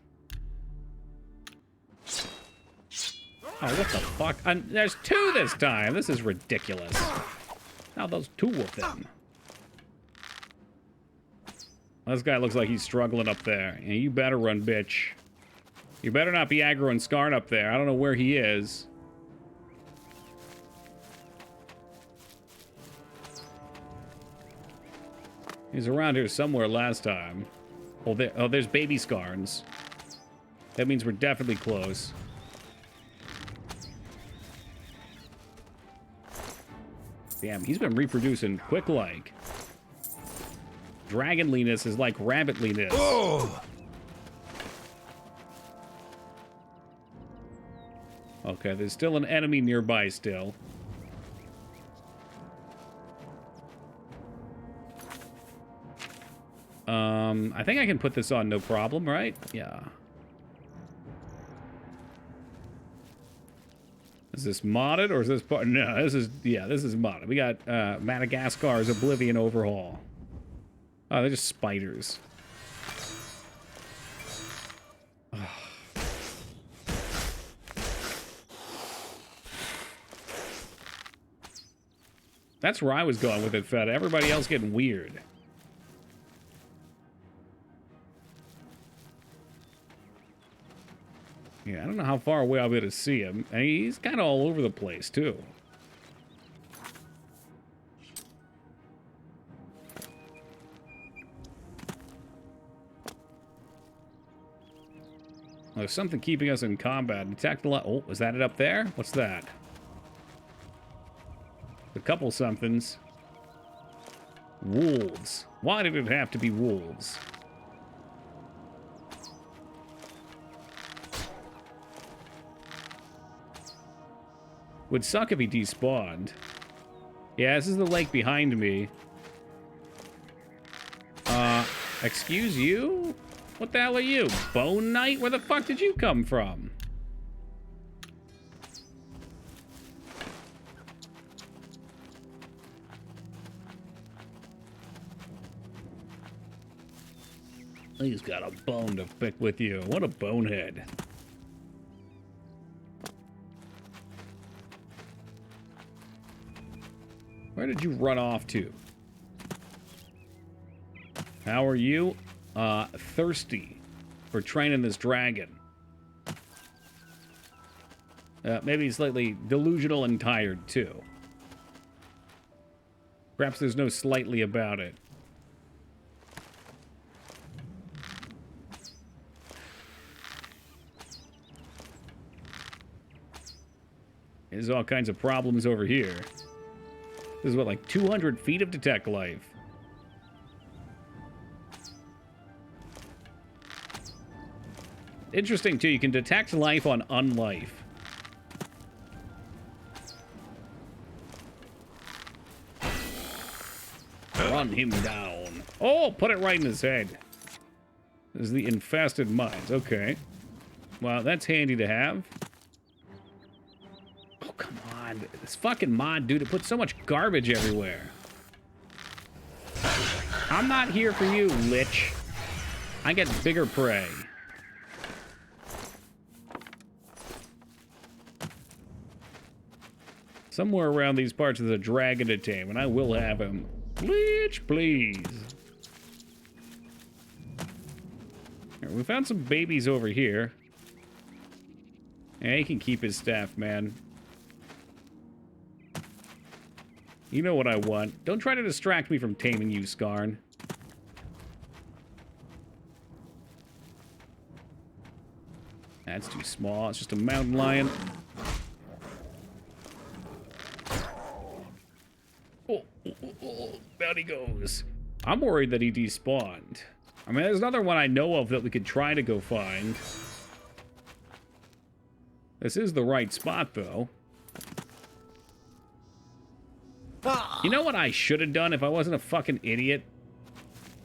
Oh, what the fuck? There's two this time. This is ridiculous. Now those two of them. This guy looks like he's struggling up there. And you better run, bitch. You better not be aggroing Skarn up there. I don't know where he is. He's around here somewhere last time. Oh, there's baby Skarns. That means we're definitely close. Damn, he's been reproducing quick-like. Dragonliness is like rabbitliness. Oh! Okay, there's still an enemy nearby still. I think I can put this on no problem, right? Yeah. Is this modded or is this part? No, this is, yeah, this is modded. We got Madagascar's Oblivion overhaul. Oh, they're just spiders. That's where I was going with it, Fed. Everybody else getting weird. Yeah, I don't know how far away I'll be able to see him. And he's kind of all over the place, too. There's something keeping us in combat. Detect a lot. Oh, is that it up there? What's that? A couple somethings. Wolves. Why did it have to be wolves? Would suck if he despawned. Yeah, this is the lake behind me. Excuse you? What the hell are you? Bone Knight? Where the fuck did you come from? He's got a bone to pick with you. What a bonehead. Where did you run off to? How are you? Thirsty for training this dragon. Maybe slightly delusional and tired, too. Perhaps there's no slightly about it. There's all kinds of problems over here. This is what, like 200 feet of detect life. Interesting, too. You can detect life on unlife. Run him down. Oh, put it right in his head. This is the infested mines. Okay. Well, that's handy to have. Oh, come on. This fucking mod, dude, it puts so much garbage everywhere. I'm not here for you, lich. I get bigger prey. Somewhere around these parts there's a dragon to tame, and I will have him. Lich, please. Right, we found some babies over here. Yeah, he can keep his staff, man. You know what I want. Don't try to distract me from taming you, Skarn. That's too small. It's just a mountain lion. Down he goes. I'm worried that he despawned. I mean, there's another one I know of that we could try to go find. This is the right spot, though. You know what I should have done if I wasn't a fucking idiot?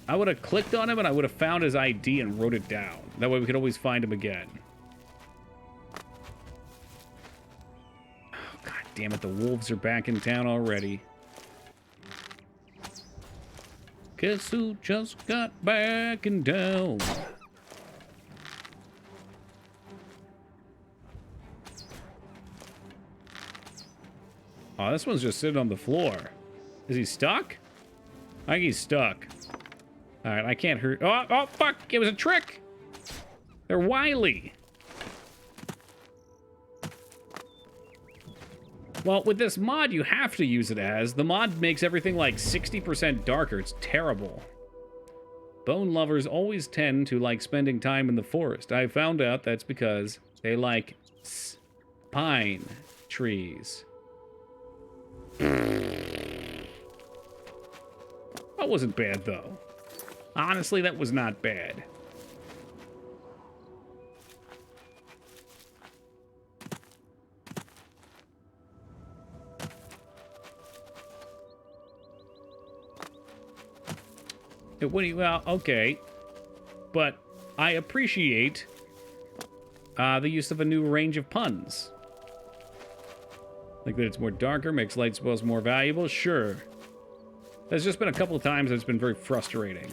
I would have clicked on him and I would have found his ID and wrote it down. That way we could always find him again. Oh, God damn it, the wolves are back in town already. Guess who just got back in town? Oh, this one's just sitting on the floor. Is he stuck? I think he's stuck. Alright, I can't hurt. Oh, fuck! It was a trick! They're wily. Well, with this mod, you have to use it as. The mod makes everything like 60% darker. It's terrible. Bone lovers always tend to like spending time in the forest. I found out that's because they like pine trees. That wasn't bad, though. Honestly, that was not bad. Well, okay. But I appreciate the use of a new range of puns. Like that it's more darker, makes light spells more valuable? Sure. There's just been a couple of times that's been very frustrating.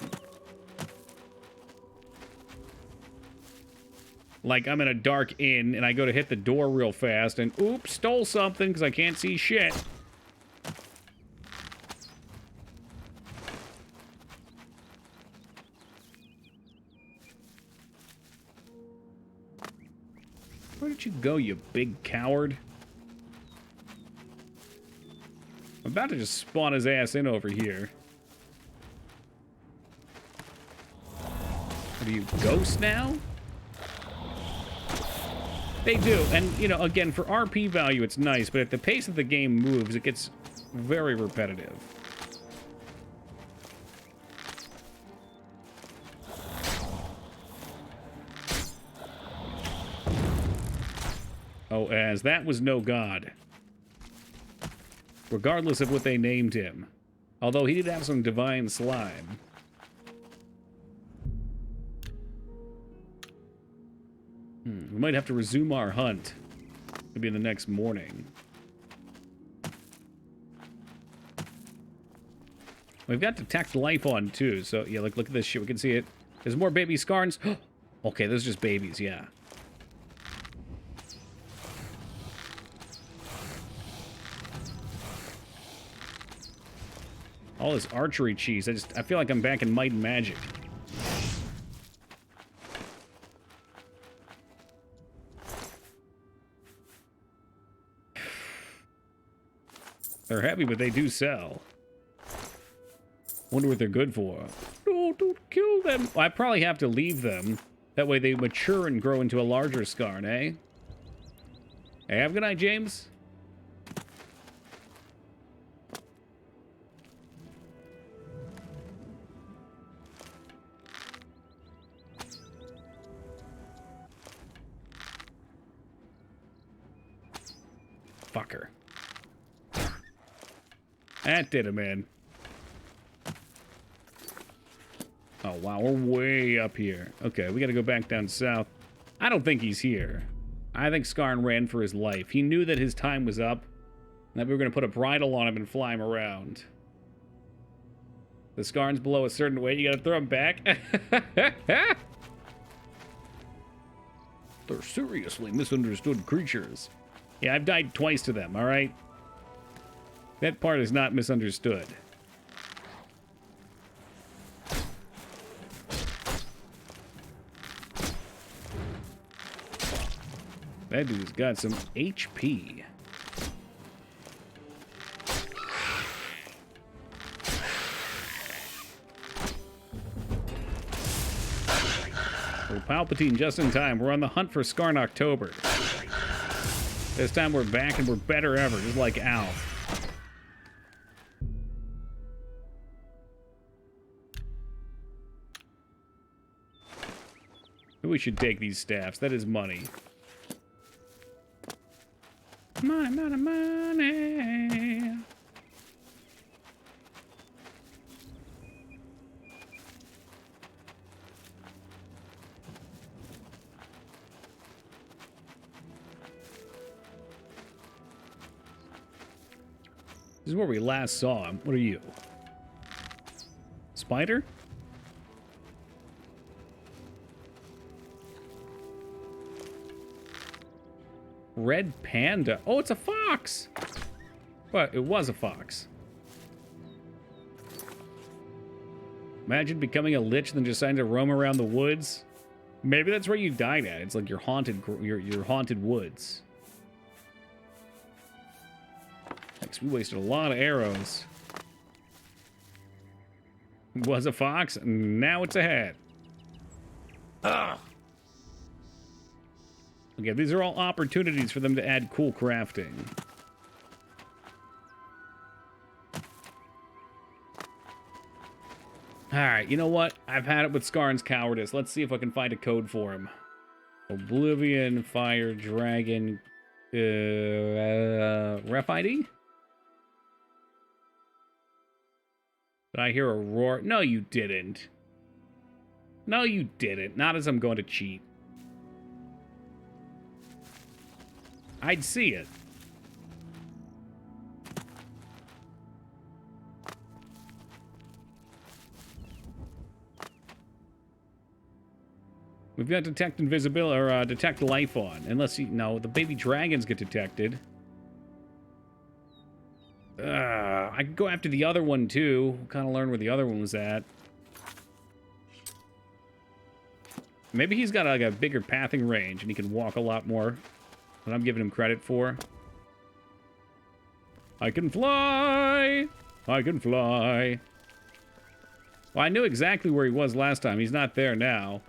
Like, I'm in a dark inn, and I go to hit the door real fast, and oops, stole something because I can't see shit. Where did you go, you big coward? I'm about to just spawn his ass in over here. What are you, ghost now? They do, and, you know, again, for RP value, it's nice, but at the pace that the game moves, it gets very repetitive. Oh, as that was no god. Regardless of what they named him. Although he did have some divine slime. We might have to resume our hunt. Maybe in the next morning. We've got detect life on too, so yeah, look at this shit. We can see it. There's more baby Skarns. Okay, those are just babies, yeah. All this archery cheese. I feel like I'm back in Might and Magic. They're heavy, but they do sell. Wonder what they're good for. No, don't kill them. Well, I probably have to leave them. That way they mature and grow into a larger Skarn, eh? Hey, have a good night, James. Fucker. That did it, man. Oh, wow, we're way up here. Okay, we gotta go back down south. I don't think he's here. I think Skarn ran for his life. He knew that his time was up, and that we were gonna put a bridle on him and fly him around. The Skarn's below a certain weight, you gotta throw him back. They're seriously misunderstood creatures. Yeah, I've died twice to them, alright? That part is not misunderstood. That dude's got some HP. Well, Palpatine just in time. We're on the hunt for Skarn October. This time we're back and we're better ever, just like Al. Maybe we should take these staffs. That is money. My amount of money. This is where we last saw him. What are you? Spider? Red panda. Oh, it's a fox. What? It was a fox. Imagine becoming a lich and then deciding to roam around the woods. Maybe that's where you died at. It's like your haunted woods. Thanks. We wasted a lot of arrows. It was a fox. Now it's a hat. Ugh. Okay, these are all opportunities for them to add cool crafting. Alright, you know what? I've had it with Skarn's cowardice. Let's see if I can find a code for him. Oblivion, Fire, Dragon, Ref ID? Did I hear a roar? No, you didn't. No, you didn't. Not as I'm going to cheat. I'd see it. We've got detect invisibility, or detect life on. Unless you... No, the baby dragons get detected. I could go after the other one, too. Kind of learn where the other one was at. Maybe he's got like a bigger pathing range, and he can walk a lot more than I'm giving him credit for. I can fly! I can fly! Well, I knew exactly where he was last time. He's not there now.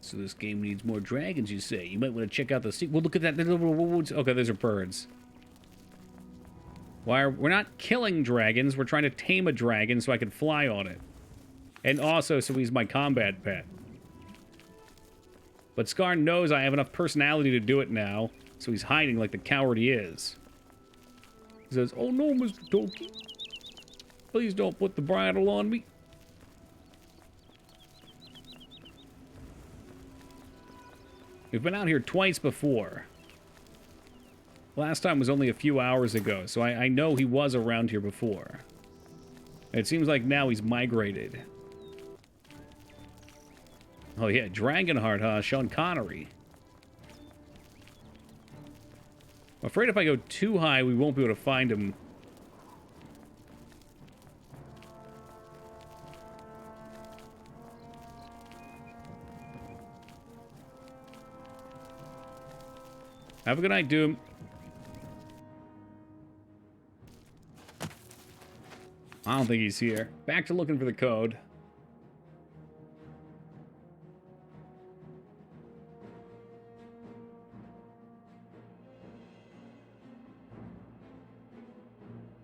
So this game needs more dragons, you say? You might want to check out the sequel. Well, look at that. Okay, those are birds. We're not killing dragons. We're trying to tame a dragon so I can fly on it. And also so he's my combat pet. But Skarn knows I have enough personality to do it now, so he's hiding like the coward he is. He says, "Oh no, Mr. Toki. Please don't put the bridle on me." We've been out here twice before. Last time was only a few hours ago, so I know he was around here before. It seems like now he's migrated. Oh yeah, Dragonheart, huh? Sean Connery. I'm afraid if I go too high, we won't be able to find him. Have a good night, Doom. I don't think he's here. Back to looking for the code.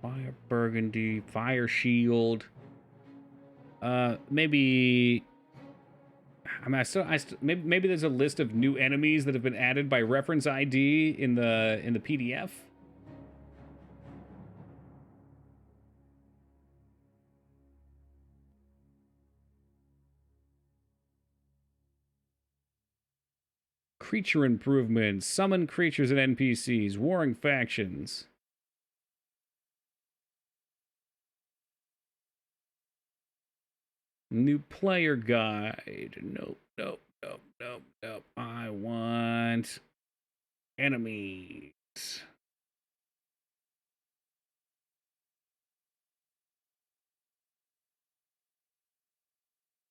Fire Burgundy, Fire Shield. Maybe. I mean, maybe there's a list of new enemies that have been added by reference ID in the PDF. Creature improvements, summon creatures and NPCs, warring factions. New player guide. Nope, nope, nope, nope, nope. I want enemies.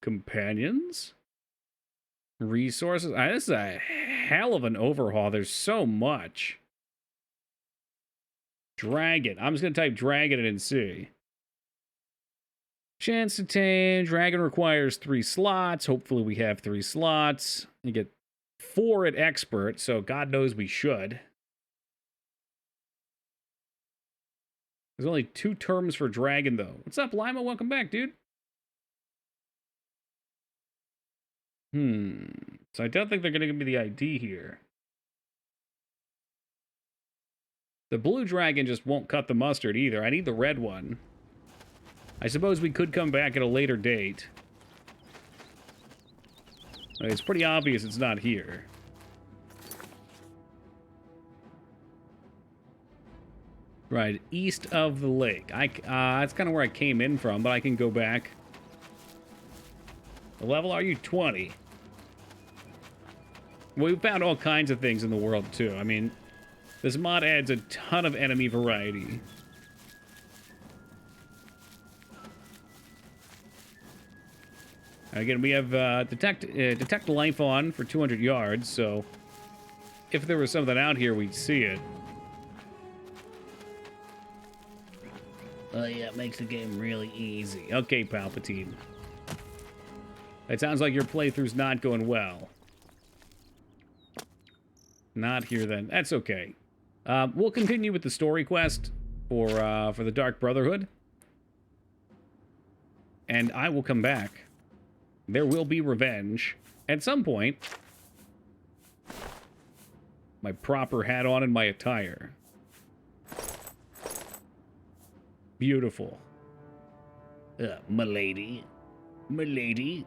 Companions? Resources? This is a hell of an overhaul. There's so much. Dragon. I'm just going to type dragon and see. Chance to tame. Dragon requires 3 slots. Hopefully we have 3 slots. You get 4 at expert, so God knows we should. There's only 2 terms for dragon, though. What's up, Lima? Welcome back, dude. So I don't think they're going to give me the ID here. The blue dragon just won't cut the mustard either. I need the red one. I suppose we could come back at a later date. It's pretty obvious it's not here. Right, east of the lake. That's kind of where I came in from, but I can go back. What level are you? 20. We found all kinds of things in the world, too. I mean, this mod adds a ton of enemy variety. Again, we have detect life on for 200 yards, so if there was something out here, we'd see it. Oh yeah, it makes the game really easy. Okay, Palpatine. It sounds like your playthrough's not going well. Not here, then. That's okay. We'll continue with the story quest for the Dark Brotherhood. And I will come back. There will be revenge. At some point. My proper hat on and my attire. Beautiful. Milady. Milady.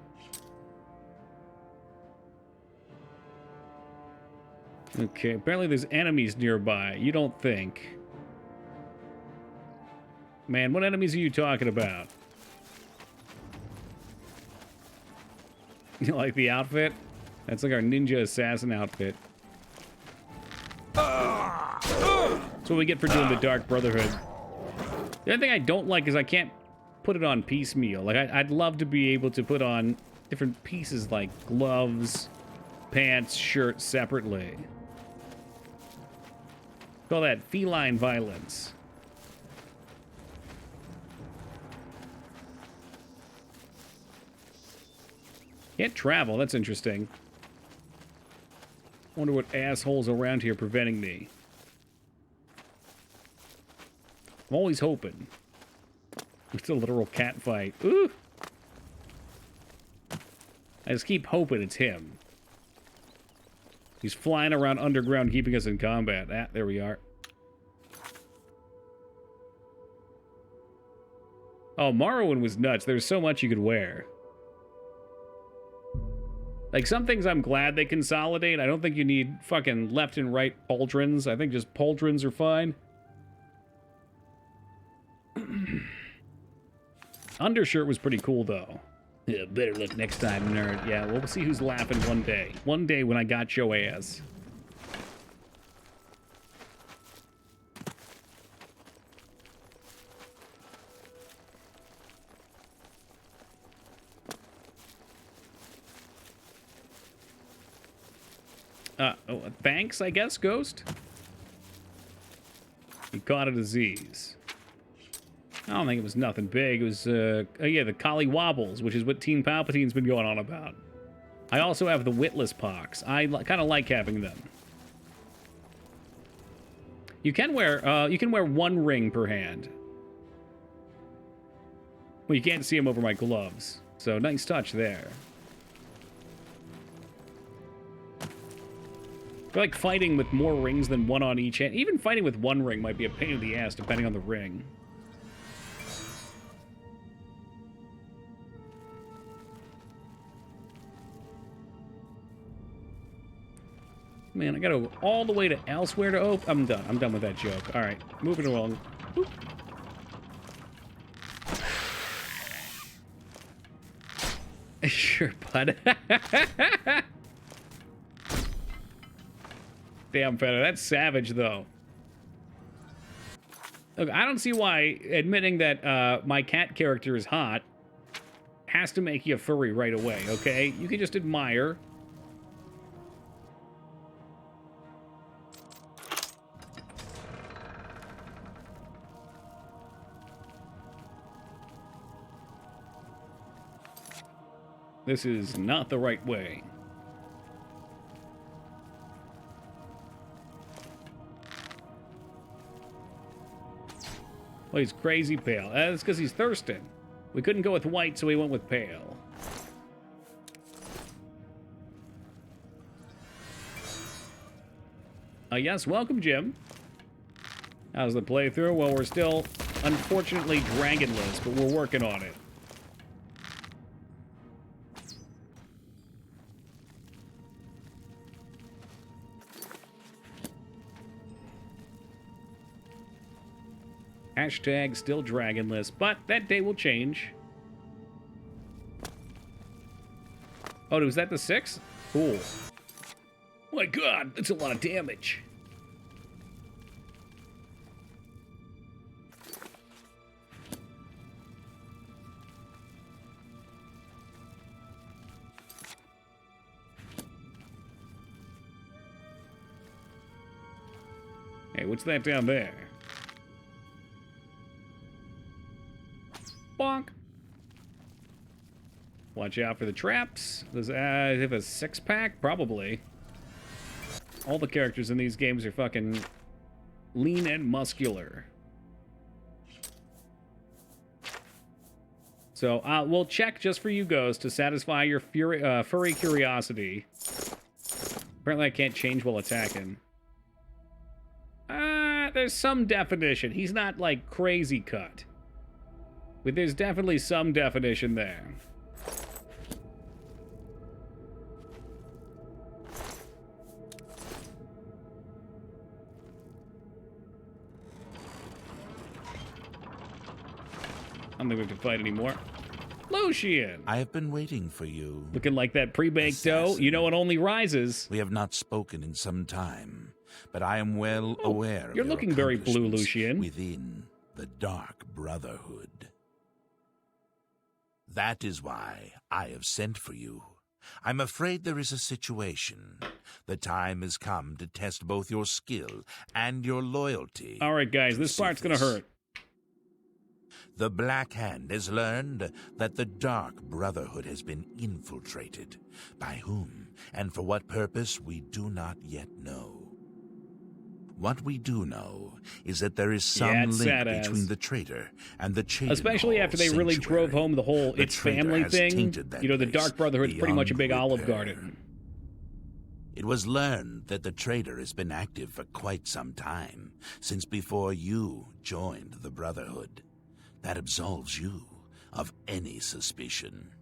Okay, apparently there's enemies nearby. You don't think. Man, what enemies are you talking about? You like the outfit? That's like our ninja assassin outfit. That's what we get for doing the Dark Brotherhood. The other thing I don't like is I can't put it on piecemeal. Like, I'd love to be able to put on different pieces like gloves, pants, shirt separately. Call that feline violence. Can't travel, that's interesting. Wonder what assholes around here preventing me. I'm always hoping. It's a literal cat fight. Ooh! I just keep hoping it's him. He's flying around underground, keeping us in combat. Ah, there we are. Oh, Morrowind was nuts. There's so much you could wear. Like, some things I'm glad they consolidate. I don't think you need fucking left and right pauldrons. I think just pauldrons are fine. Undershirt was pretty cool, though. Yeah, better luck next time, nerd. Yeah, we'll see who's laughing one day. One day when I got your ass. Thanks, I guess, Ghost? He caught a disease. I don't think it was nothing big. It was, oh yeah, the Collie Wobbles, which is what Teen Palpatine's been going on about. I also have the Witless Pox. I kind of like having them. You can wear one ring per hand. Well, you can't see them over my gloves. So, nice touch there. I feel like fighting with more rings than one on each hand. Even fighting with one ring might be a pain in the ass, depending on the ring. Man, I gotta go all the way to elsewhere to open. I'm done. I'm done with that joke. All right, moving along. Boop. Sure, bud. Damn, fella, that's savage, though. Look, I don't see why admitting that my cat character is hot has to make you a furry right away, okay? You can just admire. This is not the right way. Well, he's crazy pale. That's because he's thirsting. We couldn't go with white, so we went with pale. Yes, welcome, Jim. How's the playthrough? Well, we're still, unfortunately, dragonless, but we're working on it. Hashtag still dragonless, but that day will change. Oh, was that the 6? Cool. My god, that's a lot of damage. Hey, what's that down there? Bonk. Watch out for the traps. Does have a 6-pack? Probably. All the characters in these games are fucking lean and muscular. So we'll check just for you, Ghost, to satisfy your furry curiosity. Apparently I can't change while attacking. There's some definition. He's not, like, crazy cut. But there's definitely some definition there. I don't think we have to fight anymore. Lucian! I have been waiting for you. Looking like that pre-baked dough. You know it only rises. We have not spoken in some time, but I am well aware of you're looking very blue, Lucian. Within the Dark Brotherhood. That is why I have sent for you. I'm afraid there is a situation. The time has come to test both your skill and your loyalty. All right, guys, this part's gonna hurt. The Black Hand has learned that the Dark Brotherhood has been infiltrated. By whom and for what purpose, we do not yet know. What we do know is that there is some link between the traitor and the Chaden especially after they really drove home the whole "it's family" thing. You know, the Dark Brotherhood's pretty much a big Olive Garden. It was learned that the traitor has been active for quite some time, since before you joined the Brotherhood. That absolves you of any suspicion.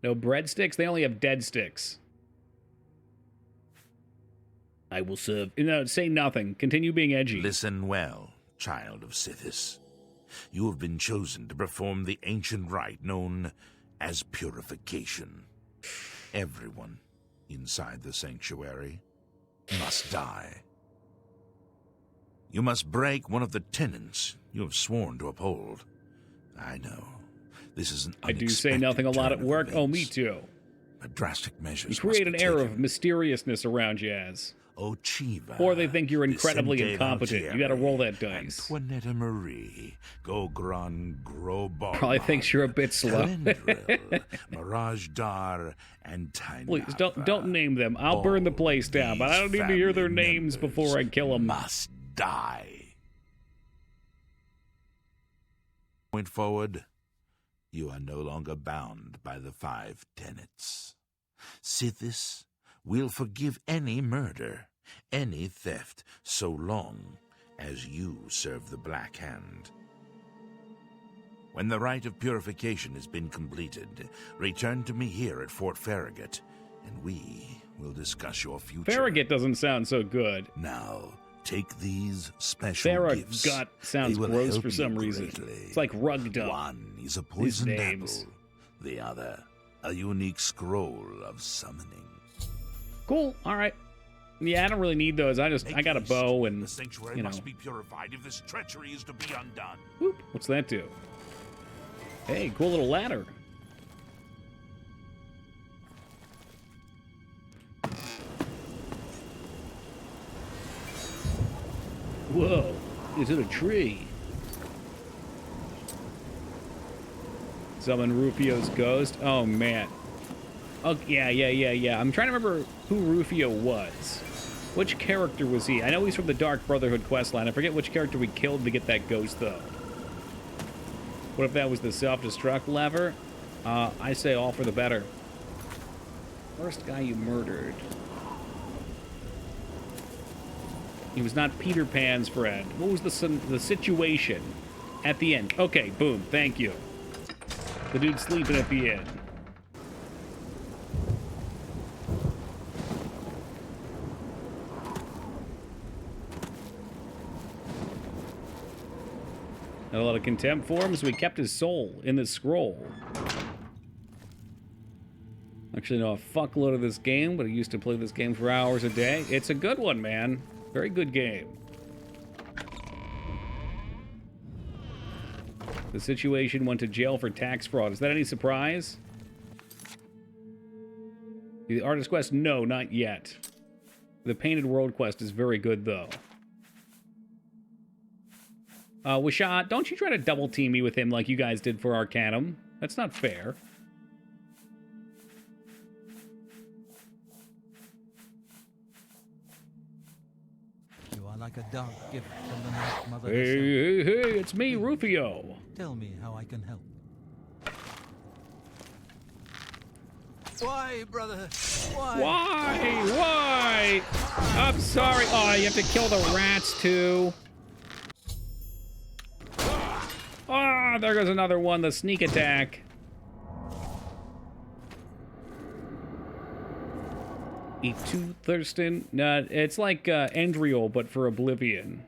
No breadsticks? They only have dead sticks. I will serve. No, say nothing. Continue being edgy. Listen well, child of Sithis. You have been chosen to perform the ancient rite known as purification. Everyone inside the sanctuary must die. You must break one of the tenets you have sworn to uphold. I know. This is an I do say nothing a lot at work. Oh, me too. But drastic measures You create an must be air taken. of mysteriousness around you, as. Chiva, Or they think you're incredibly Vicente incompetent. You gotta roll that dice. Antoinette Marie, Gogran Grobar. Probably thinks you're a bit slow. Mirage Dar, and Tiny. Please, don't name them. I'll burn the place down, but I don't need to hear their names before I kill them. Must die. Point forward, you are no longer bound by the 5 tenets. Sithis will forgive any murder, any theft, so long as you serve the Black Hand. When the rite of purification has been completed, return to me here at Fort Farragut, and we will discuss your future. Farragut doesn't sound so good. Now, take these special gifts. Farragut sounds They will gross help for some you reason. greatly. It's like rugdom. One is a poisoned apple, the other a unique scroll of summoning. Cool. All right. Yeah, I don't really need those. I got a bow and, The sanctuary must be purified if this treachery is to be undone. Whoop. What's that do? Hey, cool little ladder. Whoa. Is it a tree? Summon Rufio's ghost? Oh, man. Oh, yeah. I'm trying to remember who Rufio was. Which character was he? I know he's from the Dark Brotherhood questline. I forget which character we killed to get that ghost, though. What if that was the self-destruct lever? I say all for the better. First guy you murdered. He was not Peter Pan's friend. What was the situation at the end? Okay, boom, thank you. The dude sleeping at the end. Had a lot of contempt for him, so he kept his soul in the scroll. Actually know a fuckload of this game, but I used to play this game for hours a day. It's a good one, man. Very good game. The situation went to jail for tax fraud. Is that any surprise? The Artist Quest? No, not yet. The Painted World Quest is very good, though. Wishad, don't you try to double team me with him like you guys did for Arcanum. That's not fair. You are like a dark gift from the Night Mother Hey, herself. hey, it's me, Rufio. Tell me how I can help. Why, brother? Why? Why? I'm sorry. Oh, you have to kill the rats, too. Ah, there goes another one, the sneak attack. Eat two, Thurston. No, it's like Endriel, but for Oblivion.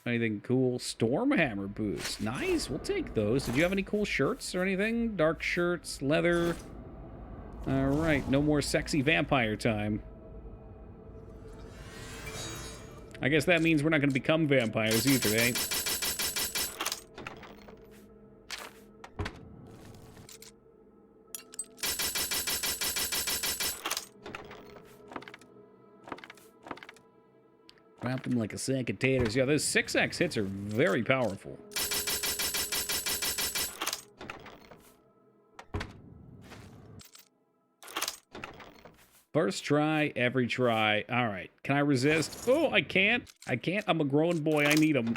Anything cool? Stormhammer boots. Nice, we'll take those. Did you have any cool shirts or anything? Dark shirts, leather. All right, no more sexy vampire time. I guess that means we're not going to become vampires either, eh? Wrapped them like a sack of taters. Yeah, those 6x hits are very powerful. First try, every try. All right. Can I resist? Oh, I can't. I can't. I'm a grown boy. I need them.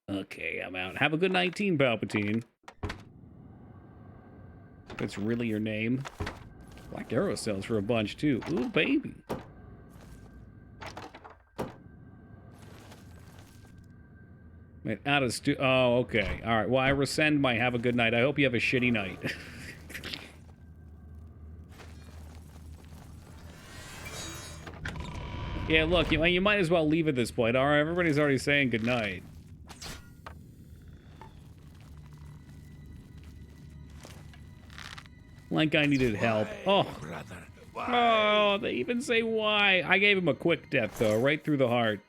Okay, I'm out. Have a good 19, Palpatine. That's really your name. Black Arrow sells for a bunch, too. Ooh, baby. Wait, out of oh, okay. All right. Well, I rescind my have a good night. I hope you have a shitty night. Yeah, look, you might as well leave at this point. All right, everybody's already saying good night. Like I needed help. Oh, brother. Oh, they even say why. I gave him a quick death, though, right through the heart.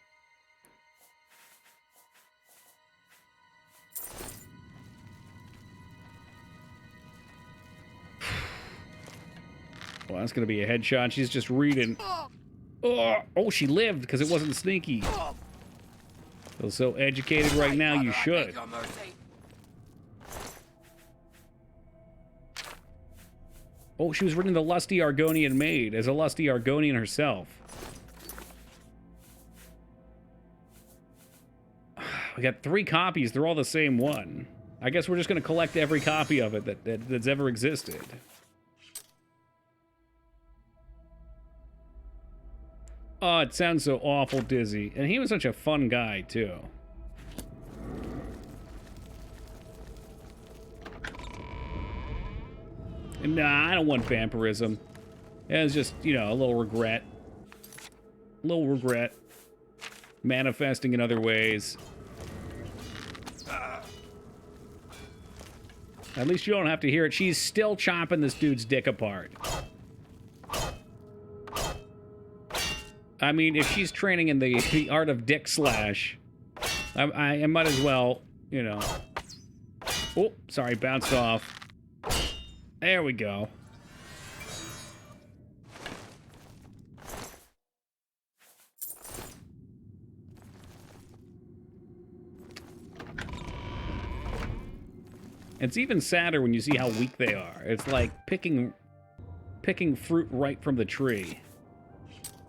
Well, that's going to be a headshot. She's just reading. Oh, she lived because it wasn't sneaky. Feel so educated right now, you should. Oh, she was written the lusty Argonian maid as a lusty Argonian herself. We got 3 copies. They're all the same one. I guess we're just going to collect every copy of it that's ever existed. Oh, it sounds so awful dizzy. And he was such a fun guy, too. Nah, I don't want vampirism. It was just, you know, a little regret. A little regret. Manifesting in other ways. At least you don't have to hear it. She's still chopping this dude's dick apart. I mean, if she's training in the art of dick slash, I might as well, you know. Oh, sorry, bounced off. There we go. It's even sadder when you see how weak they are. It's like picking fruit right from the tree.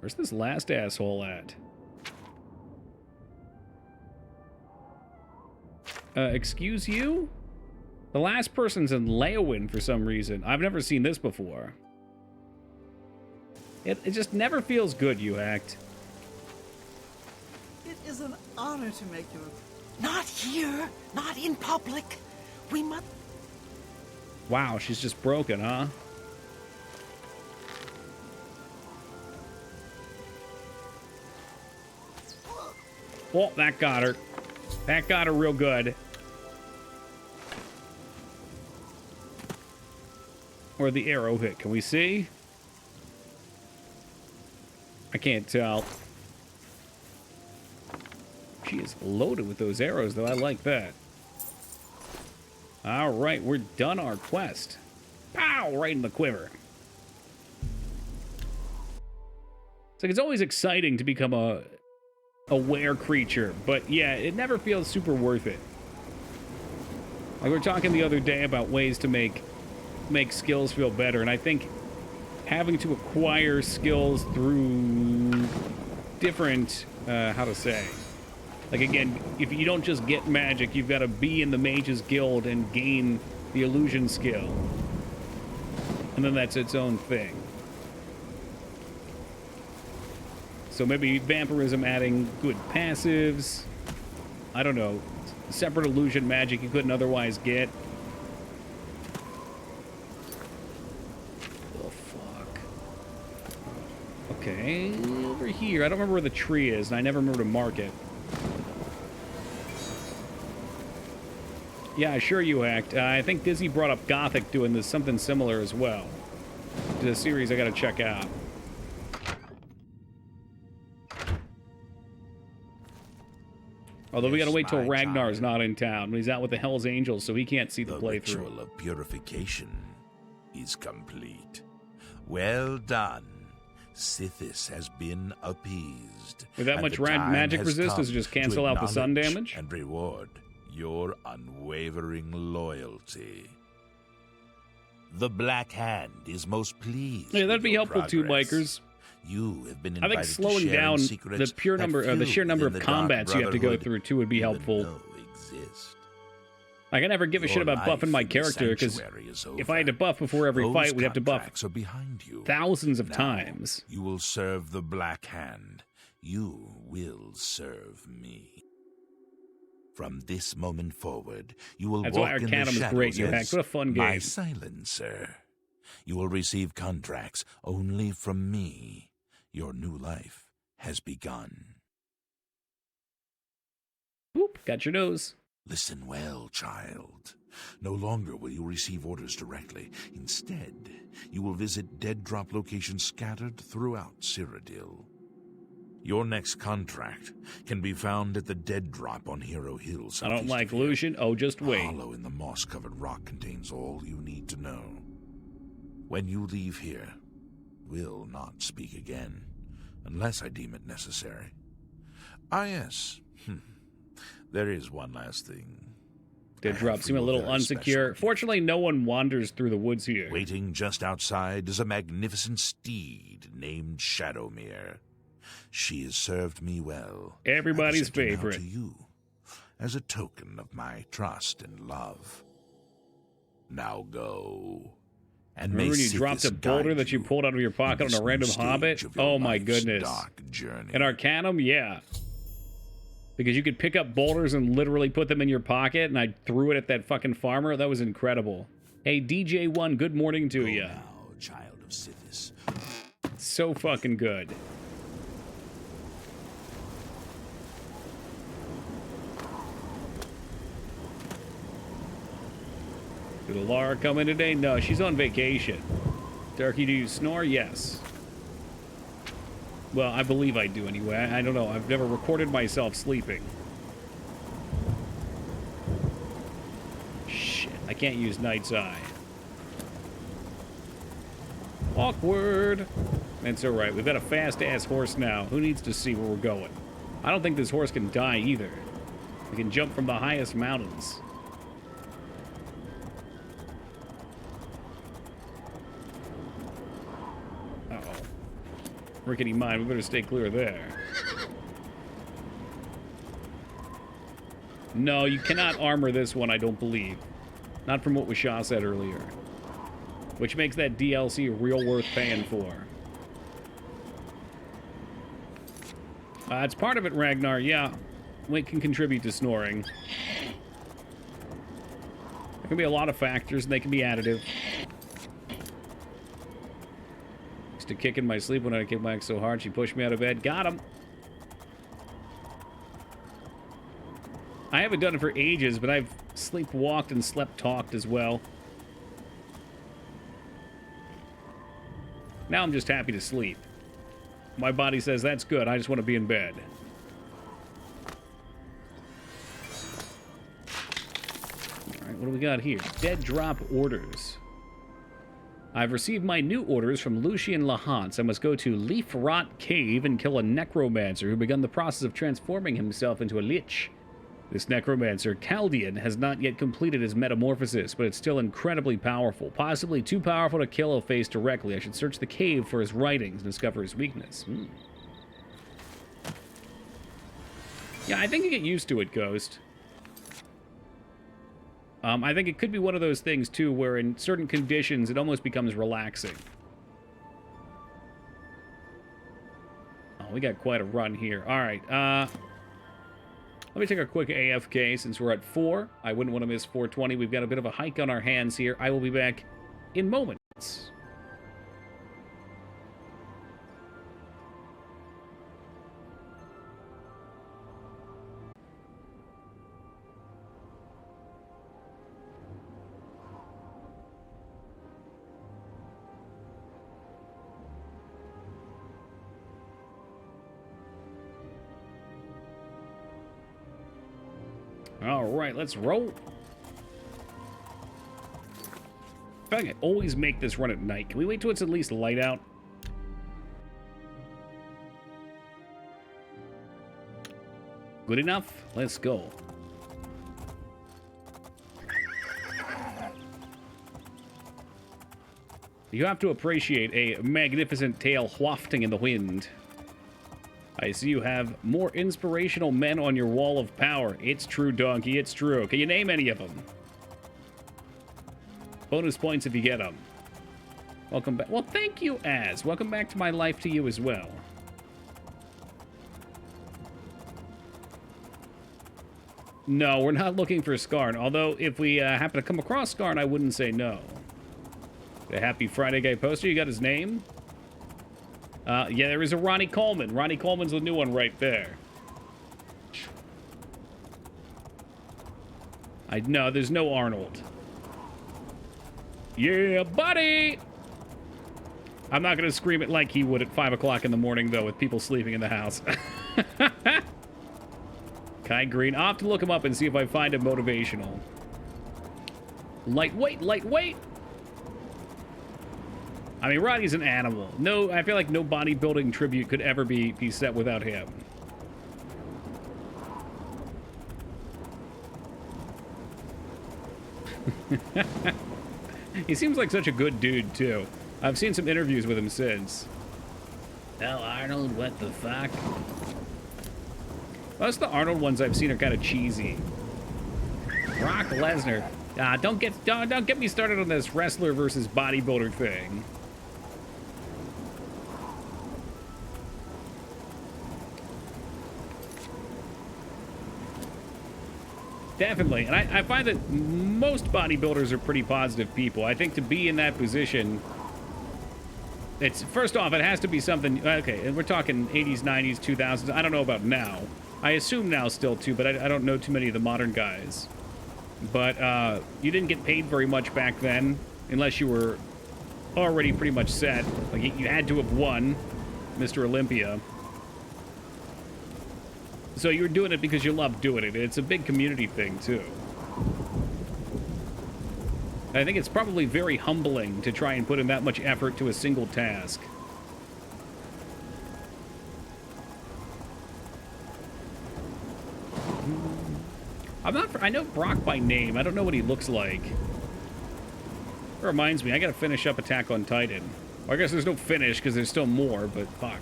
Where's this last asshole at? Excuse you? The last person's in Leowin for some reason. I've never seen this before. It just never feels good, you act. It is an honor to make you Not here, not in public. We must... Wow, she's just broken, huh? Oh, that got her. That got her real good. Or the arrow hit. Can we see? I can't tell. She is loaded with those arrows, though. I like that. All right, we're done our quest. Pow! Right in the quiver. It's like it's always exciting to become a were creature, but yeah, it never feels super worth it. Like we were talking the other day about ways to make skills feel better, and I think having to acquire skills through different, how to say, like again, if you don't just get magic, you've got to be in the mage's guild and gain the illusion skill, and then that's its own thing. So maybe vampirism adding good passives, I don't know, separate illusion magic you couldn't otherwise get. Okay, over here. I don't remember where the tree is, and I never remember to mark it. Yeah, sure you act. I think Dizzy brought up Gothic doing this something similar as well. It's a series I gotta check out. Although we gotta wait till Ragnar's not in town. He's out with the Hell's Angels, so he can't see the playthrough. The ritual of purification is complete. Well done. Sithis has been appeased. With that much magic resist, does it just cancel out the sun damage? And reward your unwavering loyalty. The Black Hand is most pleased. Yeah, that'd be helpful too, bikers. You have been I think slowing down the sheer number of combats you have to go through too would be helpful. Like I never give a shit about buffing my character, because if I had to buff before every fight, we'd have to buff thousands of times. You will serve the Black Hand. You will serve me. From this moment forward, you will That's walk why in the Arcanum is shadows great, you as hacks. What a fun my game. silencer. You will receive contracts only from me. Your new life has begun. Whoop, got your nose. Listen well, child. No longer will you receive orders directly. Instead, you will visit dead drop locations scattered throughout Cyrodiil. Your next contract can be found at the Dead Drop on Hero Hill. I don't like Lucian. Oh, just wait. A hollow in the moss-covered rock contains all you need to know. When you leave here, we'll not speak again, unless I deem it necessary. Ah, yes. There is one last thing. Dead Drop seem a little unsecure. Fortunately, no one wanders through the woods here. Waiting just outside is a magnificent steed named Shadowmere. She has served me well. Everybody's favorite. To you, as a token of my trust and love. Now go. And remember when you dropped a boulder that you pulled out of your pocket on a random hobbit? Oh my goodness. An Arcanum? Yeah. Because you could pick up boulders and literally put them in your pocket, and I threw it at that fucking farmer. That was incredible. Hey, DJ1, good morning to you. Now, child of Sithis. So fucking good. Did Alara come in today? No, she's on vacation. Darky, do you snore? Yes. Well, I believe I do anyway. I don't know. I've never recorded myself sleeping. Shit, I can't use Night's Eye. Awkward. That's alright. We've got a fast-ass horse now. Who needs to see where we're going? I don't think this horse can die either. We can jump from the highest mountains. Rickety mine, we better stay clear of there. No, you cannot armor this one, I don't believe. Not from what Washah said earlier. Which makes that DLC real worth paying for. It's part of it, Ragnar, yeah. It can contribute to snoring. There can be a lot of factors, and they can be additive. To kick in my sleep when I kicked back so hard she pushed me out of bed. Got him. I haven't done it for ages, but I've sleepwalked and slept-talked as well. Now I'm just happy to sleep. My body says that's good. I just want to be in bed. Alright, what do we got here? Dead drop orders. I've received my new orders from Lucian Lahance. I must go to Leaf Rot Cave and kill a necromancer who begun the process of transforming himself into a lich. This necromancer, Chaldean, has not yet completed his metamorphosis, but it's still incredibly powerful. Possibly too powerful to kill a face directly. I should search the cave for his writings and discover his weakness. Yeah, I think you get used to it, Ghost. I think it could be one of those things, too, where in certain conditions it almost becomes relaxing. Oh, we got quite a run here. All right, let me take a quick AFK since we're at 4. I wouldn't want to miss 420. We've got a bit of a hike on our hands here. I will be back in moments. All right, let's roll. In fact, I always make this run at night. Can we wait till it's at least light out? Good enough? Let's go. You have to appreciate a magnificent tail wafting in the wind. I see you have more inspirational men on your wall of power. It's true, Donkey, it's true. Can you name any of them? Bonus points if you get them. Welcome back. Well, thank you, Az. Welcome back to my life to you as well. No, we're not looking for Skarn. Although, if we happen to come across Skarn, I wouldn't say no. The Happy Friday guy poster, you got his name? Yeah, there is a Ronnie Coleman. Ronnie Coleman's the new one right there. No, there's no Arnold. Yeah, buddy! I'm not going to scream it like he would at 5 o'clock in the morning, though, with people sleeping in the house. Kai Green. I'll have to look him up and see if I find him motivational. Lightweight, lightweight! I mean, Roddy's an animal. No, I feel like no bodybuilding tribute could ever be set without him. He seems like such a good dude, too. I've seen some interviews with him since. Hell, Arnold, what the fuck? Most of the Arnold ones I've seen are kind of cheesy. Brock Lesnar. Don't get me started on this wrestler versus bodybuilder thing. Definitely, and I find that most bodybuilders are pretty positive people. I think to be in that position, it's, first off, it has to be something, okay, and we're talking 80s, 90s, 2000s, I don't know about now. I assume now still too, but I don't know too many of the modern guys. But you didn't get paid very much back then, unless you were already pretty much set. Like, you had to have won Mr. Olympia. So you were doing it because you loved doing it. It's a big community thing, too. I think it's probably very humbling to try and put in that much effort to a single task. I know Brock by name. I don't know what he looks like. It reminds me, I gotta finish up Attack on Titan. Well, I guess there's no finish because there's still more, but fuck.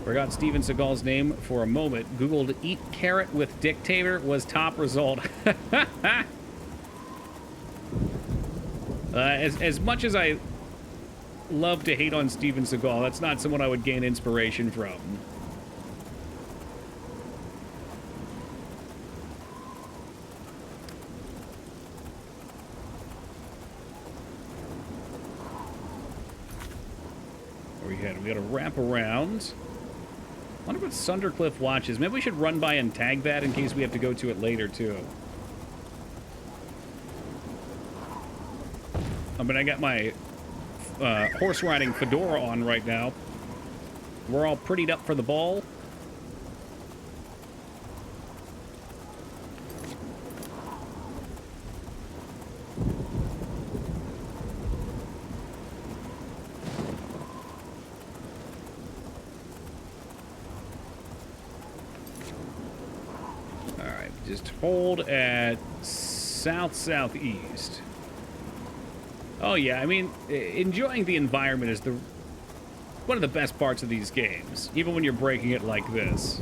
Forgot Steven Seagal's name for a moment. Googled eat carrot with dictator was top result. As much as I love to hate on Steven Seagal, that's not someone I would gain inspiration from. Where we headed? We gotta wrap around. I wonder what Sundercliff watches. Maybe we should run by and tag that in case we have to go to it later, too. I mean, I got my horse riding fedora on right now. We're all prettied up for the ball. Just hold at south-southeast. Oh yeah, I mean, enjoying the environment is one of the best parts of these games, even when you're breaking it like this.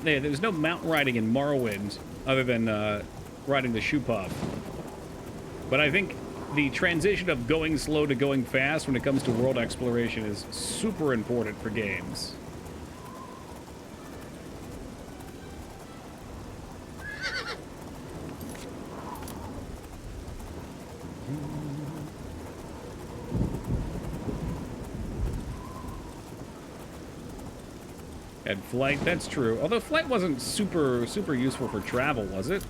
There's no mountain riding in Morrowind other than riding the shoe puff. But I think the transition of going slow to going fast when it comes to world exploration is super important for games. And flight, that's true. Although flight wasn't super useful for travel, was it?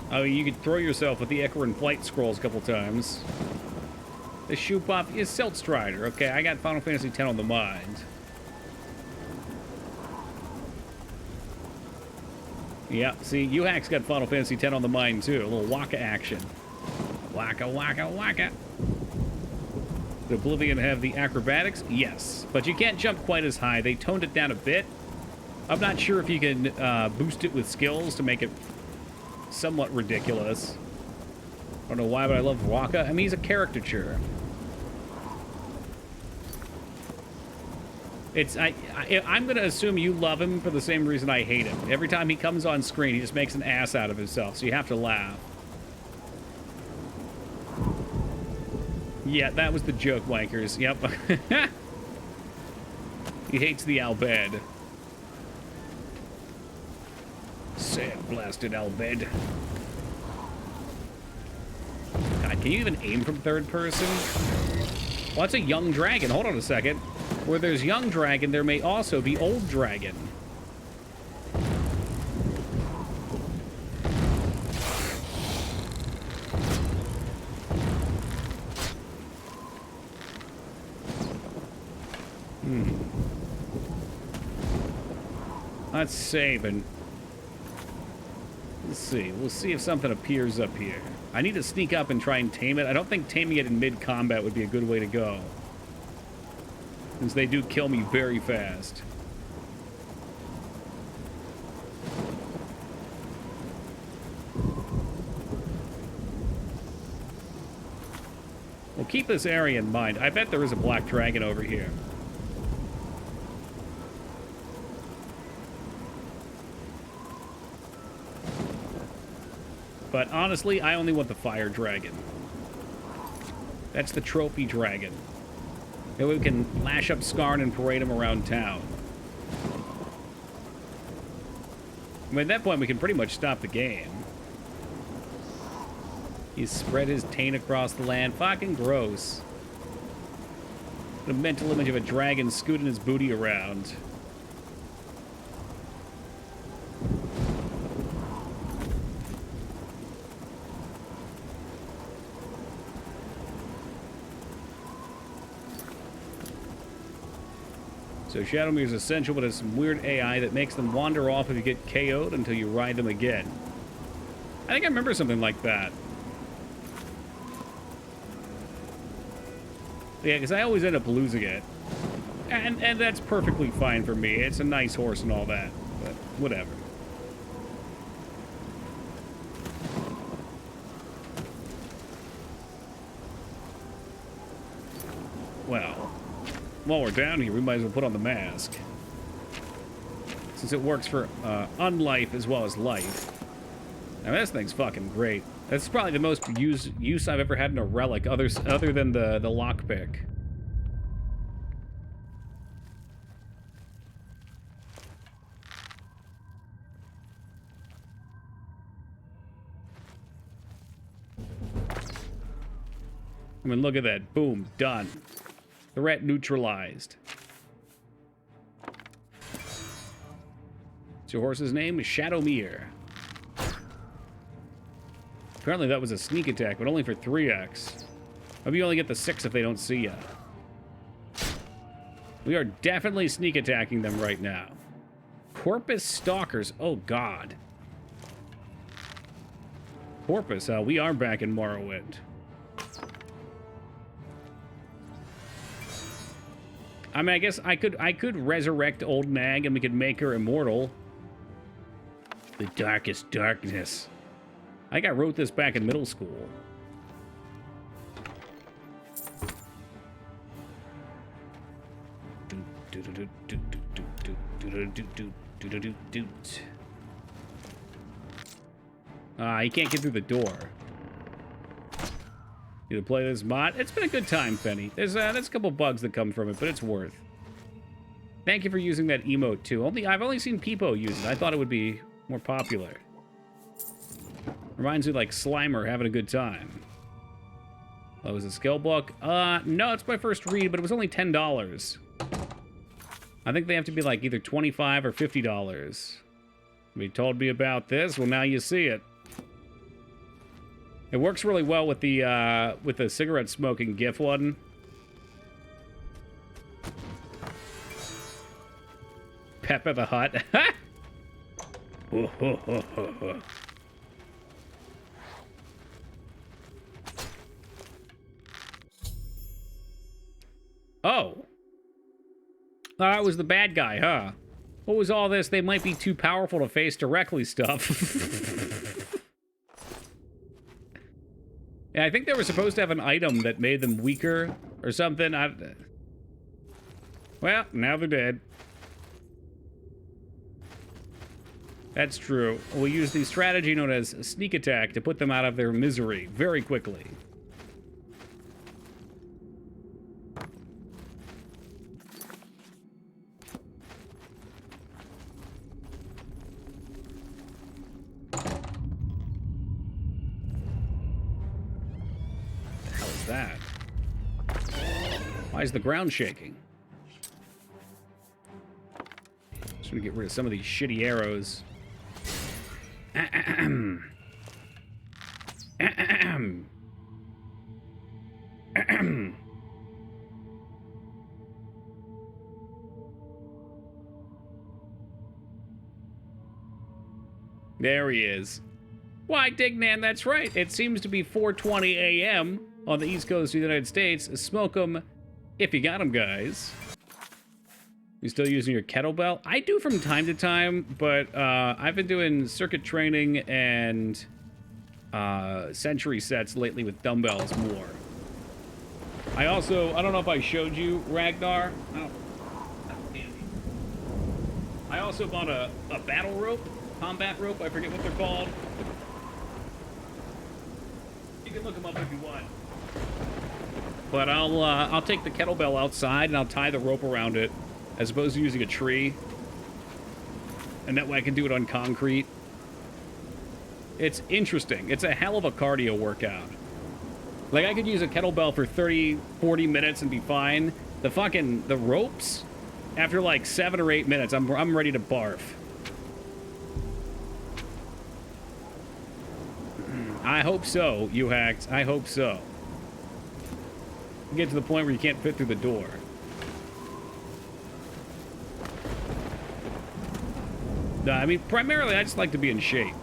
I mean, you could throw yourself with the Equine flight scrolls a couple times. The shoe pop is Silt Strider. Okay, I got Final Fantasy X on the mind. Yeah, see, UHAC's got Final Fantasy X on the mind, too. A little waka action. Waka, waka, waka. Did Oblivion have the acrobatics? Yes, but you can't jump quite as high. They toned it down a bit. I'm not sure if you can boost it with skills to make it somewhat ridiculous. I don't know why, but I love Waka. I mean, he's a caricature. I'm going to assume you love him for the same reason I hate him. Every time he comes on screen, he just makes an ass out of himself, so you have to laugh. Yeah, that was the joke, wankers. Yep. He hates the Albed. Sand-blasted Albed. God, can you even aim from third person? Well, that's a young dragon. Hold on a second. Where there's young dragon, there may also be old dragon. Let's save and let's see. We'll see if something appears up here. I need to sneak up and try and tame it. I don't think taming it in mid-combat would be a good way to go, since they do kill me very fast. Well, keep this area in mind. I bet there is a black dragon over here. But honestly, I only want the fire dragon. That's the trophy dragon. Then we can lash up Skarn and parade him around town. I mean, at that point, we can pretty much stop the game. He's spread his taint across the land. Fucking gross. A mental image of a dragon scooting his booty around. So Shadowmere is essential, but it's some weird AI that makes them wander off if you get KO'd until you ride them again. I think I remember something like that. Yeah, because I always end up losing it. And that's perfectly fine for me. It's a nice horse and all that, but whatever. Well, while we're down here, we might as well put on the mask, since it works for unlife as well as life. Now this thing's fucking great. That's probably the most use I've ever had in a relic, other than the lockpick. I mean, look at that. Boom. Done. Threat neutralized. So your horse's name is Shadowmere. Apparently that was a sneak attack, but only for 3x. Maybe you only get the 6 if they don't see you. We are definitely sneak attacking them right now. Corpus Stalkers. Oh, God. Corpus, we are back in Morrowind. I mean, I guess I could resurrect Old Nag and we could make her immortal. The darkest darkness. I think I wrote this back in middle school. You can't get through the door. You to play this mod? It's been a good time, Fenny. There's a couple bugs that come from it, but it's worth. Thank you for using that emote too. I've only seen Peepo use it. I thought it would be more popular. Reminds me like Slimer having a good time. Oh, is it a skill book? No, it's my first read, but it was only $10. I think they have to be like either $25 or $50. You told me about this. Well, now you see it. It works really well with the cigarette smoking GIF one. Peppa the Hut. Oh. That was the bad guy, huh? What was all this? They might be too powerful to face directly stuff. Yeah, I think they were supposed to have an item that made them weaker or something. Well, now they're dead. That's true. We'll use the strategy known as sneak attack to put them out of their misery very quickly. Why is the ground shaking? Just gonna get rid of some of these shitty arrows. Ahem. Ahem. Ahem. There he is. Why, Dignan, that's right. It seems to be 4:20 a.m. on the East Coast of the United States. Smoke 'em if you got 'em, guys. You still using your kettlebell? I do from time to time, but I've been doing circuit training and century sets lately with dumbbells more. I don't know if I showed you, Ragnar. I also bought a battle rope, combat rope. I forget what they're called. You can look them up if you want. But I'll take the kettlebell outside and I'll tie the rope around it, as opposed to using a tree. And that way I can do it on concrete. It's interesting. It's a hell of a cardio workout. Like, I could use a kettlebell for 30, 40 minutes and be fine. The ropes, after like 7 or 8 minutes, I'm ready to barf. I hope so, you hacks. I hope so. You get to the point where you can't fit through the door. No, I mean, primarily, I just like to be in shape.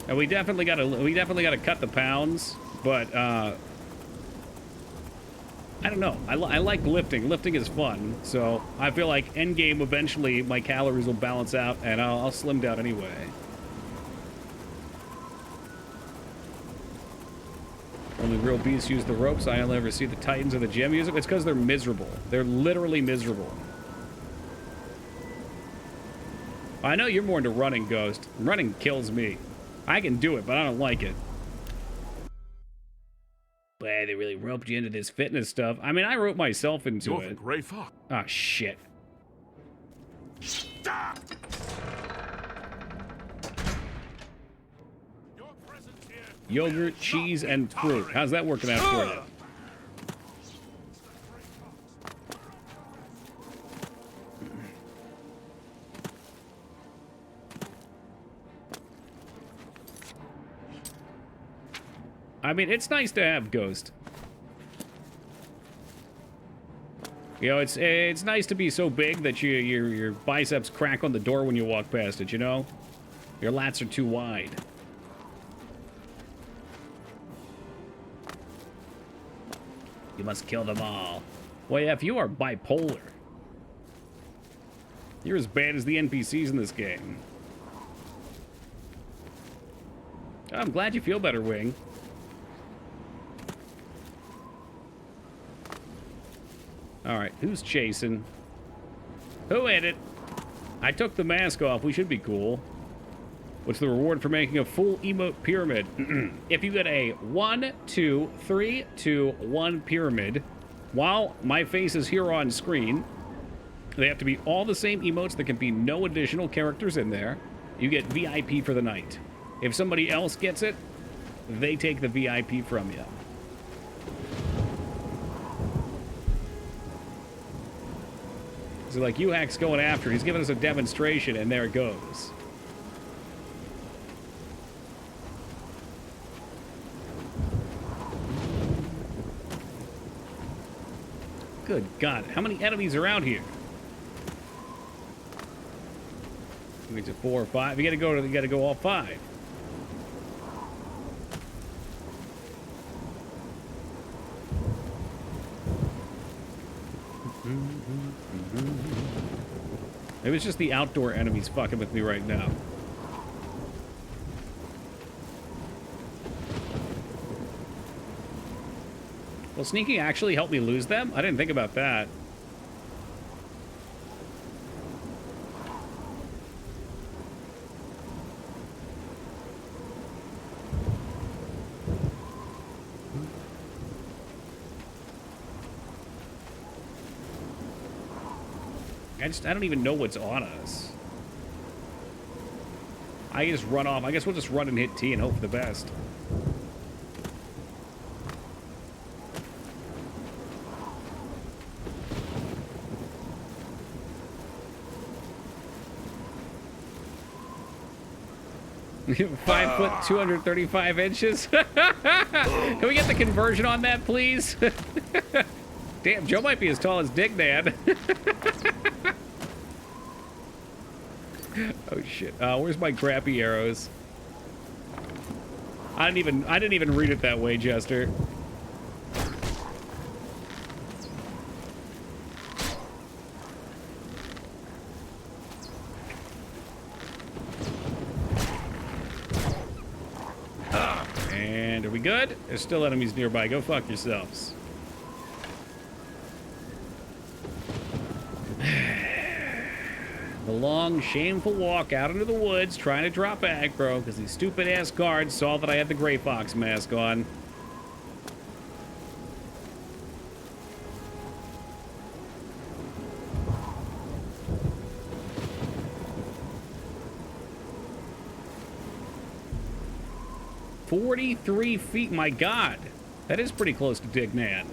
And we definitely gotta cut the pounds, but I don't know. I like lifting. Lifting is fun, so I feel like endgame eventually my calories will balance out and I'll slim down anyway. Only real beasts use the ropes. I only ever see the Titans or the gym use it. It's because they're miserable. They're literally miserable. I know you're more into running, Ghost. Running kills me. I can do it, but I don't like it. Boy, they really roped you into this fitness stuff. I mean, I roped myself into it. You're the Grey Fox. Oh, shit. Stop! Yogurt, cheese, and fruit. How's that working out for you? I mean, it's nice to have Ghost. You know, it's nice to be so big that your biceps crack on the door when you walk past it, you know? Your lats are too wide. You must kill them all. Well, yeah, if you are bipolar, you're as bad as the NPCs in this game. I'm glad you feel better, Wing. Alright, who's chasing? Who hit it? I took the mask off. We should be cool. What's the reward for making a full emote pyramid? If you get a 1, 2, 3, 2, 1 pyramid, while my face is here on screen, they have to be all the same emotes. There can be no additional characters in there. You get VIP for the night. If somebody else gets it, they take the VIP from you. So like UHack's going after, he's giving us a demonstration, and there it goes. Good God, how many enemies are out here? We get 4 or 5. You gotta go all 5. Maybe it's just the outdoor enemies fucking with me right now. Will sneaking actually help me lose them? I didn't think about that. I don't even know what's on us. I just run off. I guess we'll just run and hit T and hope for the best. 5 foot, 235 inches. Can we get the conversion on that, please? Damn, Joe might be as tall as Dick Dad. Oh shit. Where's my crappy arrows? I didn't even read it that way, Jester. And are we good? There's still enemies nearby. Go fuck yourselves. The long, shameful walk out into the woods trying to drop aggro because these stupid-ass guards saw that I had the Gray Fox mask on. "43 feet, my God. That is pretty close to Dignan.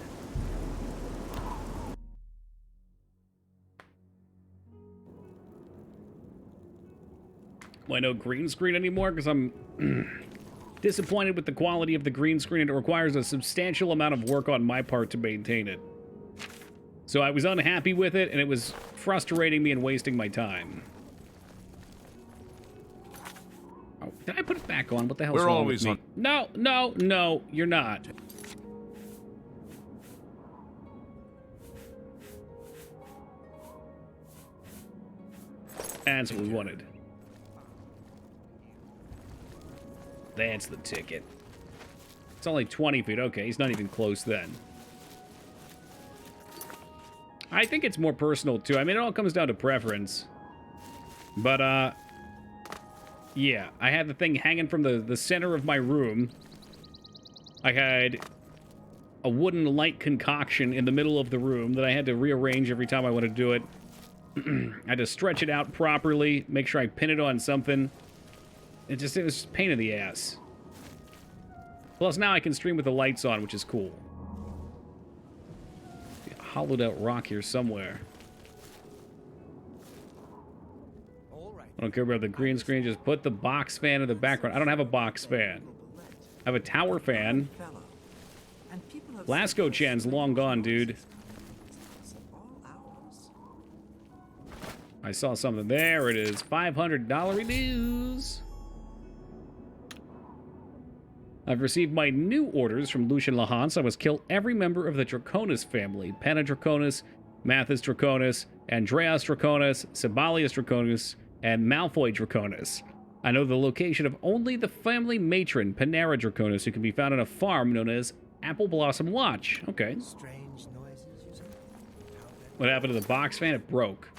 Why no green screen anymore? Because I'm disappointed with the quality of the green screen, and it requires a substantial amount of work on my part to maintain it. So I was unhappy with it, and it was frustrating me and wasting my time. Oh, did I put it back on? What the hell's wrong with me? No, no, no, you're not. That's what we wanted. That's the ticket. It's only 20 feet. Okay, he's not even close then. I think it's more personal, too. I mean, it all comes down to preference. But, yeah. I had the thing hanging from the center of my room. I had a wooden light concoction in the middle of the room that I had to rearrange every time I wanted to do it. I had to stretch it out properly, make sure I pin it on something. It was just a pain in the ass. Plus, now I can stream with the lights on, which is cool. A hollowed out rock here somewhere. I don't care about the green screen, just put the box fan in the background. I don't have a box fan. I have a tower fan. Lasco Chan's long gone, dude. I saw something. There it is. $500 dues. I've received my new orders from Lucian Lahans. I must kill every member of the Draconis family. Panna Draconis, Mathis Draconis, Andreas Draconis, Sibelius Draconis, and Malfoy Draconis. I know the location of only the family matron, Panera Draconis, who can be found on a farm known as Apple Blossom Watch. Okay. Strange noises. What happened to the box fan? It broke.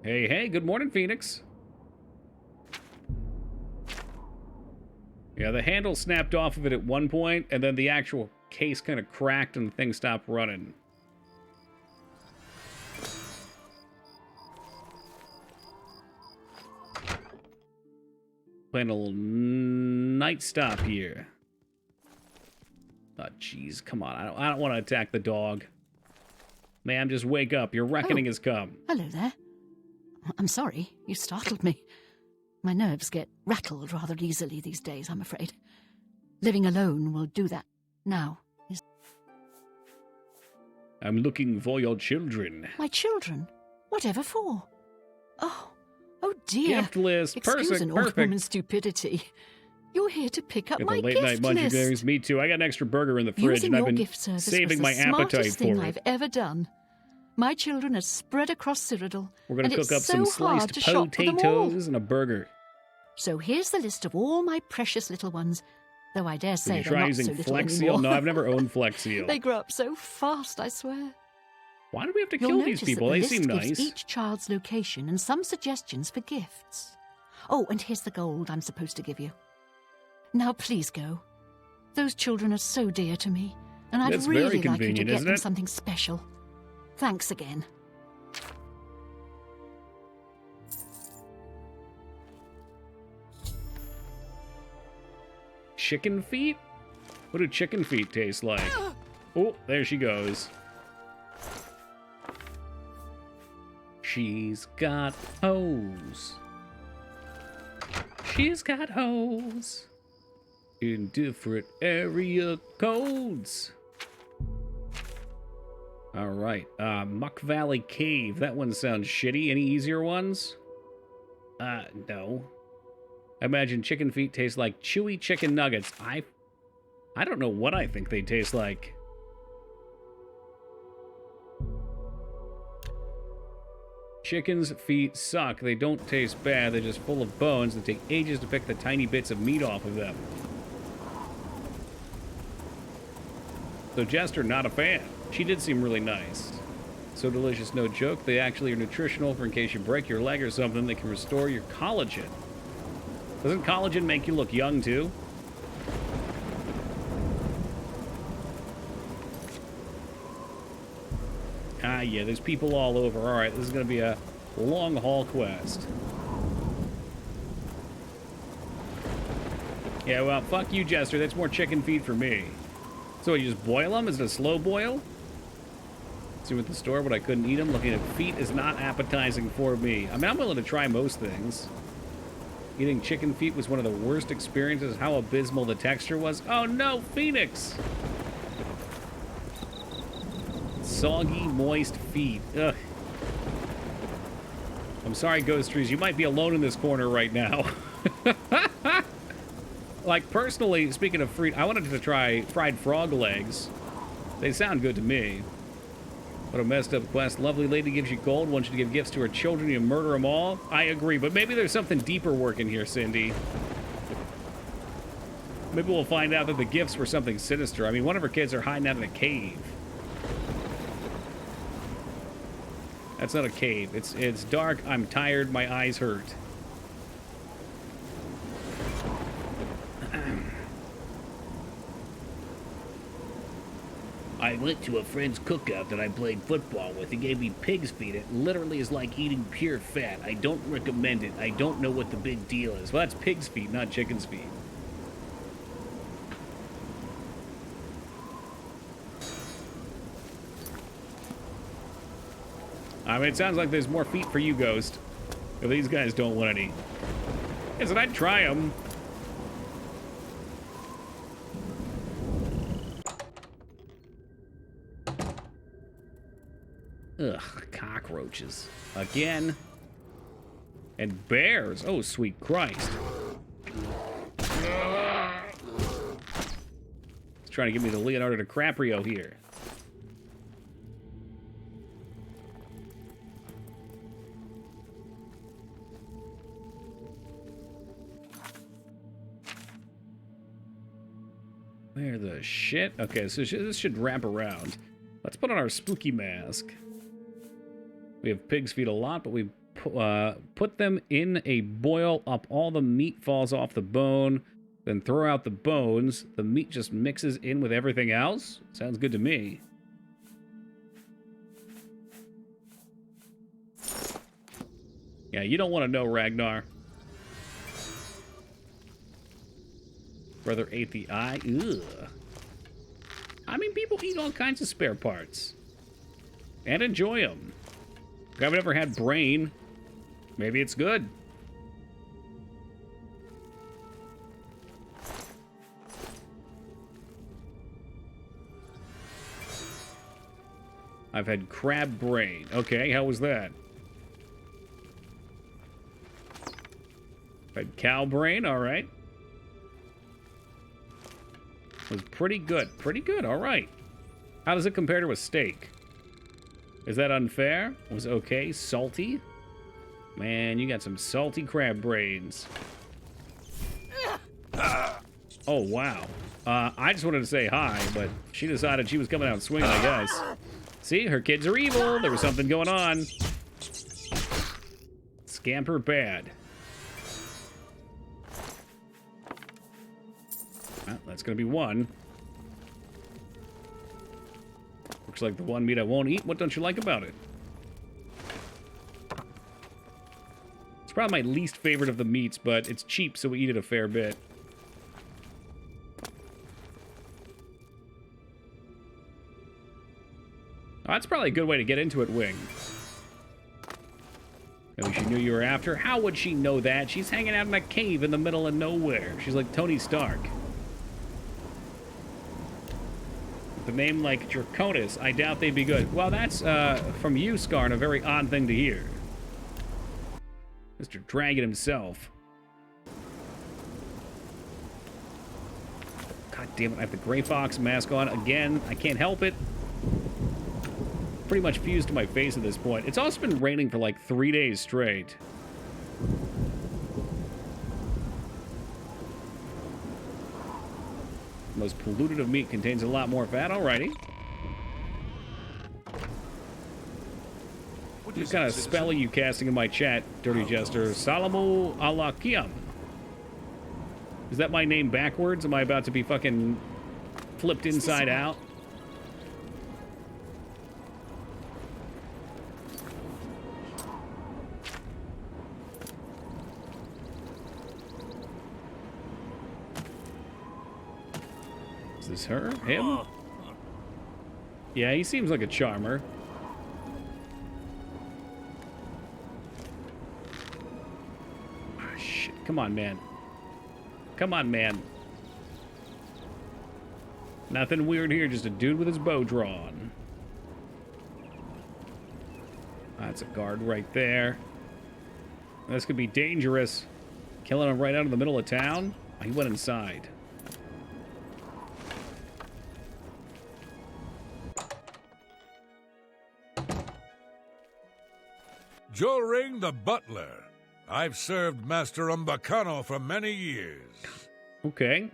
Hey, hey, good morning, Phoenix. Yeah, the handle snapped off of it at one point, and then the actual case kind of cracked and the thing stopped running. Playing a little night stop here. Oh, jeez, come on. I don't want to attack the dog. Ma'am, just wake up. Your reckoning has come. Hello there. I'm sorry. You startled me. My nerves get rattled rather easily these days, I'm afraid. Living alone will do that now. I'm looking for your children. My children? Whatever for? Oh dear. Gift list. Excuse an old woman's stupidity. You're here to pick up my late gift night list. Munchie. Me too. I got an extra burger in the fridge, Using and I've been gift service saving was my the appetite smartest thing for it. I've ever done. My children are spread across Cyrodiil. We're going to cook up so some sliced potatoes and a burger. So here's the list of all my precious little ones, though I dare say they're try not using so little Flex anymore. Seal? No, I've never owned Flex Seal. They grow up so fast, I swear. Why do we have to You'll kill these notice people? that the They seem list gives nice. each child's location and some suggestions for gifts. Oh, and here's the gold I'm supposed to give you. Now please go. Those children are so dear to me, and I'd That's very really like you to convenient, get isn't them it? something special. Thanks again. Chicken feet? What do chicken feet taste like? Oh, there she goes. She's got hose. She's got holes in different area codes. All right, Muck Valley Cave. That one sounds shitty. Any easier ones? No. I imagine chicken feet taste like chewy chicken nuggets. I don't know what I think they taste like. Chicken's feet suck. They don't taste bad. They're just full of bones that take ages to pick the tiny bits of meat off of them. So Jester, not a fan. She did seem really nice. So delicious, no joke. They actually are nutritional for in case you break your leg or something. They can restore your collagen. Doesn't collagen make you look young, too? Ah, yeah, there's people all over. All right, this is going to be a long haul quest. Yeah, well, fuck you, Jester. That's more chicken feet for me. So you just boil them? Is it a slow boil? See at the store, but I couldn't eat them. Looking at feet is not appetizing for me. I mean, I'm willing to try most things. Eating chicken feet was one of the worst experiences. How abysmal the texture was. Oh no, Phoenix! Soggy, moist feet. Ugh. I'm sorry, Ghost Trees. You might be alone in this corner right now. Like, personally, speaking of fruit, I wanted to try fried frog legs. They sound good to me. What a messed up quest. Lovely lady gives you gold, wants you to give gifts to her children, you murder them all. I agree, but maybe there's something deeper working here, Cindy. Maybe we'll find out that the gifts were something sinister. I mean, one of her kids are hiding out in a cave. That's not a cave. It's dark, I'm tired, my eyes hurt. I went to a friend's cookout that I played football with. He gave me pig's feet. It literally is like eating pure fat. I don't recommend it. I don't know what the big deal is. Well, that's pig's feet, not chicken's feet. I mean, it sounds like there's more feet for you, Ghost. If these guys don't want any. I said I'd try them. Ugh, cockroaches. Again. And bears. Oh, sweet Christ. He's trying to give me the Leonardo DiCaprio here. Where the shit? Okay, so this should wrap around. Let's put on our spooky mask. We have pig's feet a lot, but we put them in a boil up. All the meat falls off the bone. Then throw out the bones. The meat just mixes in with everything else. Sounds good to me. Yeah, you don't want to know, Ragnar. Brother ate the eye. Ugh. I mean, people eat all kinds of spare parts. And enjoy them. I've never had brain. Maybe it's good. I've had crab brain. Okay, how was that? I've had cow brain, all right. It was pretty good. Pretty good, all right. How does it compare to a steak? Is that unfair? Was it okay? Salty? Man, you got some salty crab brains. Oh, wow. I just wanted to say hi, but she decided she was coming out swinging, I guess. See, her kids are evil. There was something going on. Scamper bad. Well, that's going to be one. Looks like the one meat I won't eat. What don't you like about it? It's probably my least favorite of the meats, but it's cheap, so we eat it a fair bit. Oh, that's probably a good way to get into it, Wing. And we should knew you were after. How would she know that? She's hanging out in a cave in the middle of nowhere. She's like Tony Stark. With a name like Draconis, I doubt they'd be good. Well, that's, from you, Skarn, a very odd thing to hear. Mr. Dragon himself. God damn it, I have the Gray Fox mask on again. I can't help it. Pretty much fused to my face at this point. It's also been raining for like 3 days straight. Most polluted of meat contains a lot more fat. Alrighty. What kind of spell are you casting in my chat, Dirty Jester? Salamu Alakiam. Is that my name backwards? Am I about to be fucking flipped inside out? Is this her? Him? Yeah, he seems like a charmer. Oh, shit. Come on, man. Come on, man. Nothing weird here, just a dude with his bow drawn. That's a guard right there. This could be dangerous. Killing him right out of the middle of town? Oh, he went inside. Jolring the butler. I've served Master Umbacano for many years. Okay.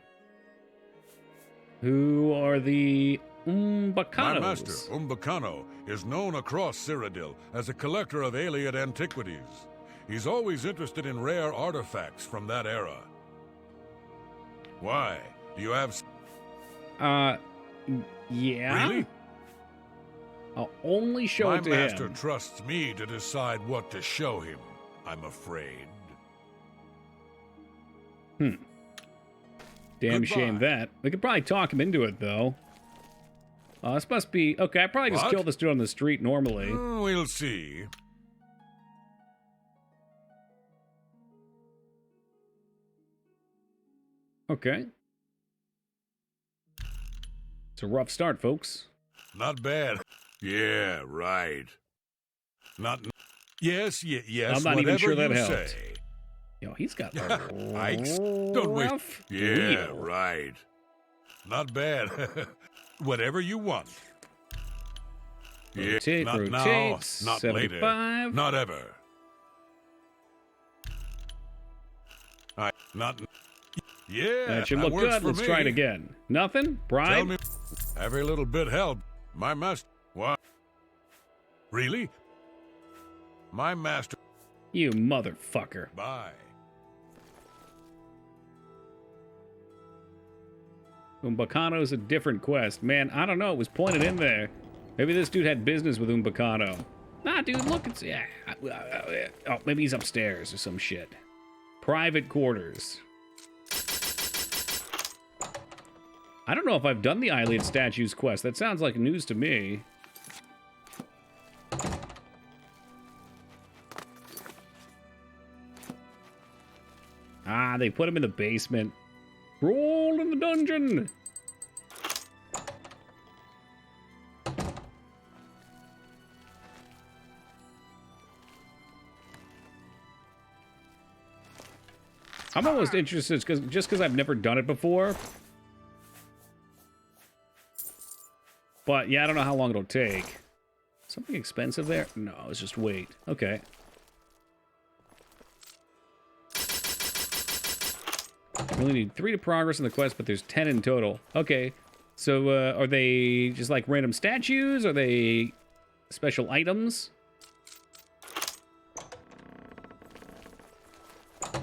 Who are the Umbacanos? My master, Umbacano, is known across Cyrodiil as a collector of Ayleid antiquities. He's always interested in rare artifacts from that era. Why? Do you have... Yeah? Really? I'll only show it to him. My master trusts me to decide what to show him, I'm afraid. Damn Goodbye. shame that. We could probably talk him into it, though. This must be... Okay, I probably just What? kill this dude on the street normally. We'll see. Okay. It's a rough start, folks. Not bad. Yeah, right. Not... Yes, yes, I'm not even sure that you helped. say. Yo, he's got Don't wait. rough Yeah, wheel. right. Not bad. Whatever you want. Rotate, not rotate, now, not 75. later, not ever. Not... Yeah, That should look works good. for Let's me. try it again. Nothing? Tell Bribe? me, every little bit helped. My master... What? Really? My master... You motherfucker. Bye. Umbacano's a different quest. Man, I don't know. It was pointed in there. Maybe this dude had business with Umbacano. Nah, dude, look. It's... Yeah. Oh, maybe he's upstairs or some shit. Private quarters. I don't know if I've done the Ayleid statues quest. That sounds like news to me. Ah, they put him in the basement. Roll in the dungeon! I'm almost interested just because I've never done it before. But yeah, I don't know how long it'll take. Something expensive there? No, it's just wait. Okay. We only need 3 to progress in the quest, but there's 10 in total. Okay. So, are they just like random statues? Are they special items?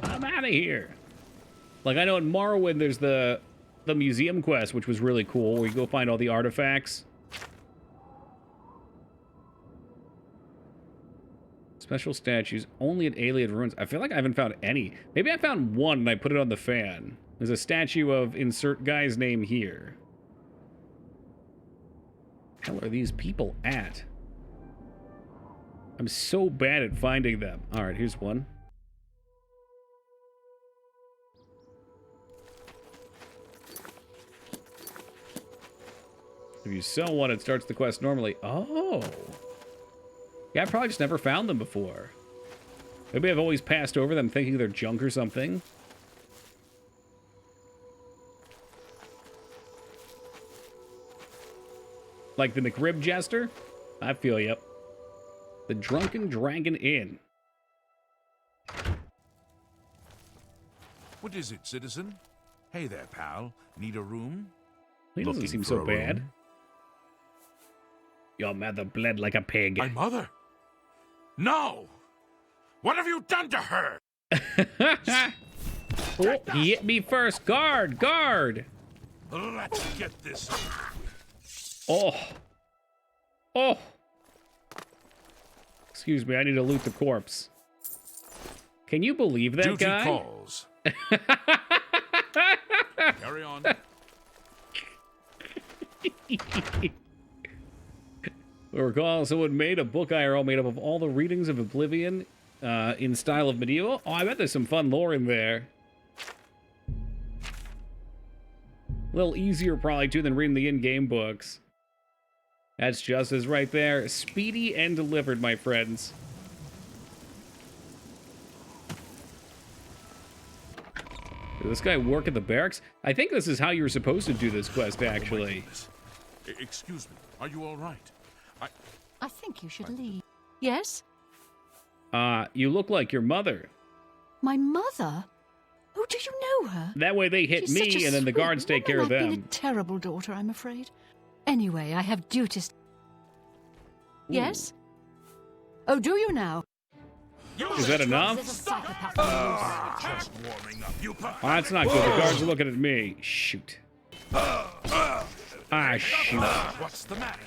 I'm out of here. Like, I know in Morrowind there's the museum quest, which was really cool, where you go find all the artifacts. Special statues only at Ayleid ruins. I feel like I haven't found any. Maybe I found one and I put it on the fan. There's a statue of insert guy's name here. What the hell are these people at? I'm so bad at finding them. All right, here's one. If you sell one, it starts the quest normally. Oh. Yeah, I probably just never found them before. Maybe I've always passed over them thinking they're junk or something. Like the McRib Jester? I feel you. The Drunken Dragon Inn. What is it, citizen? Hey there, pal. Need a room? He doesn't Looking seem for so a bad. room? Your mother bled like a pig. My mother? No! What have you done to her? Oh, he hit me first. Guard! Guard! Let's get this. Oh. Oh. Excuse me, I need to loot the corpse. Can you believe that Duty guy? calls. Carry on. I recall someone made a book IRL made up of all the readings of Oblivion in style of medieval. Oh, I bet there's some fun lore in there. A little easier probably too than reading the in-game books. That's justice right there. Speedy and delivered, my friends. Did this guy work at the barracks? I think this is how you were supposed to do this quest, actually. Excuse me. Are you all right? I think you should leave. Yes? You look like your mother. My mother? Oh, do you know her? That way they hit She's such me, a and then the sweet guards take care woman. of I've them. been a terrible daughter, I'm afraid. Anyway, I have duties. Yes? Oh, do you now? Is that enough? Just warming up. You Oh, that's not good. The guards are looking at me. Shoot. Ah, shoot. What's the matter?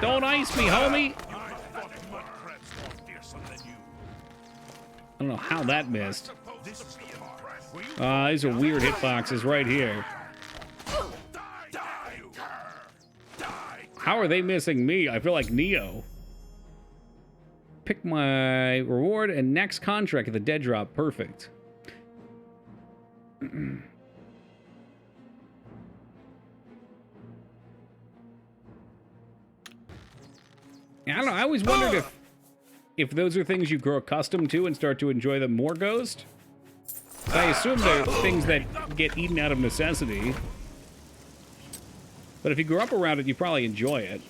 Don't ice me, homie. I don't know how that missed. These are weird hitboxes right here. How are they missing me? I feel like Neo. Pick my reward and next contract at the dead drop. Perfect. I don't know. I always wondered if those are things you grow accustomed to and start to enjoy them more, Ghost. I assume they're things that get eaten out of necessity. But if you grew up around it, you probably enjoy it.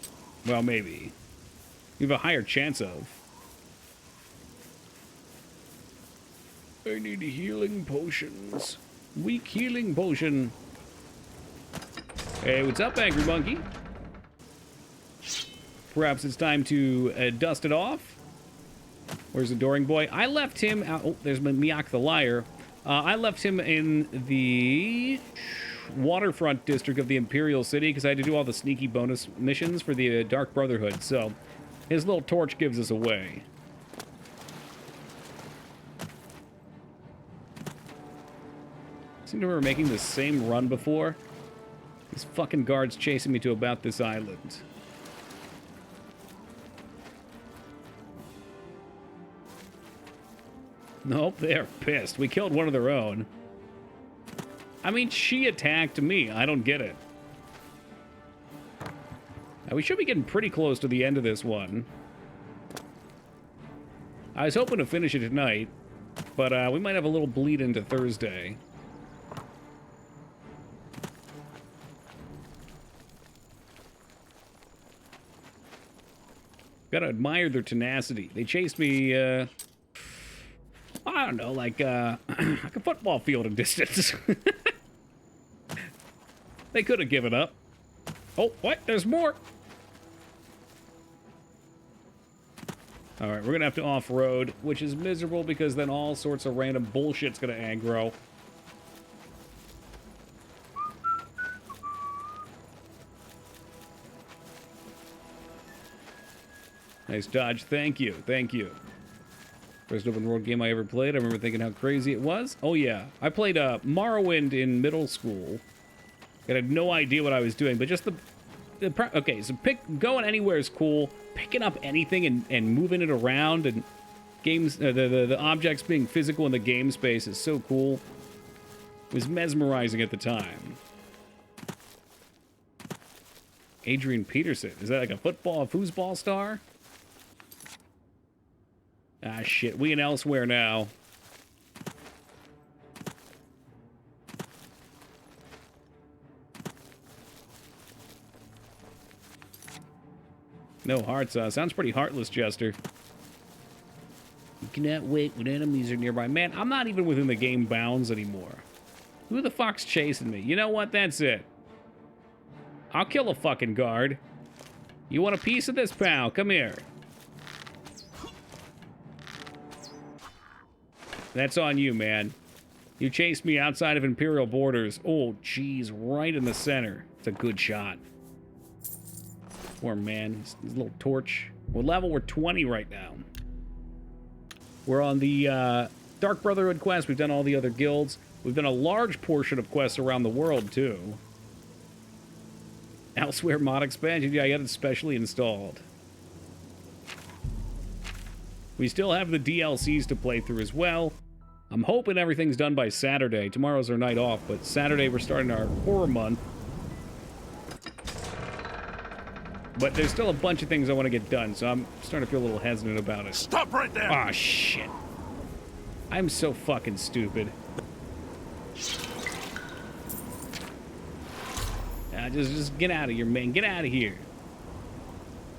Well, maybe. You have a higher chance of. I need healing potions. Weak healing potion. Hey, what's up, Angry Monkey? Perhaps it's time to dust it off. Where's the Adoring Boy? I left him out. Oh, there's Miak the Liar. I left him in the waterfront district of the Imperial City because I had to do all the sneaky bonus missions for the Dark Brotherhood. So his little torch gives us away. Seem to remember making the same run before. These fucking guards chasing me to about this island. Nope, they're pissed. We killed one of their own. I mean, she attacked me. I don't get it. Now, we should be getting pretty close to the end of this one. I was hoping to finish it tonight, but we might have a little bleed into Thursday. Gotta admire their tenacity. They chased me, I don't know, like a football field in distance. They could have given up. Oh, what? There's more. All right, we're going to have to off-road, which is miserable because then all sorts of random bullshit's going to aggro. Nice dodge. Thank you. Thank you. First open world game I ever played. I remember thinking how crazy it was. Oh, yeah. I played Morrowind in middle school. I had no idea what I was doing, but just okay, so going anywhere is cool. Picking up anything and moving it around and games, the objects being physical in the game space is so cool. It was mesmerizing at the time. Adrian Peterson. Is that like a foosball star? Ah, shit. We in elsewhere now. No hearts. Sounds pretty heartless, Jester. You cannot wait when enemies are nearby. Man, I'm not even within the game bounds anymore. Who the fuck's chasing me? You know what? That's it. I'll kill a fucking guard. You want a piece of this, pal? Come here. That's on you, man. You chased me outside of Imperial borders. Oh, jeez, right in the center. It's a good shot. Poor man, his little torch. What level? We're 20 right now. We're on the Dark Brotherhood quest. We've done all the other guilds. We've done a large portion of quests around the world, too. Elsewhere mod expansion. Yeah, I got it specially installed. We still have the DLCs to play through as well. I'm hoping everything's done by Saturday. Tomorrow's our night off, but Saturday we're starting our horror month. But there's still a bunch of things I want to get done, so I'm starting to feel a little hesitant about it. Stop right there! Ah, shit. I'm so fucking stupid. Just get out of here, man. Get out of here.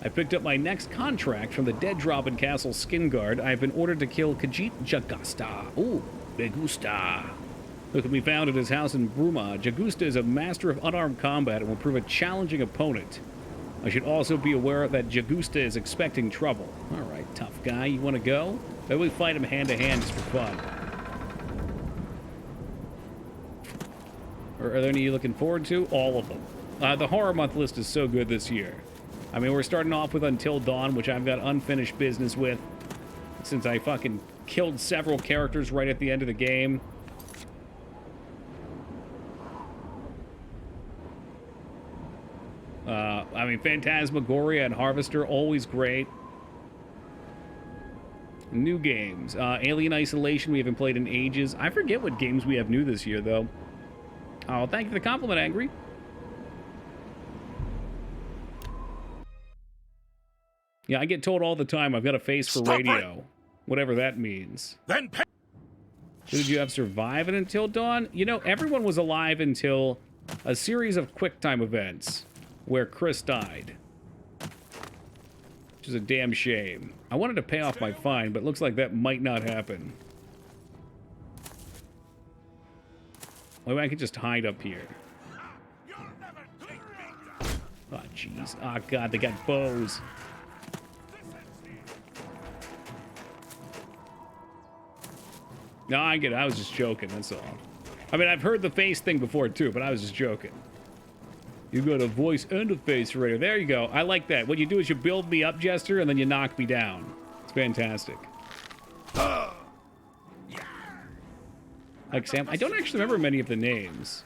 I picked up my next contract from the dead drop in Castle Skinguard. I have been ordered to kill Khajiit Jagusta. Ooh, Jagusta. Who can be found at his house in Bruma. Jagusta is a master of unarmed combat and will prove a challenging opponent. I should also be aware that Jagusta is expecting trouble. All right, tough guy. You want to go? Maybe we fight him hand-to-hand just for fun. Or are there any you looking forward to? All of them. The Horror Month list is so good this year. I mean, we're starting off with Until Dawn, which I've got unfinished business with, since I fucking killed several characters right at the end of the game. I mean, Phantasmagoria and Harvester, always great. New games. Alien Isolation, we haven't played in ages. I forget what games we have new this year, though. Oh, thank you for the compliment, Angry. Yeah, I get told all the time I've got a face for radio. Whatever that means. Then did you have survive it Until Dawn? You know, everyone was alive until a series of QuickTime events where Chris died. Which is a damn shame. I wanted to pay off my fine, but it looks like that might not happen. Maybe I could just hide up here. Oh, jeez. Oh, God, they got bows. No, I get it. I was just joking, that's all. I mean, I've heard the face thing before, too, but I was just joking. You got a voice and a face radio. There you go. I like that. What you do is you build me up, Jester, and then you knock me down. It's fantastic. Like Sam, I don't actually remember many of the names.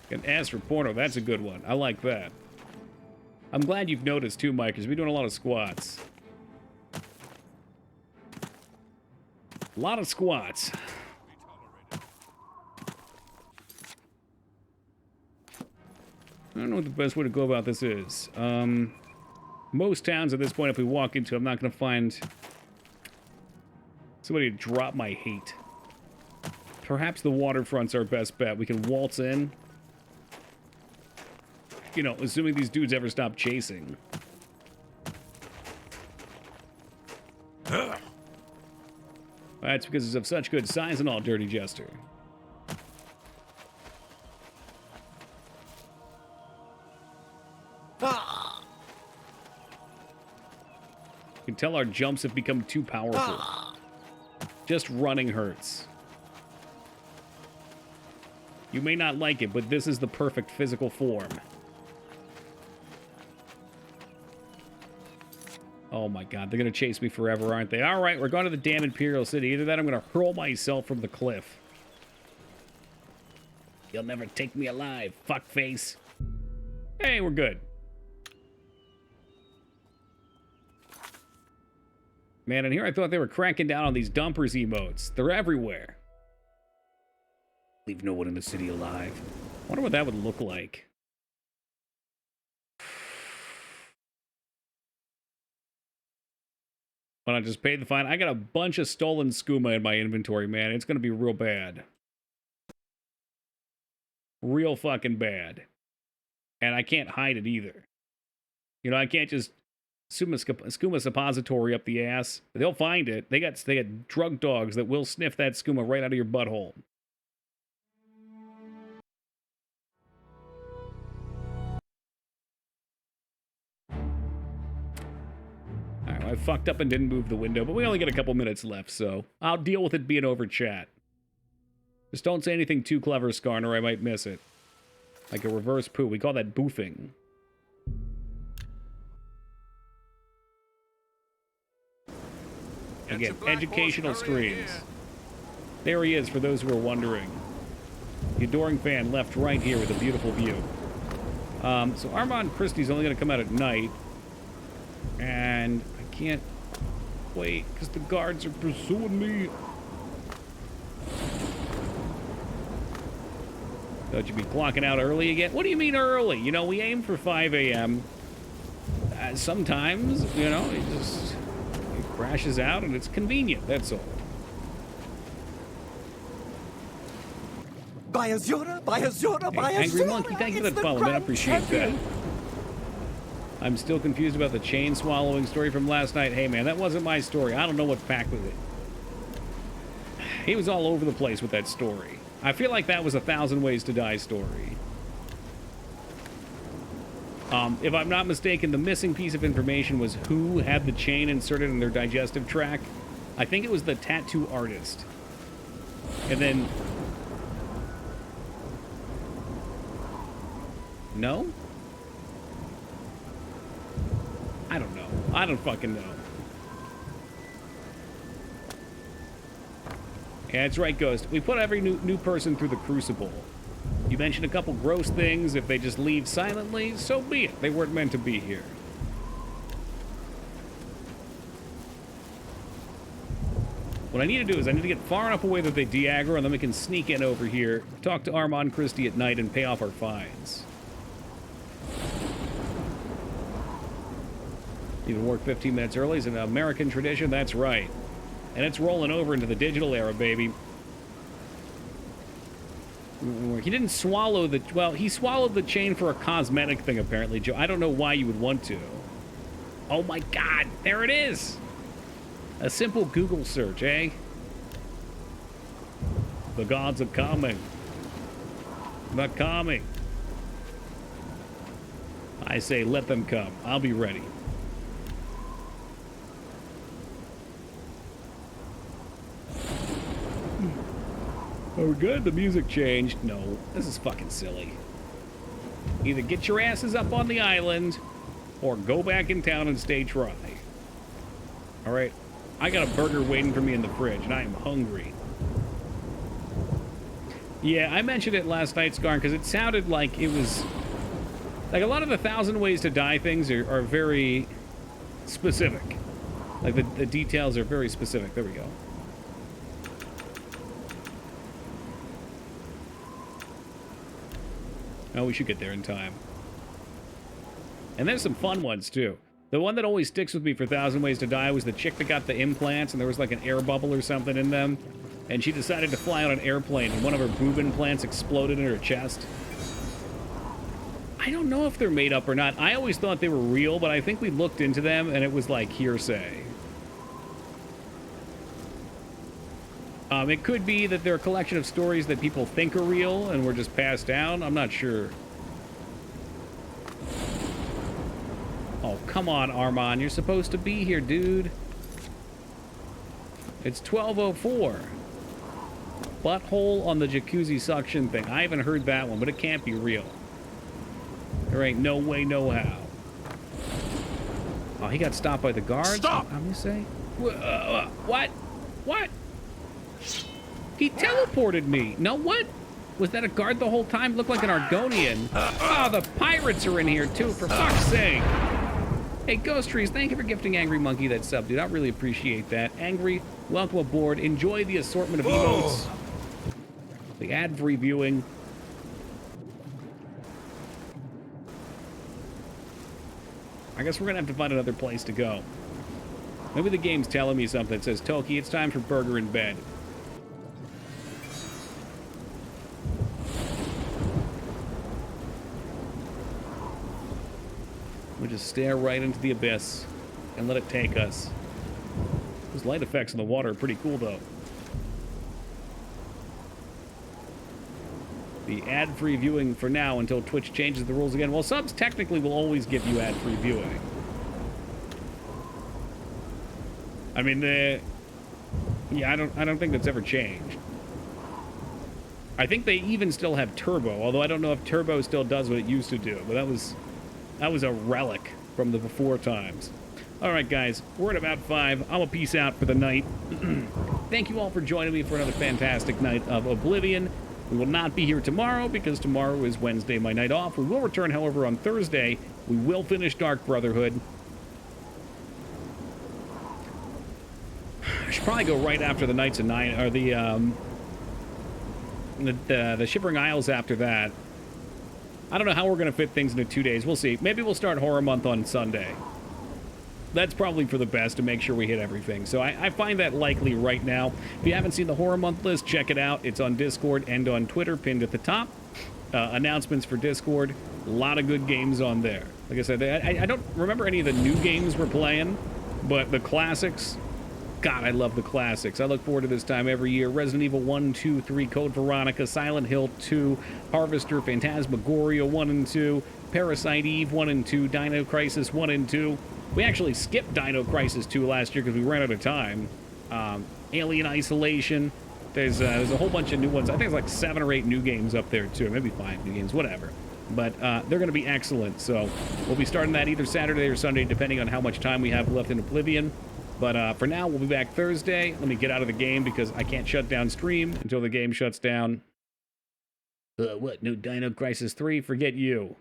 An S for porno, that's a good one. I like that. I'm glad you've noticed too, Mike, because we're doing a lot of squats. A lot of squats. I don't know what the best way to go about this is. Most towns at this point, if we walk into, I'm not going to find somebody to drop my hate. Perhaps the waterfront's our best bet. We can waltz in. You know, assuming these dudes ever stop chasing. That's because it's of such good size and all, Dirty Jester. You can tell our jumps have become too powerful. Just running hurts. You may not like it, but this is the perfect physical form. Oh my god, they're gonna chase me forever, aren't they? Alright, we're going to the damn Imperial City. Either that or I'm gonna hurl myself from the cliff. You'll never take me alive, fuckface. Hey, we're good. Man, in here I thought they were cranking down on these dumpers emotes. They're everywhere. Leave no one in the city alive. I wonder what that would look like. When I just paid the fine, I got a bunch of stolen skooma in my inventory, man. It's going to be real bad. Real fucking bad. And I can't hide it either. You know, I can't just skooma suppository up the ass. They'll find it. They got drug dogs that will sniff that skooma right out of your butthole. Alright, well, I fucked up and didn't move the window, but we only got a couple minutes left, so I'll deal with it being over chat. Just don't say anything too clever, Skarn, or I might miss it. Like a reverse poo. We call that boofing. Again, educational streams. There he is, for those who are wondering. The adoring fan left right here with a beautiful view. So Armand Christie's only going to come out at night. And I can't wait, because the guards are pursuing me. Don't you be clocking out early again? What do you mean early? You know, we aim for 5 a.m. Sometimes, you know, it crashes out and it's convenient, that's all. By Azura, by Azura, by Azura! Angry Monkey, thank you for that follow, man. I appreciate that. I'm still confused about the chain swallowing story from last night. Hey, man, that wasn't my story. I don't know what pack with it. He was all over the place with that story. I feel like that was a 1,000 Ways to Die story. If I'm not mistaken, the missing piece of information was who had the chain inserted in their digestive tract. I think it was the tattoo artist. And then... No? I don't know. I don't fucking know. Yeah, that's right, Ghost. We put every new person through the crucible. You mentioned a couple gross things. If they just leave silently, so be it. They weren't meant to be here. What I need to do is I need to get far enough away that they de-aggro, and then we can sneak in over here, talk to Armand Christie at night, and pay off our fines. Even work 15 minutes early is an American tradition, that's right. And it's rolling over into the digital era, baby. He didn't swallow the... Well, he swallowed the chain for a cosmetic thing, apparently, Joe. I don't know why you would want to. Oh my god, there it is! A simple Google search, eh? The gods are coming. They're coming. I say, let them come. I'll be ready. Are we good? The music changed. No, this is fucking silly. Either get your asses up on the island, or go back in town and stay dry. Alright, I got a burger waiting for me in the fridge, and I am hungry. Yeah, I mentioned it last night, Skarn, because it sounded like it was... Like, a lot of the 1,000 Ways to Die things are very specific. Like, the details are very specific. There we go. Oh, we should get there in time. And there's some fun ones, too. The one that always sticks with me for 1,000 Ways to Die was the chick that got the implants, and there was like an air bubble or something in them. And she decided to fly on an airplane, and one of her boob implants exploded in her chest. I don't know if they're made up or not. I always thought they were real, but I think we looked into them, and it was like hearsay. It could be that they're a collection of stories that people think are real and were just passed down. I'm not sure. Oh, come on, Armand. You're supposed to be here, dude. It's 12:04. Butthole on the jacuzzi suction thing. I haven't heard that one, but it can't be real. There ain't no way, no how. Oh, he got stopped by the guards? Stop! I'm gonna say. What? What? He teleported me. No, what? Was that a guard the whole time? Looked like an Argonian. Oh, the pirates are in here too, for fuck's sake. Hey, Ghost Trees, thank you for gifting Angry Monkey that sub, dude. I really appreciate that. Angry, welcome aboard. Enjoy the assortment of emotes. The ad-free viewing. I guess we're gonna have to find another place to go. Maybe the game's telling me something. It says, Toki, it's time for burger in bed. We'll just stare right into the abyss and let it take us. Those light effects in the water are pretty cool, though. The ad-free viewing for now until Twitch changes the rules again. Well, subs technically will always give you ad-free viewing. I mean, yeah, I don't think that's ever changed. I think they even still have Turbo, although I don't know if Turbo still does what it used to do. But that was a relic from the before times. All right, guys, we're at about 5. I'm gonna peace out for the night. Thank you all for joining me for another fantastic night of Oblivion. We will not be here tomorrow because tomorrow is Wednesday, my night off. We will return, however, on Thursday. We will finish Dark Brotherhood. I should probably go right after the Knights of Nine, or the Shivering Isles after that. I don't know how we're going to fit things into 2 days. We'll see. Maybe we'll start Horror Month on Sunday. That's probably for the best to make sure we hit everything. So I find that likely right now. If you haven't seen the Horror Month list, check it out. It's on Discord and on Twitter, pinned at the top. Announcements for Discord. A lot of good games on there. Like I said, I don't remember any of the new games we're playing, but the classics, God, I love the classics. I look forward to this time every year. Resident Evil 1, 2, 3, Code Veronica, Silent Hill 2, Harvester, Phantasmagoria 1 and 2, Parasite Eve 1 and 2, Dino Crisis 1 and 2. We actually skipped Dino Crisis 2 last year because we ran out of time. Alien Isolation. There's a whole bunch of new ones. I think it's like 7 or 8 new games up there too. Maybe 5 new games, whatever. But they're going to be excellent. So we'll be starting that either Saturday or Sunday, depending on how much time we have left in Oblivion. But for now, we'll be back Thursday. Let me get out of the game because I can't shut down stream until the game shuts down. What? No Dino Crisis 3? Forget you.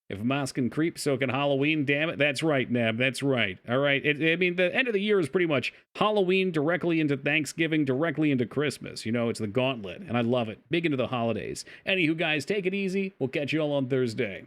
If Mouse can creep, so can Halloween, damn it. That's right, Neb, that's right. All right, I mean, the end of the year is pretty much Halloween directly into Thanksgiving, directly into Christmas. You know, it's the gauntlet, and I love it. Big into the holidays. Anywho, guys, take it easy. We'll catch you all on Thursday.